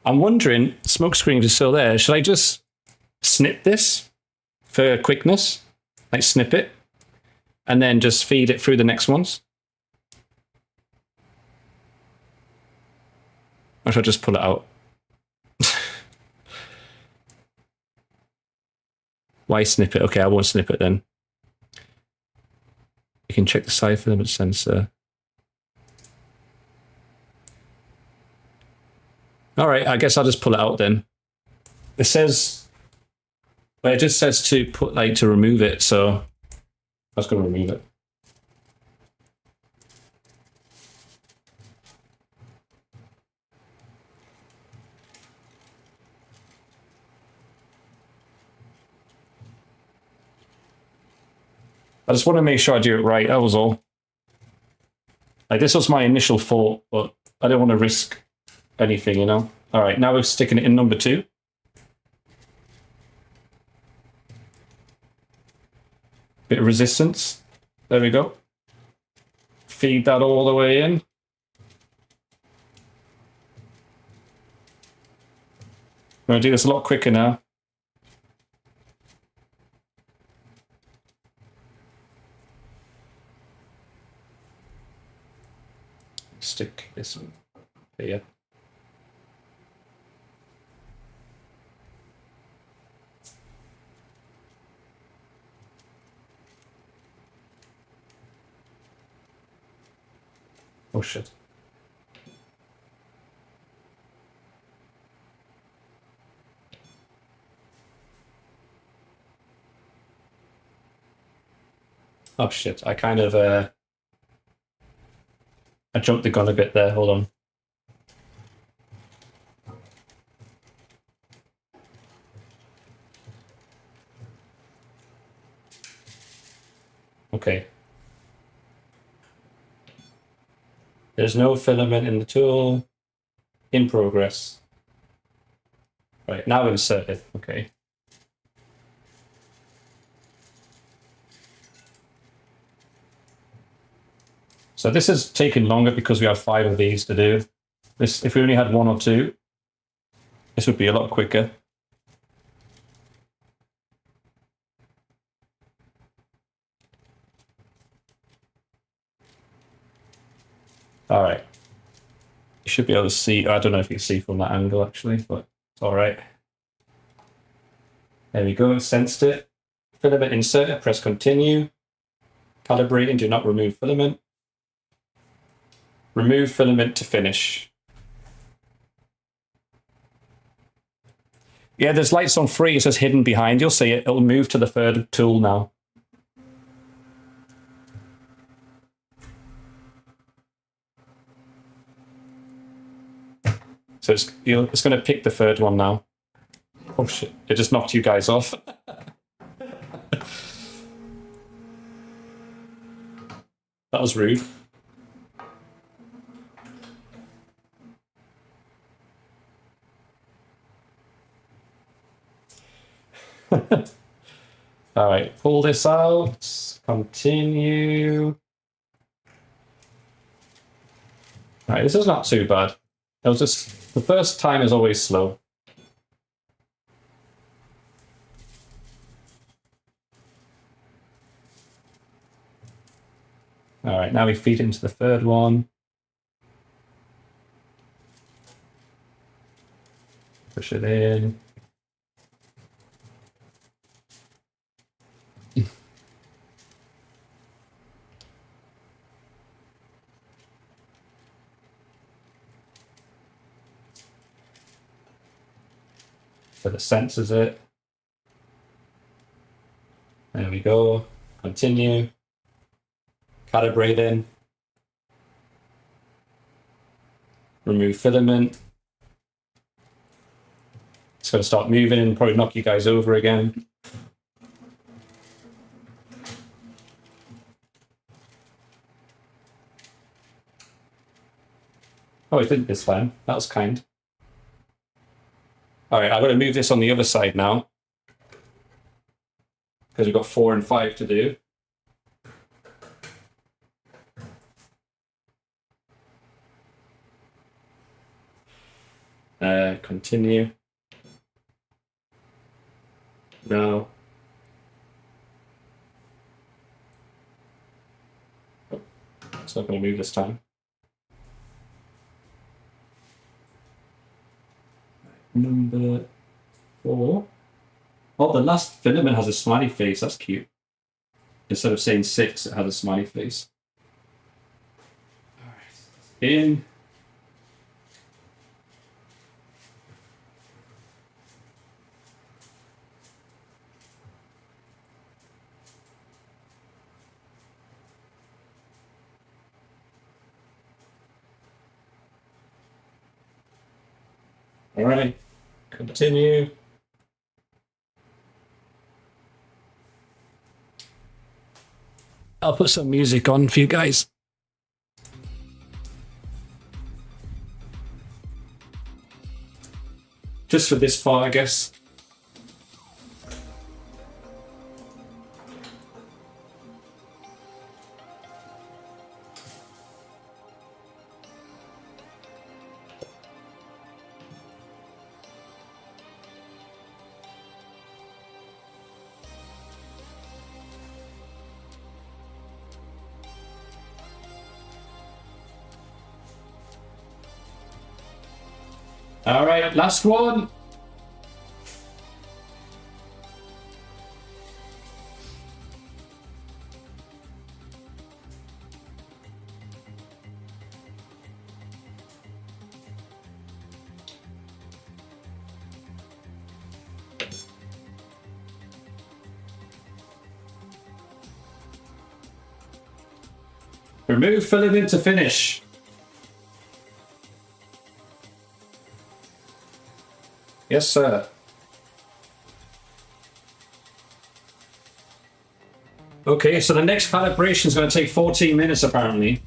I'm wondering, smoke screen is still there. Should I just snip this for quickness? Like snip it and then just feed it through the next ones? Or should I just pull it out? Why snip it? Okay, I won't snip it then. You can check the side filament sensor. All right, I guess I'll just pull it out then. It says, well, it just says to put, like, to remove it, so I was going to remove it. I just want to make sure I do it right, that was all. Like, this was my initial thought, but I don't want to risk anything, you know? All right, now we're sticking it in number 2. Bit of resistance. There we go. Feed that all the way in. I'm going to do this a lot quicker now. Stick this one here. Oh shit. Oh shit, I kind of I jumped the gun a bit there, hold on. Okay. There's no filament in the tool. In progress. Right, now insert it. Okay. So this is taking longer because we have 5 of these to do. This, if we only had 1 or 2, this would be a lot quicker. All right. You should be able to see. I don't know if you can see from that angle actually, but it's all right. There we go. Sensed it. Filament insert. Press continue. Calibrating. Do not remove filament. Remove filament to finish. Yeah, there's lights on 3. It says hidden behind. You'll see it. It'll move to the 3rd tool now. So it's going to pick the 3rd one now. Oh shit, it just knocked you guys off. That was rude. All right, pull this out, continue. All right, this is not too bad. It was just, the first time is always slow. All right, now we feed into the 3rd one. Push it in. So it senses it. There we go. Continue. Calibrating. Remove filament. It's going to start moving and probably knock you guys over again. Oh, it didn't this time. That was kind. All right, I've got to move this on the other side now because we've got 4 and 5 to do. Continue. No. Oh, it's not going to move this time. Number 4. Oh, the last filament has a smiley face. That's cute. Instead of saying 6, it has a smiley face. All right. In. All right. Continue. I'll put some music on for you guys. Just for this part, I guess. All right, last one. Remove filament to finish. Yes, sir. Okay, so the next calibration is going to take 14 minutes apparently.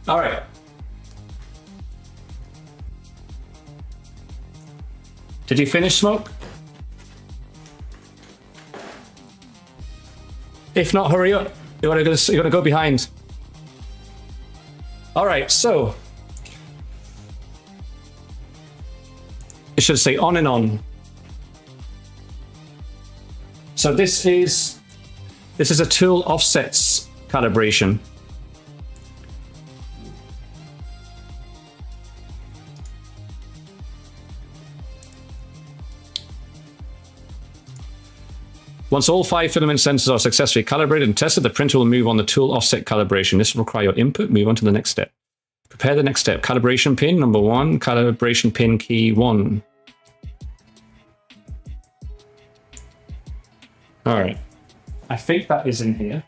All right. Did you finish, Smoke? If not, hurry up. You're gonna go behind. All right, so it should say on and on. So this is a tool offsets calibration. Once all 5 filament sensors are successfully calibrated and tested, the printer will move on the tool offset calibration. This will require your input. Move on to the next step. Prepare the next step. Calibration pin number 1, calibration pin key 1. All right. I think that is in here.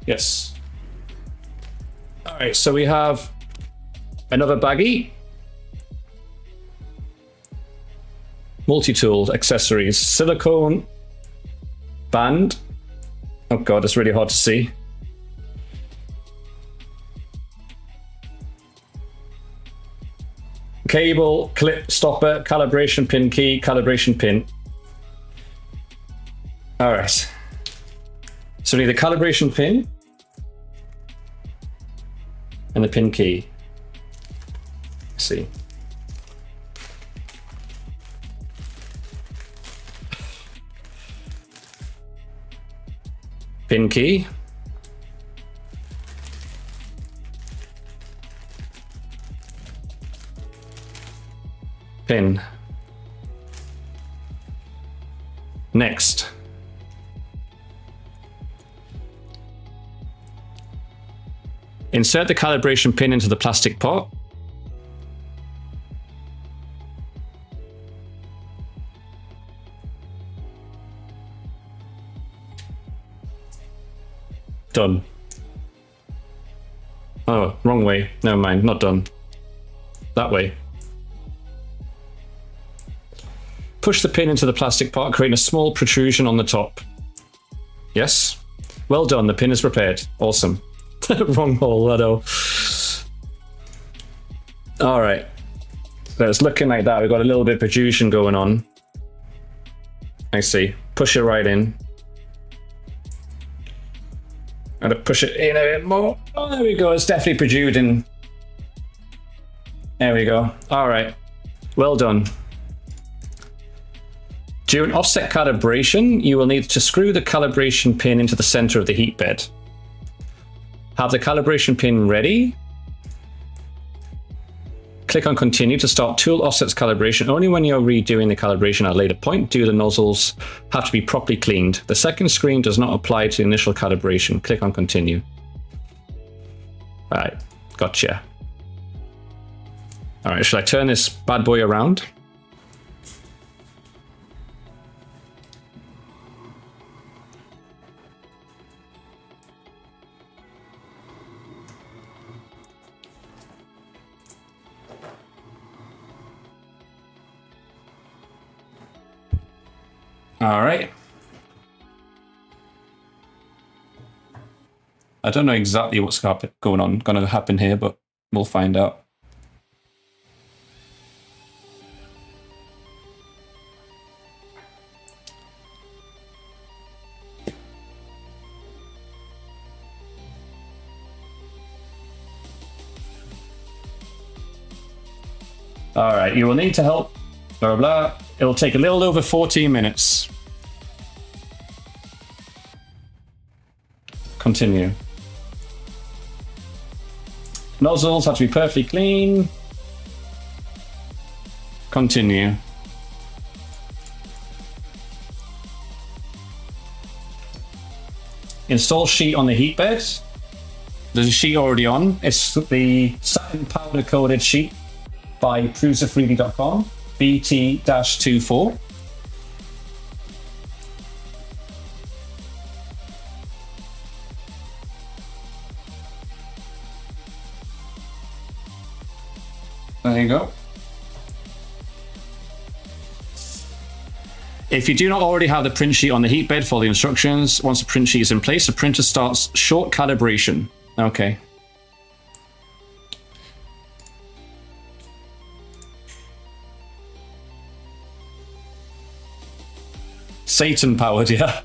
Yes. All right, so we have another baggie. Multi-tool accessories. Silicone band. Oh god, it's really hard to see. Cable, clip, stopper, calibration pin key, calibration pin. All right. So we need the calibration pin and the pin key. Let's see. Pin key. Pin. Next. Insert the calibration pin into the plastic pot. Done. Oh, wrong way. Never mind, not done. That way. Push the pin into the plastic pot, creating a small protrusion on the top. Yes? Well done, the pin is prepared. Awesome. Wrong hole, I know. Alright. So it's looking like that. We've got a little bit of protrusion going on. I see. Push it right in. I'm gonna push it in a bit more. Oh, there we go. It's definitely protruding. There we go. Alright. Well done. During offset calibration, you will need to screw the calibration pin into the center of the heat bed. Have the calibration pin ready. Click on continue to start tool offsets calibration. Only when you're redoing the calibration at a later point do the nozzles have to be properly cleaned. The second screen does not apply to the initial calibration. Click on continue. All right, gotcha. All right, should I turn this bad boy around? All right. I don't know exactly what's going to happen here, but we'll find out. All right, you will need to help. Blah, blah, blah. It'll take a little over 14 minutes. Continue. Nozzles have to be perfectly clean. Continue. Install sheet on the heat bed. There's a sheet already on. It's the satin powder coated sheet. by prusa3d.com, BT-24. There you go. If you do not already have the print sheet on the heat bed, follow the instructions. Once the print sheet is in place, the printer starts short calibration. Okay. Satan powered, yeah.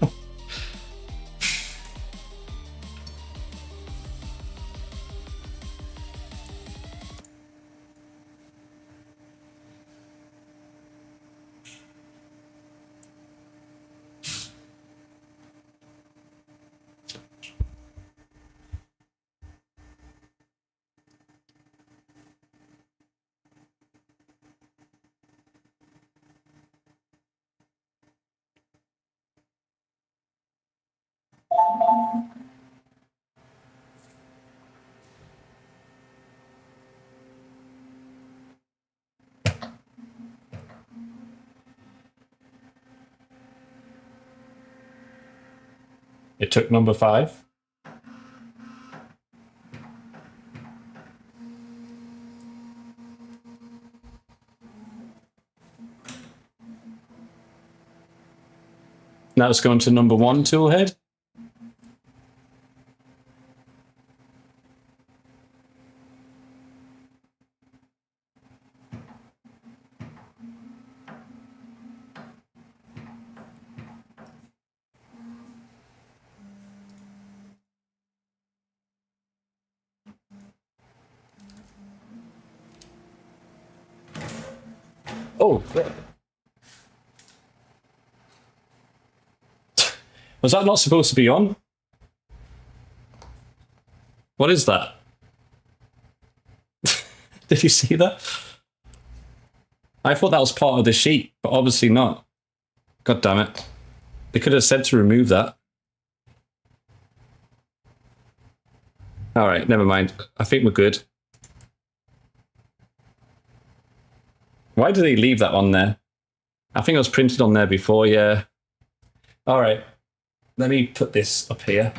It took number 5. Now it's going to number 1 toolhead. Oh, was that not supposed to be on? What is that? Did you see that? I thought that was part of the sheet, but obviously not. God damn it. They could have said to remove that. All right, never mind. I think we're good. Why did they leave that on there? I think it was printed on there before, yeah. All right, let me put this up here.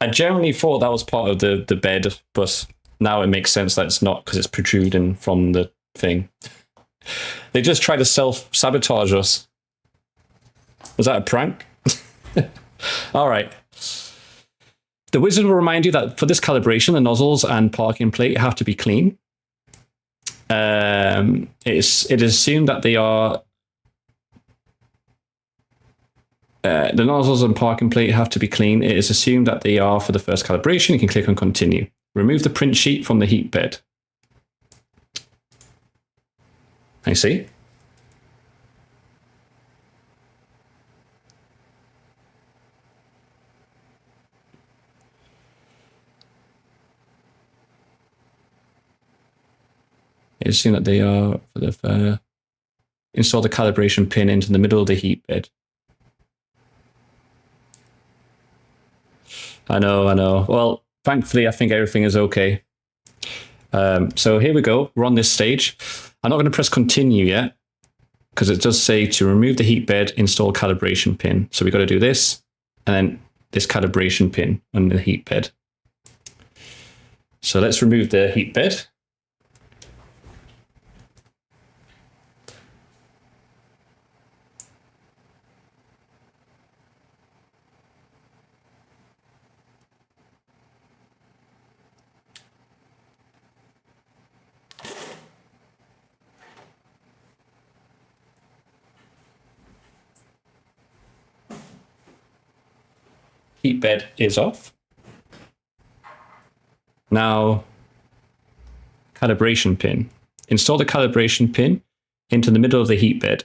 I generally thought that was part of the bed, but now it makes sense that it's not because it's protruding from the thing. They just try to self-sabotage us. Was that a prank? All right. The wizard will remind you that for this calibration, the nozzles and parking plate have to be clean. It is assumed that they are... the nozzles and parking plate have to be clean. It is assumed that they are for the first calibration. You can click on continue. Remove the print sheet from the heat bed. I see. It's assumed that they are for the install the calibration pin into the middle of the heat bed. I know. Well, thankfully, I think everything is okay. So here we go. We're on this stage. I'm not going to press continue yet because it does say to remove the heat bed, install calibration pin. So we've got to do this and then this calibration pin on the heat bed. So let's remove the heat bed. Heat bed is off. Now, calibration pin. Install the calibration pin into the middle of the heat bed.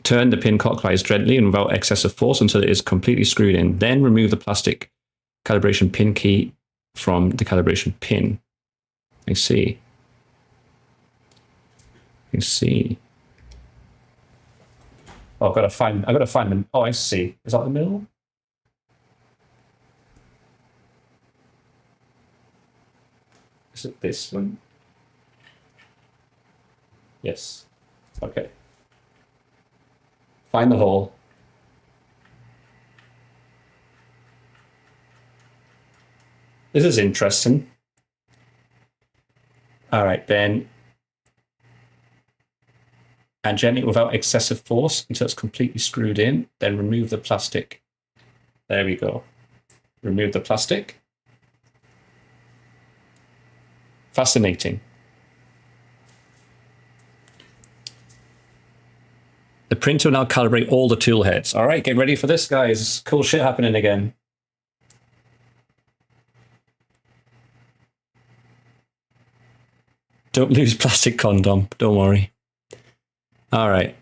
Turn the pin clockwise gently and without excessive force until it is completely screwed in. Then remove the plastic calibration pin key from the calibration pin. I see. Oh, I've got to find them. Oh, I see. Is that the middle? Is it this one? Yes. Okay. Find the hole. This is interesting. All right, then. And gently, without excessive force, until it's completely screwed in, then remove the plastic. There we go. Remove the plastic. Fascinating. The printer will now calibrate all the tool heads. All right, get ready for this, guys. Cool shit happening again. Don't lose plastic condom. Don't worry. All right.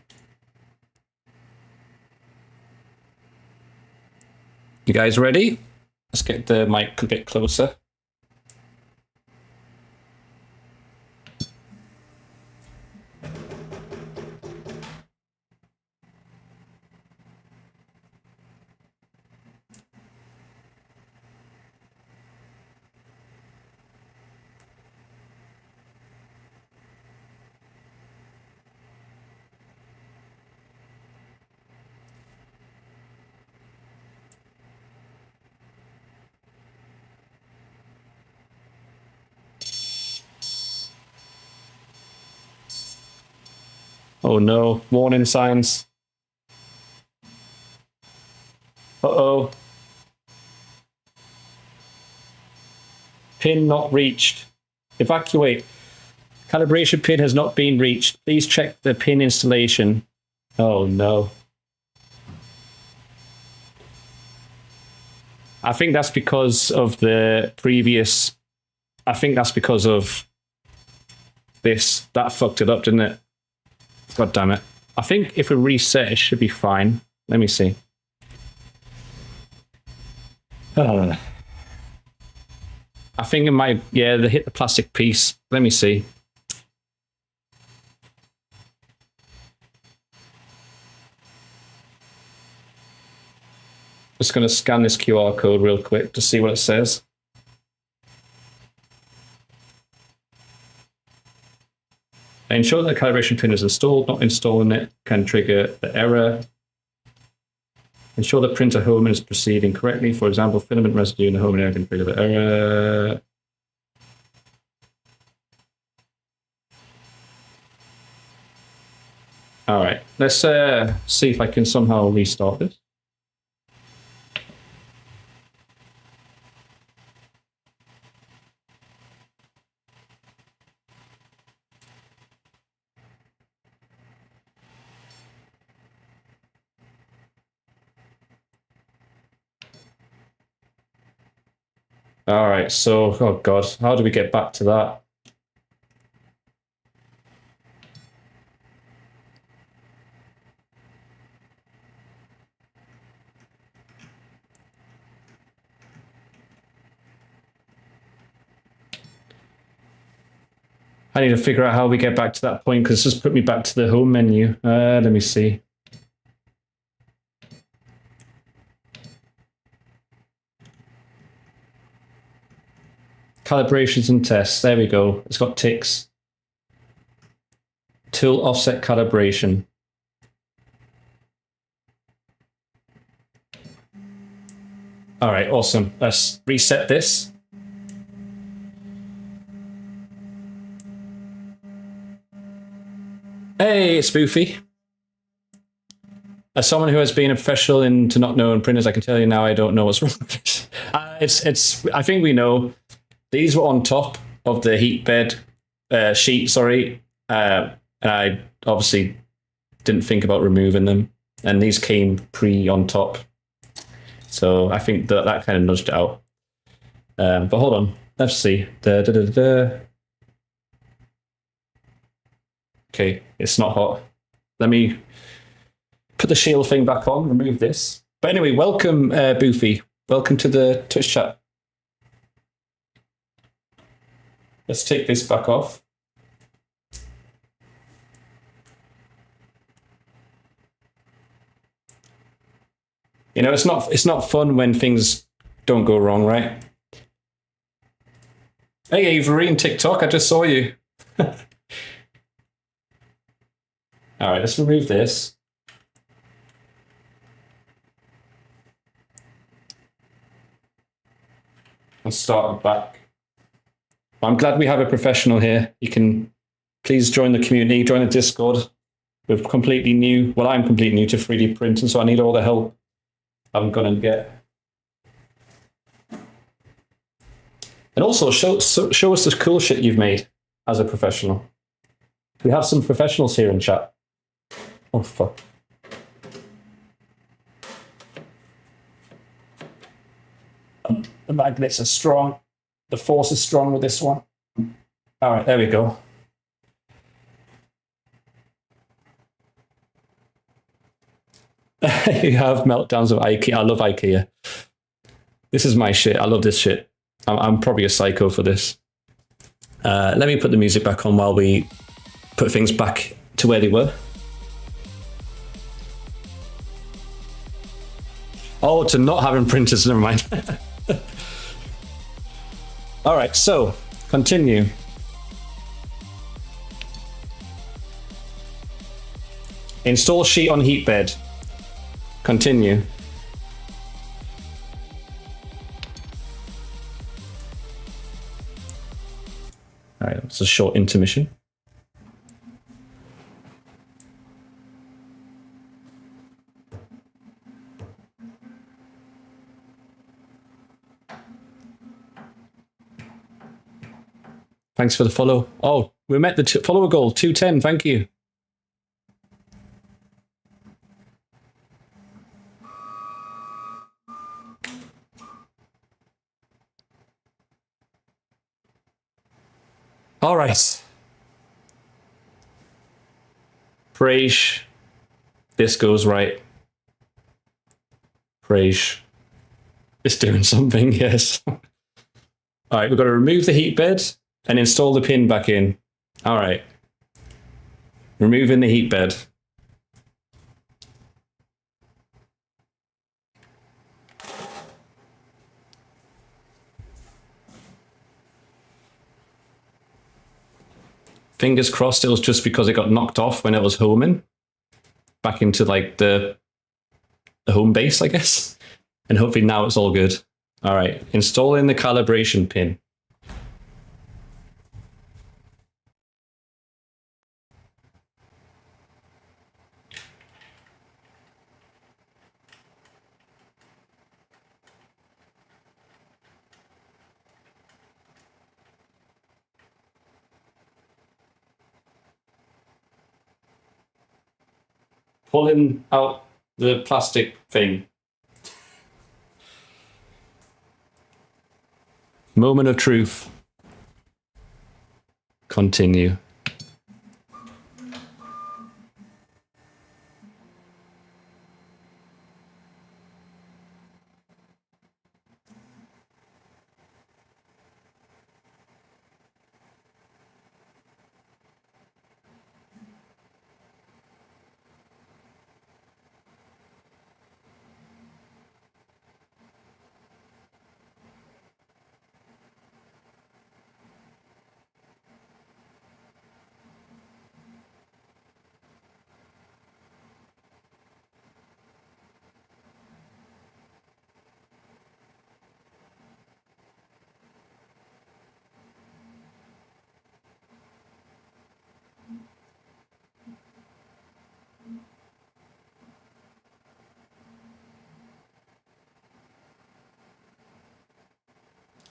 You guys ready? Let's get the mic a bit closer. Oh no, warning signs. Uh-oh. Pin not reached. Evacuate. Calibration pin has not been reached. Please check the pin installation. Oh no. I think that's because of the previous... I think that's because of this. That fucked it up, didn't it? God damn it. I think if we reset, it should be fine. Let me see. I think it might... Yeah, they hit the plastic piece. Let me see. Just going to scan this QR code real quick to see what it says. Ensure that the calibration pin is installed. Not installing it can trigger the error. Ensure the printer homing is proceeding correctly. For example, filament residue in the homing area can trigger the error. All right, let's see if I can somehow restart this. All right, so, oh God, how do we get back to that? I need to figure out how we get back to that point because it's just put me back to the home menu. Let me see. Calibrations and tests. There we go. It's got ticks. Tool offset calibration. All right, awesome. Let's reset this. Hey, it's Spoofy. As someone who has been a professional into not knowing printers, I can tell you now I don't know what's wrong with it. I think we know. These were on top of the heat bed sheet, sorry. And I obviously didn't think about removing them. And these came on top. So I think that kind of nudged it out. But hold on, let's see. Okay, it's not hot. Let me put the shield thing back on, remove this. But anyway, welcome, Boofy. Welcome to the Twitch chat. Let's take this back off. You know, it's not fun when things don't go wrong, right? Hey, Avery in TikTok, I just saw you. All right, let's remove this. And start back. I'm glad we have a professional here. You can please join the community, join the Discord. We're completely new. Well, I'm completely new to 3D printing, so I need all the help I'm going to get. And also, show us the cool shit you've made as a professional. We have some professionals here in chat. Oh, fuck. The magnets are strong. The force is strong with this one. All right, there we go. You have meltdowns of IKEA. I love IKEA. This is my shit. I love this shit. I'm probably a psycho for this. Let me put the music back on while we put things back to where they were. Oh, to not having printers, never mind. All right, so continue. Install sheet on heat bed. Continue. All right, it's a short intermission. Thanks for the follow. Oh, we met the follower goal, 210. Thank you. All right. Praise. This goes right. Praise. It's doing something, yes. All right, we've got to remove the heat bed and install the pin back in. All right. Removing the heat bed. Fingers crossed it was just because it got knocked off when it was homing back into like the home base, I guess. And hopefully now it's all good. All right, installing the calibration pin. Pulling out the plastic thing. Moment of truth. Continue.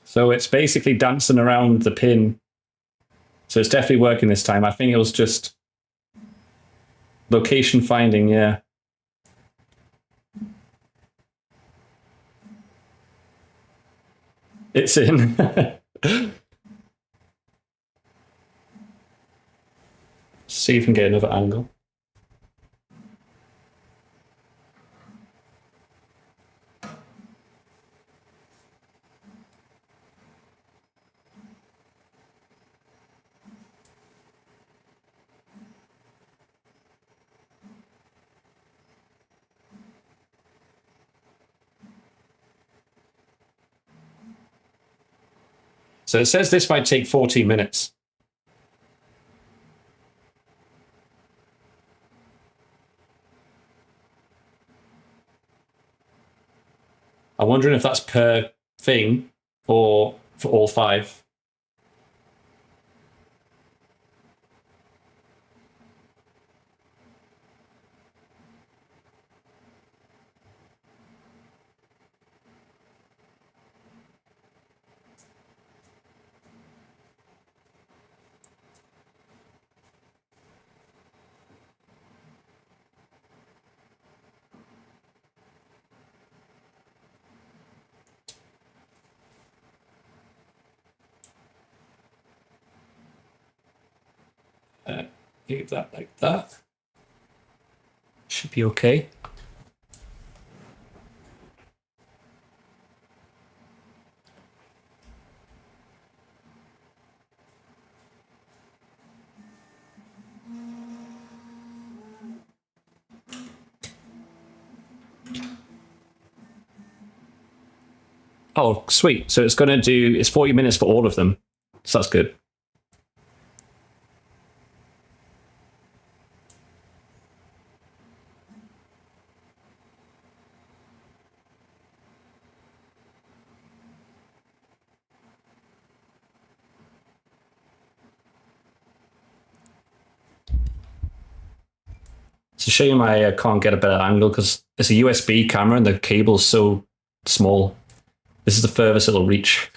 So it's basically dancing around the pin. So it's definitely working this time. I think it was just location finding, yeah. It's in. See if we can get another angle. So it says this might take 14 minutes. I'm wondering if that's per thing or for all 5. Leave that like that. Should be okay. Oh, sweet. So it's 40 minutes for all of them. So that's good. It's a shame I can't get a better angle because it's a USB camera and the cable's so small. This is the furthest it'll reach.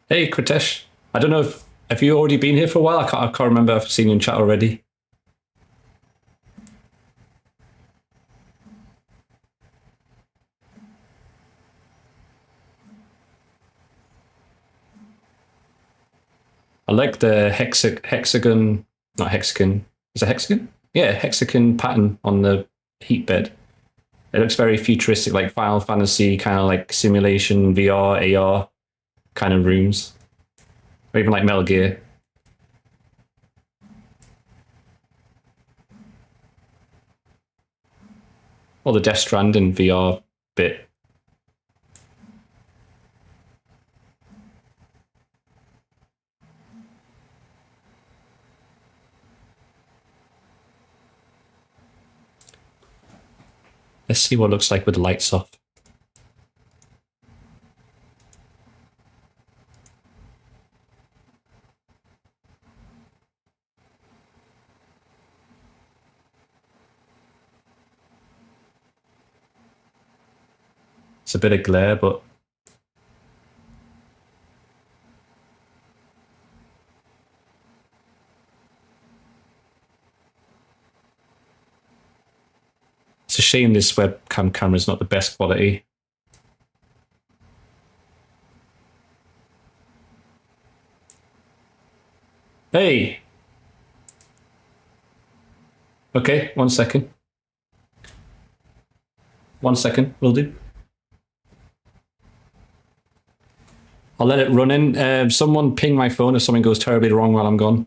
Hey, Kritesh. I don't know if have you already been here for a while? I can't remember if I've seen you in chat already. I like the hexagon, not hexagon. Is it hexagon? Yeah, hexagon pattern on the heat bed. It looks very futuristic, like Final Fantasy, kind of like simulation, VR, AR kind of rooms. Or even like Metal Gear. Or the Death Stranding VR bit. Let's see what it looks like with the lights off. It's a bit of glare, but it's a shame this webcam camera is not the best quality. Hey! Okay, 1 second. 1 second, will do. I'll let it run in. Someone ping my phone if something goes terribly wrong while I'm gone.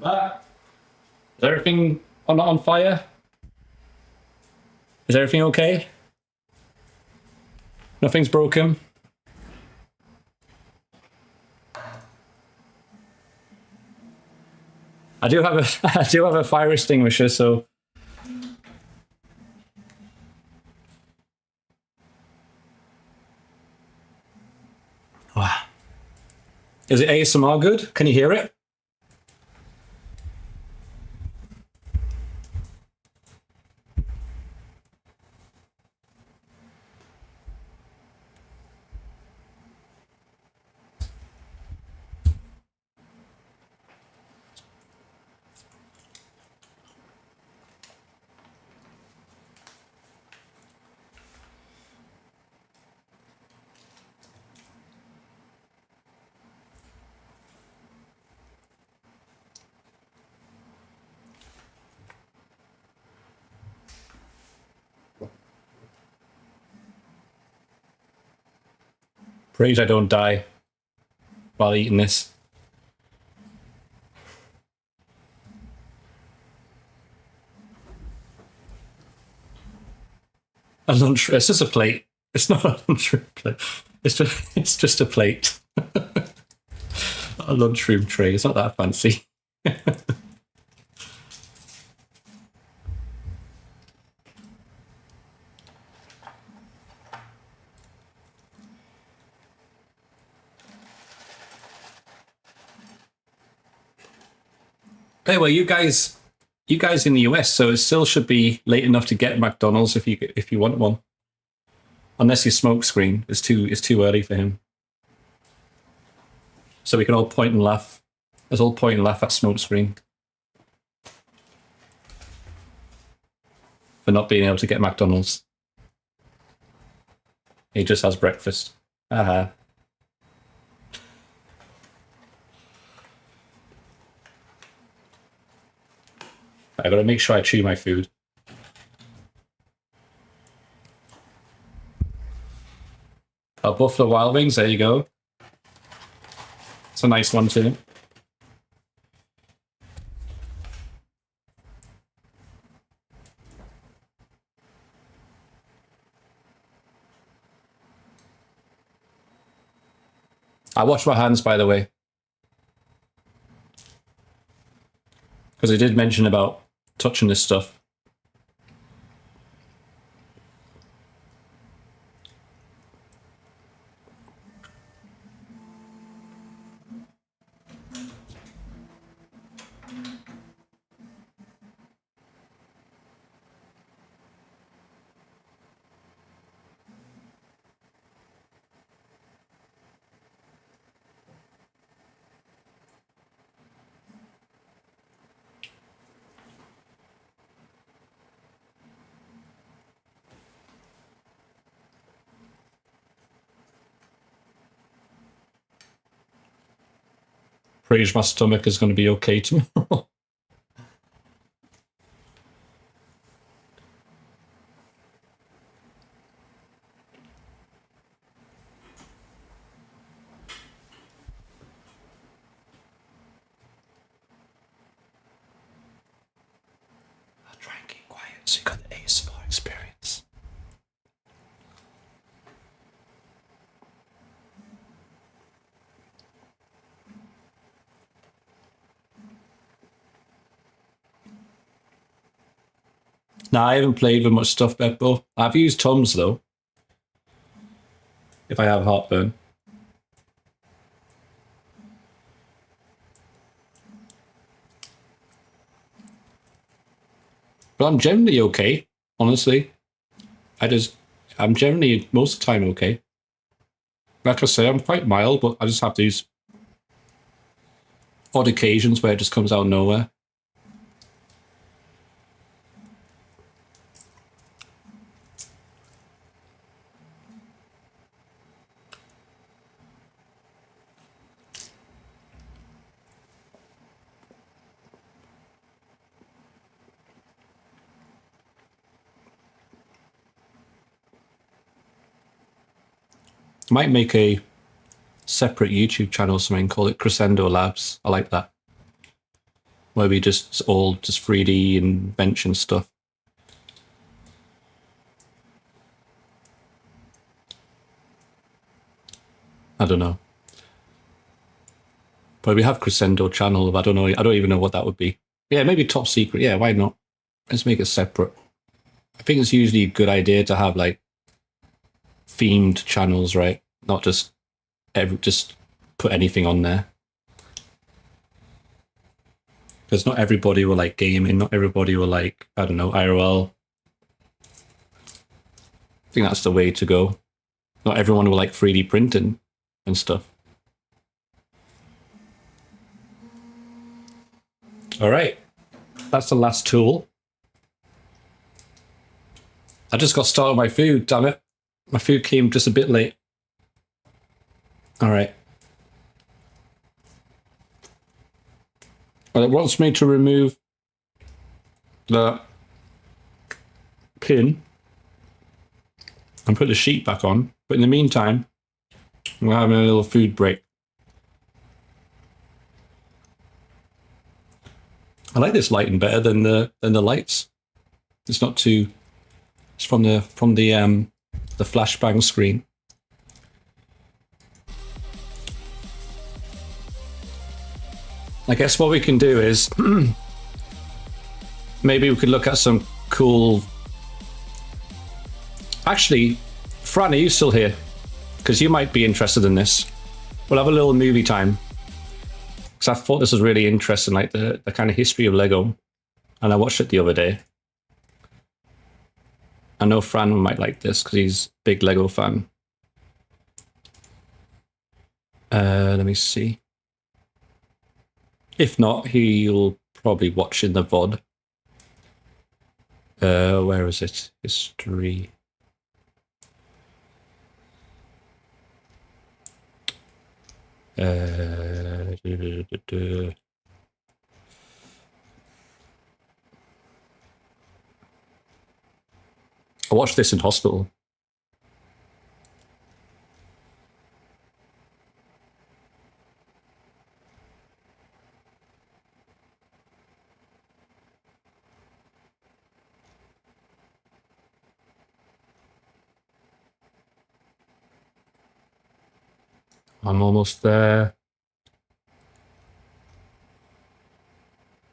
Is everything on fire? Is everything okay? Nothing's broken? I do have a fire extinguisher, so wow. Is it ASMR good? Can you hear it? Praise I don't die while eating this. A lunch. It's just a plate. It's not a lunchroom plate. It's just a plate. A lunchroom tray. It's not that fancy. Hey, well, you guys in the US, so it still should be late enough to get McDonald's if you want one. Unless your smoke screen is too early for him. So we can all point and laugh. Let's all point and laugh at smoke screen for not being able to get McDonald's. He just has breakfast. Aha. I gotta make sure I chew my food. Oh, Buffalo Wild Wings, there you go. It's a nice one too. I wash my hands, by the way. Because I did mention about touching this stuff. Pretty sure my stomach is going to be okay tomorrow. I'll try and keep quiet so you got the ASMR experience. Nah, I haven't played with much stuff, Beppo. I've used Tums though. If I have heartburn. But I'm generally okay, honestly. I'm generally most of the time okay. Like I say, I'm quite mild, but I just have these odd occasions where it just comes out of nowhere. Might make a separate YouTube channel or something, call it Crisendo Labs. I like that. where we just all just 3D invention stuff. I don't know. But we have Crisendo channel, but I don't know. I don't even know what that would be. Yeah, maybe top secret. Yeah, why not? Let's make it separate. I think it's usually a good idea to have like themed channels, right? Not just put anything on there. Because not everybody will like gaming, not everybody will like, I don't know, IRL. I think that's the way to go. Not everyone will like 3D printing and stuff. All right, that's the last tool. I just got started on my food, damn it. My food came just a bit late. All right. Well, it wants me to remove the pin and put the sheet back on. But in the meantime, we're having a little food break. I like this lighting better than the lights. It's not too. It's from the flashbang screen. I guess what we can do is maybe we could look at some cool. Actually, Fran, are you still here? Because you might be interested in this. We'll have a little movie time. Because I thought this was really interesting, like the kind of history of Lego. And I watched it the other day. I know Fran might like this because he's a big Lego fan. Let me see. If not, he'll probably watch in the VOD. Where is it? History. I watched this in hospital. I'm almost there.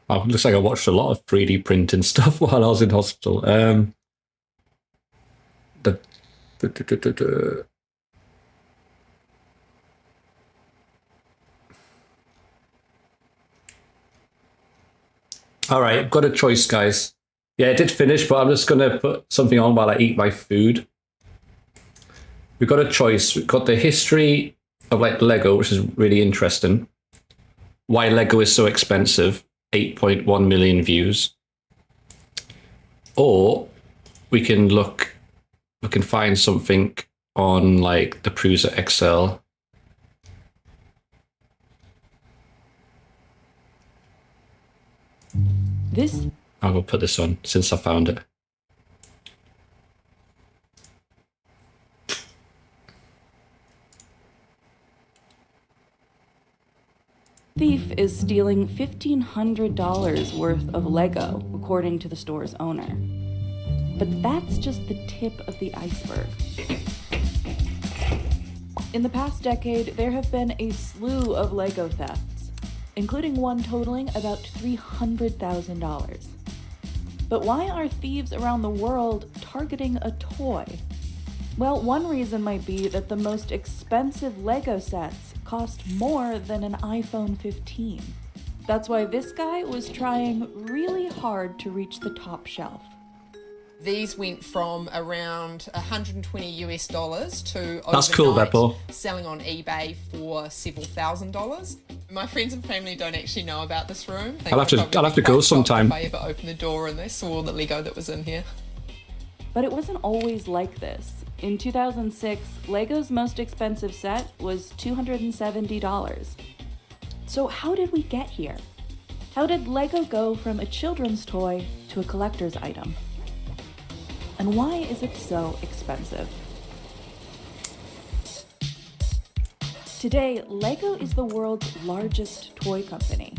Oh, looks like I watched a lot of 3D printing stuff while I was in hospital. All right, got a choice, guys. Yeah, it did finish, but I'm just going to put something on while I eat my food. We've got a choice. We've got the history of like Lego, which is really interesting. Why Lego is so expensive, 8.1 million views. Or we can find something on like the prusaXL. I will put this on since I found it. Thief is stealing $1,500 worth of Lego, according to the store's owner. But that's just the tip of the iceberg. In the past decade, there have been a slew of Lego thefts, including one totaling about $300,000. But why are thieves around the world targeting a toy? Well, one reason might be that the most expensive Lego sets cost more than an iPhone 15. That's why this guy was trying really hard to reach the top shelf. These went from around 120 US dollars to That's cool, Beppo. Selling on eBay for several $1,000s. My friends and family don't actually know about this room. I'll have to go sometime. If I ever opened the door and they saw the Lego that was in here. But it wasn't always like this. In 2006, Lego's most expensive set was $270. So how did we get here? How did Lego go from a children's toy to a collector's item? And why is it so expensive? Today, Lego is the world's largest toy company.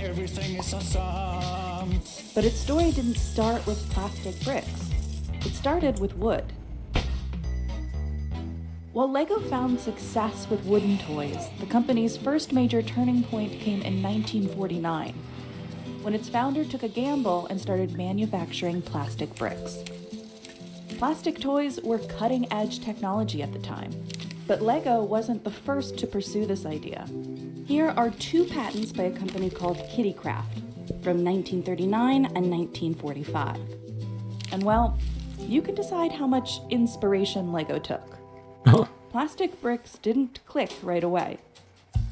Everything is awesome. But its story didn't start with plastic bricks. It started with wood. While Lego found success with wooden toys, the company's first major turning point came in 1949, when its founder took a gamble and started manufacturing plastic bricks. Plastic toys were cutting-edge technology at the time, but Lego wasn't the first to pursue this idea. Here are 2 patents by a company called Kittycraft from 1939 and 1945. And well, you can decide how much inspiration Lego took. Plastic bricks didn't click right away.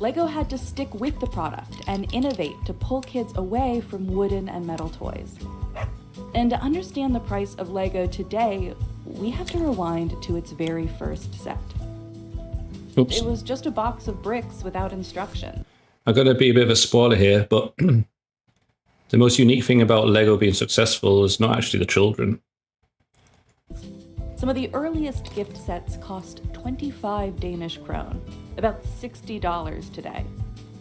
Lego had to stick with the product and innovate to pull kids away from wooden and metal toys. And to understand the price of Lego today, we have to rewind to its very first set. Oops. It was just a box of bricks without instruction. I'm going to be a bit of a spoiler here, but the most unique thing about Lego being successful is not actually the children. Some of the earliest gift sets cost 25 Danish krone, about $60 today.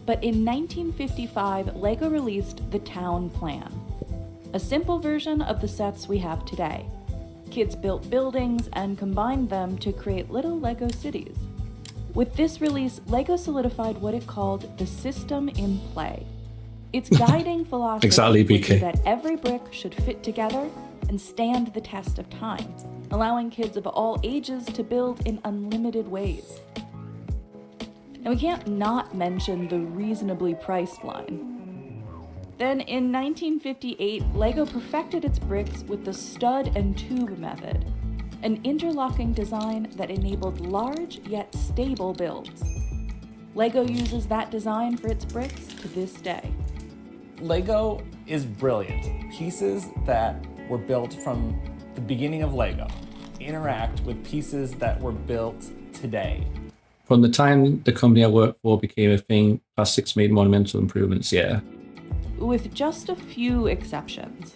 But in 1955, Lego released the Town Plan, a simple version of the sets we have today. Kids built buildings and combined them to create little Lego cities. With this release, Lego solidified what it called the system in play. Its guiding philosophy Exactly, would be BK. that every brick should fit together and stand the test of time, allowing kids of all ages to build in unlimited ways. And we can't not mention the reasonably priced line. Then in 1958, Lego perfected its bricks with the stud and tube method, an interlocking design that enabled large yet stable builds. Lego uses that design for its bricks to this day. Lego is brilliant. Pieces that were built from the beginning of Lego interact with pieces that were built today. From the time the company I worked for became a thing, plastics made monumental improvements, yeah. With just a few exceptions.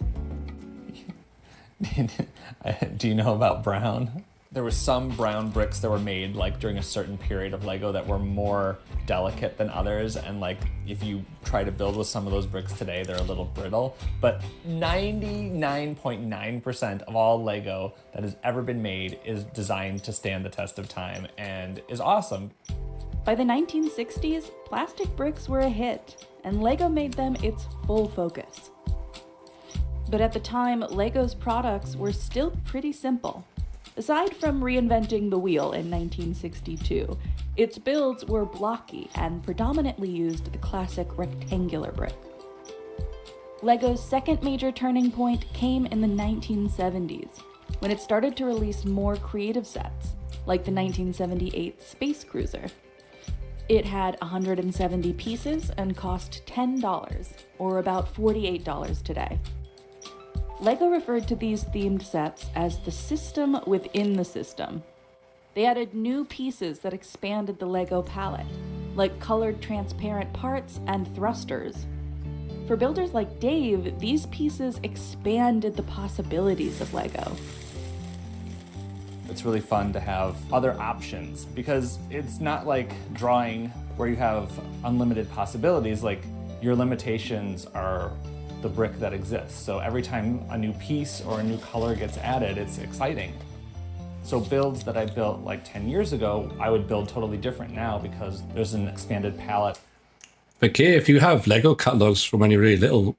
Do you know about brown? There were some brown bricks that were made like during a certain period of Lego that were more delicate than others, and like if you try to build with some of those bricks today, they're a little brittle. But 99.9% of all Lego that has ever been made is designed to stand the test of time and is awesome. By the 1960s, plastic bricks were a hit, and Lego made them its full focus. But at the time, Lego's products were still pretty simple. Aside from reinventing the wheel in 1962, its builds were blocky and predominantly used the classic rectangular brick. Lego's second major turning point came in the 1970s, when it started to release more creative sets, like the 1978 Space Cruiser. It had 170 pieces and cost $10, or about $48 today. Lego referred to these themed sets as the system within the system. They added new pieces that expanded the Lego palette, like colored transparent parts and thrusters. For builders like Dave, these pieces expanded the possibilities of Lego. It's really fun to have other options because it's not like drawing where you have unlimited possibilities. Like your limitations are the brick that exists. So every time a new piece or a new color gets added, it's exciting. So builds that I built like 10 years ago, I would build totally different now because there's an expanded palette. Okay, if you have Lego catalogs from when you're really little,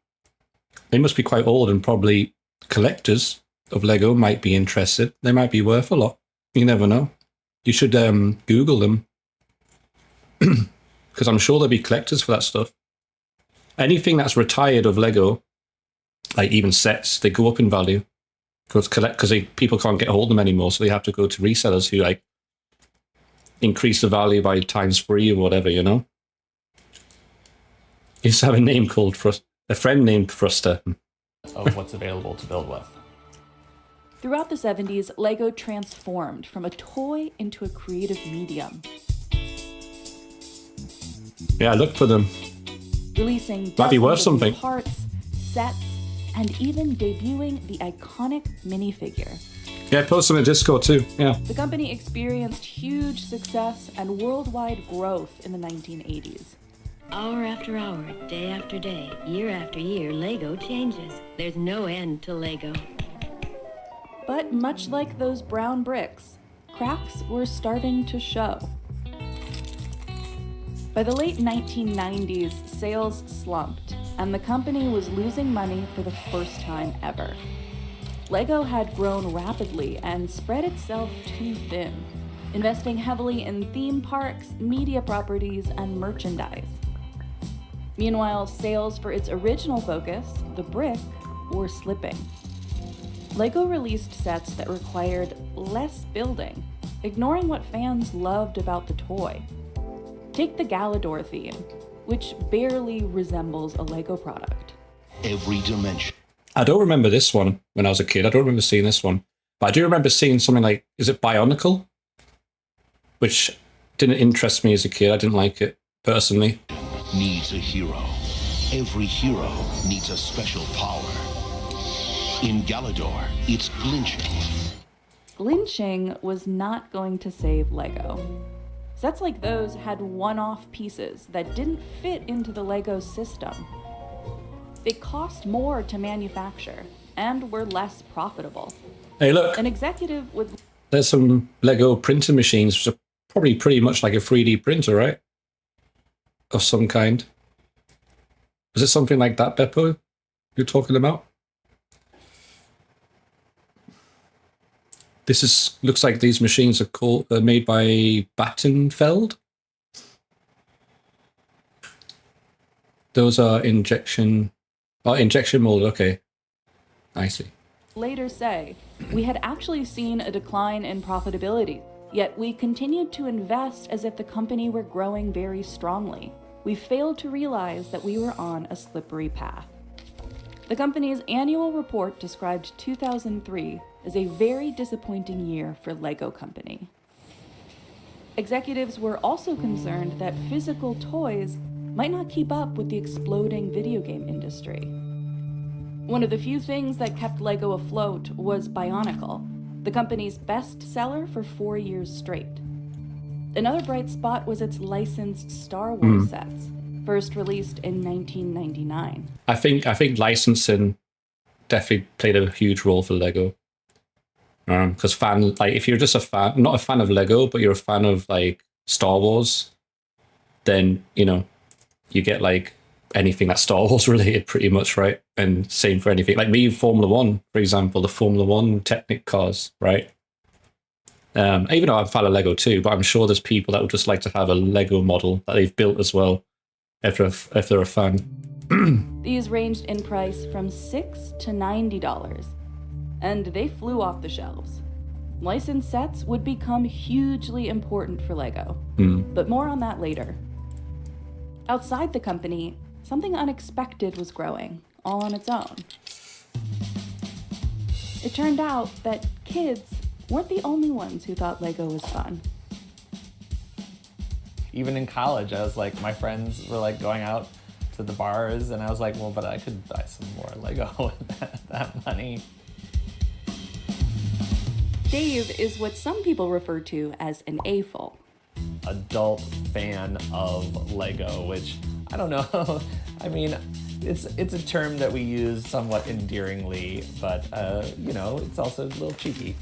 they must be quite old, and probably collectors of Lego might be interested. They might be worth a lot. You never know. You should Google them, because I'm sure there'll be collectors for that stuff. Anything that's retired of Lego, like even sets, they go up in value because people can't get hold of them anymore, so they have to go to resellers who like increase the value by ×3 or whatever, you know. You just have a name called a friend named Prusa. Of what's available to build with. Throughout the 70s, Lego transformed from a toy into a creative medium, Yeah, look for them. releasing Might be worth dozens of new something. parts, sets, and even debuting the iconic minifigure. Yeah, post them in Discord too. Yeah. The company experienced huge success and worldwide growth in the 1980s. Hour after hour, day after day, year after year, Lego changes. There's no end to Lego. But much like those brown bricks, cracks were starting to show. By the late 1990s, sales slumped, and the company was losing money for the first time ever. Lego had grown rapidly and spread itself too thin, investing heavily in theme parks, media properties, and merchandise. Meanwhile, sales for its original focus, the brick, were slipping. Lego released sets that required less building, ignoring what fans loved about the toy. Take the Galador theme, which barely resembles a Lego product. Every dimension. I don't remember this one when I was a kid. I don't remember seeing this one. But I do remember seeing something like, is it Bionicle? Which didn't interest me as a kid. I didn't like it, personally. Needs a hero. Every hero needs a special power. In Galador, it's glitching. Glitching was not going to save Lego. Sets like those had one-off pieces that didn't fit into the Lego system. They cost more to manufacture and were less profitable. Hey, look. An executive would... There's some Lego printer machines, which are probably pretty much like a 3D printer, right? Of some kind. Is it something like that, Beppo, you're talking about? Looks like these machines are made by Battenfeld. Those are injection molded. Okay, I see. Later say, we had actually seen a decline in profitability, yet we continued to invest as if the company were growing very strongly. We failed to realize that we were on a slippery path. The company's annual report described 2003 as a very disappointing year for Lego Company. Executives were also concerned that physical toys might not keep up with the exploding video game industry. One of the few things that kept Lego afloat was Bionicle, the company's best seller for 4 years straight. Another bright spot was its licensed Star Wars sets, first released in 1999. I think licensing definitely played a huge role for Lego. Because if you're just a fan, not a fan of Lego, but you're a fan of like Star Wars, then you get like anything that's Star Wars related pretty much, right? And same for anything like me, Formula One, for example, the Formula One Technic cars, right? Even though I'm a fan of Lego too, but I'm sure there's people that would just like to have a Lego model that they've built as well, if they're a fan. These ranged in price from $6 to $90, and they flew off the shelves. Licensed sets would become hugely important for Lego, but more on that later. Outside the company, something unexpected was growing, all on its own. It turned out that kids weren't the only ones who thought Lego was fun. Even in college, I was like, my friends were like going out to the bars, and I was like, well, but I could buy some more Lego with that money. Dave is what some people refer to as an AFOL. Adult fan of Lego, which I don't know. I mean, it's a term that we use somewhat endearingly, but it's also a little cheeky.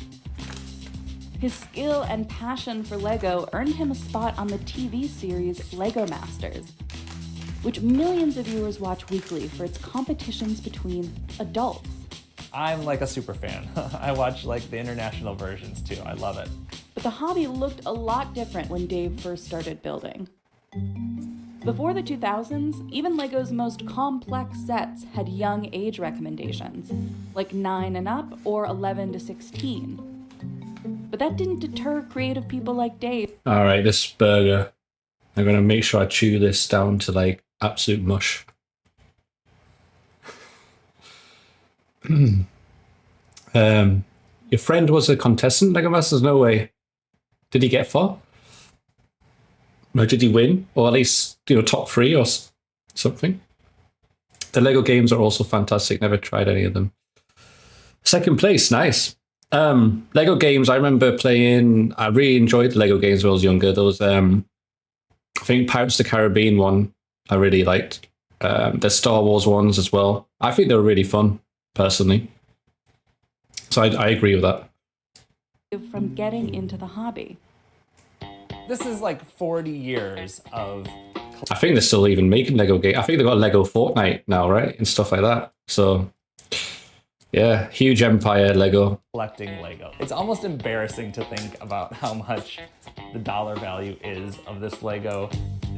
His skill and passion for Lego earned him a spot on the TV series Lego Masters, which millions of viewers watch weekly for its competitions between adults. I'm like a super fan. I watch like the international versions too. I love it. But the hobby looked a lot different when Dave first started building. Before the 2000s, even Lego's most complex sets had young age recommendations, like 9 and up or 11 to 16. But that didn't deter creative people like Dave. All right, this burger. I'm going to make sure I chew this down to like absolute mush. Your friend was a contestant, Lego Masters? No way. Did he get far? Or did he win? Or at least, top 3 or something? The Lego games are also fantastic. Never tried any of them. Second place, nice. Lego games, I remember playing. I really enjoyed the Lego games when I was younger. There was, I think, Pirates of the Caribbean one I really liked. There's Star Wars ones as well. I think they were really fun, personally. So I agree with that. From getting into the hobby. This is like 40 years of I think they're still even making Lego games. I think they've got Lego Fortnite now, right? And stuff like that. So, yeah, huge empire, Lego. collecting Lego. It's almost embarrassing to think about how much the dollar value is of this Lego.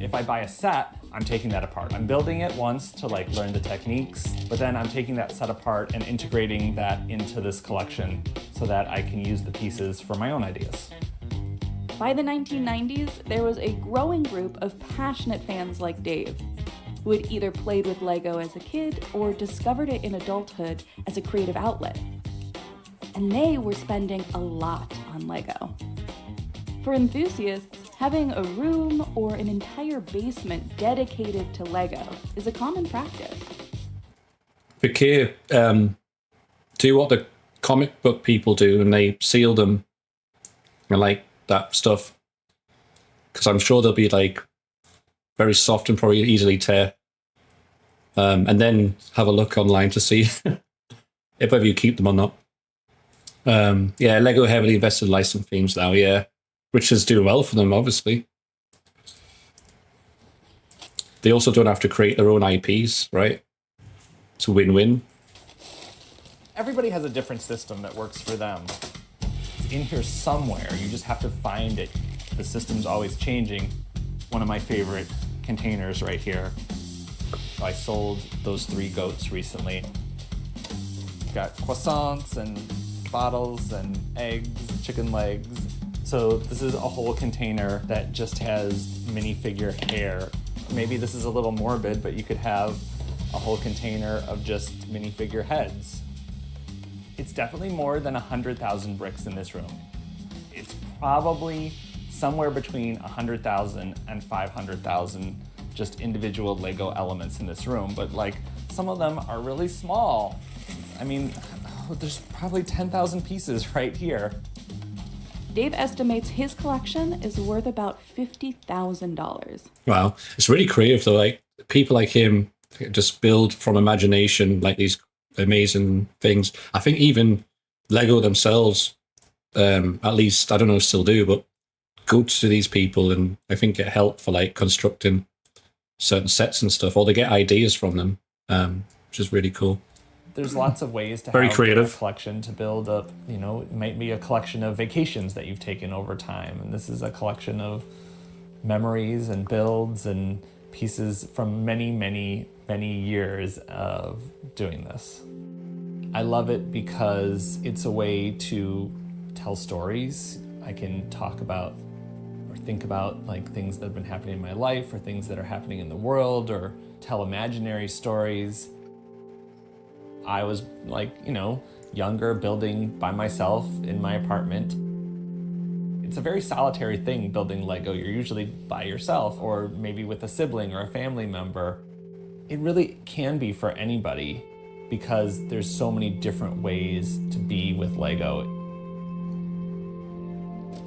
If I buy a set, I'm taking that apart. I'm building it once to like learn the techniques, but then I'm taking that set apart and integrating that into this collection so that I can use the pieces for my own ideas. By the 1990s, there was a growing group of passionate fans like Dave, who had either played with Lego as a kid or discovered it in adulthood as a creative outlet. And they were spending a lot on Lego. For enthusiasts, having a room or an entire basement dedicated to Lego is a common practice. Fakir, do what the comic book people do and they seal them and like that stuff. Because I'm sure they'll be like very soft and probably easily tear. And then have a look online to see if whether you keep them or not. Yeah, Lego heavily invested in licensed themes now, yeah. Which is doing well for them, obviously. They also don't have to create their own IPs, right? It's a win-win. Everybody has a different system that works for them. It's in here somewhere, you just have to find it. The system's always changing. One of my favorite containers right here. So I sold those 3 goats recently. Got croissants and bottles and eggs, chicken legs. So this is a whole container that just has minifigure hair. Maybe this is a little morbid, but you could have a whole container of just minifigure heads. It's definitely more than 100,000 bricks in this room. It's probably somewhere between 100,000 and 500,000 just individual Lego elements in this room, but like some of them are really small. I mean, there's probably 10,000 pieces right here. Dave estimates his collection is worth about $50,000. Wow, it's really creative though. Like people like him just build from imagination like these amazing things. I think even Lego themselves, at least I don't know if still do, but go to these people and I think get help for like constructing certain sets and stuff, or they get ideas from them, which is really cool. There's lots of ways to Very have creative. a collection to build up, you know, it might be a collection of vacations that you've taken over time. And this is a collection of memories and builds and pieces from many, many, many years of doing this. I love it because it's a way to tell stories. I can talk about or think about like things that have been happening in my life or things that are happening in the world or tell imaginary stories. I was like, you know, younger, building by myself in my apartment. It's a very solitary thing, building Lego. You're usually by yourself or maybe with a sibling or a family member. It really can be for anybody because there's so many different ways to be with Lego.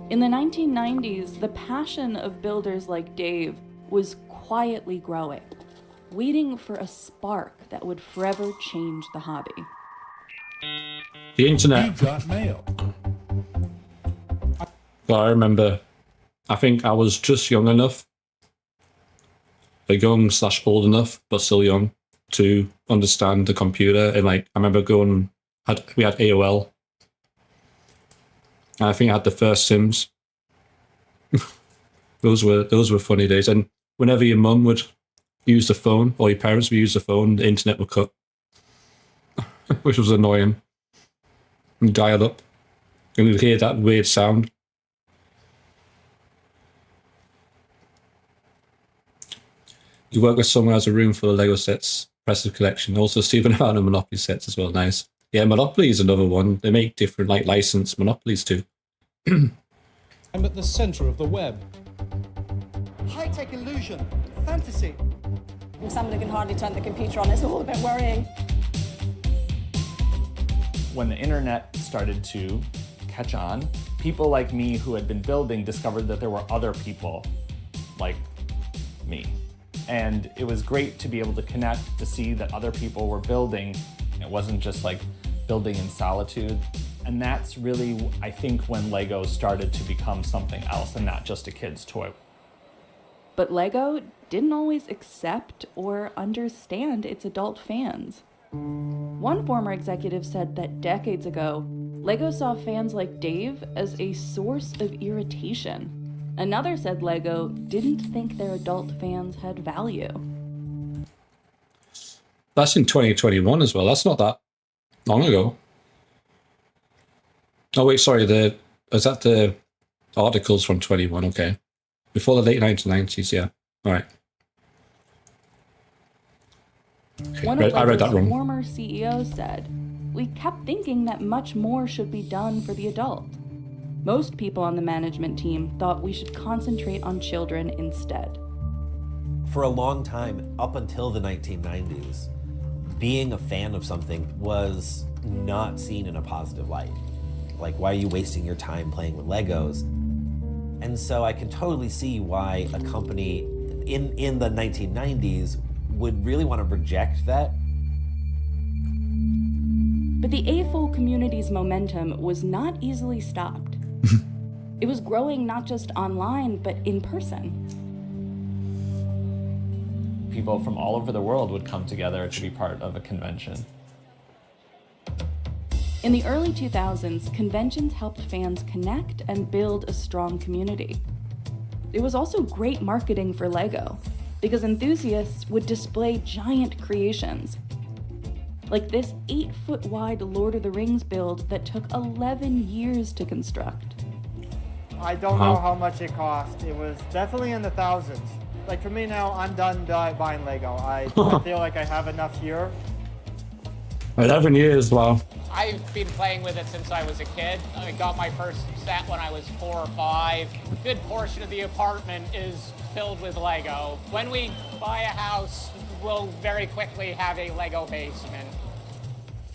In the 1990s, the passion of builders like Dave was quietly growing, waiting for a spark that would forever change the hobby. The You internet. got mail. Well, I remember, I think I was just young enough, like young/old enough, but still young, to understand the computer. And like, I remember we had AOL. And I think I had the first Sims. Those were funny days. And whenever your mum would use the phone, or your parents would use the phone, the internet would cut, which was annoying. You dial up, and you'd hear that weird sound. You work with someone who has a room full of Lego sets, impressive collection. Also, Stephen amount of Monopoly sets as well. Nice. Yeah, Monopoly is another one. They make different like licensed Monopolies too. I'm at the center of the web. High-tech illusion, fantasy. Somebody can hardly turn the computer on. It's all a bit worrying. When the internet started to catch on, people like me who had been building discovered that there were other people like me. And it was great to be able to connect, to see that other people were building. It wasn't just like building in solitude. And that's really, I think, when Lego started to become something else and not just a kid's toy. But Lego didn't always accept or understand its adult fans. One former executive said that decades ago, Lego saw fans like Dave as a source of irritation. Another said Lego didn't think their adult fans had value. That's in 2021 as well. That's not that long ago. Oh wait, sorry. Is that the articles from 21? Okay, before the late 1990s. Yeah. All right. Okay. One of I read that Lego's wrong. former CEOs said, "We kept thinking that much more should be done for the adult. Most people on the management team thought we should concentrate on children instead." For a long time, up until the 1990s, being a fan of something was not seen in a positive light. Like, why are you wasting your time playing with Legos? And so I can totally see why a company in the 1990s would really want to reject that. But the AFOL community's momentum was not easily stopped. It was growing not just online, but in person. People from all over the world would come together to be part of a convention. In the early 2000s, conventions helped fans connect and build a strong community. It was also great marketing for Lego, because enthusiasts would display giant creations, like this 8-foot-wide Lord of the Rings build that took 11 years to construct. I don't know how much it cost. It was definitely in the thousands. Like for me now, I'm done buying Lego. I feel like I have enough here. 11 years, wow. I've been playing with it since I was a kid. I got my first set when I was 4 or 5. A good portion of the apartment is filled with Lego. When we buy a house, we'll very quickly have a Lego basement.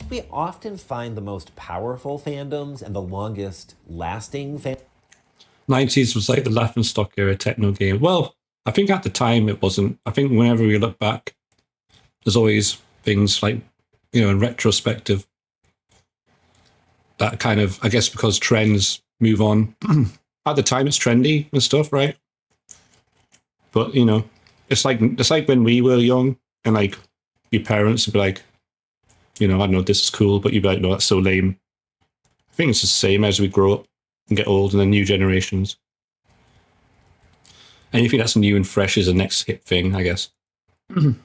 We often find the most powerful fandoms and the longest lasting fandoms. 90s was like the laughingstock era techno game. Well, I think at the time it wasn't. I think whenever we look back, there's always things like, in retrospective, that kind of, I guess because trends move on. At the time it's trendy and stuff, right? But, it's like when we were young and like your parents would be like, I don't know, this is cool, but you'd be like, no, that's so lame. I think it's the same as we grow up and get old and then new generations. Anything that's new and fresh is the next hip thing, I guess. In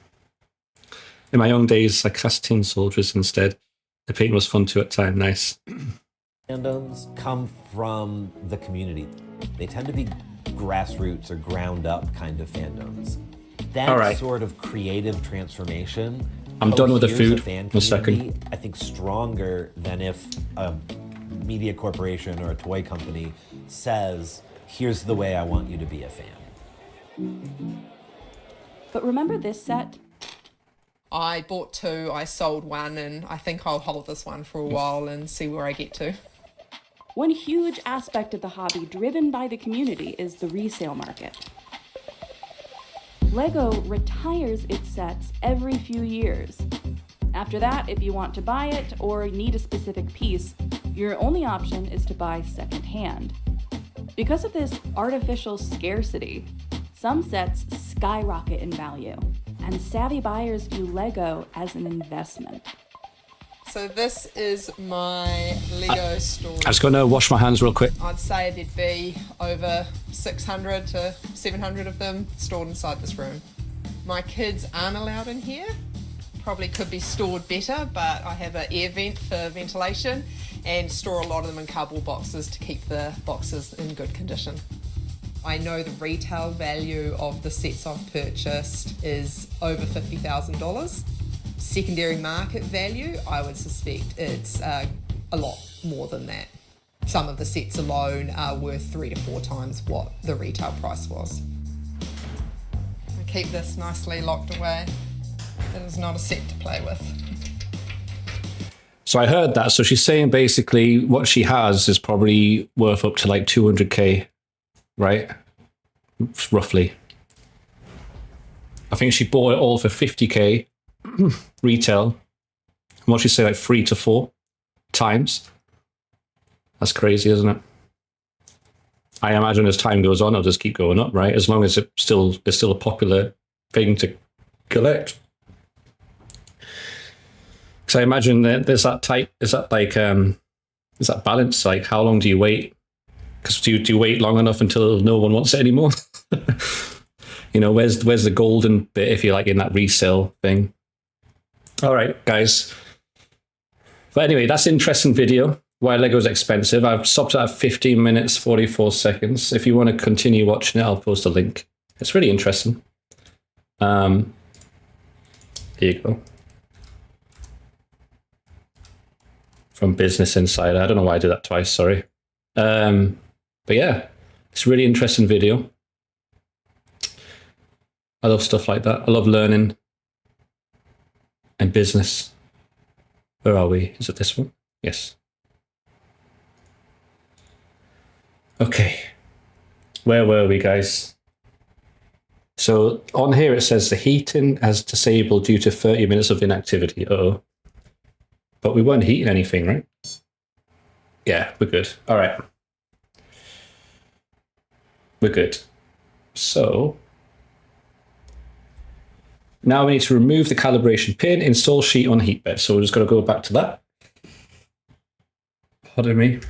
my young days, I cast tin soldiers instead. The paint was fun too at time. Nice. Fandoms come from the community. They tend to be grassroots or ground up kind of fandoms. That sort of creative transformation. I'm done with the food. In a second. I think stronger than if a media corporation or a toy company says, here's the way I want you to be a fan. But remember this set? I bought 2, I sold 1, and I think I'll hold this one for a while and see where I get to. One huge aspect of the hobby driven by the community is the resale market. Lego retires its sets every few years. After that, if you want to buy it or need a specific piece, your only option is to buy secondhand. Because of this artificial scarcity, some sets skyrocket in value, and savvy buyers view Lego as an investment. So this is my Lego storage. I was going to wash my hands real quick. I'd say there'd be over 600 to 700 of them stored inside this room. My kids aren't allowed in here. Probably could be stored better, but I have an air vent for ventilation and store a lot of them in cardboard boxes to keep the boxes in good condition. I know the retail value of the sets I've purchased is over $50,000. Secondary market value, I would suspect it's a lot more than that. Some of the sets alone are worth 3 to 4 times what the retail price was. I keep this nicely locked away. It is not a set to play with. So I heard that. So she's saying basically what she has is probably worth up to like 200K, right? Roughly. think she bought it all for 50k retail. What she say, like 3 to 4 times? That's crazy, isn't it? I imagine as time goes on, it'll just keep going up, right? As long as it's still a popular thing to collect. Because I imagine that there's that type. Is that balance? Like, how long do you wait? Because do you wait long enough until no one wants it anymore? You know, where's the golden bit if you're like in that resale thing? All right, guys. But anyway, that's an interesting video. Why Lego's expensive. I've stopped at 15 minutes, 44 seconds. If you want to continue watching it, I'll post a link. It's really interesting. Here you go. From Business Insider. I don't know why I did that twice, sorry. But yeah, it's a really interesting video. I love stuff like that. I love learning and business. Where are we? Is it this one? Yes. Okay. Where were we, guys? So on here it says the heating has disabled due to 30 minutes of inactivity. Uh-oh. But we weren't heating anything, right? Yeah, we're good. All right. We're good. So now we need to remove the calibration pin, install sheet on heat bed. So we're just going to go back to that. Pardon me.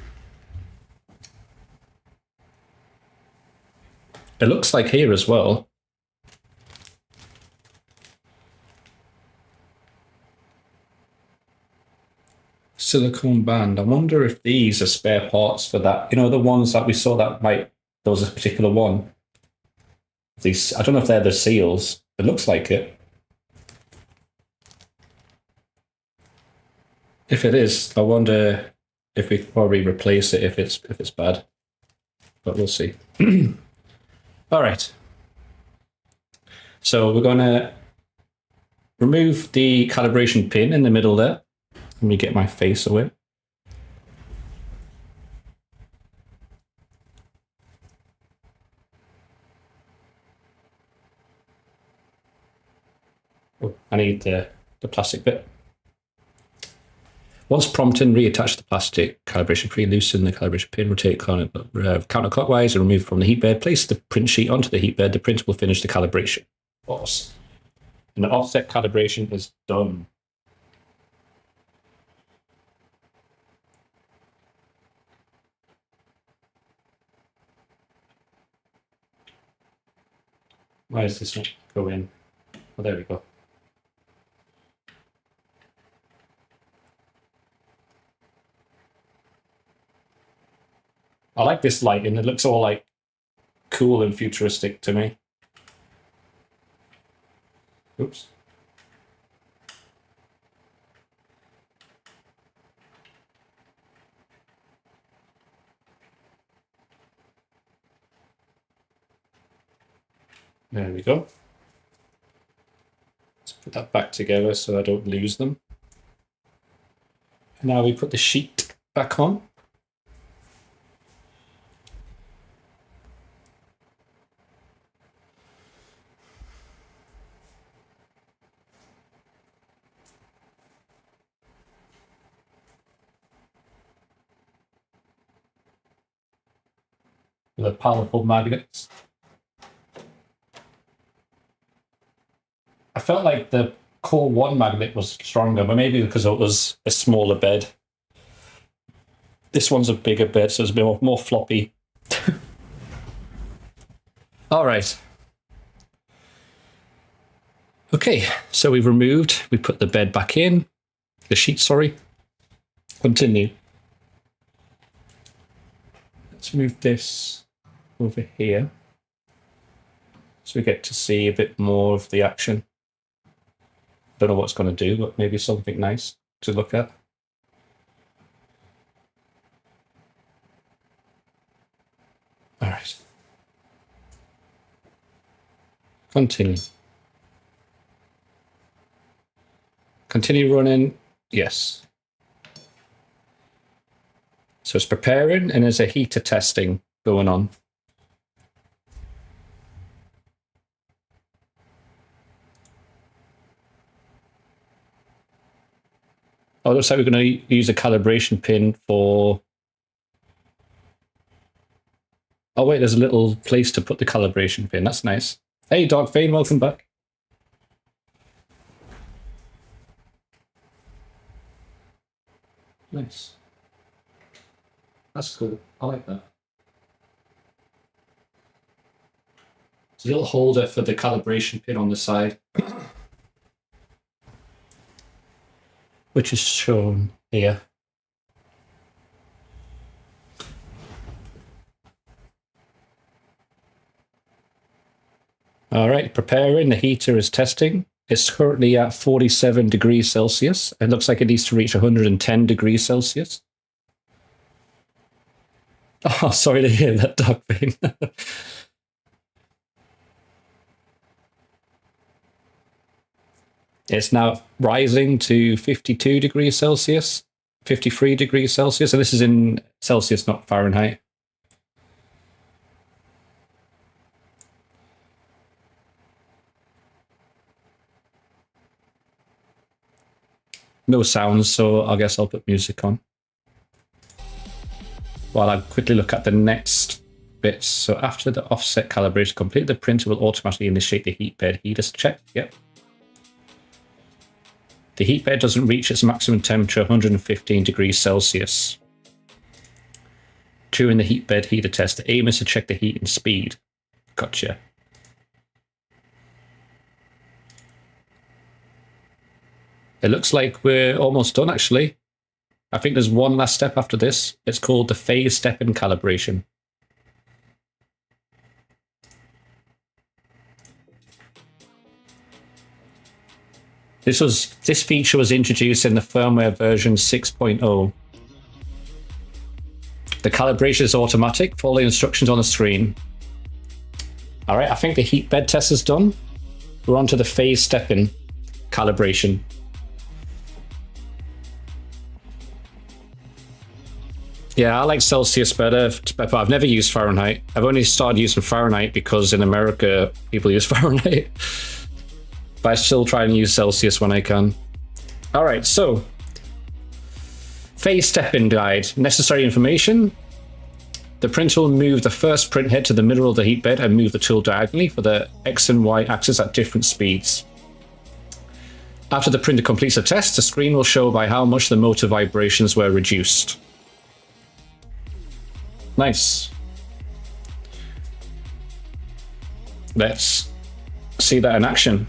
It looks like here as well. Silicone band. I wonder if these are spare parts for that. You know, the ones that we saw that might, there was a particular one. These, I don't know if they're the seals. It looks like it. If it is, I wonder if we could probably replace it if it's bad. But we'll see. All right. So we're going to remove the calibration pin in the middle there. Let me get my face away. Oh, I need the plastic bit. Once prompted, reattach the plastic calibration pin, loosen the calibration pin, rotate counterclockwise and remove from the heat bed. Place the print sheet onto the heat bed. The printer will finish the calibration. Awesome. And the offset calibration is done. Why does this not go in? Oh, there we go. I like this lighting. It looks all like cool and futuristic to me. Oops. There we go. Let's put that back together so I don't lose them. And now we put the sheet back on. The powerful magnets. I felt like the Core 1 magnet was stronger, but maybe because it was a smaller bed. This one's a bigger bed, so it's a bit more floppy. All right. Okay, so we put the bed back in, the sheet, sorry. Continue. Let's move this over here so we get to see a bit more of the action. Don't know what it's going to do, but maybe something nice to look at. All right. Continue. Continue running. Yes. So it's preparing and there's a heater testing going on. Oh, it looks like we're going to use a calibration pin for... Oh, wait, there's a little place to put the calibration pin. That's nice. Hey, Dark Vane, welcome back. Nice. That's cool. I like that. It's a little holder for the calibration pin on the side, which is shown here. All right, preparing. The heater is testing. It's currently at 47 degrees Celsius. It looks like it needs to reach 110 degrees Celsius. Oh, sorry to hear that, Dark Vane. It's now rising to 52 degrees Celsius, 53 degrees Celsius, and this is in Celsius, not Fahrenheit. No sounds, so I guess I'll put music on while I quickly look at the next bits. So after the offset calibration complete, the printer will automatically initiate the heat bed heater check. Yep. The heat bed doesn't reach its maximum temperature, 115 degrees Celsius. During the heat bed heater test, the aim is to check the heat and speed. Gotcha. It looks like we're almost done, actually. I think there's one last step after this. It's called the phase step-in calibration. This feature was introduced in the firmware version 6.0. The calibration is automatic. Follow the instructions on the screen. All right, I think the heat bed test is done. We're on to the phase step-in calibration. Yeah, I like Celsius better, but I've never used Fahrenheit. I've only started using Fahrenheit because in America, people use Fahrenheit. But I still try and use Celsius when I can. All right, so phase step-in guide. Necessary information. The printer will move the first print head to the middle of the heat bed and move the tool diagonally for the X and Y axis at different speeds. After the printer completes the test, the screen will show by how much the motor vibrations were reduced. Nice. Let's see that in action.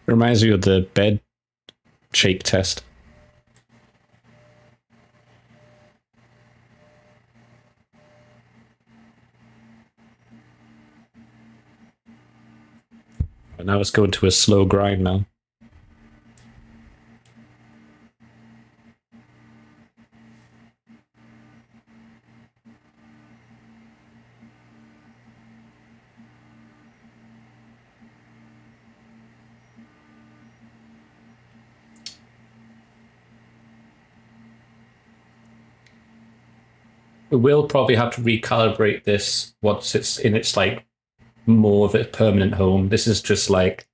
Reminds me of the bed shake test. And now it's going to a slow grind now. We will probably have to recalibrate this once it's in its like more of a permanent home. This is just like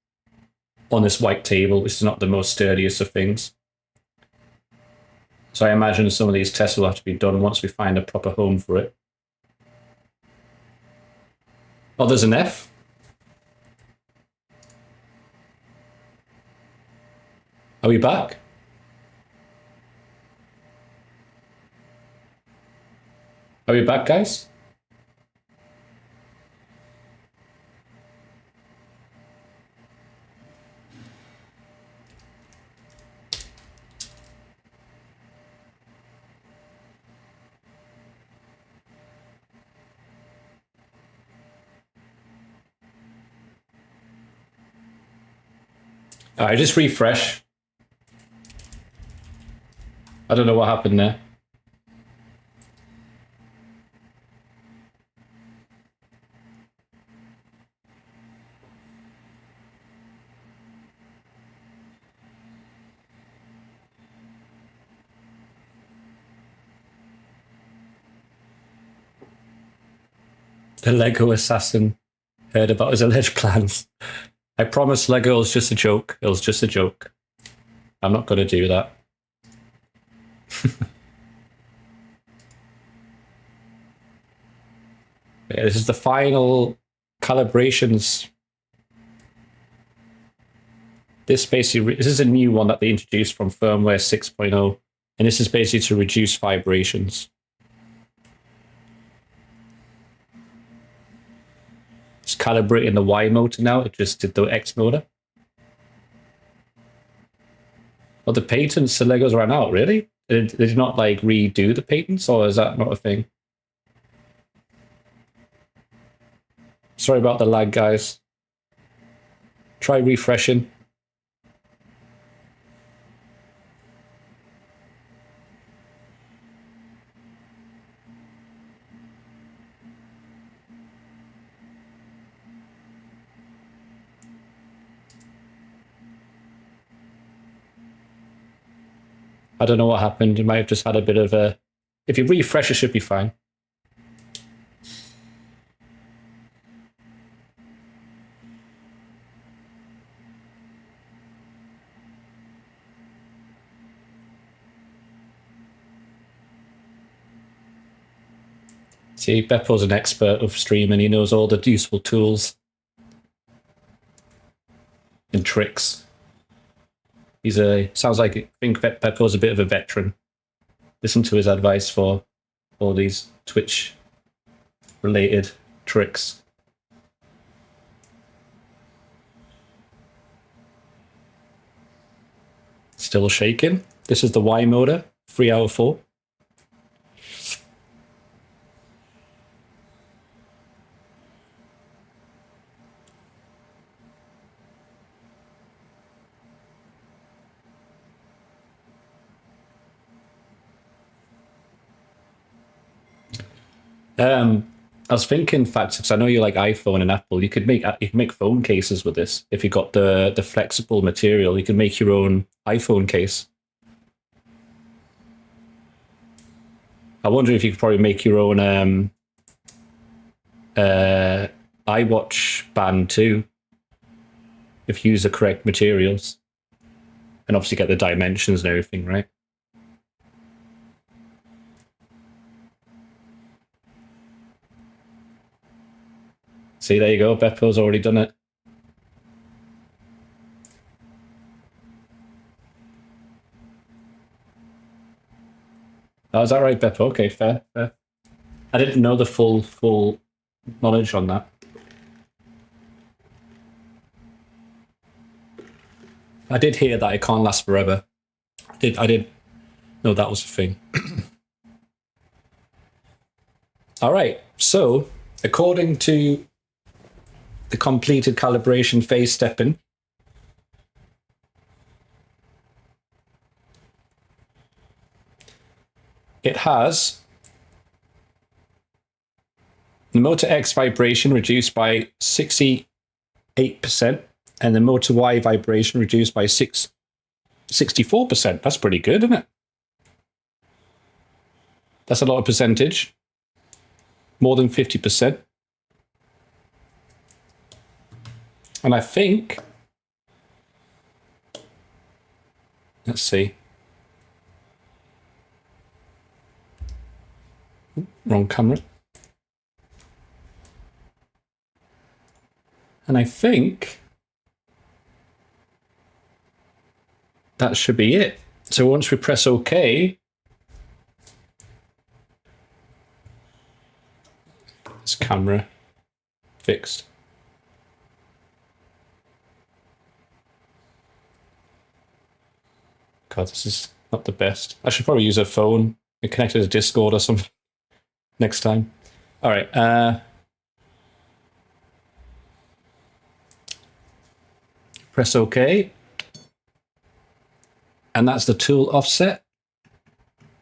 on this white table, which is not the most sturdiest of things. So I imagine some of these tests will have to be done once we find a proper home for it. Oh, there's an F. Are we back? Are we back, guys? Alright, just refresh. I don't know what happened there. The Lego assassin heard about his alleged plans. I promise Lego, it was just a joke. It was just a joke. I'm not going to do that. Yeah, this is the final calibrations. This is a new one that they introduced from firmware 6.0, and this is basically to reduce vibrations. It's calibrating the Y motor now. It just did the X motor. Well, the patents, the Legos ran out, really? They did not like redo the patents, or is that not a thing? Sorry about the lag, guys. Try refreshing. I don't know what happened. You might have just had a bit of a... If you refresh, it should be fine. See, Beppo's an expert of streaming. He knows all the useful tools and tricks. Sounds like, I think Beppo's a bit of a veteran. Listen to his advice for all these Twitch-related tricks. Still shaking. This is the Y motor, 3 out of 4. I was thinking, in fact, because I know you like iPhone and Apple, you could make phone cases with this. If you got the flexible material, you can make your own iPhone case. I wonder if you could probably make your own iWatch band too, if you use the correct materials, and obviously get the dimensions and everything right. See, there you go. Beppo's already done it. Oh, is that right, Beppo? Okay, fair. I didn't know the full knowledge on that. I did hear that it can't last forever. I did know that was a thing. All right, so according to the completed calibration phase stepping, it has the motor X vibration reduced by 68%, and the motor Y vibration reduced by 64%. That's pretty good, isn't it? That's a lot of percentage. More than 50%. And I think, let's see. Wrong camera. And I think that should be it. So once we press OK, this camera fixed. God, this is not the best. I should probably use a phone and connect it to Discord or something next time. All right. Press OK. And that's the tool offset.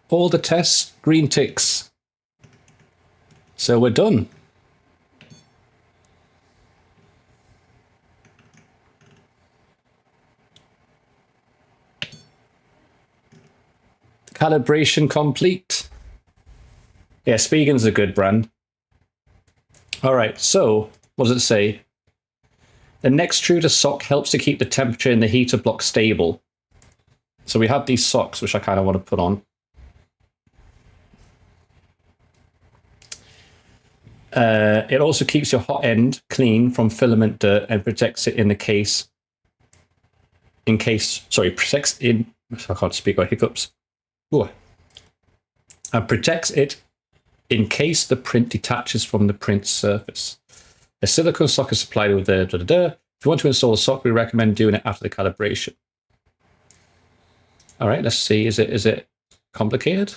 All the tests, green ticks. So we're done. Calibration complete. Yeah, Spiegen's a good brand. All right, so what does it say? The next extruder sock helps to keep the temperature in the heater block stable. So we have these socks, which I kind of want to put on. It also keeps your hot end clean from filament dirt and protects it in the case. Protects in. I can't speak by hiccups. Ooh. And protects it in case the print detaches from the print surface. A silicone sock is supplied with the If you want to install a sock, we recommend doing it after the calibration. All right, let's see. Is it complicated?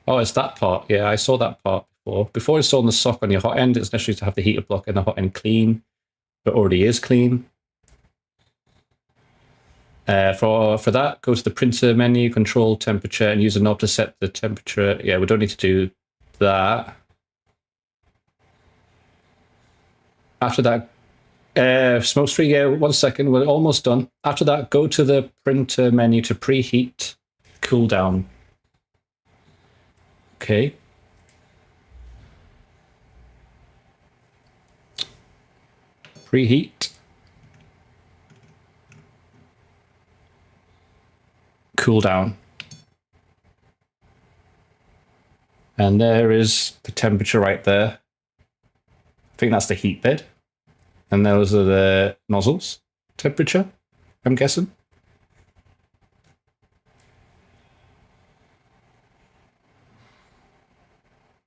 Oh, it's that part. Yeah, I saw that part before. Before installing the sock on your hot end, it's necessary to have the heater block and the hot end clean. It already is clean. For that, go to the printer menu, control temperature, and use a knob to set the temperature. Yeah, we don't need to do that. After that, smoke screen, yeah, 1 second, we're almost done. After that, go to the printer menu to preheat, cool down. Okay. Preheat. Cool down. And there is the temperature right there. I think that's the heat bed. And those are the nozzles temperature, I'm guessing.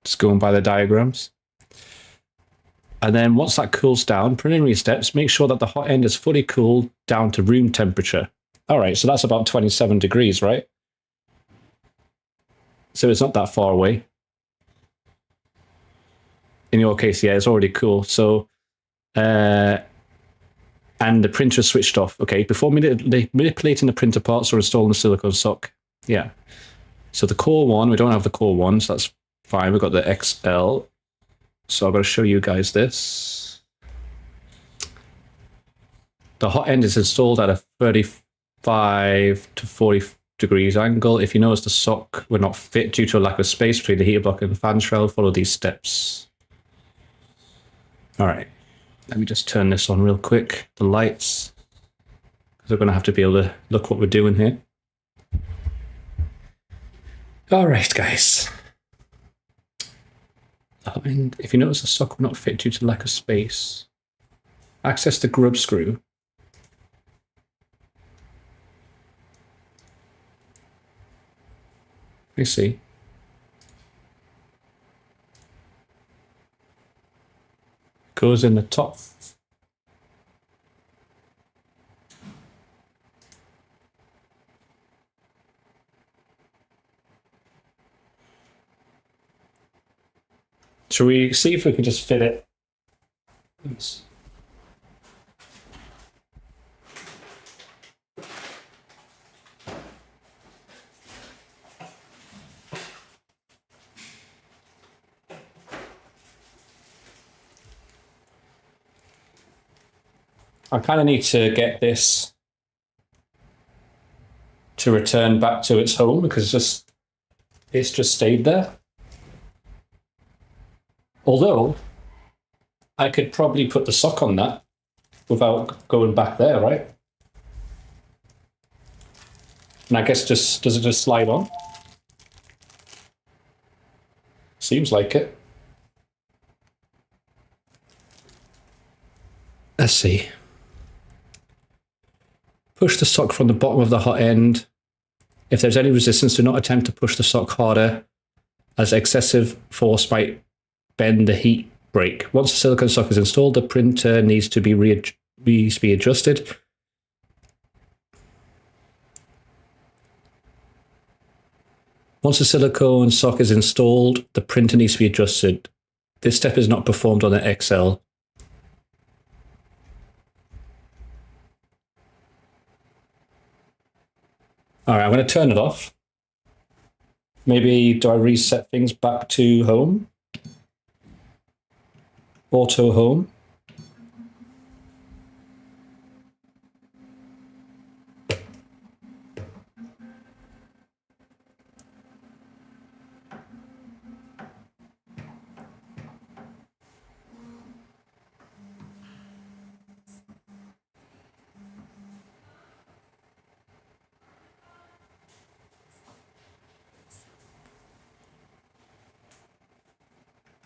Just going by the diagrams. And then once that cools down, preliminary steps, make sure that the hot end is fully cooled down to room temperature. All right, so that's about 27 degrees, right? So it's not that far away. In your case, yeah, it's already cool. So, and the printer switched off. Okay, before manipulating the printer parts or installing the silicone sock. Yeah. So the core one, we don't have the core one, so that's fine. We've got the XL. So I've got to show you guys this. The hot end is installed at a 35 to 40 degrees angle. If you notice the sock would not fit due to a lack of space between the heater block and the fan shell, follow these steps. All right, let me just turn this on real quick. The lights, because we're going to have to be able to look what we're doing here. All right, guys. And if you notice the sock will not fit due to lack of space, access the grub screw. You see. Goes in the top. Shall we see if we can just fit it? Thanks. I kind of need to get this to return back to its home because it's just stayed there. Although I could probably put the sock on that without going back there, right? And I guess does it just slide on? Seems like it. Let's see. Push the sock from the bottom of the hot end. If there's any resistance, do not attempt to push the sock harder, as excessive force might bend the heat break. Once the silicone sock is installed, the printer needs to be adjusted. Once the silicone sock is installed, the printer needs to be adjusted. This step is not performed on the XL. All right, I'm going to turn it off. Maybe do I reset things back to home? Auto home.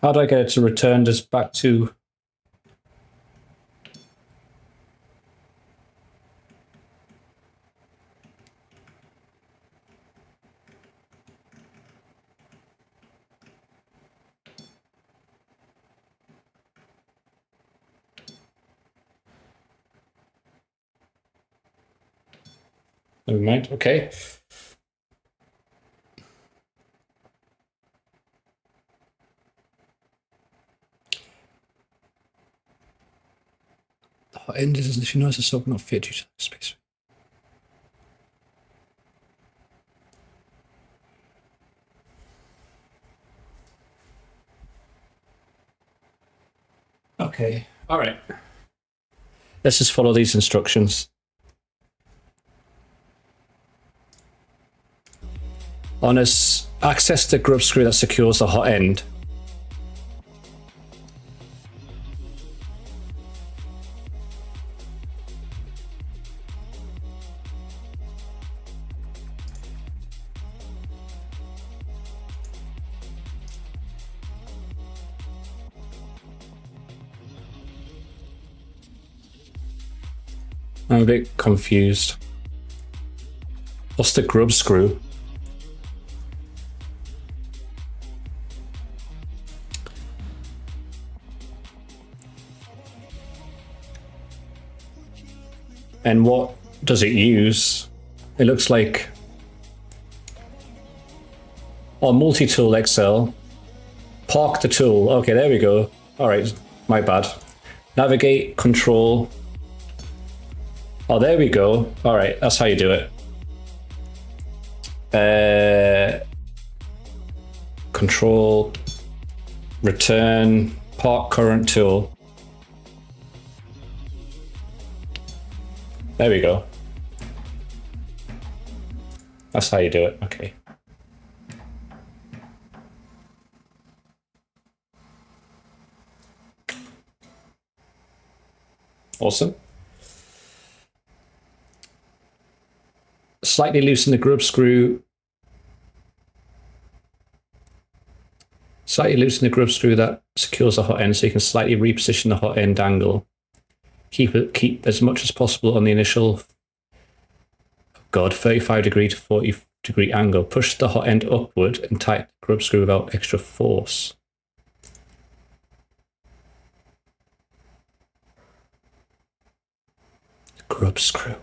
How do I get it to return this back to... Never mind, okay. The hot end is if you notice the soap not fit due to space. Okay, all right. Let's just follow these instructions. On us, access the grub screw that secures the hot end. I'm a bit confused. What's the grub screw? And what does it use? It looks like... Oh, multi-tool XL. Park the tool. Okay, there we go. All right, my bad. Navigate, control. Oh, there we go. All right, that's how you do it. Control, return, park current tool. There we go. That's how you do it. Okay. Awesome. Slightly loosen the grub screw. Slightly loosen the grub screw that secures the hot end so you can slightly reposition the hot end angle. Keep as much as possible on the initial 35 degree to 40 degree angle. Push the hot end upward and tighten the grub screw without extra force. Grub screw.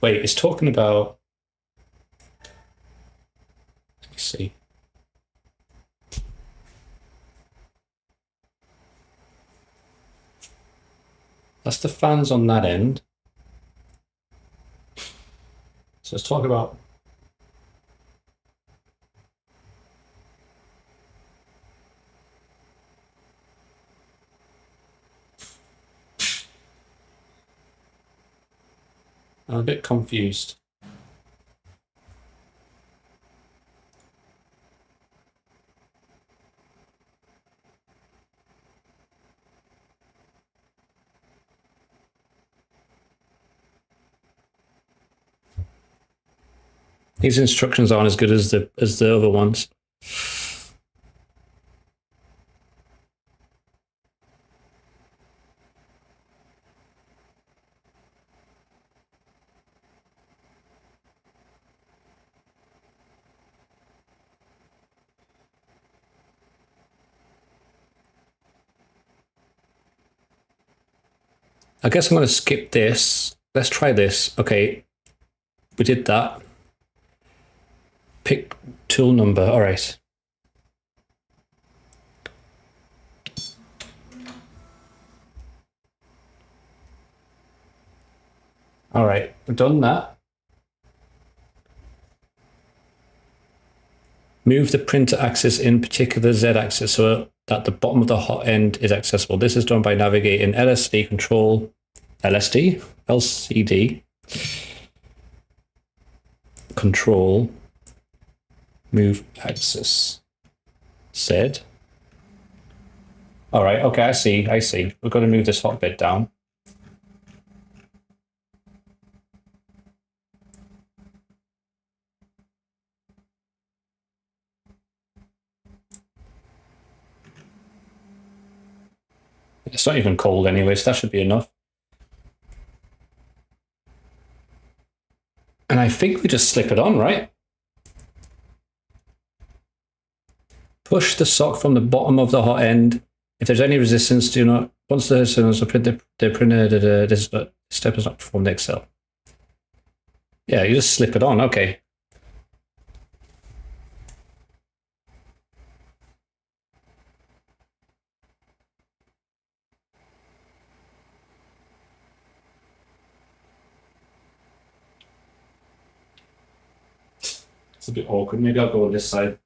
Wait, it's talking about... Let me see. That's the fans on that end. So let's talk about... I'm a bit confused. These instructions aren't as good as the other ones. I guess I'm going to skip this. Let's try this. Okay, we did that. Pick tool number. All right. All right, we've done that. Move the printer axis, in particular Z axis, so that the bottom of the hot end is accessible. This is done by navigating LCD control, move axis, Z. All right, okay, I see. We've got to move this hot bit down. It's not even cold anyway, so that should be enough. And I think we just slip it on, right? Push the sock from the bottom of the hot end. If there's any resistance, do not. Once the printer, this step is not performed in Excel. Yeah, you just slip it on. Okay. It's a bit awkward. Maybe I'll go on this side.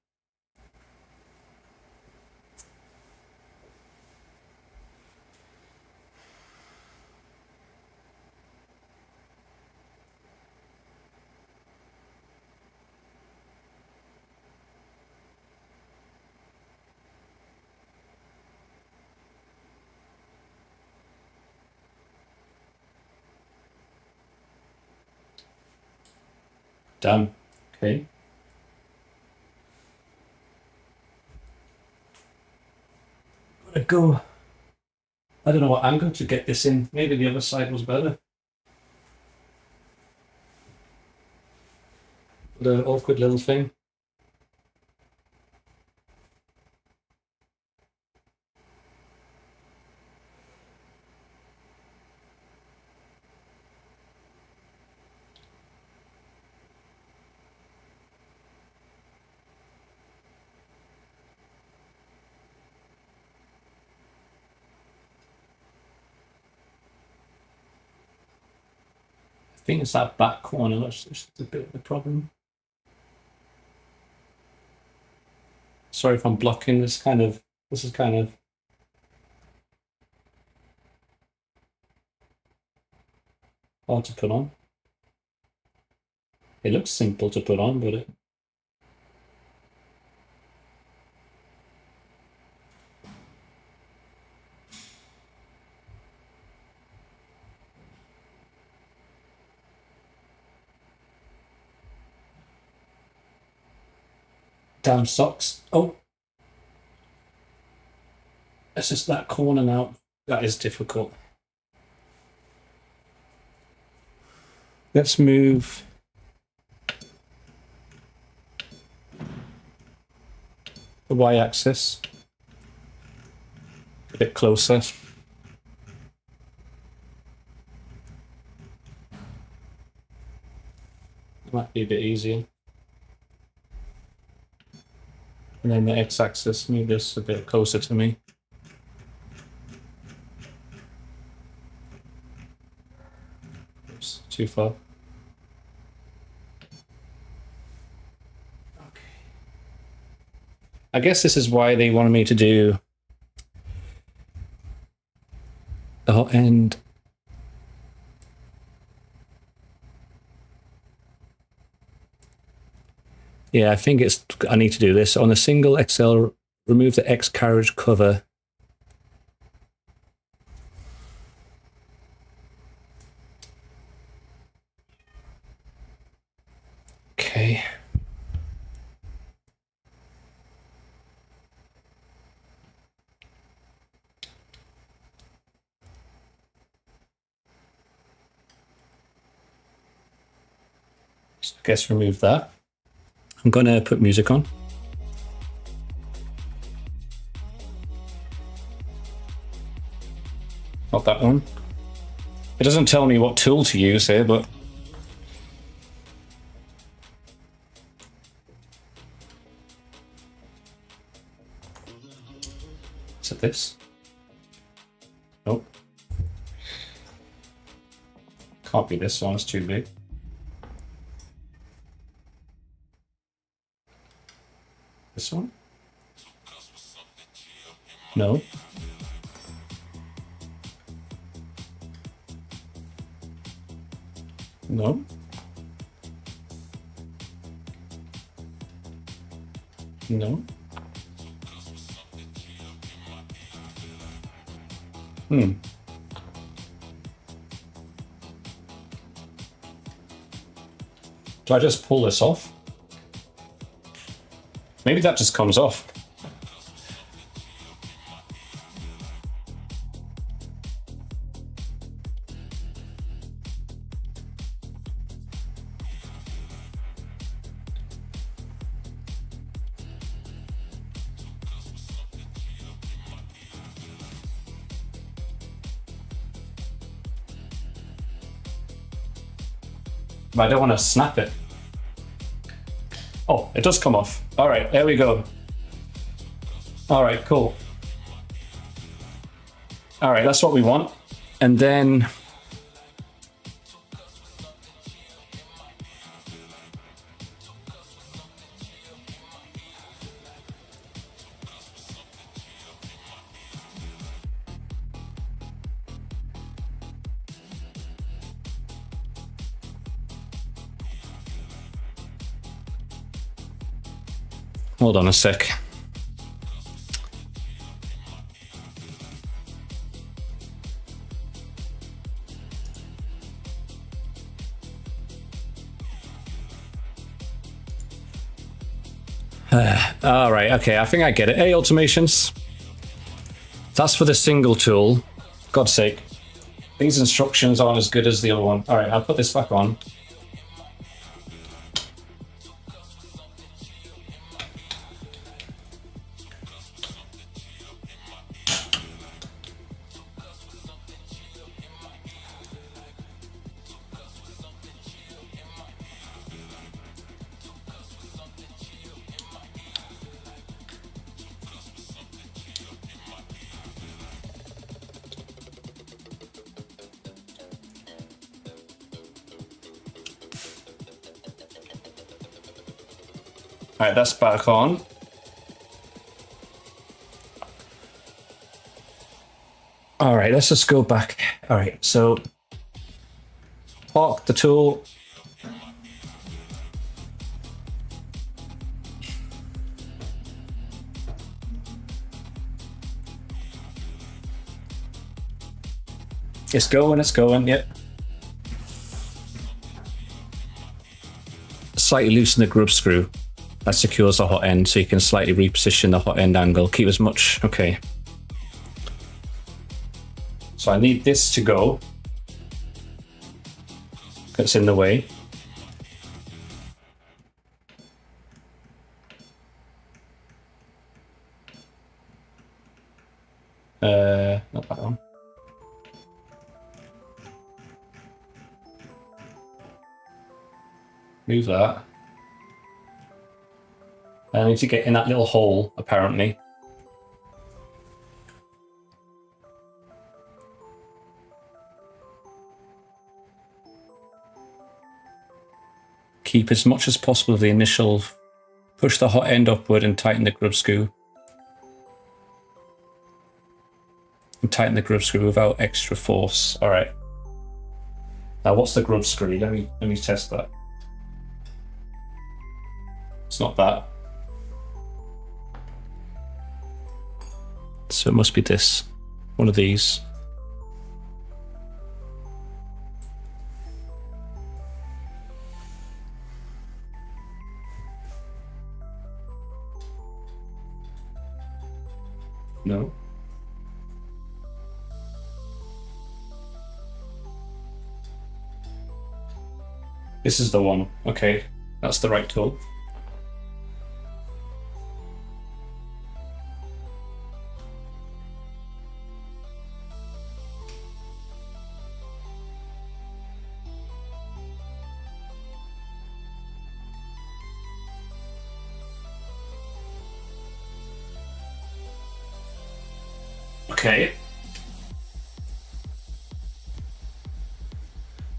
Done. Okay. Go. I don't know what angle to get this in. Maybe the other side was better. The awkward little thing. I think it's that back corner that's just a bit of the problem. Sorry if I'm blocking this is kind of hard to put on. It looks simple to put on, but it damn socks. Oh, it's just that corner now. That is difficult. Let's move the y-axis a bit closer. It might be a bit easier. And then the x-axis, move this a bit closer to me. Oops, too far. Okay. I guess this is why they wanted me to do the hot end. Yeah, I think I need to do this. On a single XL, remove the X carriage cover. Okay. So I guess remove that. I'm going to put music on. Not that one. It doesn't tell me what tool to use here, but is it this? Nope. Can't be this one, it's too big. this one? No. No. No. Do I just pull this off? Maybe that just comes off. But I don't want to snap it. Oh, it does come off. All right, there we go. All right, cool. All right, that's what we want. And then hold on a sec. All right, okay, I think I get it. Hey, automations. That's for the single tool. God's sake. These instructions aren't as good as the other one. All right, I'll put this back on. All right, that's back on. All right, let's just go back. All right, so park the tool. It's going, yep. Slightly loosen the grub screw. That secures the hot end, so you can slightly reposition the hot end angle. Keep as much, okay. So I need this to go. It's in the way. Not that one. Move that. I need to get in that little hole, apparently. Keep as much as possible of the initial. Push the hot end upward and tighten the grub screw. And tighten the grub screw without extra force. All right. Now, what's the grub screw? Let me test that. It's not that. So it must be this. One of these. No. This is the one. Okay, that's the right tool. Okay.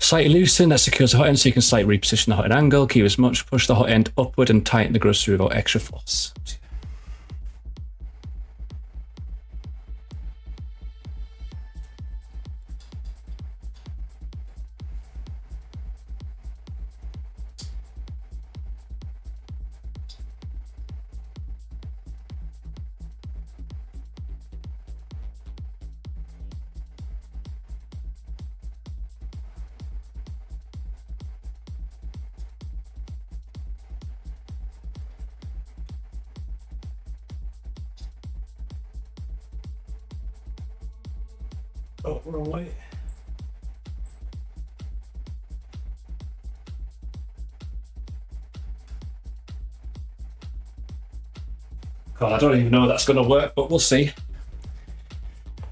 Slightly loosen, that secures the hot end so you can slightly reposition the hot end angle. Keep as much, push the hot end upward and tighten the grub screw without extra force. Oh, wrong way. God, I don't even know if that's going to work, but we'll see.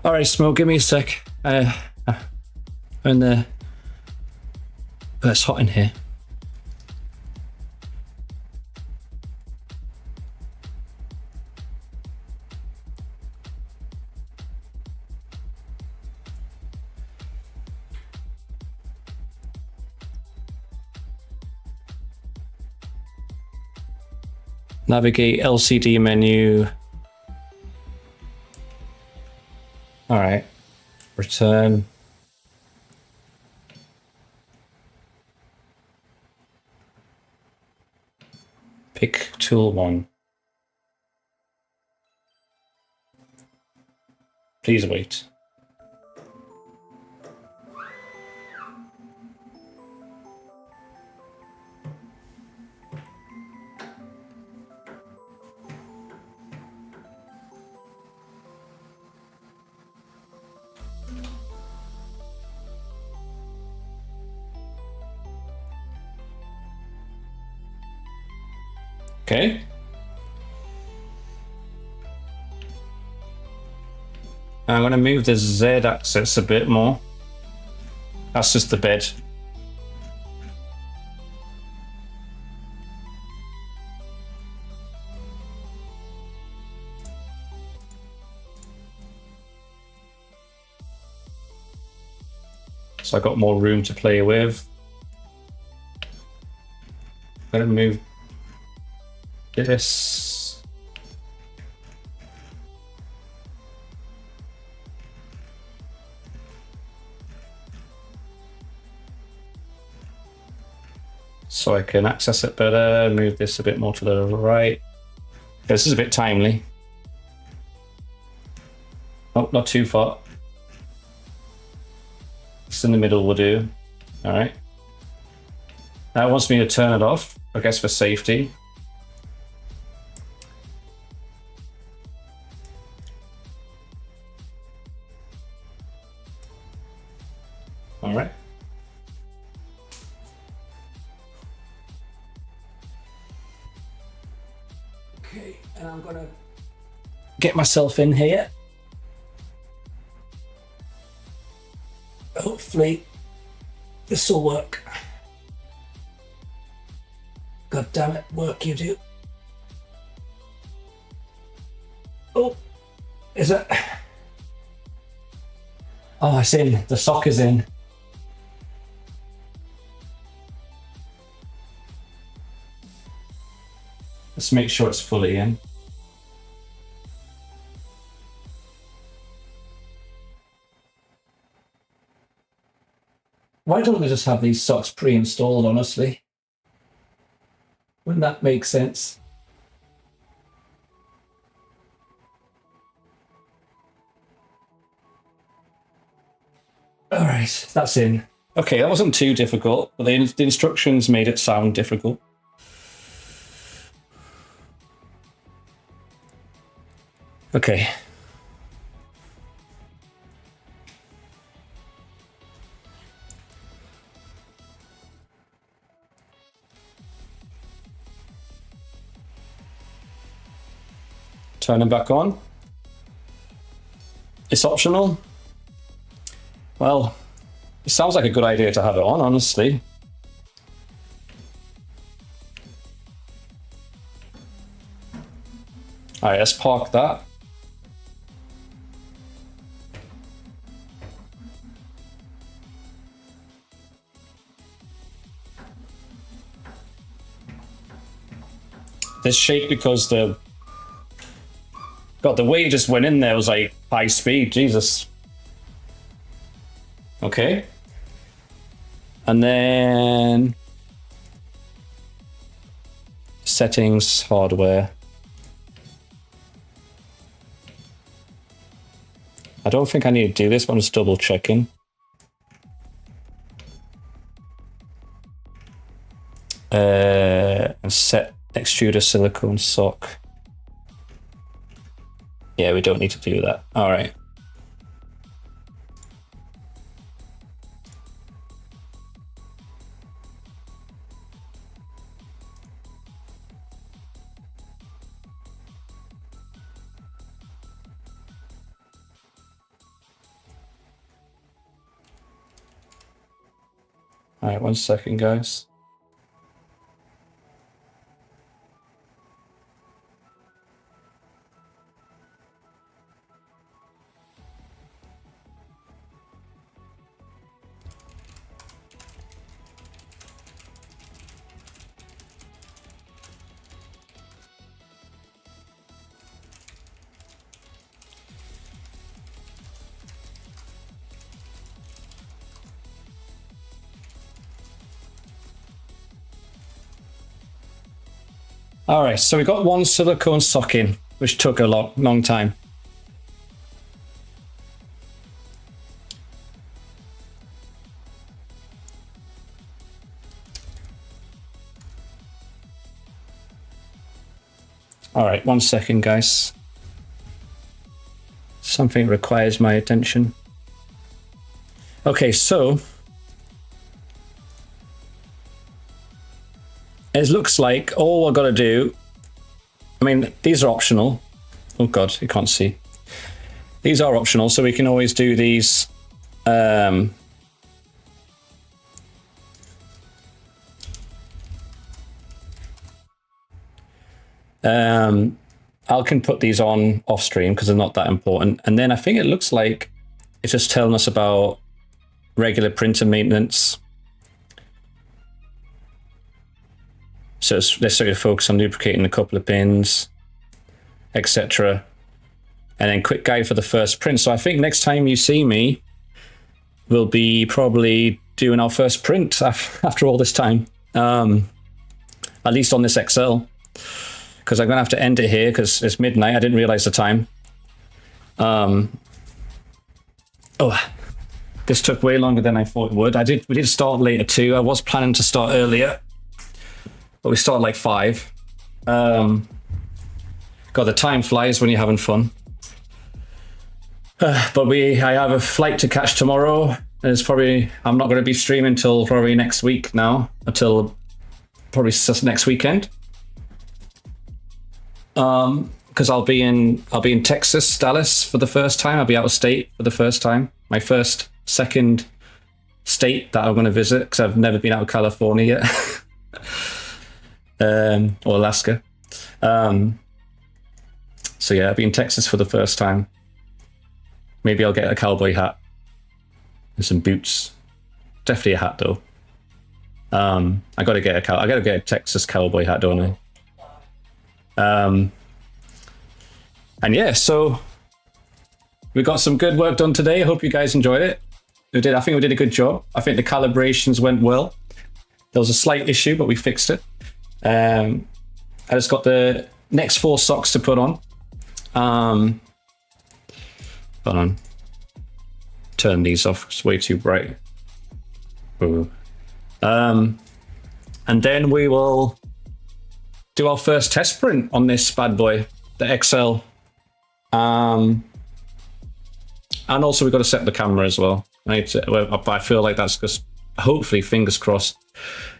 All right, Smoke, give me a sec. And it's hot in here. Navigate LCD menu. All right, return. Pick tool 1. Please wait. Okay. I'm going to move the Z axis a bit more. That's just the bed. So I got more room to play with. I'm going to move this. So I can access it better, move this a bit more to the right. This is a bit timely. Oh, not too far. Just in the middle will do. All right. Now it wants me to turn it off, I guess for safety. All right. Okay, and I'm gonna get myself in here. Hopefully this will work. God damn it, work you do. Oh, is it? Oh, it's in. The sock is in. Let's make sure it's fully in. Why don't we just have these socks pre-installed, honestly? Wouldn't that make sense? All right, that's in. Okay, that wasn't too difficult, but the instructions made it sound difficult. Okay. Turn them back on. It's optional. Well, it sounds like a good idea to have it on, honestly. All right, let's park that. This shake because the way it just went in there was like high speed, Jesus. Okay. And then settings, hardware. I don't think I need to do this, but I'm just double checking. And set extruder silicone sock. Yeah, we don't need to do that. All right. All right, 1 second, guys. All right, so we got one silicone sock in, which took a long time. All right, 1 second, guys. Something requires my attention. Okay, so it looks like all I've got to do, I mean, these are optional. Oh God, you can't see. These are optional, so we can always do these. I can put these on off stream because they're not that important. And then I think it looks like it's just telling us about regular printer maintenance. So let's sort of focus on lubricating a couple of pins, etc. And then quick guide for the first print. So I think next time you see me, we'll be probably doing our first print after all this time. At least on this XL. Because I'm going to have to end it here because it's midnight. I didn't realize the time. Oh, this took way longer than I thought it would. We did start later too. I was planning to start earlier. But we started like 5. God, the time flies when you're having fun. But I have a flight to catch tomorrow. I'm not going to be streaming until probably next week now, until probably next weekend. Because I'll be in Texas, Dallas for the first time. I'll be out of state for the first time. My second state that I'm going to visit because I've never been out of California yet. Or Alaska. So yeah, I'll be in Texas for the first time. Maybe I'll get a cowboy hat and some boots. Definitely a hat though. I gotta get a Texas cowboy hat, don't I? And yeah, so we got some good work done today. I hope you guys enjoyed it. I think we did a good job. I think the calibrations went well. There was a slight issue, but we fixed it. I just got the next 4 socks to put on. Hold on. Turn these off. It's way too bright. Ooh. And then we will do our first test print on this bad boy, the XL. And also we've got to set the camera as well. I feel like that's just, hopefully, fingers crossed,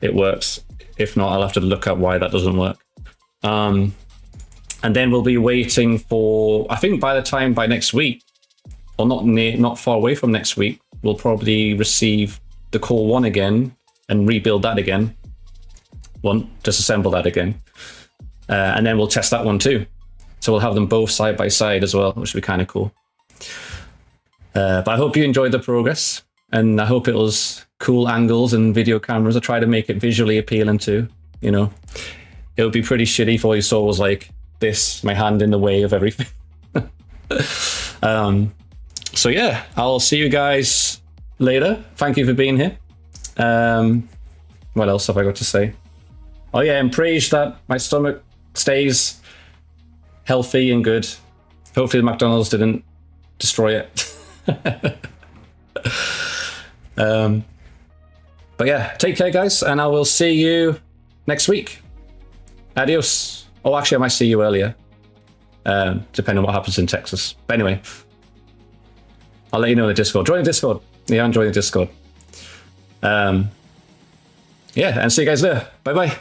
it works. If not, I'll have to look at why that doesn't work. And then we'll be waiting for, I think by next week, or not far away from next week, we'll probably receive the Core 1 again and rebuild that again. Disassemble that again. And then we'll test that one too. So we'll have them both side by side as well, which will be kind of cool. But I hope you enjoyed the progress, and I hope it was cool angles and video cameras. I try to make it visually appealing too, you know. It would be pretty shitty if all you saw was like this, my hand in the way of everything. So yeah, I'll see you guys later. Thank you for being here. What else have I got to say? Oh yeah, and praise that my stomach stays healthy and good. Hopefully the McDonald's didn't destroy it. But yeah, take care guys, and I will see you next week. Adios. Oh, actually I might see you earlier, depending on what happens in Texas. But anyway, I'll let you know in the Discord. Join the Discord. Yeah, I'm joining the Discord. Yeah, and see you guys there. Bye bye.